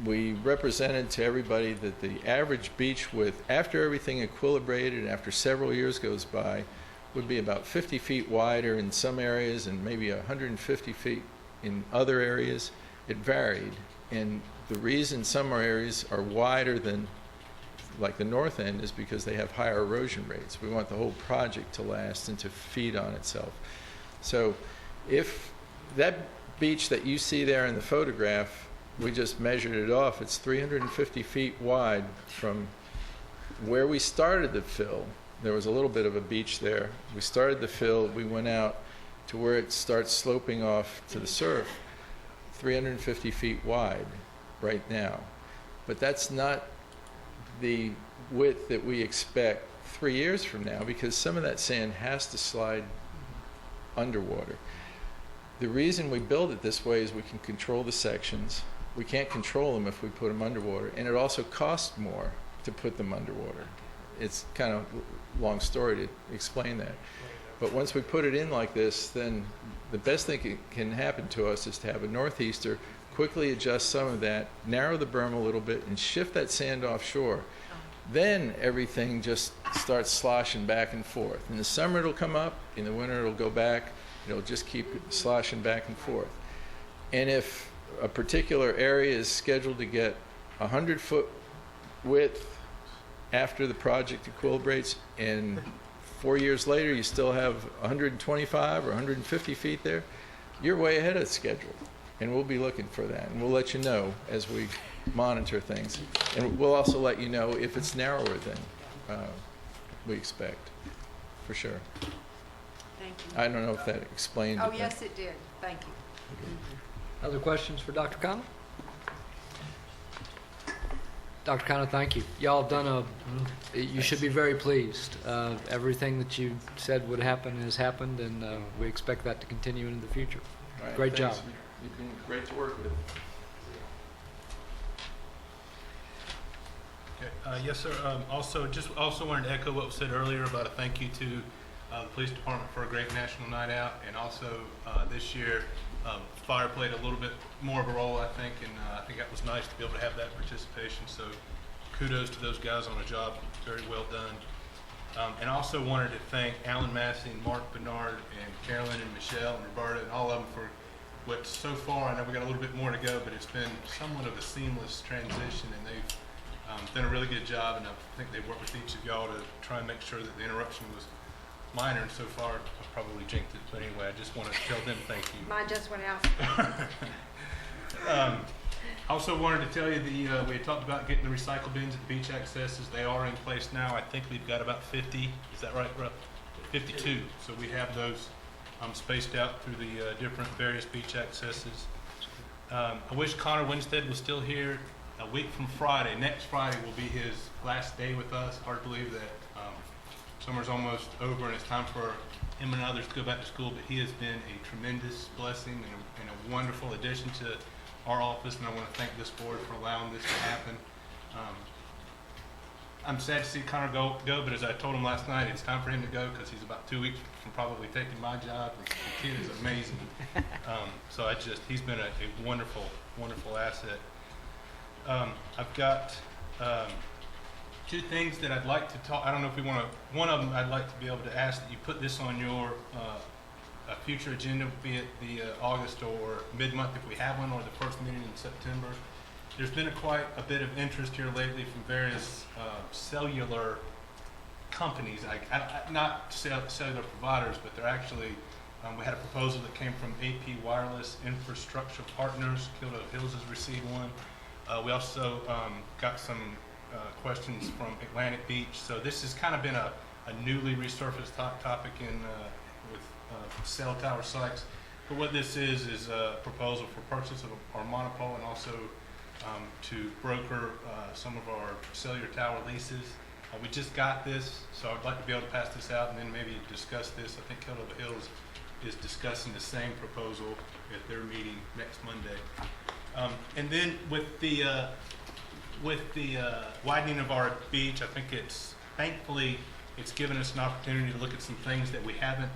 we represented to everybody that the average beach width, after everything equilibrated and after several years goes by, would be about 50 feet wider in some areas and maybe 150 feet in other areas. It varied. And the reason some areas are wider than like the north end is because they have higher erosion rates. We want the whole project to last and to feed on itself. So if that beach that you see there in the photograph, we just measured it off, it's 350 feet wide from where we started the fill. There was a little bit of a beach there. We started the fill, we went out to where it starts sloping off to the surf, 350 feet wide right now. But that's not the width that we expect 3 years from now, because some of that sand has to slide underwater. The reason we build it this way is we can control the sections. We can't control them if we put them underwater, and it also costs more to put them underwater. It's kind of a long story to explain that. But once we put it in like this, then the best thing can happen to us is to have a northeaster, quickly adjust some of that, narrow the berm a little bit, and shift that sand offshore. Then everything just starts sloshing back and forth. In the summer it'll come up, in the winter it'll go back, it'll just keep sloshing back and forth. And if a particular area is scheduled to get 100-foot width after the project equilibrates, and 4 years later you still have 125 or 150 feet there, you're way ahead of schedule. And we'll be looking for that, and we'll let you know as we monitor things. And we'll also let you know if it's narrower than we expect, for sure. Thank you. I don't know if that explained Oh, it. yes, it did. Thank you. Other questions for Dr. Connell? Dr. Connell, thank you. Y'all have done you should be very pleased. Everything that you said would happen has happened, and we expect that to continue into the future. All right, Great thanks. job. You've been great to work with. Okay. Yes, sir. Also wanted to echo what was said earlier about a thank you to the police department for a great national night out, and also this year fire played a little bit more of a role, I think, and I think that was nice to be able to have that participation. So kudos to those guys on a job very well done. And also wanted to thank Alan Massey and Mark Bernard and Carolyn and Michelle and Roberta and all of them for what so far, I know we got a little bit more to go, but it's been somewhat of a seamless transition, and they've done a really good job, and I think they've worked with each of y'all to try and make sure that the interruption was minor, and so far I've probably jinxed it, but anyway, I just want to tell them thank you. Mine just went out. Also wanted to tell you we had talked about getting the recycle bins at the beach accesses. They are in place now. I think we've got about 50. Is that right, Russ? 52. So we have those spaced out through the different various beach accesses. I wish Connor Winstead was still here. A week from Friday, next Friday, will be his last day with us. Hard to believe that summer's almost over and it's time for him and others to go back to school, but he has been a tremendous blessing and a wonderful addition to our office, and I want to thank this board for allowing this to happen. I'm sad to see Connor go, but as I told him last night, it's time for him to go because he's about 2 weeks from probably taking my job. The kid is amazing. So he's been a wonderful, wonderful asset. I've got two things that I'd like to talk. I don't know if we want to. One of them, I'd like to be able to ask that you put this on your future agenda, be it the August or mid-month if we have one, or the first meeting in September. There's been quite a bit of interest here lately from various cellular companies, not cellular providers, but they're actually. We had a proposal that came from AP Wireless Infrastructure Partners. Kildo Hills has received one. We also got some questions from Atlantic Beach. So this has kind of been a newly resurfaced topic with cell tower sites. But what this is a proposal for purchase of our monopole and also to broker some of our cellular tower leases. We just got this, so I'd like to be able to pass this out and then maybe discuss this. I think Kildo Hills is discussing the same proposal at their meeting next Monday. And then with the widening of our beach, I think thankfully it's given us an opportunity to look at some things that we haven't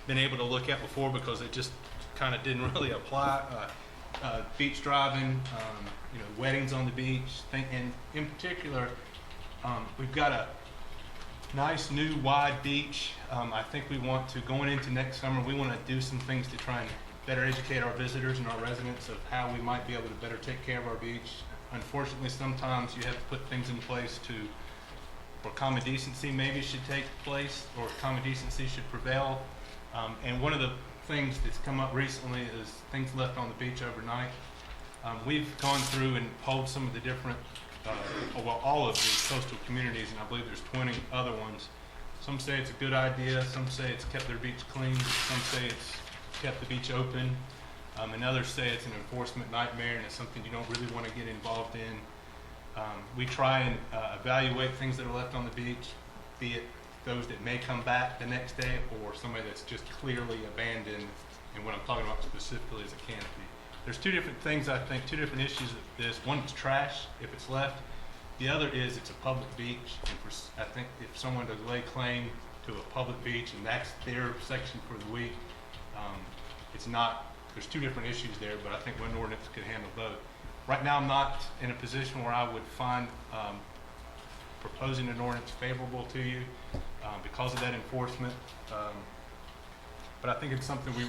been able to look at before because it just kind of didn't really apply. Beach driving, weddings on the beach, and in particular, we've got a nice new wide beach. I think we want to, going into next summer, we want to do some things to try and better educate our visitors and our residents of how we might be able to better take care of our beach. Unfortunately, sometimes you have to put things in place where common decency maybe should take place or common decency should prevail. And one of the things that's come up recently is things left on the beach overnight. We've gone through and polled some of the different, all of these coastal communities, and I believe there's 20 other ones. Some say it's a good idea, some say it's kept their beach clean, some say it's kept the beach open, and others say it's an enforcement nightmare and it's something you don't really want to get involved in. We try and evaluate things that are left on the beach, be it those that may come back the next day or somebody that's just clearly abandoned, and what I'm talking about specifically is a canopy. there's two different things, I think, two different issues with this. One is trash, if it's left. The other is it's a public beach. And I think if someone does lay claim to a public beach and that's their section for the week, it's not, there's two different issues there, but I think one ordinance could handle both. Right now, I'm not in a position where I would find proposing an ordinance favorable to you because of that enforcement. But I think it's something we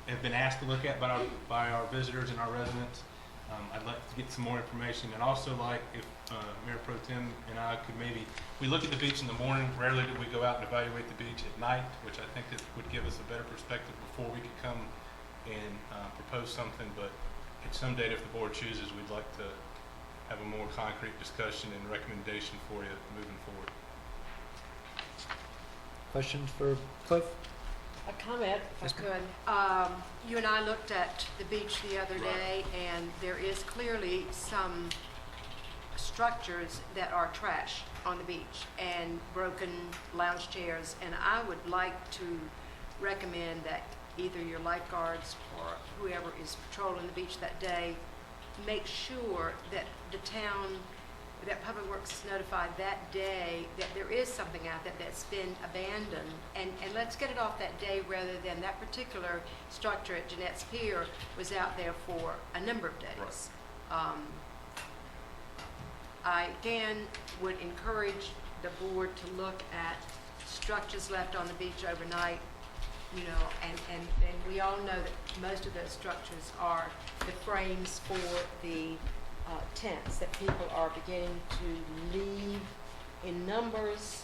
have been asked to look at by our visitors and our residents. I'd like to get some more information, and also like if Mayor Pro Tem and I could maybe, we look at the beach in the morning, rarely do we go out and evaluate the beach at night, which I think that would give us a better perspective before we could come and propose something. But at some date, if the board chooses, we'd like to have a more concrete discussion and recommendation for you moving forward. Questions for Cliff? A comment, if I could. You and I looked at the beach the other day, and there is clearly some structures that are trash on the beach and broken lounge chairs, and I would like to recommend that either your lifeguards or whoever is patrolling the beach that day make sure that the town, that Public Works is notified that day that there is something out there that's been abandoned, and let's get it off that day rather than that particular structure at Jeanette's Pier was out there for a number of days. Right. I again would encourage the board to look at structures left on the beach overnight, you know, and we all know that most of those structures are the frames for the tents that people are beginning to leave in numbers.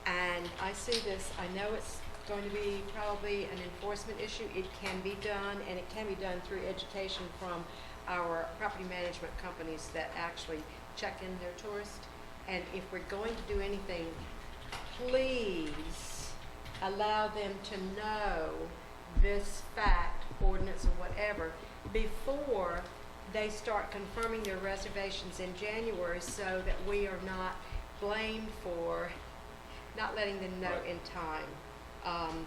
And I see this, I know it's going to be probably an enforcement issue. It can be done, and it can be done through education from our property management companies that actually check in their tourists. And if we're going to do anything, please allow them to know this fact, ordinance, or whatever, before they start confirming their reservations in January, so that we are not blamed for not letting them know in time.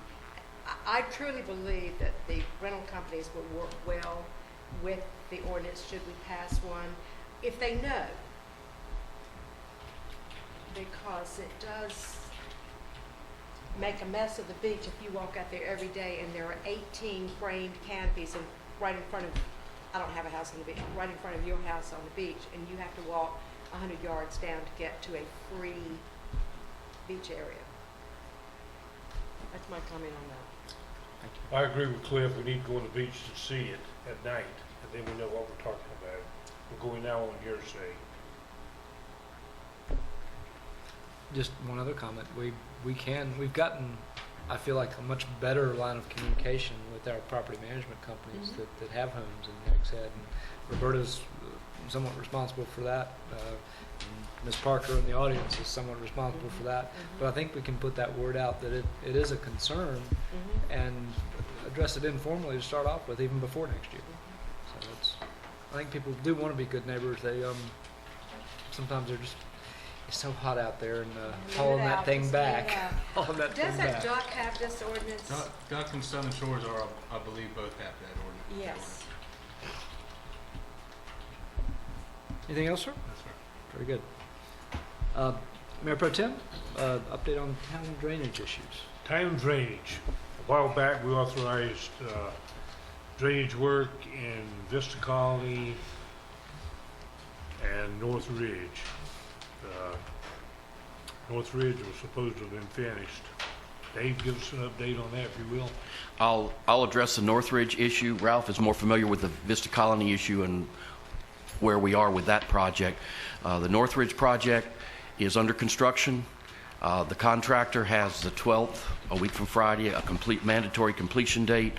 I truly believe that the rental companies will work well with the ordinance should we pass one, if they know, because it does make a mess of the beach if you walk out there every day and there are 18 framed canopies and right in front of, I don't have a house on the beach, right in front of your house on the beach, and you have to walk 100 yards down to get to a free beach area. That's my comment on that. I agree with Cliff. We need to go on the beach to see it at night, and then we know what we're talking about. We're going now on hearsay. Just one other comment. We've gotten, I feel like, a much better line of communication with our property management companies that have homes in Nags Head. And Roberta's somewhat responsible for that. Ms. Parker in the audience is somewhat responsible for that. But I think we can put that word out that it is a concern and address it informally to start off with, even before next year. So I think people do want to be good neighbors. They sometimes they're just, it's so hot out there and hauling that thing back. Hauling that thing back. Does Duck have this ordinance? Duck and Southern Shores are, I believe, both have that ordinance. Yes. Anything else, sir? That's right. Very good. Mayor Pro Tem, update on town drainage issues. Town drainage. A while back, we authorized drainage work in Vista Colony and North Ridge. North Ridge was supposed to have been finished. Dave, give us an update on that, if you will. I'll address the Northridge issue. Ralph is more familiar with the Vista Colony issue and where we are with that project. The Northridge project is under construction. The contractor has the 12th, a week from Friday, a complete mandatory completion date.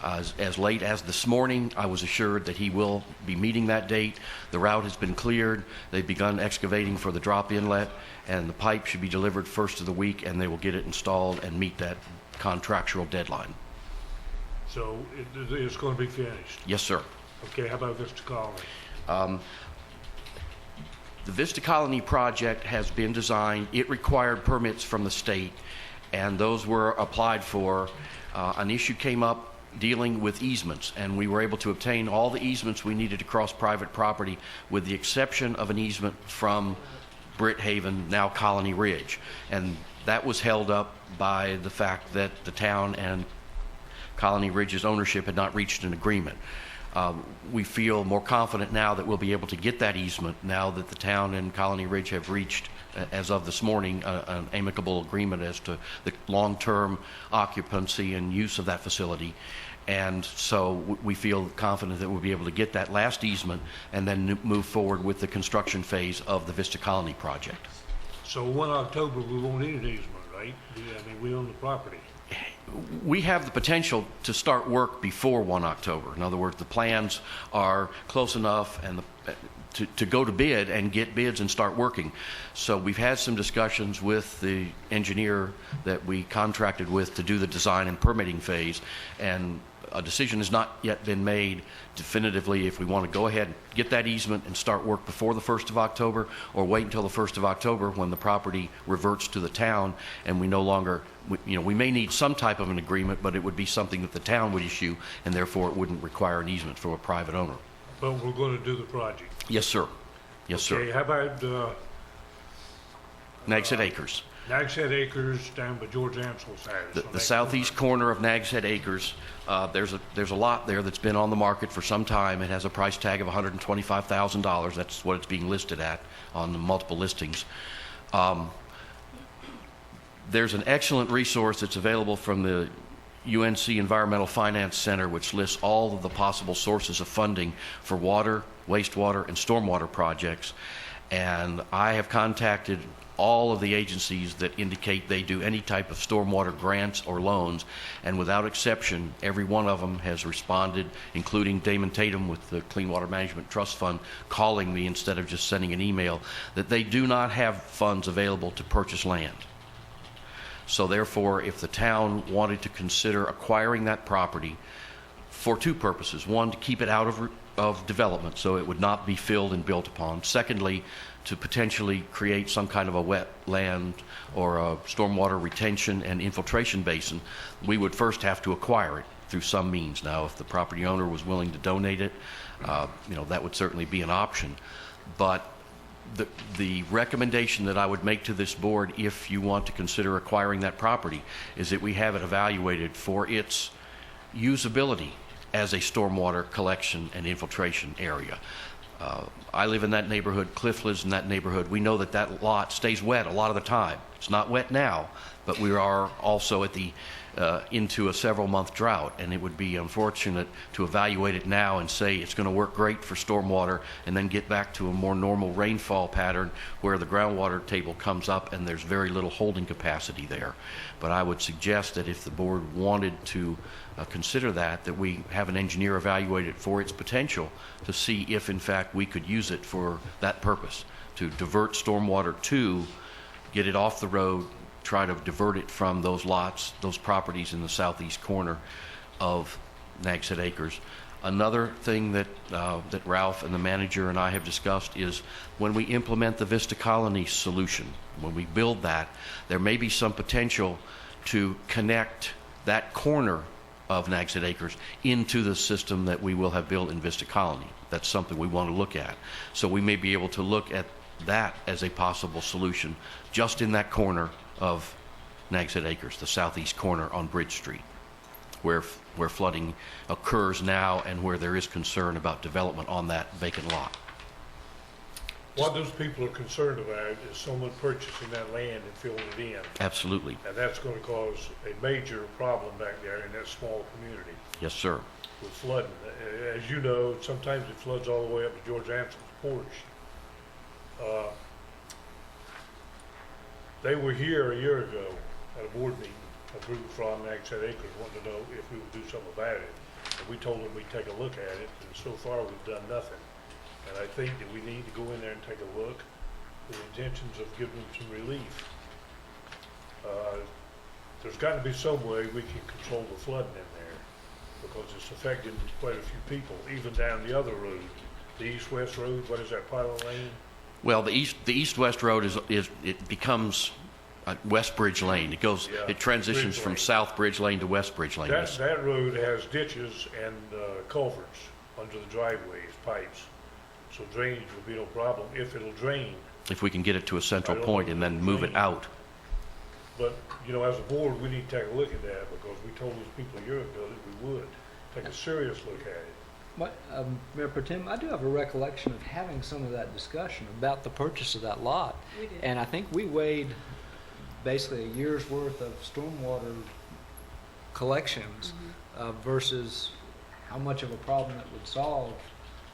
As late as this morning, I was assured that he will be meeting that date. The route has been cleared. They've begun excavating for the drop inlet, and the pipe should be delivered first of the week, and they will get it installed and meet that contractual deadline. So it's going to be finished? Yes, sir. Okay, how about Vista Colony? The Vista Colony project has been designed. It required permits from the state, and those were applied for. An issue came up dealing with easements, and we were able to obtain all the easements we needed across private property, with the exception of an easement from Britt Haven, now Colony Ridge. And that was held up by the fact that the town and Colony Ridge's ownership had not reached an agreement. We feel more confident now that we'll be able to get that easement now that the town and Colony Ridge have reached, as of this morning, an amicable agreement as to the long-term occupancy and use of that facility. And so we feel confident that we'll be able to get that last easement and then move forward with the construction phase of the Vista Colony project. So 1 October, we won't need an easement, right? I mean, we own the property. We have the potential to start work before 1 October. In other words, the plans are close enough and to go to bid and get bids and start working. So we've had some discussions with the engineer that we contracted with to do the design and permitting phase, and a decision has not yet been made definitively if we want to go ahead and get that easement and start work before the 1st of October, or wait until the 1st of October when the property reverts to the town and we no longer, we may need some type of an agreement, but it would be something that the town would issue, and therefore it wouldn't require an easement from a private owner. But we're going to do the project. Yes, sir. Yes, Okay, sir. how about Nags Head Acres. Nags Head Acres down by George Amsel's house? The southeast corner of Nags Head Acres, there's a lot there that's been on the market for some time. It has a price tag of $125,000. That's what it's being listed at on the multiple listings. There's an excellent resource that's available from the UNC Environmental Finance Center, which lists all of the possible sources of funding for water, wastewater, and stormwater projects. And I have contacted all of the agencies that indicate they do any type of stormwater grants or loans, and without exception, every one of them has responded, including Damon Tatum with the Clean Water Management Trust Fund, calling me instead of just sending an email, that they do not have funds available to purchase land. So therefore, if the town wanted to consider acquiring that property for two purposes: one, to keep it out of development so it would not be filled and built upon; secondly, to potentially create some kind of a wetland or a stormwater retention and infiltration basin, we would first have to acquire it through some means. Now, if the property owner was willing to donate it, that would certainly be an option. But the recommendation that I would make to this board, if you want to consider acquiring that property, is that we have it evaluated for its usability as a stormwater collection and infiltration area. I live in that neighborhood, Cliff lives in that neighborhood. We know that that lot stays wet a lot of the time. It's not wet now, but we are also at the into a several-month drought, and it would be unfortunate to evaluate it now and say it's going to work great for stormwater and then get back to a more normal rainfall pattern where the groundwater table comes up and there's very little holding capacity there. But I would suggest that if the board wanted to consider that we have an engineer evaluate it for its potential to see if, in fact, we could use it for that purpose, to divert stormwater to get it off the road, try to divert it from those lots, those properties in the southeast corner of Nags Head Acres. Another thing that Ralph and the manager and I have discussed is when we implement the Vista Colony solution, when we build that, there may be some potential to connect that corner of Nags Head Acres into the system that we will have built in Vista Colony. That's something we want to look at. So we may be able to look at that as a possible solution just in that corner of Nags Head Acres, the southeast corner on Bridge Street, where flooding occurs now and where there is concern about development on that vacant lot. What those people are concerned about is someone purchasing that land and filling it in. Absolutely. And that's going to cause a major problem back there in that small community Yes, sir. with flooding. As you know, sometimes it floods all the way up to George Amsel's porch. They were here a year ago at a board meeting, a group from Nags Head Acres wanted to know if we would do something about it. And we told them we'd take a look at it, and so far we've done nothing. And I think that we need to go in there and take a look with intentions of giving them some relief. There's got to be some way we can control the flooding in there, because it's affecting quite a few people, even down the other road, the east-west road. What is that, Pilot Lane? Well, the east-west road it becomes West Bridge Lane. Yeah, It transitions Bridge from Lane. South Bridge Lane to West Bridge Lane. That road has ditches and culverts under the driveways, pipes. So drainage will be no problem if it'll drain. If we can get it to a central I don't point know and if then it'll move it drain. out. But, as a board, we need to take a look at that because we told those people a year ago that we would. Take a serious look at it. Mayor Pro Tem, I do have a recollection of having some of that discussion about the purchase of that lot. We did. And I think we weighed basically a year's worth of stormwater collections versus how much of a problem it would solve.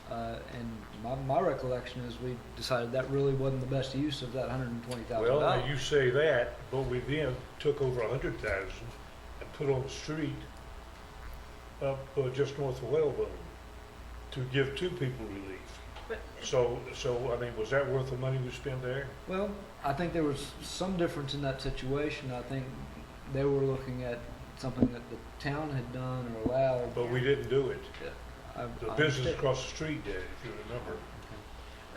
And my recollection is we decided that really wasn't the best use of that $120,000. Well, now you say that, but we then took over 100,000 and put on the street up just north of Wellbone to give two people relief. So I mean, was that worth the money we spent there? Well, I think there was some difference in that situation. I think they were looking at something that the town had done or allowed. But we didn't do it. I The business understand. across the street did, if you remember.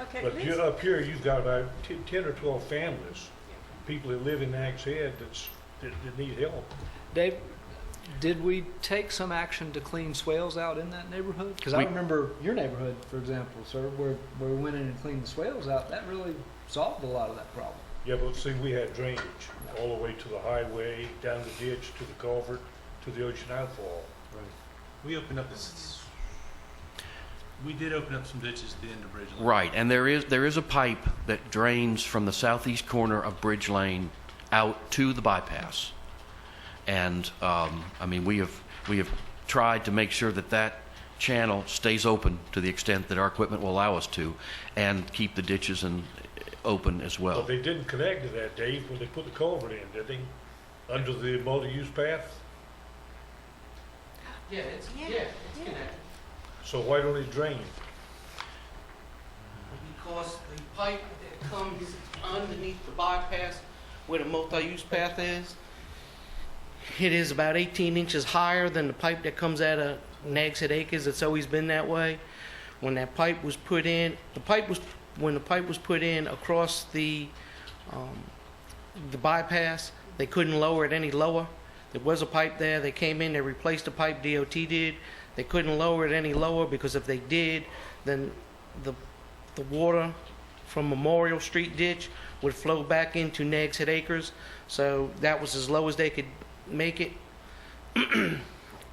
Okay, But up here, you've got about 10 or 12 families, people that live in Nags Head that need help. Dave, did we take some action to clean swales out in that neighborhood? Because I We- remember your neighborhood, for example, sir, where we went in and cleaned the swales out. That really solved a lot of that problem. Yeah, but see, we had drainage all the way to the highway, down the ditch, to the culvert, to the ocean outfall. We opened up we did open up some ditches at the end of Bridge Lane. Right, and there is a pipe that drains from the southeast corner of Bridge Lane out to the bypass. And I mean, we have tried to make sure that that channel stays open to the extent that our equipment will allow us to, and keep the ditches open as well. But they didn't connect to that, Dave, when they put the culvert in, did they? Under the multi-use path? Yeah, it's connected. So why don't it drain? Because the pipe that comes underneath the bypass where the multi-use path is, it is about 18 inches higher than the pipe that comes out of Nags Head Acres. It's always been that way. When that pipe was put in, when the pipe was put in across the bypass, they couldn't lower it any lower. There was a pipe there. They came in, they replaced the pipe, DOT did. They couldn't lower it any lower because if they did, then the water from Memorial Street ditch would flow back into Nags Head Acres. So that was as low as they could make it.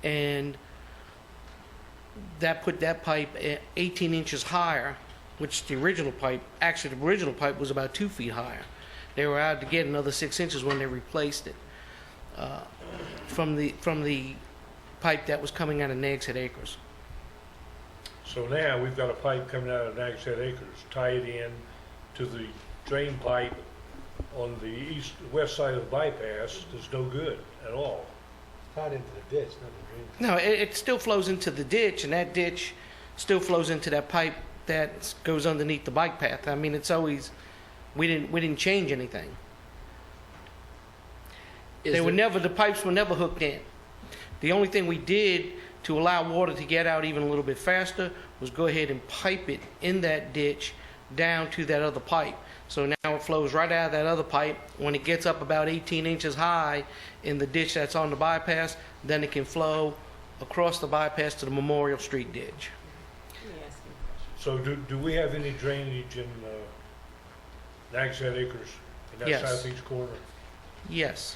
And that put that pipe at 18 inches higher, which the original pipe was about 2 feet higher. They were out to get another 6 inches when they replaced it from the pipe that was coming out of Nags Head Acres. So now we've got a pipe coming out of Nags Head Acres, tie it in to the drain pipe on the west side of the bypass. That's no good at all. Tied into the ditch, not the drain. No, it still flows into the ditch, and that ditch still flows into that pipe that goes underneath the bike path. I mean, it's always, we didn't change anything. The pipes were never hooked in. The only thing we did to allow water to get out even a little bit faster was go ahead and pipe it in that ditch down to that other pipe. So now it flows right out of that other pipe. When it gets up about 18 inches high in the ditch that's on the bypass, then it can flow across the bypass to the Memorial Street ditch. So do we have any drainage in Nags Head Acres in that Yes. southeast corner? Yes.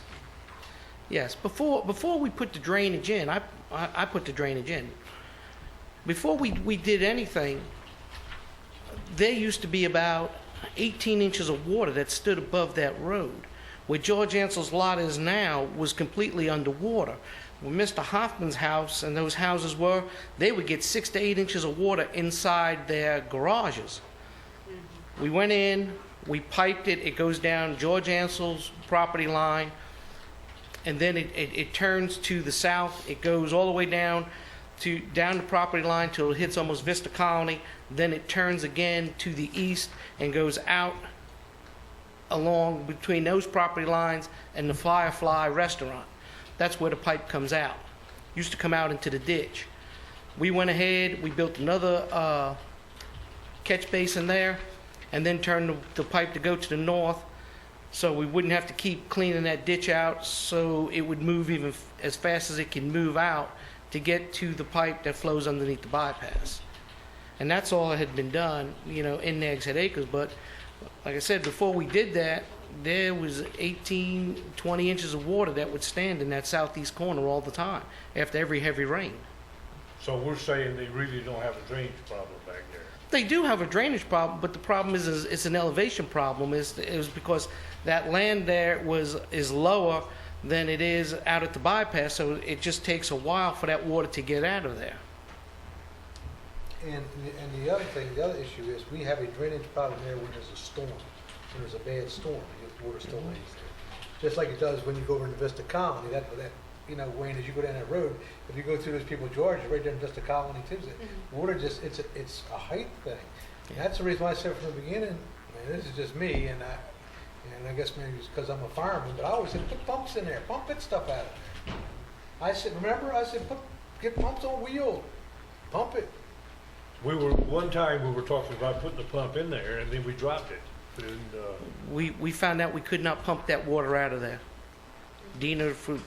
Yes. Before we put the drainage in, I put the drainage in. Before we did anything, there used to be about 18 inches of water that stood above that road. Where George Ansell's lot is now was completely underwater. When Mr. Hoffman's house and those houses were, they would get 6 to 8 inches of water inside their garages. We went in, we piped it, it goes down George Ansell's property line, and then it turns to the south. It goes all the way down the property line till it hits almost Vista Colony. Then it turns again to the east and goes out along between those property lines and the Firefly restaurant. That's where the pipe comes out. Used to come out into the ditch. We went ahead, we built another catch basin there, and then turned the pipe to go to the north So we wouldn't have to keep cleaning that ditch out, so it would move even as fast as it can move out to get to the pipe that flows underneath the bypass. And that's all that had been done, in Nags Head Acres. But like I said, before we did that, there was 18, 20 inches of water that would stand in that southeast corner all the time after every heavy rain. So we're saying they really don't have a drainage problem back there. They do have a drainage problem, but the problem is it's an elevation problem. It was because that land there is lower than it is out at the bypass, so it just takes a while for that water to get out of there. And the other thing, the other issue is we have a drainage problem there when there's a storm, when there's a bad storm, the water still lays there. Just like it does when you go over to Vista Colony, Wayne, as you go down that road, if you go through those people's yards, you're right there in Vista Colony too. Water just, it's a height thing. And that's the reason why I said from the beginning, man, this is just me, and I guess maybe it's because I'm a fireman, but I always said, put pumps in there, pump that stuff out of it. I said, get pumps on wheels, pump it. One time we were talking about putting the pump in there, and then we dropped it. And, we found out we could not pump that water out of there. DENA, for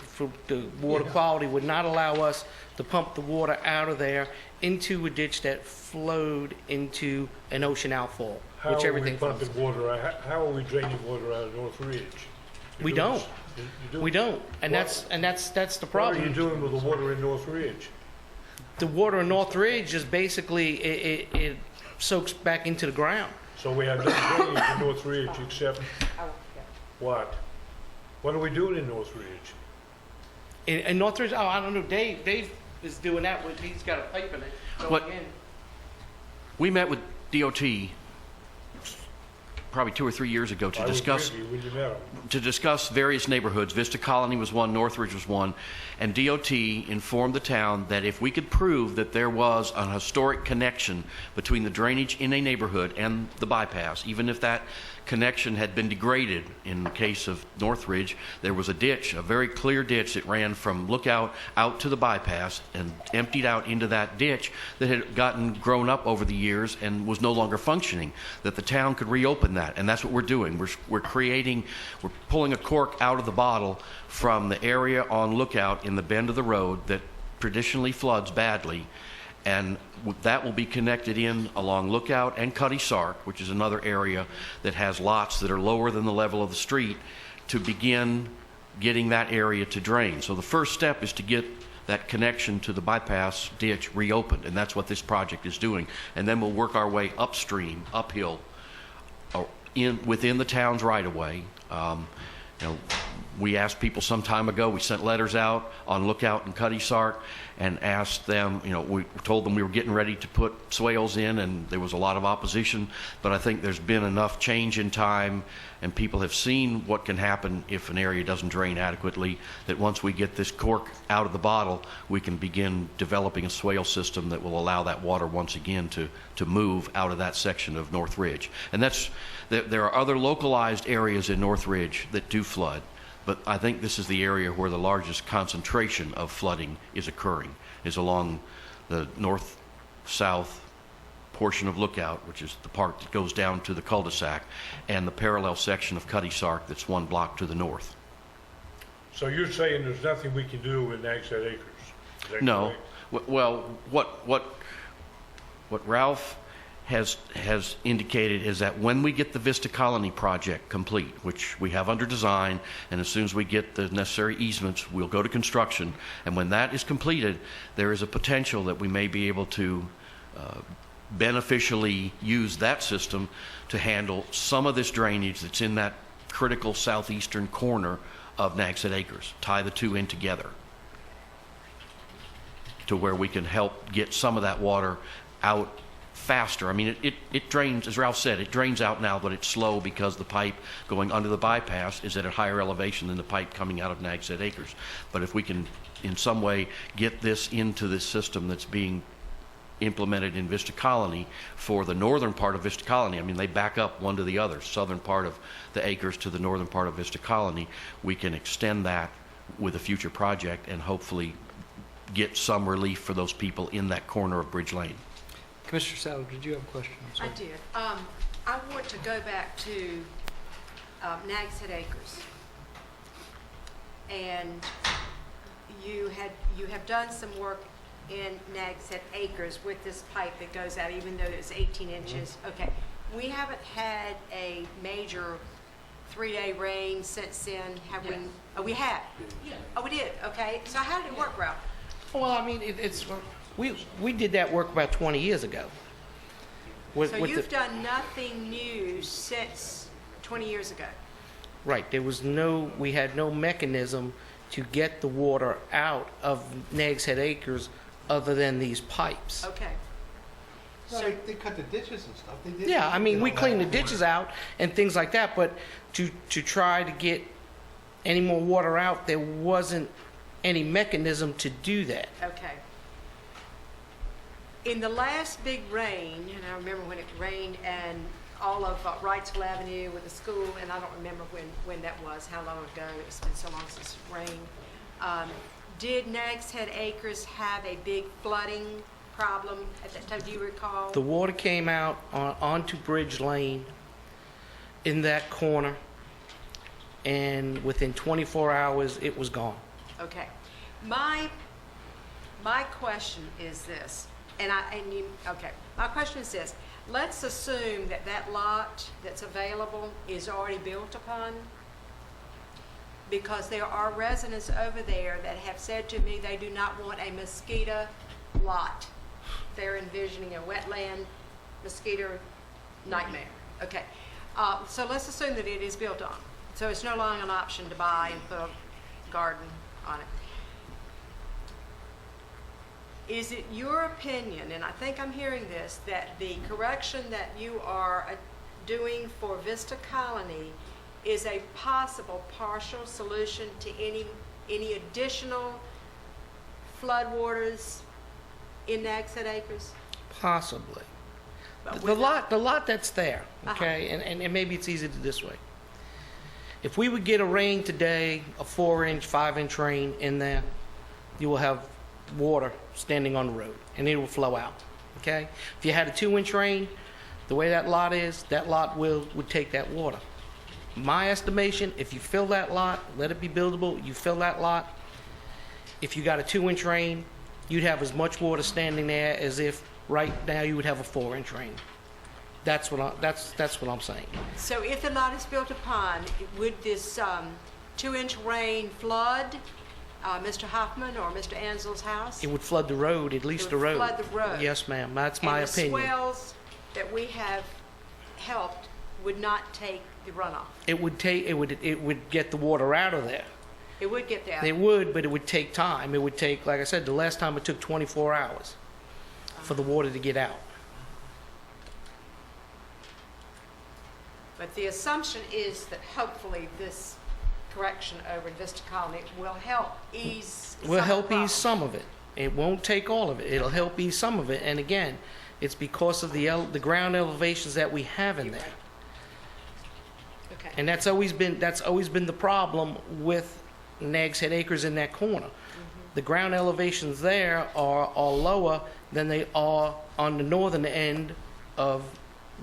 the water quality, would not allow us to pump the water out of there into a ditch that flowed into an ocean outfall, which everything How are we pumping water? How are we draining water out of North Ridge? We don't. We don't, and that's the problem. What are you doing with the water in North Ridge? The water in North Ridge is basically it soaks back into the ground. So we have no drainage in North Ridge except what? What are we doing in North Ridge? In North Ridge, I don't know. Dave is doing that. He's got a pipe in it. We met with DOT probably 2 or 3 years ago to discuss various neighborhoods. Vista Colony was one, Northridge was one, and DOT informed the town that if we could prove that there was an historic connection between the drainage in a neighborhood and the bypass, even if that connection had been degraded. In the case of Northridge, there was a ditch, a very clear ditch that ran from Lookout out to the bypass and emptied out into that ditch that had grown up over the years and was no longer functioning, that the town could reopen that. And that's what we're doing. We're pulling a cork out of the bottle from the area on Lookout in the bend of the road that traditionally floods badly, and that will be connected in along Lookout and Cuddy Sark, which is another area that has lots that are lower than the level of the street, to begin getting that area to drain. So the first step is to get that connection to the bypass ditch reopened, and that's what this project is doing. And then we'll work our way upstream, uphill, within the town's right-of-way. We asked people some time ago, we sent letters out on Lookout and Cuddy Sark and asked them, we told them we were getting ready to put swales in, and there was a lot of opposition, but I think there's been enough change in time and people have seen what can happen if an area doesn't drain adequately, that once we get this cork out of the bottle, we can begin developing a swale system that will allow that water once again to move out of that section of North Ridge. And there are other localized areas in North Ridge that do flood, but I think this is the area where the largest concentration of flooding is occurring, is along the north-south portion of Lookout, which is the part that goes down to the cul-de-sac, and the parallel section of Cuddy Sark that's one block to the north. So you're saying there's nothing we can do with Nags Head Acres? Is that No. correct? Well, what Ralph has indicated is that when we get the Vista Colony project complete, which we have under design, and as soon as we get the necessary easements, we'll go to construction. And when that is completed, there is a potential that we may be able to beneficially use that system to handle some of this drainage that's in that critical southeastern corner of Nags Head Acres, tie the two in together to where we can help get some of that water out faster. I mean, it drains, as Ralph said, it drains out now, but it's slow because the pipe going under the bypass is at a higher elevation than the pipe coming out of Nags Head Acres. But if we can in some way get this into this system that's being implemented in Vista Colony for the northern part of Vista Colony, I mean, they back up one to the other, southern part of the acres to the northern part of Vista Colony, we can extend that with a future project and hopefully get some relief for those people in that corner of Bridge Lane. Commissioner Saddle, did you have a question? I'm sorry. I did. I want to go back to Nags Head Acres. And you have done some work in Nags Head Acres with this pipe that goes out, even though it's 18 inches. Okay, we haven't had a major 3-day rain since then, have we? Oh, we have? Oh, we did, okay. So how did it work, Ralph? Well, I mean, we did that work about 20 years ago. So you've done nothing new since 20 years ago? Right, we had no mechanism to get the water out of Nags Head Acres other than these pipes. Okay. So they cut the ditches and stuff. They did. Yeah, I mean, we cleaned the ditches out and things like that, but to try to get any more water out, there wasn't any mechanism to do that. Okay. In the last big rain, and I remember when it rained and all of Wrightsville Avenue with the school, and I don't remember when that was, how long ago, it's been so long since it rained. Did Nags Head Acres have a big flooding problem at that time, do you recall? The water came out onto Bridge Lane in that corner, and within 24 hours, it was gone. Okay. My question is this, okay, my question is this. Let's assume that that lot that's available is already built upon, because there are residents over there that have said to me they do not want a mosquito lot. They're envisioning a wetland mosquito nightmare. Okay, so let's assume that it is built on. So it's no longer an option to buy and put a garden on it. Is it your opinion, and I think I'm hearing this, that the correction that you are doing for Vista Colony is a possible partial solution to any additional floodwaters in Nags Head Acres? Possibly. But The lot that's there, okay, and maybe it's easy to this way. If we would get a rain today, a 4-inch, 5-inch rain in there, you will have water standing on the road, and it will flow out, okay? If you had a 2-inch rain, the way that lot is, that lot would take that water. My estimation, if you fill that lot, let it be buildable, you fill that lot, if you got a 2-inch rain, you'd have as much water standing there as if right now you would have a 4-inch rain. That's what I'm saying. So if the lot is built upon, would this 2-inch rain flood Mr. Hoffman or Mr. Ansel's house? It would flood the road, at least the road. It would flood the road. Yes, ma'am. That's my opinion. And the swells that we have helped would not take the runoff. It would get the water out of there. It would get there. It would, but it would take time. It would take, like I said, the last time it took 24 hours for the water to get out. But the assumption is that hopefully this correction over in Vista Colony will help ease Will help ease some of it. It won't take all of it. It'll help ease some of it. And again, it's because of the ground elevations that we have in there. Okay. And that's always been the problem with Nags Head Acres in that corner. The ground elevations there are lower than they are on the northern end of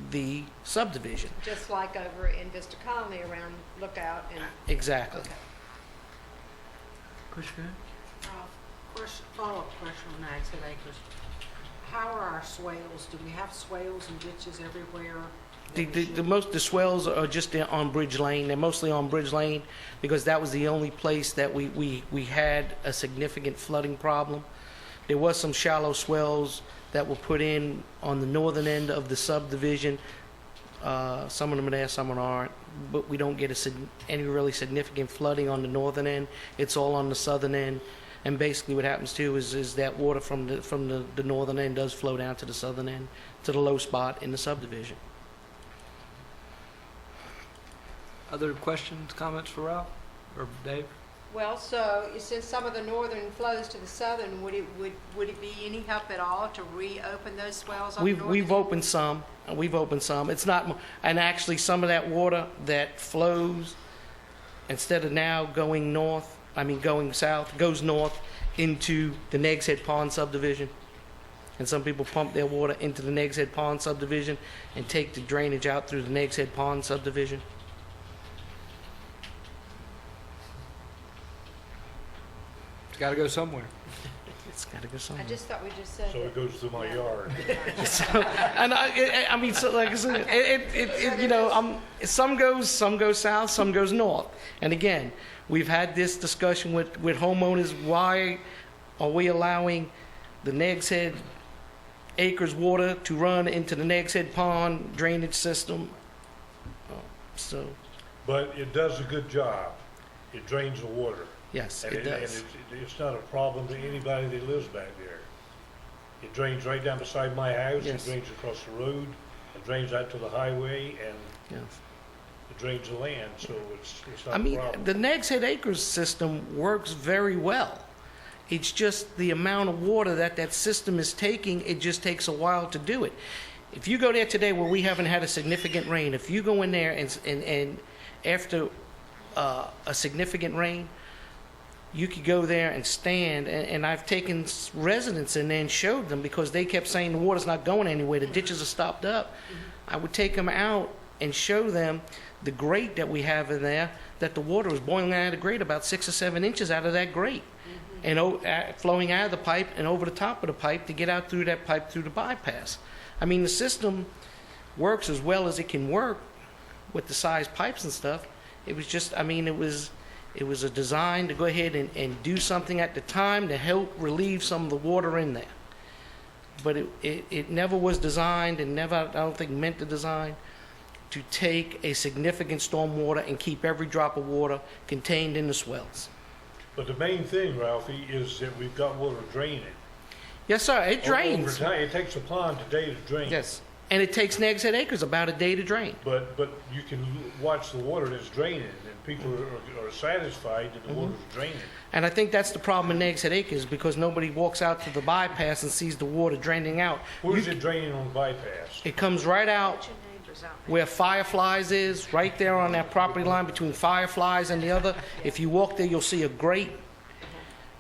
the subdivision. Just like over in Vista Colony around Lookout and... Exactly. Okay. Question, follow-up question on Nags Head Acres. How are our swales? Do we have swales and ditches everywhere? The swells are just on Bridge Lane. They're mostly on Bridge Lane because that was the only place that we had a significant flooding problem. There was some shallow swells that were put in on the northern end of the subdivision. Some of them are there, some of them aren't. But we don't get any really significant flooding on the northern end. It's all on the southern end. And basically what happens too is that water from the northern end does flow down to the southern end, to the low spot in the subdivision. Other questions, comments for Ralph or Dave? Well, so since some of the northern flows to the southern, would it be any help at all to reopen those swells on the northern? We've opened some. It's not, and actually some of that water that flows, instead of now going south, goes north into the Nags Head Pond subdivision. And some people pump their water into the Nags Head Pond subdivision and take the drainage out through the Nags Head Pond subdivision. got to go somewhere. It's got to go I somewhere. just thought we just said. So it goes through my yard. And I mean, so like I said, you know, some goes south, some goes north. And again, we've had this discussion with homeowners. Why are we allowing the Nags Head Acres water to run into the Nags Head Pond drainage system? So, But it does a good job. It drains the water. yes, And it does. And it's not a problem to anybody that lives back there. It drains right down beside my house, Yes. it drains across the road, it drains out to the highway, and Yes. it drains the land, so it's not I a mean, problem. the Nags Head Acres system works very well. It's just the amount of water that system is taking, it just takes a while to do it. If you go there today where we haven't had a significant rain, if you go in there and after a significant rain, you could go there and stand, and I've taken residents in there and showed them because they kept saying the water's not going anywhere, the ditches are stopped up. I would take them out and show them the grate that we have in there, that the water was boiling out of the grate about 6 or 7 inches out of that grate, and flowing out of the pipe and over the top of the pipe to get out through that pipe through the bypass. I mean, the system works as well as it can work with the size pipes and stuff. It was just, I mean, it was a design to go ahead and do something at the time to help relieve some of the water in there. But it never was designed, and never, I don't think, meant to design to take a significant storm water and keep every drop of water contained in the swells. But the main thing, Ralphie, is that we've got water draining. Yes, sir, it Over drains. time, it takes a pond today to drain. Yes, and it takes Nags Head Acres about a day to drain. But you can watch the water that's draining, and people are satisfied that the water's draining. And I think that's the problem in Nags Head Acres, because nobody walks out to the bypass and sees the water draining out. Where's it draining on the bypass? It comes right out where Fireflies is, right there on that property line between Fireflies and the other. If you walk there, you'll see a grate.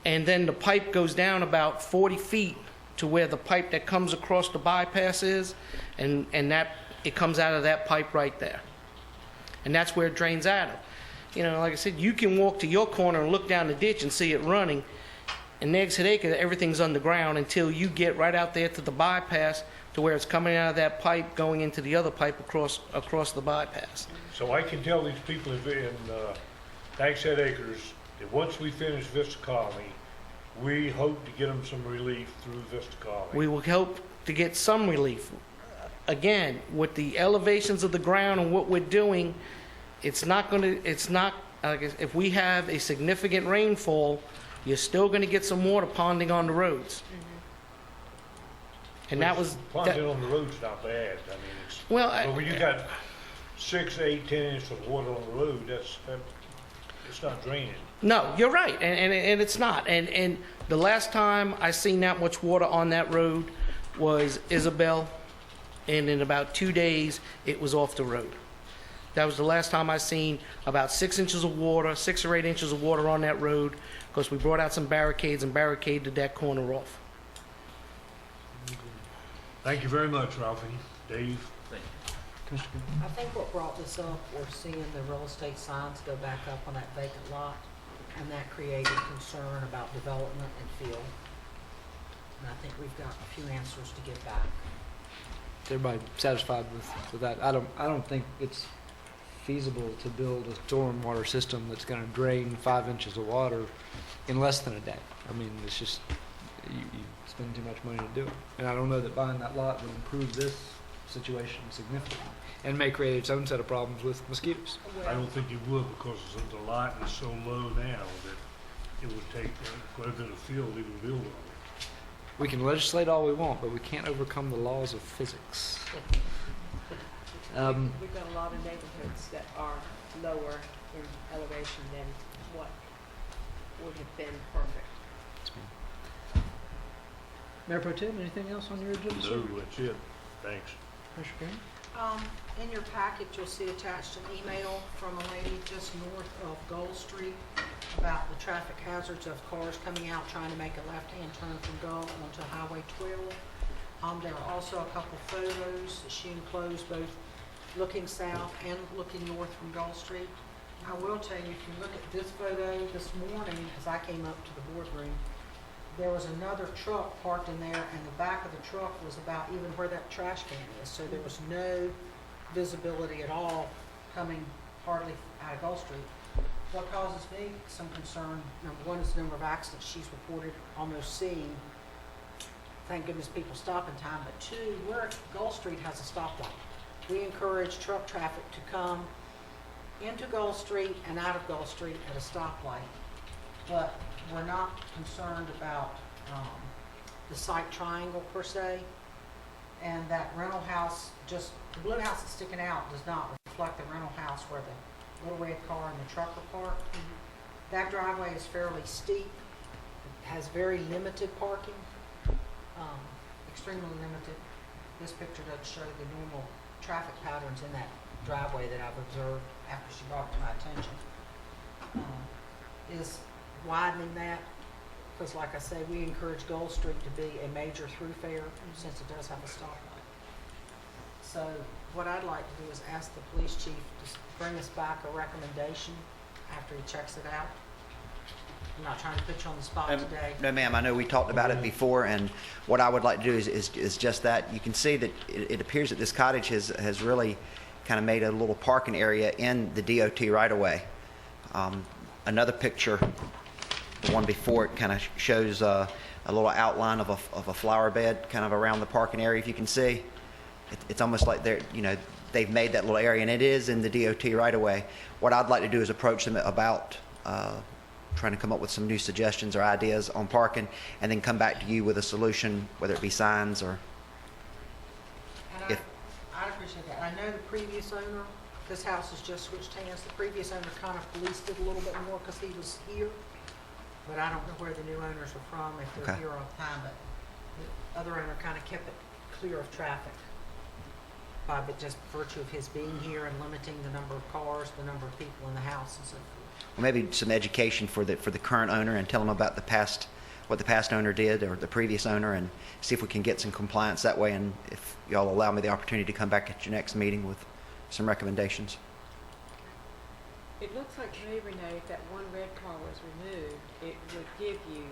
And then the pipe goes down about 40 feet to where the pipe that comes across the bypass is, and that it comes out of that pipe right there. And that's where it drains out of. You know, like I said, you can walk to your corner and look down the ditch and see it running. In Nags Head Acres, everything's underground until you get right out there to the bypass to where it's coming out of that pipe going into the other pipe across the bypass. So I can tell these people in Nags Head Acres that once we finish Vista Colony, we hope to get them some relief through Vista Colony. We will help to get some relief. Again, with the elevations of the ground and what we're doing, it's not, if we have a significant rainfall, you're still going to get some water ponding on the roads. And that was... Ponding on the road's not bad. I mean, it's... Well, but when you got 6, 8, 10 inches of water on the road, it's not draining. No, you're right, and it's not. And the last time I seen that much water on that road was Isabel, and in about 2 days, it was off the road. That was the last time I seen about 6 inches of water, 6 or 8 inches of water on that road, because we brought out some barricades and barricaded that corner off. Thank you very much, Ralphie. Dave? I think what brought this up, we're seeing the real estate signs go back up on that vacant lot, and that created concern about development and field. And I think we've got a few answers to give back. Is everybody satisfied with that? I don't think it's feasible to build a stormwater system that's going to drain 5 inches of water in less than a day. I mean, it's just, you spend too much money to do it. And I don't know that buying that lot would improve this situation significantly, and may create its own set of problems with mosquitoes. I don't think it would, because the lot is so low now that it would take quite a bit of field to even build on it. We can legislate all we want, but we can't overcome the laws of physics. We've got a lot of neighborhoods that are lower in elevation than what would have been perfect. Mayor Pro Tem, anything else on your agenda, sir? No, that's it. Thanks. Commissioner Green? In your packet, you'll see attached an email from a lady just north of Gold Street about the traffic hazards of cars coming out trying to make a left-hand turn from Gold onto Highway 12. There are also a couple photos that she enclosed, both looking south and looking north from Gold Street. I will tell you, if you look at this photo this morning, as I came up to the boardroom, there was another truck parked in there, and the back of the truck was about even where that trash can is. So there was no visibility at all coming hardly out of Gulf Street. What causes me some concern, number one, is the number of accidents she's reported almost seeing. Thank goodness people stop in time. But two, Gulf Street has a stoplight. We encourage truck traffic to come into Gulf Street and out of Gulf Street at a stoplight. But we're not concerned about the site triangle per se. And that rental house, just the blue house that's sticking out does not reflect the rental house where the little red car and the truck are parked. That driveway is fairly steep. It has very limited parking, extremely limited. This picture doesn't show the normal traffic patterns in that driveway that I've observed after she brought it to my attention. Is widening that, because like I say, we encourage Gold Street to be a major thoroughfare since it does have a stoplight. So what I'd like to do is ask the police chief to bring us back a recommendation after he checks it out. I'm not trying to put you on the spot today. No, ma'am. I know we talked about it before, and what I would like to do is just that. You can see that it appears that this cottage has really kind of made a little parking area in the DOT right away. Another picture, the one before it, kind of shows a little outline of a flower bed kind of around the parking area. If you can see, it's almost like they've made that little area, and it is in the DOT right away. What I'd like to do is approach them about trying to come up with some new suggestions or ideas on parking, and then come back to you with a solution, whether it be signs or. And I'd appreciate that. I know the previous owner, this house has just switched hands. The previous owner kind of policed it a little bit more because he was here, but I don't know where the new owners are from, if they're here all the time, but the other owner kind of kept it clear of traffic by just virtue of his being here and limiting the number of cars, the number of people in the house and so forth. Well, maybe some education for the current owner, and tell them about what the past owner did, or the previous owner, and see if we can get some compliance that way. And if y'all allow me the opportunity to come back at your next meeting with some recommendations. It looks like to me, Renee, if that one red car was removed, it would give you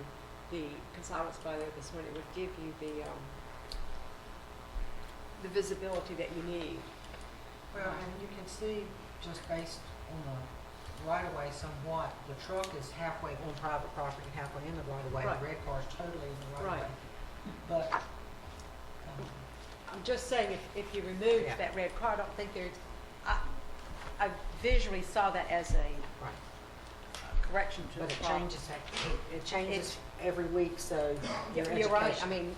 because I was by there this morning, it would give you the visibility that you need. Well, and you can see just based on the right-of-way somewhat, the truck is halfway on private property, halfway in the right-of-way. Right. The red car is totally in the right-of-way. Right. But I'm just saying, if you remove that red car, I don't think there's. I visually saw that as a correction to but the it problem. changes every week, so your You're right. education- I mean,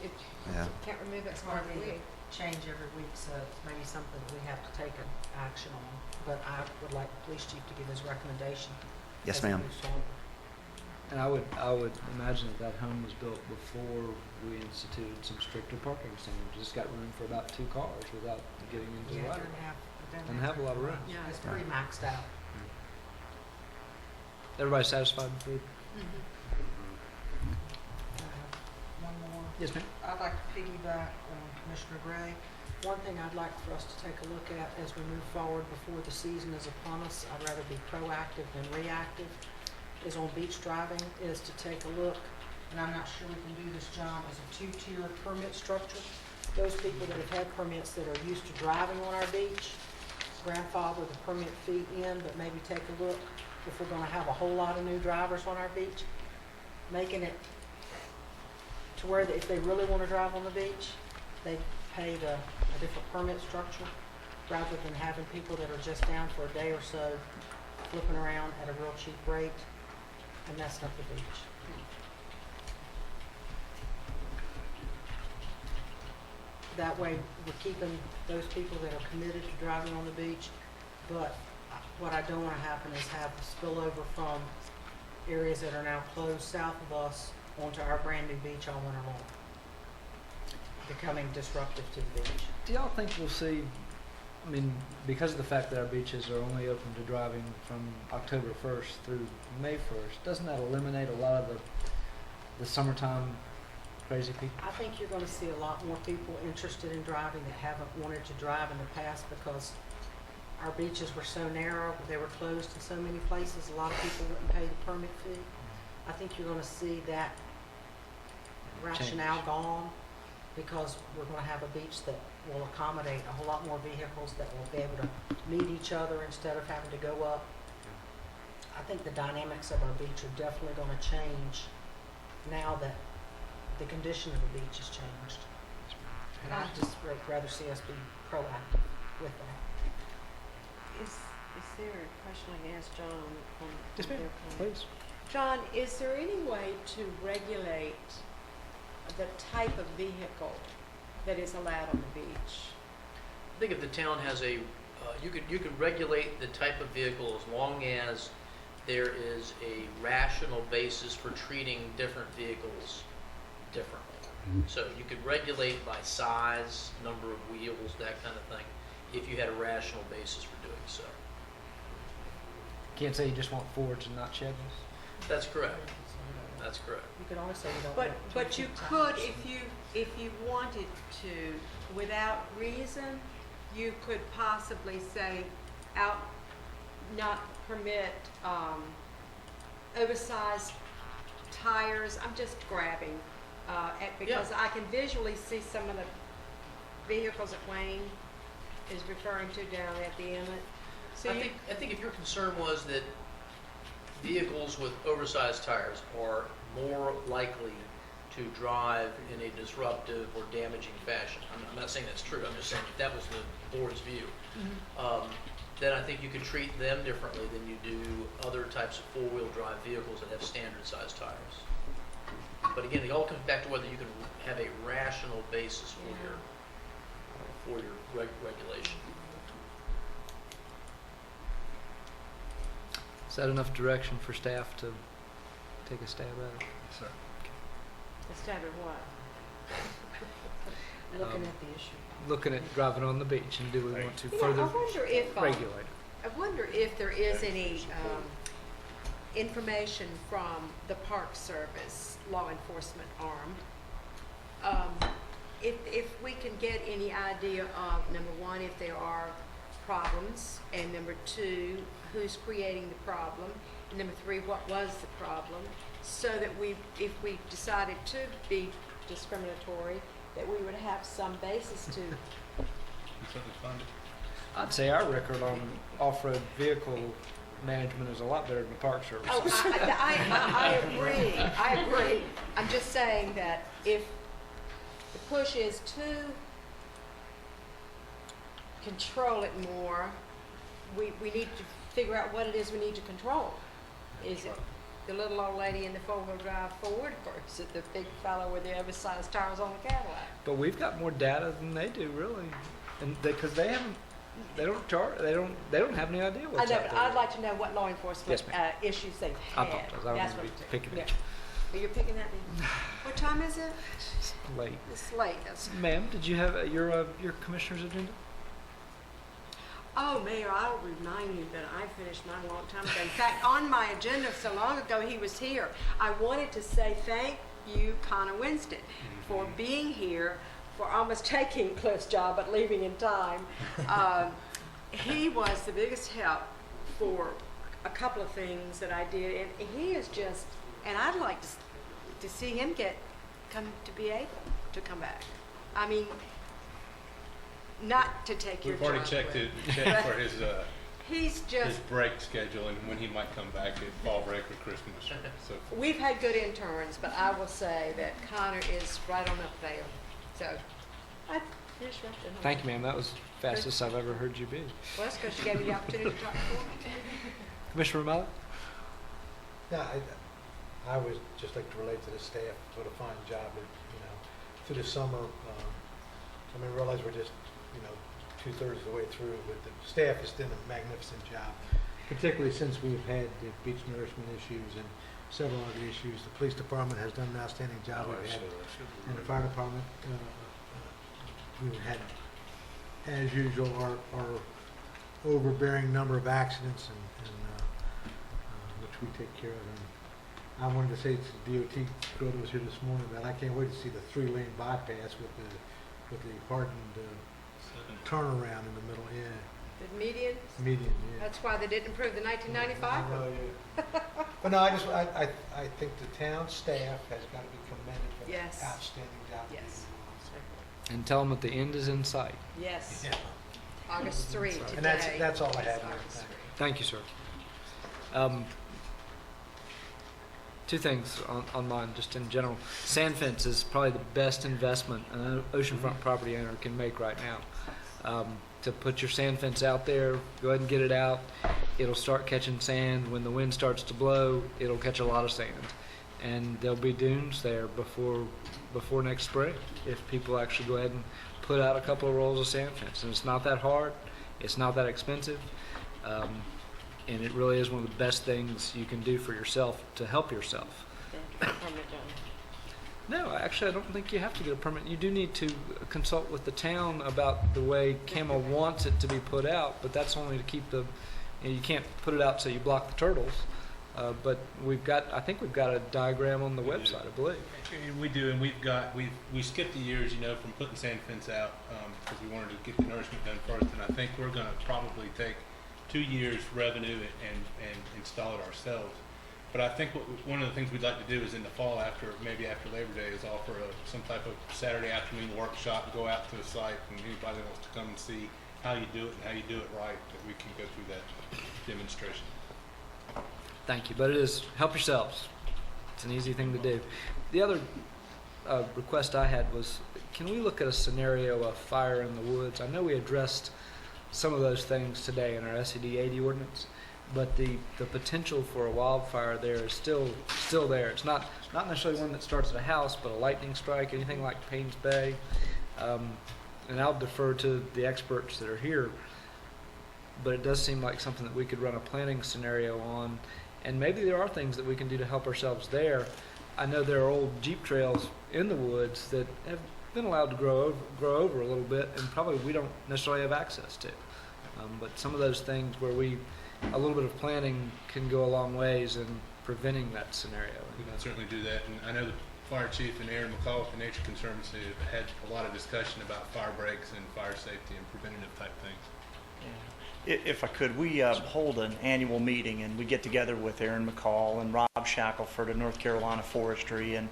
Yeah. can't remove that It's car going every to week. change every week, so it's maybe something that we have to take an action on. But I would like the police chief to give his recommendation. Yes, as he ma'am. moves forward. And I would imagine that home was built before we instituted some stricter parking standards. It's got room for about 2 cars without getting into the Yeah, right. it doesn't have a lot of room. Yeah, it's pretty maxed out. Everybody satisfied with food? One more. Yes, ma'am. I'd like to piggyback on Commissioner Gray. One thing I'd like for us to take a look at as we move forward before the season is upon us, I'd rather be proactive than reactive, is on beach driving, is to take a look, and I'm not sure we can do this, John, as a 2-tier permit structure. Those people that have had permits that are used to driving on our beach, grandfather the permit fee in, but maybe take a look if we're gonna have a whole lot of new drivers on our beach, making it to where if they really want to drive on the beach, they pay a different permit structure rather than having people that are just down for a day or so flipping around at a real cheap rate and messing up the beach. That way we're keeping those people that are committed to driving on the beach, but what I don't want to happen is have the spillover from areas that are now closed south of us onto our brand new beach all winter long, becoming disruptive to the beach. Do y'all think we'll see, I mean, because of the fact that our beaches are only open to driving from October 1st through May 1st, doesn't that eliminate a lot of the summertime crazy people? I think you're going to see a lot more people interested in driving that haven't wanted to drive in the past because our beaches were so narrow, they were closed in so many places, a lot of people wouldn't pay the permit fee. I think you're gonna see that rationale gone, because we're gonna have a beach that will accommodate a whole lot more vehicles that will be able to meet each other instead of having to go up. I think the dynamics of our beach are definitely gonna change now that the condition of the beach has changed. And I'd just rather see us be proactive with that. Is there a question I can ask John on Yes, ma'am. their comment? Please. John, is there any way to regulate the type of vehicle that is allowed on the beach? I think if the town has a, you could regulate the type of vehicle as long as there is a rational basis for treating different vehicles differently. So you could regulate by size, number of wheels, that kind of thing, if you had a rational basis for doing so. Can't say you just want Fords and not Chevys. That's correct. That's correct. You could only say you don't But, want but you 2 could, tires. if you wanted to, without reason, you could possibly say not permit, oversized tires. I'm just grabbing, because I can visually see some of the vehicles that Wayne is referring to down at the inlet. So I think if your concern was that vehicles with oversized tires are more likely to drive in a disruptive or damaging fashion, I'm not saying that's true, I'm just saying if that was the board's view, then I think you could treat them differently than you do other types of four-wheel drive vehicles that have standard sized tires. But again, it all comes back to whether you can have a rational basis for your regulation. Is that enough direction for staff to take a stab at it? Yes, sir. Instead of what? Looking at the issue. Looking at driving on the beach, and do we want to You know, further I wonder if, regulate it? I wonder if there is any information from the Park Service law enforcement arm. If we can get any idea of, number one, if there are problems, and number two, who's creating the problem, and number three, what was the problem, so that if we decided to be discriminatory, that we would have some basis to. I'd say our record on off-road vehicle management is a lot better than the Park Service. Oh, I agree. I agree. I'm just saying that if the push is to control it more, we need to figure out what it is we need to control. Is it the little old lady in the four-wheel drive Ford, or is it the big fellow with the oversized tires on the Cadillac? But we've got more data than they do, really, and because they don't have any idea I what's know, out but there. I'd like to know what law enforcement Yes, ma'am. issues they've I had. apologize. I don't That's want to what be I'm picking saying. at you. Are you picking at me? What time is it? It's late. It's late. That's Ma'am, did you have your commissioner's agenda? Oh, Mayor, I'll remind you that I finished mine a long time ago. In fact, on my agenda so long ago he was here, I wanted to say thank you, Connor Winston, for being here, for almost taking Cliff's job but leaving in time. He was the biggest help for a couple of things that I did, and he is just, and I'd like to see him to be able to come back. I mean, not to take your We've job already checked away. for his He's just, his break schedule and when he might come back at fall break or Christmas. So we've had good interns, but I will say that Connor is right on up there. So, I finished right there. Thank you, ma'am. That was the fastest I've ever heard you be. Well, that's because you gave me the opportunity to talk before. Commissioner Romali? Yeah, I would just like to relate to the staff, what a fine job, through the summer. I realize we're just, 2/3 of the way through, but the staff has done a magnificent job, particularly since we've had the beach nourishment issues and several other issues. The police department has done an outstanding job. We've had, and the fire department, we've had, as usual, our overbearing number of accidents, and which we take care of. And I wanted to say to the DOT crew that was here this morning that I can't wait to see the 3-lane bypass with the hardened turnaround in the middle. Yeah. Did median? Median, yeah. That's why they didn't approve the 1995 one. Oh, yeah. But no, I think the town staff has got to be commended for Yes. the outstanding job. they Yes. do. And tell them that the end is in sight. Yes. Yeah. August 3 today. And that's all I have. is Mayor. August 3. Thank you, sir. Two things on mine, just in general. Sand fence is probably the best investment an oceanfront property owner can make right now. To put your sand fence out there, go ahead and get it out. It'll start catching sand. When the wind starts to blow, it'll catch a lot of sand. And there'll be dunes there before next spring if people actually go ahead and put out a couple of rolls of sand fence. And it's not that hard. It's not that expensive. And it really is one of the best things you can do for yourself to help yourself. No, actually, I don't think you have to get a permit. You do need to consult with the town about the way CAMA wants it to be put out, but that's only to keep you can't put it out so you block the turtles. But I think we've got a diagram on the website, I believe. We do, and we skipped the years, from putting sand fence out because we wanted to get the nourishment done first, and I think we're going to probably take 2 years revenue and install it ourselves. But I think one of the things we'd like to do is in the fall, maybe after Labor Day, is offer some type of Saturday afternoon workshop, go out to the site, and anybody that wants to come and see how you do it and how you do it right, that we can go through that demonstration. Thank you, but it is help yourselves. It's an easy thing to do. The other request I had was, can we look at a scenario of fire in the woods? I know we addressed some of those things today in our SED 80 ordinance, but the potential for a wildfire there is still there. It's not necessarily one that starts at a house, but a lightning strike, anything like Paynes Bay. And I'll defer to the experts that are here, but it does seem like something that we could run a planning scenario on, and maybe there are things that we can do to help ourselves there. I know there are old Jeep trails in the woods that have been allowed to grow over a little bit, and probably we don't necessarily have access to. But some of those things where a little bit of planning can go a long ways in preventing that scenario. We can certainly do that, and I know the fire chief and Aaron McCall with the Nature Conservancy have had a lot of discussion about fire breaks and fire safety and preventative type things. If I could, we hold an annual meeting, and we get together with Aaron McCall and Rob Shackelford of North Carolina Forestry and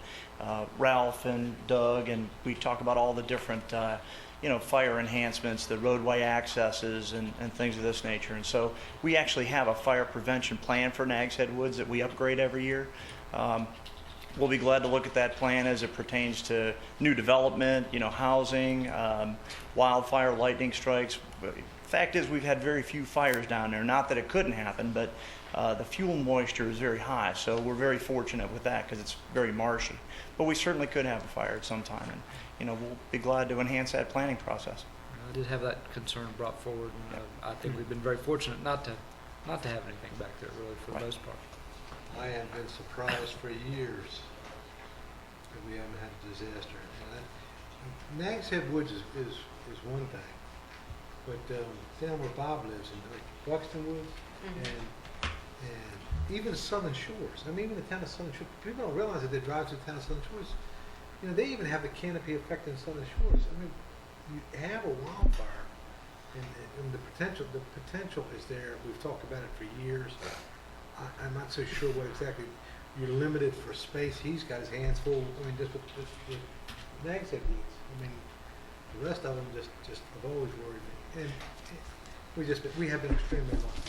Ralph and Doug, and we talk about all the different fire enhancements, the roadway accesses, and things of this nature. And so we actually have a fire prevention plan for Nags Head Woods that we upgrade every year. We'll be glad to look at that plan as it pertains to new development, housing, wildfire, lightning strikes. Fact is, we've had very few fires down there. Not that it couldn't happen, but the fuel moisture is very high, so we're very fortunate with that because it's very marshy. But we certainly could have a fire at some time, and we'll be glad to enhance that planning process. I did have that concern brought forward, and I think we've been very fortunate not to have anything back there, really, for the most part. I have been surprised for years that we haven't had a disaster. Nags Head Woods is one thing, but down where Bob lives in Buxton Woods and even Southern Shores. I mean, even the town of Southern Shores. People don't realize that they drive through the town of Southern Shores. They even have the canopy effect in Southern Shores. I mean, you have a wildfire, and the potential is there. We've talked about it for years. I'm not so sure what exactly. You're limited for space. He's got his hands full. I mean, just with Nags Head Woods. I mean, the rest of them just have always worried me. And we have been extremely lucky.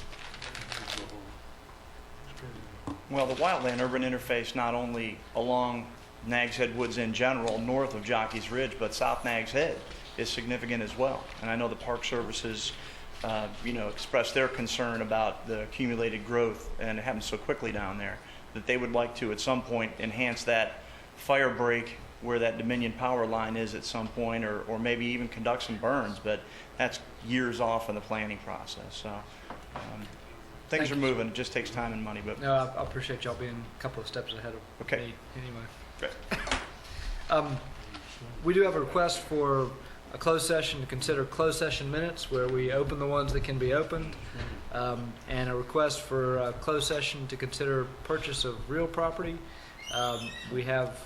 Well, the wildland urban interface not only along Nags Head Woods in general, north of Jockey's Ridge, but South Nags Head is significant as well. And I know the Park Services, expressed their concern about the accumulated growth, and it happens so quickly down there, that they would like to at some point enhance that fire break where that Dominion power line is at some point, or maybe even conduct some burns, but that's years off in the planning process. So things are moving. It just takes time and money. But no, I appreciate y'all being a couple of steps ahead of me anyway. Okay. We do have a request for a closed session to consider closed session minutes where we open the ones that can be opened, and a request for a closed session to consider purchase of real property. We have,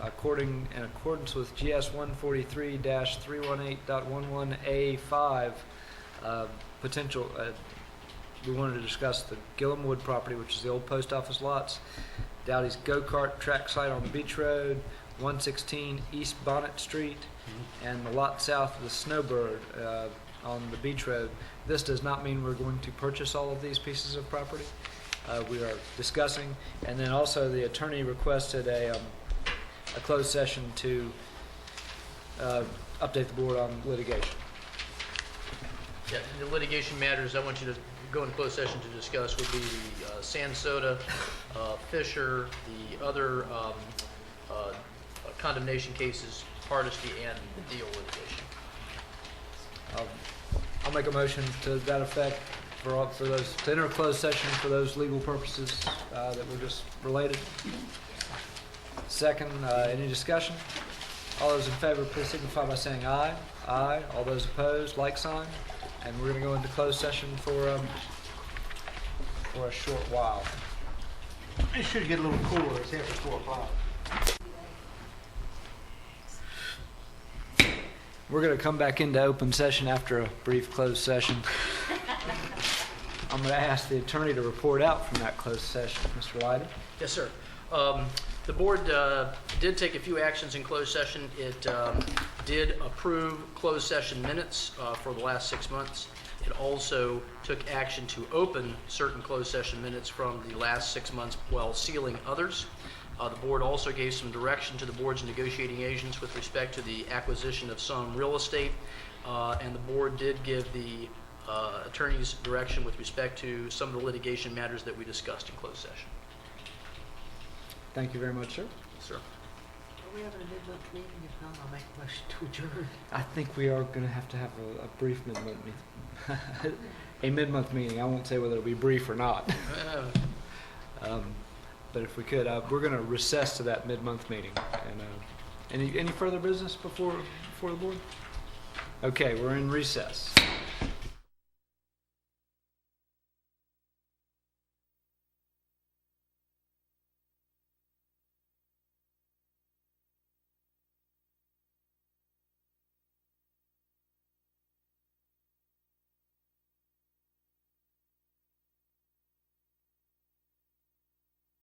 in accordance with GS 143-318.11A5, potential, we wanted to discuss the Gillamwood property, which is the old post office lots, Dowdy's go-kart track site on the Beach Road, 116 East Bonnet Street, and the lot south of the Snowbird on the Beach Road. This does not mean we're going to purchase all of these pieces of property. We are discussing, and then also the attorney requested a closed session to update the board on litigation. Yeah, the litigation matters I want you to go into closed session to discuss would be the Sand Soda, Fisher, the other condemnation cases, Hardesty, and the deal litigation. I'll make a motion to that effect for those, to enter a closed session for those legal purposes that were just related. Second, any discussion? All those in favor, please signify by saying aye. Aye. All those opposed, like sign. And we're going to go into closed session for a short while. It should get a little cooler. It's after 4 o'clock. We're going to come back into open session after a brief closed session. I'm going to ask the attorney to report out from that closed session. Mr. Lyden? Yes, sir. The board did take a few actions in closed session. It did approve closed session minutes for the last 6 months. It also took action to open certain closed session minutes from the last 6 months while sealing others. The board also gave some direction to the board's negotiating agents with respect to the acquisition of some real estate, and the board did give the attorney's direction with respect to some of the litigation matters that we discussed in closed session. Thank you very much, sir. Yes, sir. Are we having a mid-month meeting? If not, I'll make a motion to adjourn. I think we are going to have a brief mid-month meeting. A mid-month meeting. I won't say whether it'll be brief or not. But if we could, we're going to recess to that mid-month meeting. And any further business before the board? Okay, we're in recess.